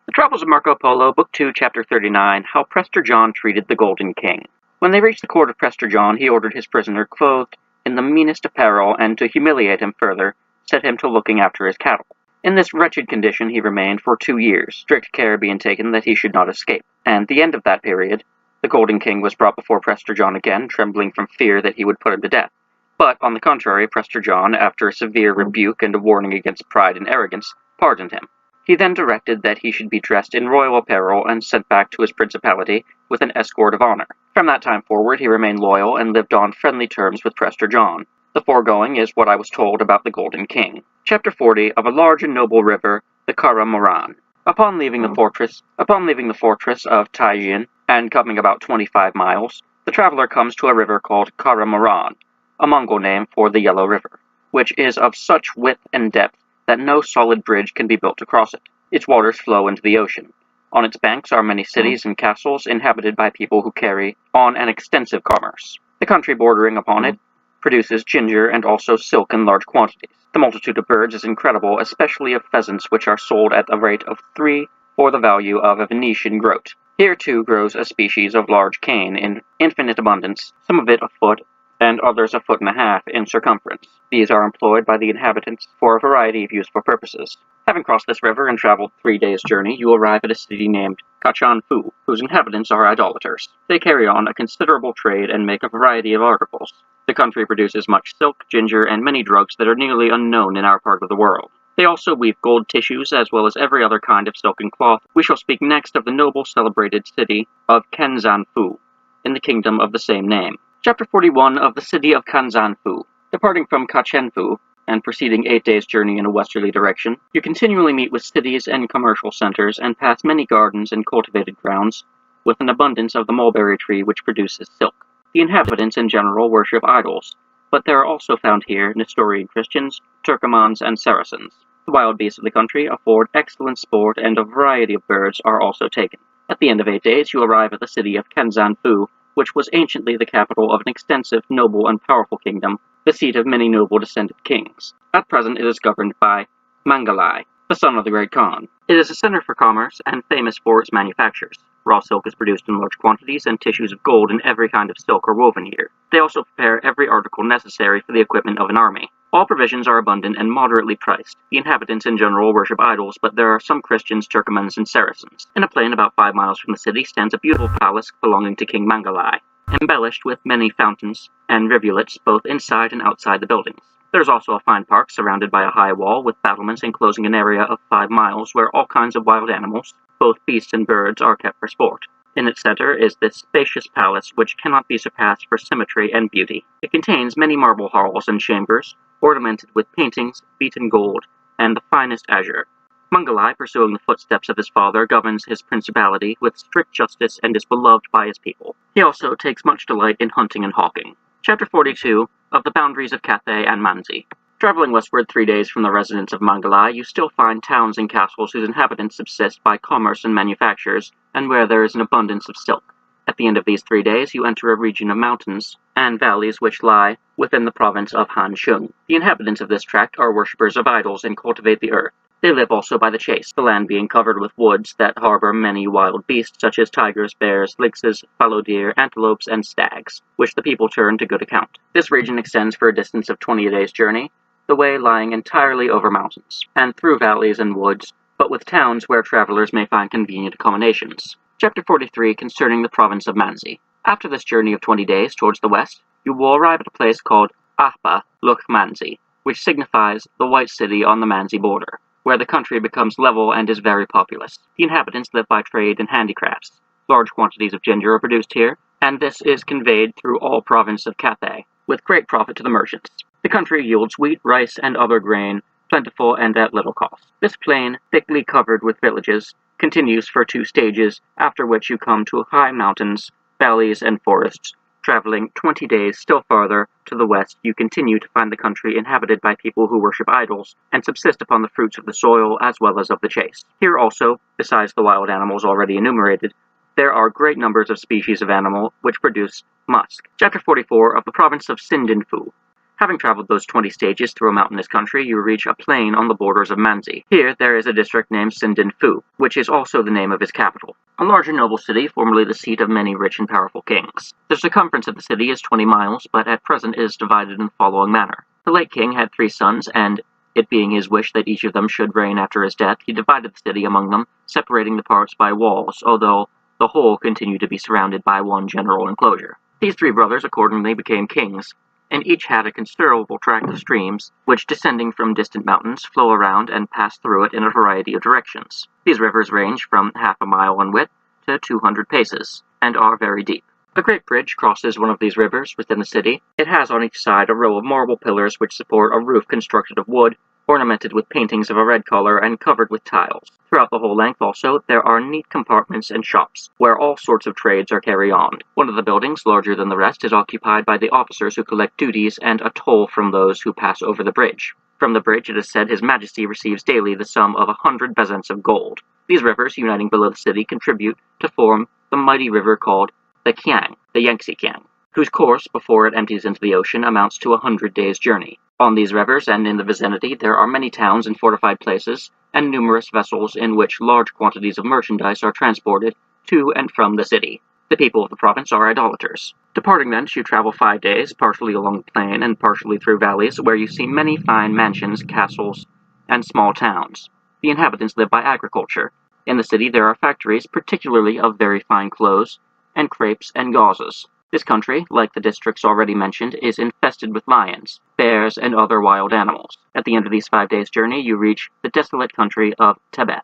A: The Travels of Marco Polo, Book 2, Chapter 39, How Prester John Treated the Golden King. When they reached the court of Prester John, he ordered his prisoner clothed in the meanest apparel, and to humiliate him further, set him to looking after his cattle. In this wretched condition he remained for 2 years, strict care being taken that he should not escape. And at the end of that period, the Golden King was brought before Prester John again, trembling from fear that he would put him to death. But, on the contrary, Prester John, after a severe rebuke and a warning against pride and arrogance, pardoned him. He then directed that he should be dressed in royal apparel and sent back to his principality with an escort of honor. From that time forward he remained loyal and lived on friendly terms with Prester John. The foregoing is what I was told about the Golden King. Chapter 40 of a large and noble river, the Kara-Moran. Upon leaving the fortress of Taijin, and coming about 25 miles, the traveler comes to a river called Kara-Moran, a Mongol name for the Yellow River, which is of such width and depth that no solid bridge can be built to cross it. Its waters flow into the ocean. On its banks are many cities and castles inhabited by people who carry on an extensive commerce. The country bordering upon it produces ginger and also silk in large quantities. The multitude of birds is incredible, especially of pheasants, which are sold at a rate of 3 or the value of a Venetian groat. Here too grows a species of large cane in infinite abundance, some of it a foot, and others a foot and a half in circumference. These are employed by the inhabitants for a variety of useful purposes. Having crossed this river and traveled 3 days' journey, you arrive at a city named Kachanfu, whose inhabitants are idolaters. They carry on a considerable trade and make a variety of articles. The country produces much silk, ginger, and many drugs that are nearly unknown in our part of the world. They also weave gold tissues as well as every other kind of silk and cloth. We shall speak next of the noble celebrated city of Kenzanfu, in the kingdom of the same name. Chapter 41 of the city of Kenzanfu. Departing from Kachenfu, and proceeding 8 days' journey in a westerly direction, you continually meet with cities and commercial centers and pass many gardens and cultivated grounds, with an abundance of the mulberry tree which produces silk. The inhabitants in general worship idols, but there are also found here Nestorian Christians, Turkomans, and Saracens. The wild beasts of the country afford excellent sport, and a variety of birds are also taken. At the end of 8 days you arrive at the city of Kenzanfu, which was anciently the capital of an extensive, noble, and powerful kingdom, the seat of many noble descended kings. At present it is governed by Mangalai, the son of the great Khan. It is a center for commerce and famous for its manufactures. Raw silk is produced in large quantities, and tissues of gold and every kind of silk are woven here. They also prepare every article necessary for the equipment of an army. All provisions are abundant and moderately priced. The inhabitants in general worship idols, but there are some Christians, Turkomans, and Saracens. In a plain about 5 miles from the city stands a beautiful palace belonging to King Mangalai, embellished with many fountains and rivulets both inside and outside the buildings. There is also a fine park surrounded by a high wall with battlements enclosing an area of 5 miles where all kinds of wild animals, both beasts and birds, are kept for sport. In its center is this spacious palace which cannot be surpassed for symmetry and beauty. It contains many marble halls and chambers, ornamented with paintings, beaten gold, and the finest azure. Mangalai, pursuing the footsteps of his father, governs his principality with strict justice and is beloved by his people. He also takes much delight in hunting and hawking. Chapter 42 of the boundaries of Cathay and Manzi. Traveling westward 3 days from the residence of Mangalai, you still find towns and castles whose inhabitants subsist by commerce and manufactures, and where there is an abundance of silk. At the end of these 3 days, you enter a region of mountains and valleys which lie within the province of Hanshung. The inhabitants of this tract are worshippers of idols and cultivate the earth. They live also by the chase, the land being covered with woods that harbor many wild beasts such as tigers, bears, lynxes, fallow deer, antelopes, and stags, which the people turn to good account. This region extends for a distance of 20 days' journey, the way lying entirely over mountains, and through valleys and woods, but with towns where travelers may find convenient accommodations. Chapter 43 concerning the province of Manzi. After this journey of 20 days towards the west, you will arrive at a place called Ahpa Luk Manzi, which signifies the White City on the Manzi border, where the country becomes level and is very populous. The inhabitants live by trade and handicrafts. Large quantities of ginger are produced here, and this is conveyed through all province of Cathay, with great profit to the merchants. The country yields wheat, rice, and other grain, plentiful and at little cost. This plain, thickly covered with villages, continues for 2 stages, after which you come to high mountains, valleys, and forests. Traveling 20 days still farther to the west, you continue to find the country inhabited by people who worship idols and subsist upon the fruits of the soil as well as of the chase. Here also, besides the wild animals already enumerated, there are great numbers of species of animal which produce musk. Chapter 44 of the province of Sindinfu. Having traveled those 20 stages through a mountainous country, you reach a plain on the borders of Manzi. Here there is a district named Sindinfu, which is also the name of his capital. A large and noble city, formerly the seat of many rich and powerful kings. The circumference of the city is 20 miles, but at present is divided in the following manner. The late king had 3 sons, and it being his wish that each of them should reign after his death, he divided the city among them, separating the parts by walls, although the whole continued to be surrounded by one general enclosure. These 3 brothers accordingly became kings, and each had a considerable tract of streams, which, descending from distant mountains, flow around and pass through it in a variety of directions. These rivers range from half a mile in width to 200 paces, and are very deep. A great bridge crosses one of these rivers within the city. It has on each side a row of marble pillars which support a roof constructed of wood, ornamented with paintings of a red color and covered with tiles. Throughout the whole length also, there are neat compartments and shops, where all sorts of trades are carried on. One of the buildings, larger than the rest, is occupied by the officers who collect duties and a toll from those who pass over the bridge. From the bridge, it is said, His Majesty receives daily the sum of 100 bezants of gold. These rivers, uniting below the city, contribute to form the mighty river called the Kiang, the Yangtze Kiang. whose course, before it empties into the ocean, amounts to 100 days' journey. On these rivers and in the vicinity there are many towns and fortified places, and numerous vessels in which large quantities of merchandise are transported to and from the city. The people of the province are idolaters. Departing thence, you travel 5 days, partially along the plain and partially through valleys, where you see many fine mansions, castles, and small towns. The inhabitants live by agriculture. In the city there are factories, particularly of very fine clothes, and crepes and gauzes. This country, like the districts already mentioned, is infested with lions, bears, and other wild animals. At the end of these 5 days' journey, you reach the desolate country of Tibet.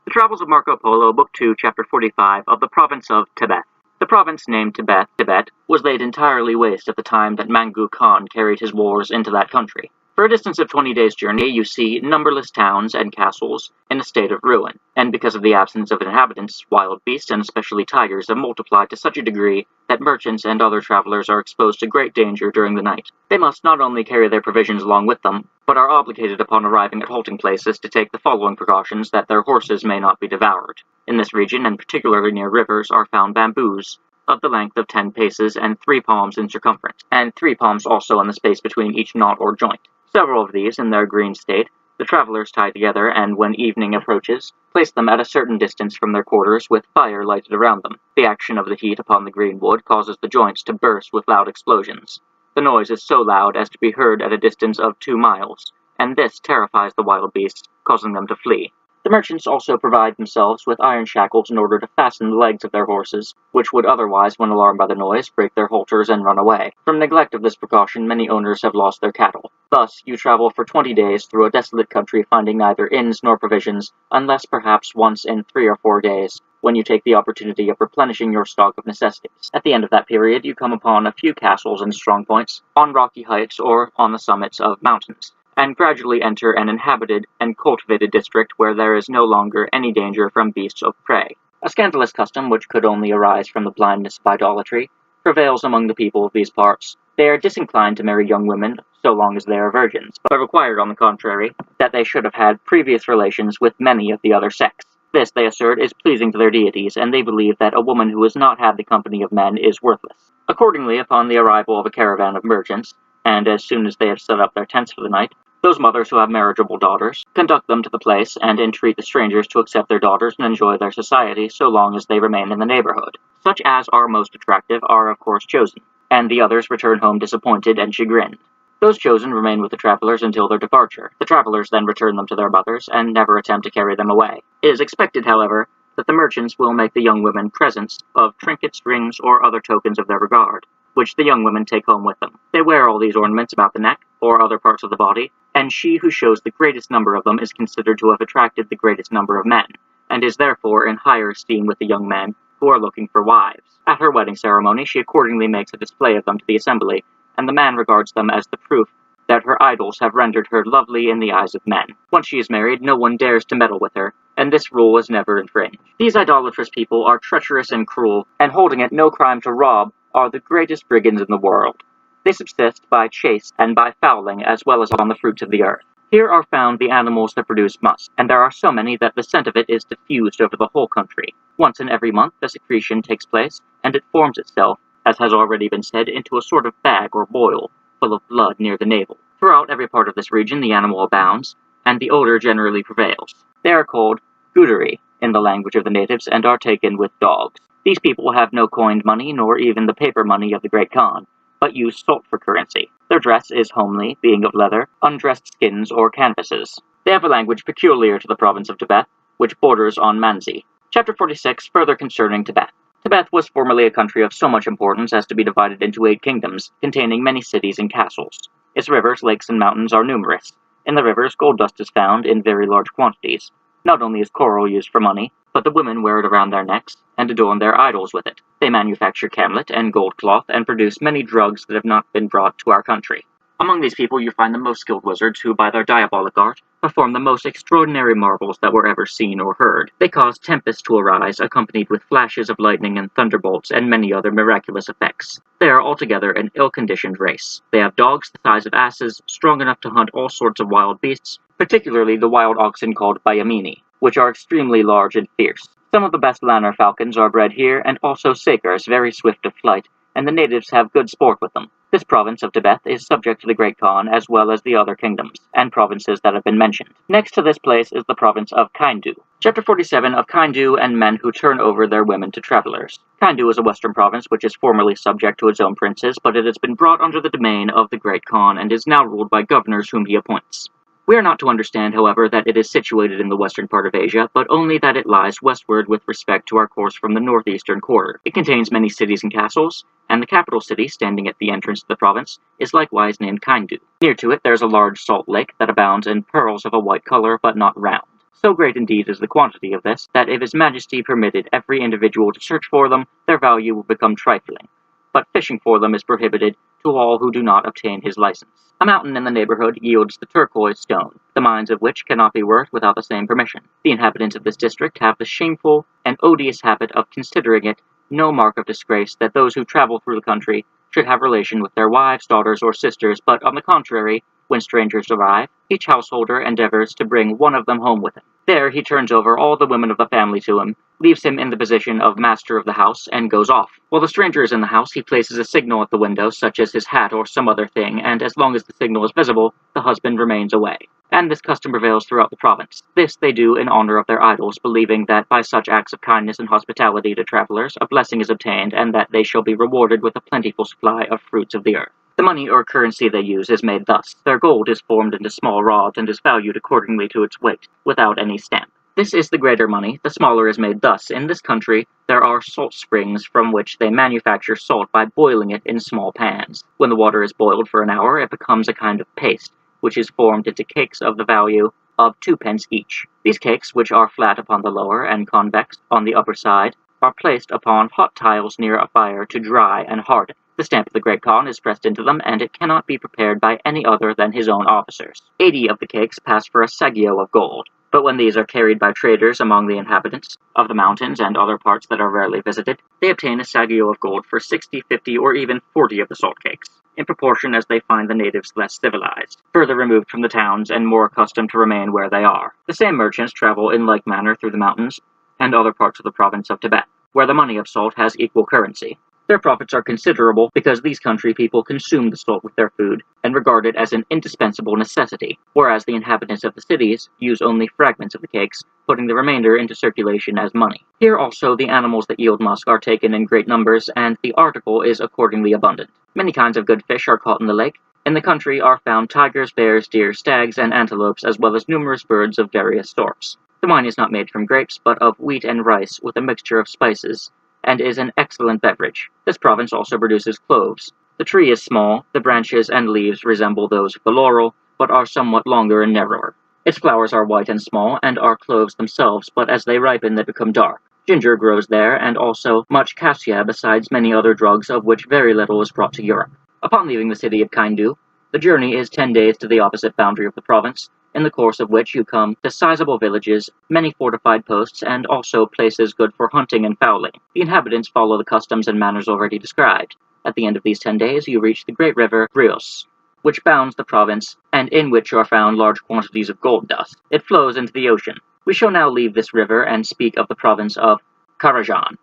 A: The Travels of Marco Polo, Book 2, Chapter 45, of the Province of Tibet. The province named Tibet was laid entirely waste at the time that Mangu Khan carried his wars into that country. For a distance of 20 days' journey, you see numberless towns and castles in a state of ruin, and because of the absence of inhabitants, wild beasts, and especially tigers, have multiplied to such a degree that merchants and other travelers are exposed to great danger during the night. They must not only carry their provisions along with them, but are obligated upon arriving at halting places to take the following precautions that their horses may not be devoured. In this region, and particularly near rivers, are found bamboos of the length of 10 paces and 3 palms in circumference, and 3 palms also in the space between each knot or joint. Several of these, in their green state, the travelers tie together, and when evening approaches, place them at a certain distance from their quarters with fire lighted around them. The action of the heat upon the green wood causes the joints to burst with loud explosions. The noise is so loud as to be heard at a distance of 2 miles, and this terrifies the wild beasts, causing them to flee. The merchants also provide themselves with iron shackles in order to fasten the legs of their horses, which would otherwise, when alarmed by the noise, break their halters and run away. From neglect of this precaution, many owners have lost their cattle. Thus, you travel for 20 days through a desolate country, finding neither inns nor provisions, unless perhaps once in 3 or 4 days, when you take the opportunity of replenishing your stock of necessities. At the end of that period, you come upon a few castles and strong points, on rocky heights or on the summits of mountains, and gradually enter an inhabited and cultivated district where there is no longer any danger from beasts of prey. A scandalous custom, which could only arise from the blindness of idolatry, prevails among the people of these parts. They are disinclined to marry young women so long as they are virgins, but required, on the contrary, that they should have had previous relations with many of the other sex. This, they assert, is pleasing to their deities, and they believe that a woman who has not had the company of men is worthless. Accordingly, upon the arrival of a caravan of merchants, and as soon as they have set up their tents for the night, those mothers who have marriageable daughters conduct them to the place and entreat the strangers to accept their daughters and enjoy their society so long as they remain in the neighborhood. Such as are most attractive are of course chosen, and the others return home disappointed and chagrined. Those chosen remain with the travelers until their departure. The travelers then return them to their mothers and never attempt to carry them away. It is expected, however, that the merchants will make the young women presents of trinkets, rings, or other tokens of their regard, which the young women take home with them. They wear all these ornaments about the neck or other parts of the body, and she who shows the greatest number of them is considered to have attracted the greatest number of men, and is therefore in higher esteem with the young men who are looking for wives. At her wedding ceremony, she accordingly makes a display of them to the assembly, and the man regards them as the proof that her idols have rendered her lovely in the eyes of men. Once she is married, no one dares to meddle with her, and this rule is never infringed. These idolatrous people are treacherous and cruel, and holding it no crime to rob, are the greatest brigands in the world. They subsist by chase and by fowling, as well as on the fruits of the earth. Here are found the animals that produce musk, and there are so many that the scent of it is diffused over the whole country. Once in every month the secretion takes place, and it forms itself, as has already been said, into a sort of bag or boil, full of blood near the navel. Throughout every part of this region the animal abounds, and the odor generally prevails. They are called guderi in the language of the natives, and are taken with dogs. These people have no coined money, nor even the paper money of the Great Khan, but use salt for currency. Their dress is homely, being of leather, undressed skins, or canvases. They have a language peculiar to the province of Tibet, which borders on Manzi. Chapter 46, further concerning Tibet. Tibet was formerly a country of so much importance as to be divided into 8 kingdoms, containing many cities and castles. Its rivers, lakes, and mountains are numerous. In the rivers, gold dust is found in very large quantities. Not only is coral used for money, but the women wear it around their necks and adorn their idols with it. They manufacture camlet and gold cloth and produce many drugs that have not been brought to our country. Among these people you find the most skilled wizards who, by their diabolic art, perform the most extraordinary marvels that were ever seen or heard. They cause tempests to arise, accompanied with flashes of lightning and thunderbolts and many other miraculous effects. They are altogether an ill-conditioned race. They have dogs the size of asses, strong enough to hunt all sorts of wild beasts, particularly the wild oxen called bayamini, which are extremely large and fierce. Some of the best lanner falcons are bred here, and also sakers, very swift of flight, and the natives have good sport with them. This province of Tibet is subject to the Great Khan as well as the other kingdoms and provinces that have been mentioned. Next to this place is the province of Kaindu. Chapter 47 of Kaindu and men who turn over their women to travelers. Kaindu is a western province which is formerly subject to its own princes, but it has been brought under the domain of the Great Khan and is now ruled by governors whom he appoints. We are not to understand, however, that it is situated in the western part of Asia, but only that it lies westward with respect to our course from the northeastern quarter. It contains many cities and castles, and the capital city, standing at the entrance to the province, is likewise named Kaindu. Near to it there is a large salt lake that abounds in pearls of a white color, but not round. So great indeed is the quantity of this, that if His Majesty permitted every individual to search for them, their value would become trifling. But fishing for them is prohibited to all who do not obtain his license. A mountain in the neighborhood yields the turquoise stone, the mines of which cannot be worked without the same permission. The inhabitants of this district have the shameful and odious habit of considering it no mark of disgrace that those who travel through the country should have relation with their wives, daughters, or sisters, but on the contrary, when strangers arrive, each householder endeavors to bring one of them home with him. There he turns over all the women of the family to him, leaves him in the position of master of the house, and goes off. While the stranger is in the house, he places a signal at the window, such as his hat or some other thing, and as long as the signal is visible, the husband remains away. And this custom prevails throughout the province. This they do in honor of their idols, believing that by such acts of kindness and hospitality to travelers, a blessing is obtained, and that they shall be rewarded with a plentiful supply of fruits of the earth. The money or currency they use is made thus. Their gold is formed into small rods and is valued accordingly to its weight, without any stamp. This is the greater money, the smaller is made thus. In this country there are salt springs from which they manufacture salt by boiling it in small pans. When the water is boiled for an hour, it becomes a kind of paste, which is formed into cakes of the value of 2 pence each. These cakes, which are flat upon the lower and convex on the upper side, are placed upon hot tiles near a fire to dry and harden. The stamp of the Great Khan is pressed into them, and it cannot be prepared by any other than his own officers. 80 of the cakes pass for a saggio of gold, but when these are carried by traders among the inhabitants of the mountains and other parts that are rarely visited, they obtain a saggio of gold for 60, 50, or even 40 of the salt cakes, in proportion as they find the natives less civilized, further removed from the towns and more accustomed to remain where they are. The same merchants travel in like manner through the mountains and other parts of the province of Tibet, where the money of salt has equal currency. Their profits are considerable because these country people consume the salt with their food and regard it as an indispensable necessity, whereas the inhabitants of the cities use only fragments of the cakes, putting the remainder into circulation as money. Here also the animals that yield musk are taken in great numbers, and the article is accordingly abundant. Many kinds of good fish are caught in the lake. In the country are found tigers, bears, deer, stags, and antelopes, as well as numerous birds of various sorts. The wine is not made from grapes, but of wheat and rice with a mixture of spices, and is an excellent beverage. This province also produces cloves. The tree is small, the branches and leaves resemble those of the laurel, but are somewhat longer and narrower. Its flowers are white and small, and are cloves themselves, but as they ripen they become dark. Ginger grows there, and also much cassia, besides many other drugs, of which very little is brought to Europe. Upon leaving the city of Kaindu, the journey is 10 days to the opposite boundary of the province, in the course of which you come to sizable villages, many fortified posts, and also places good for hunting and fowling. The inhabitants follow the customs and manners already described. At the end of these 10 days you reach the great river Rios, which bounds the province, and in which are found large quantities of gold dust. It flows into the ocean. We shall now leave this river and speak of the province of Karajan.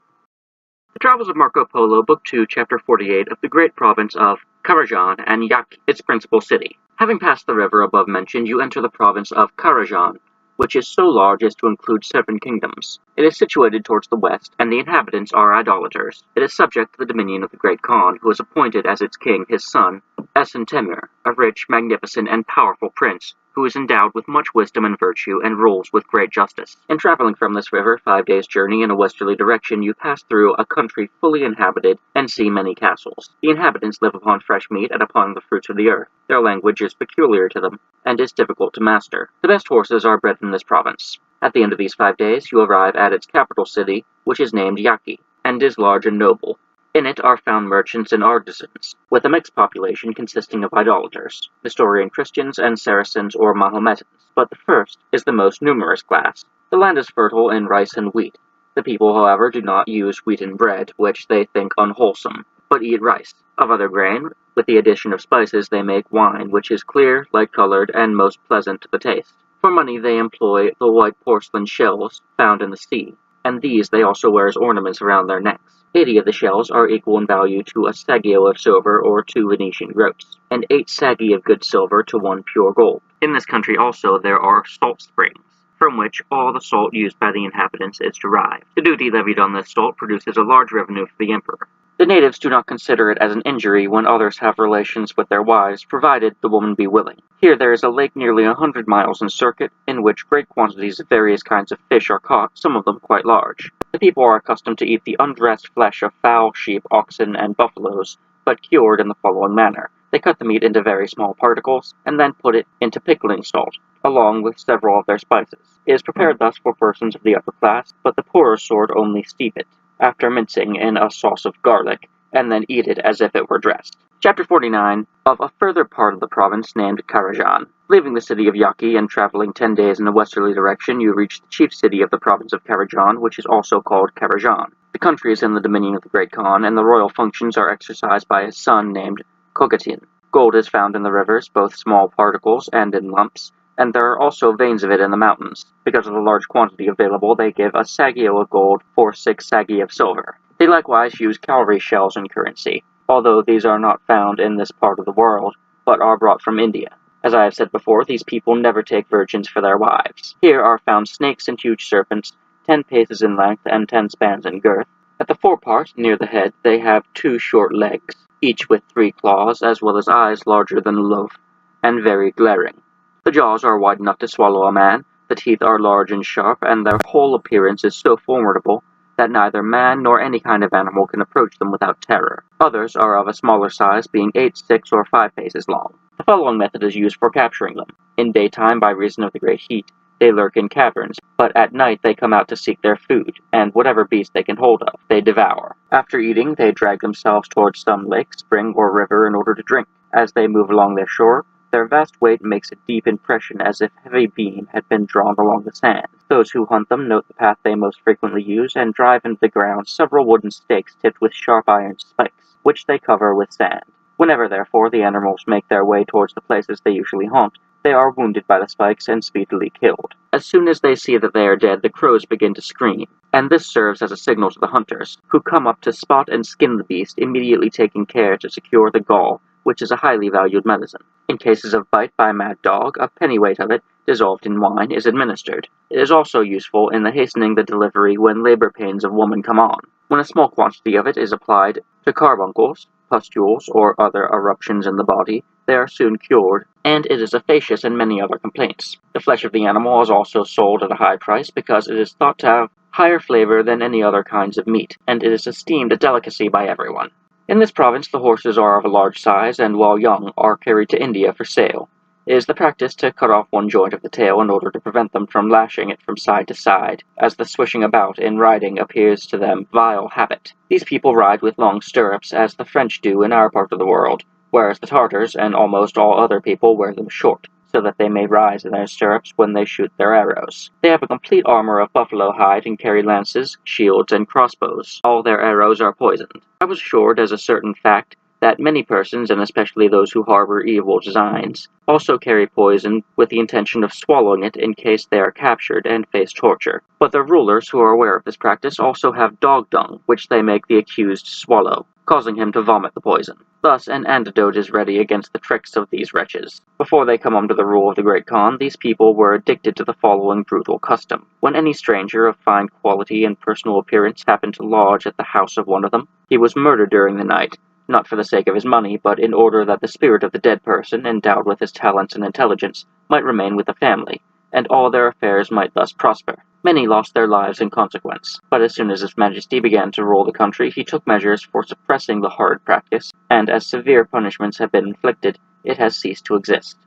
A: The Travels of Marco Polo, Book 2, Chapter 48, of the great province of Karajan and Yaki, its principal city. Having passed the river above mentioned, you enter the province of Karajan, which is so large as to include 7 kingdoms. It is situated towards the west, and the inhabitants are idolaters. It is subject to the dominion of the Great Khan, who has appointed as its king his son, Esen Temur, a rich, magnificent, and powerful prince, who is endowed with much wisdom and virtue, and rules with great justice. In traveling from this river 5 days' journey in a westerly direction, you pass through a country fully inhabited, and see many castles. The inhabitants live upon fresh meat and upon the fruits of the earth. Their language is peculiar to them, and is difficult to master. The best horses are bred in this province. At the end of these 5 days, you arrive at its capital city, which is named Yaki, and is large and noble. In it are found merchants and artisans, with a mixed population consisting of idolaters, Nestorian Christians, and Saracens or Mahometans, but the first is the most numerous class. The land is fertile in rice and wheat. The people, however, do not use wheaten bread, which they think unwholesome, but eat rice. Of other grain, with the addition of spices, they make wine, which is clear, light-colored, and most pleasant to the taste. For money they employ the white porcelain shells found in the sea, and these they also wear as ornaments around their necks. 80 of the shells are equal in value to a saggio of silver or 2 Venetian groats, and 8 saggi of good silver to 1 pure gold. In this country also there are salt springs, from which all the salt used by the inhabitants is derived. The duty levied on this salt produces a large revenue for the emperor. The natives do not consider it as an injury when others have relations with their wives, provided the woman be willing. Here there is a lake nearly 100 miles in circuit, in which great quantities of various kinds of fish are caught, some of them quite large. The people are accustomed to eat the undressed flesh of fowl, sheep, oxen, and buffaloes, but cured in the following manner. They cut the meat into very small particles, and then put it into pickling salt, along with several of their spices. It is prepared thus for persons of the upper class, but the poorer sort only steep it, after mincing in a sauce of garlic, and then eat it as if it were dressed. Chapter 49 of a further part of the province named Karajan. Leaving the city of Yaqui and traveling 10 days in a westerly direction, you reach the chief city of the province of Karajan, which is also called Karajan. The country is in the dominion of the Great Khan, and the royal functions are exercised by his son named Kogatin. Gold is found in the rivers, both small particles and in lumps, and there are also veins of it in the mountains. Because of the large quantity available, they give a saggio of gold for 6 saggi of silver. They likewise use cowrie shells in currency, although these are not found in this part of the world, but are brought from India. As I have said before, these people never take virgins for their wives. Here are found snakes and huge serpents, 10 paces in length and 10 spans in girth. At the forepart, near the head, they have 2 short legs, each with 3 claws, as well as eyes larger than a loaf, and very glaring. The jaws are wide enough to swallow a man, the teeth are large and sharp, and their whole appearance is so formidable that neither man nor any kind of animal can approach them without terror. Others are of a smaller size, being 8, 6, or 5 paces long. The following method is used for capturing them. In daytime, by reason of the great heat, they lurk in caverns, but at night they come out to seek their food, and whatever beast they can hold of, they devour. After eating, they drag themselves towards some lake, spring, or river in order to drink. As they move along their shore, their vast weight makes a deep impression as if a heavy beam had been drawn along the sand. Those who hunt them note the path they most frequently use and drive into the ground several wooden stakes tipped with sharp iron spikes, which they cover with sand. Whenever, therefore, the animals make their way towards the places they usually haunt, they are wounded by the spikes and speedily killed. As soon as they see that they are dead, the crows begin to scream, and this serves as a signal to the hunters, who come up to spot and skin the beast, immediately taking care to secure the gall, which is a highly valued medicine. In cases of bite by a mad dog, a pennyweight of it, dissolved in wine, is administered. It is also useful in the hastening the delivery when labor pains of woman come on. When a small quantity of it is applied to carbuncles, pustules, or other eruptions in the body, they are soon cured, and it is efficacious in many other complaints. The flesh of the animal is also sold at a high price because it is thought to have higher flavor than any other kinds of meat, and it is esteemed a delicacy by everyone. In this province the horses are of a large size, and while young are carried to India for sale. It is the practice to cut off one joint of the tail in order to prevent them from lashing it from side to side, as the swishing about in riding appears to them vile habit. These people ride with long stirrups, as the French do in our part of the world, whereas the Tartars and almost all other people wear them short, so that they may rise in their stirrups when they shoot their arrows. They have a complete armor of buffalo hide and carry lances, shields, and crossbows. All their arrows are poisoned. I was assured as a certain fact that many persons, and especially those who harbor evil designs, also carry poison with the intention of swallowing it in case they are captured and face torture. But the rulers who are aware of this practice also have dog dung, which they make the accused swallow, causing him to vomit the poison. Thus an antidote is ready against the tricks of these wretches. Before they come under the rule of the Great Khan, these people were addicted to the following brutal custom. When any stranger of fine quality and personal appearance happened to lodge at the house of one of them, he was murdered during the night, not for the sake of his money, but in order that the spirit of the dead person, endowed with his talents and intelligence, might remain with the family, and all their affairs might thus prosper. Many lost their lives in consequence, but as soon as His Majesty began to rule the country, he took measures for suppressing the horrid practice, and as severe punishments have been inflicted, it has ceased to exist.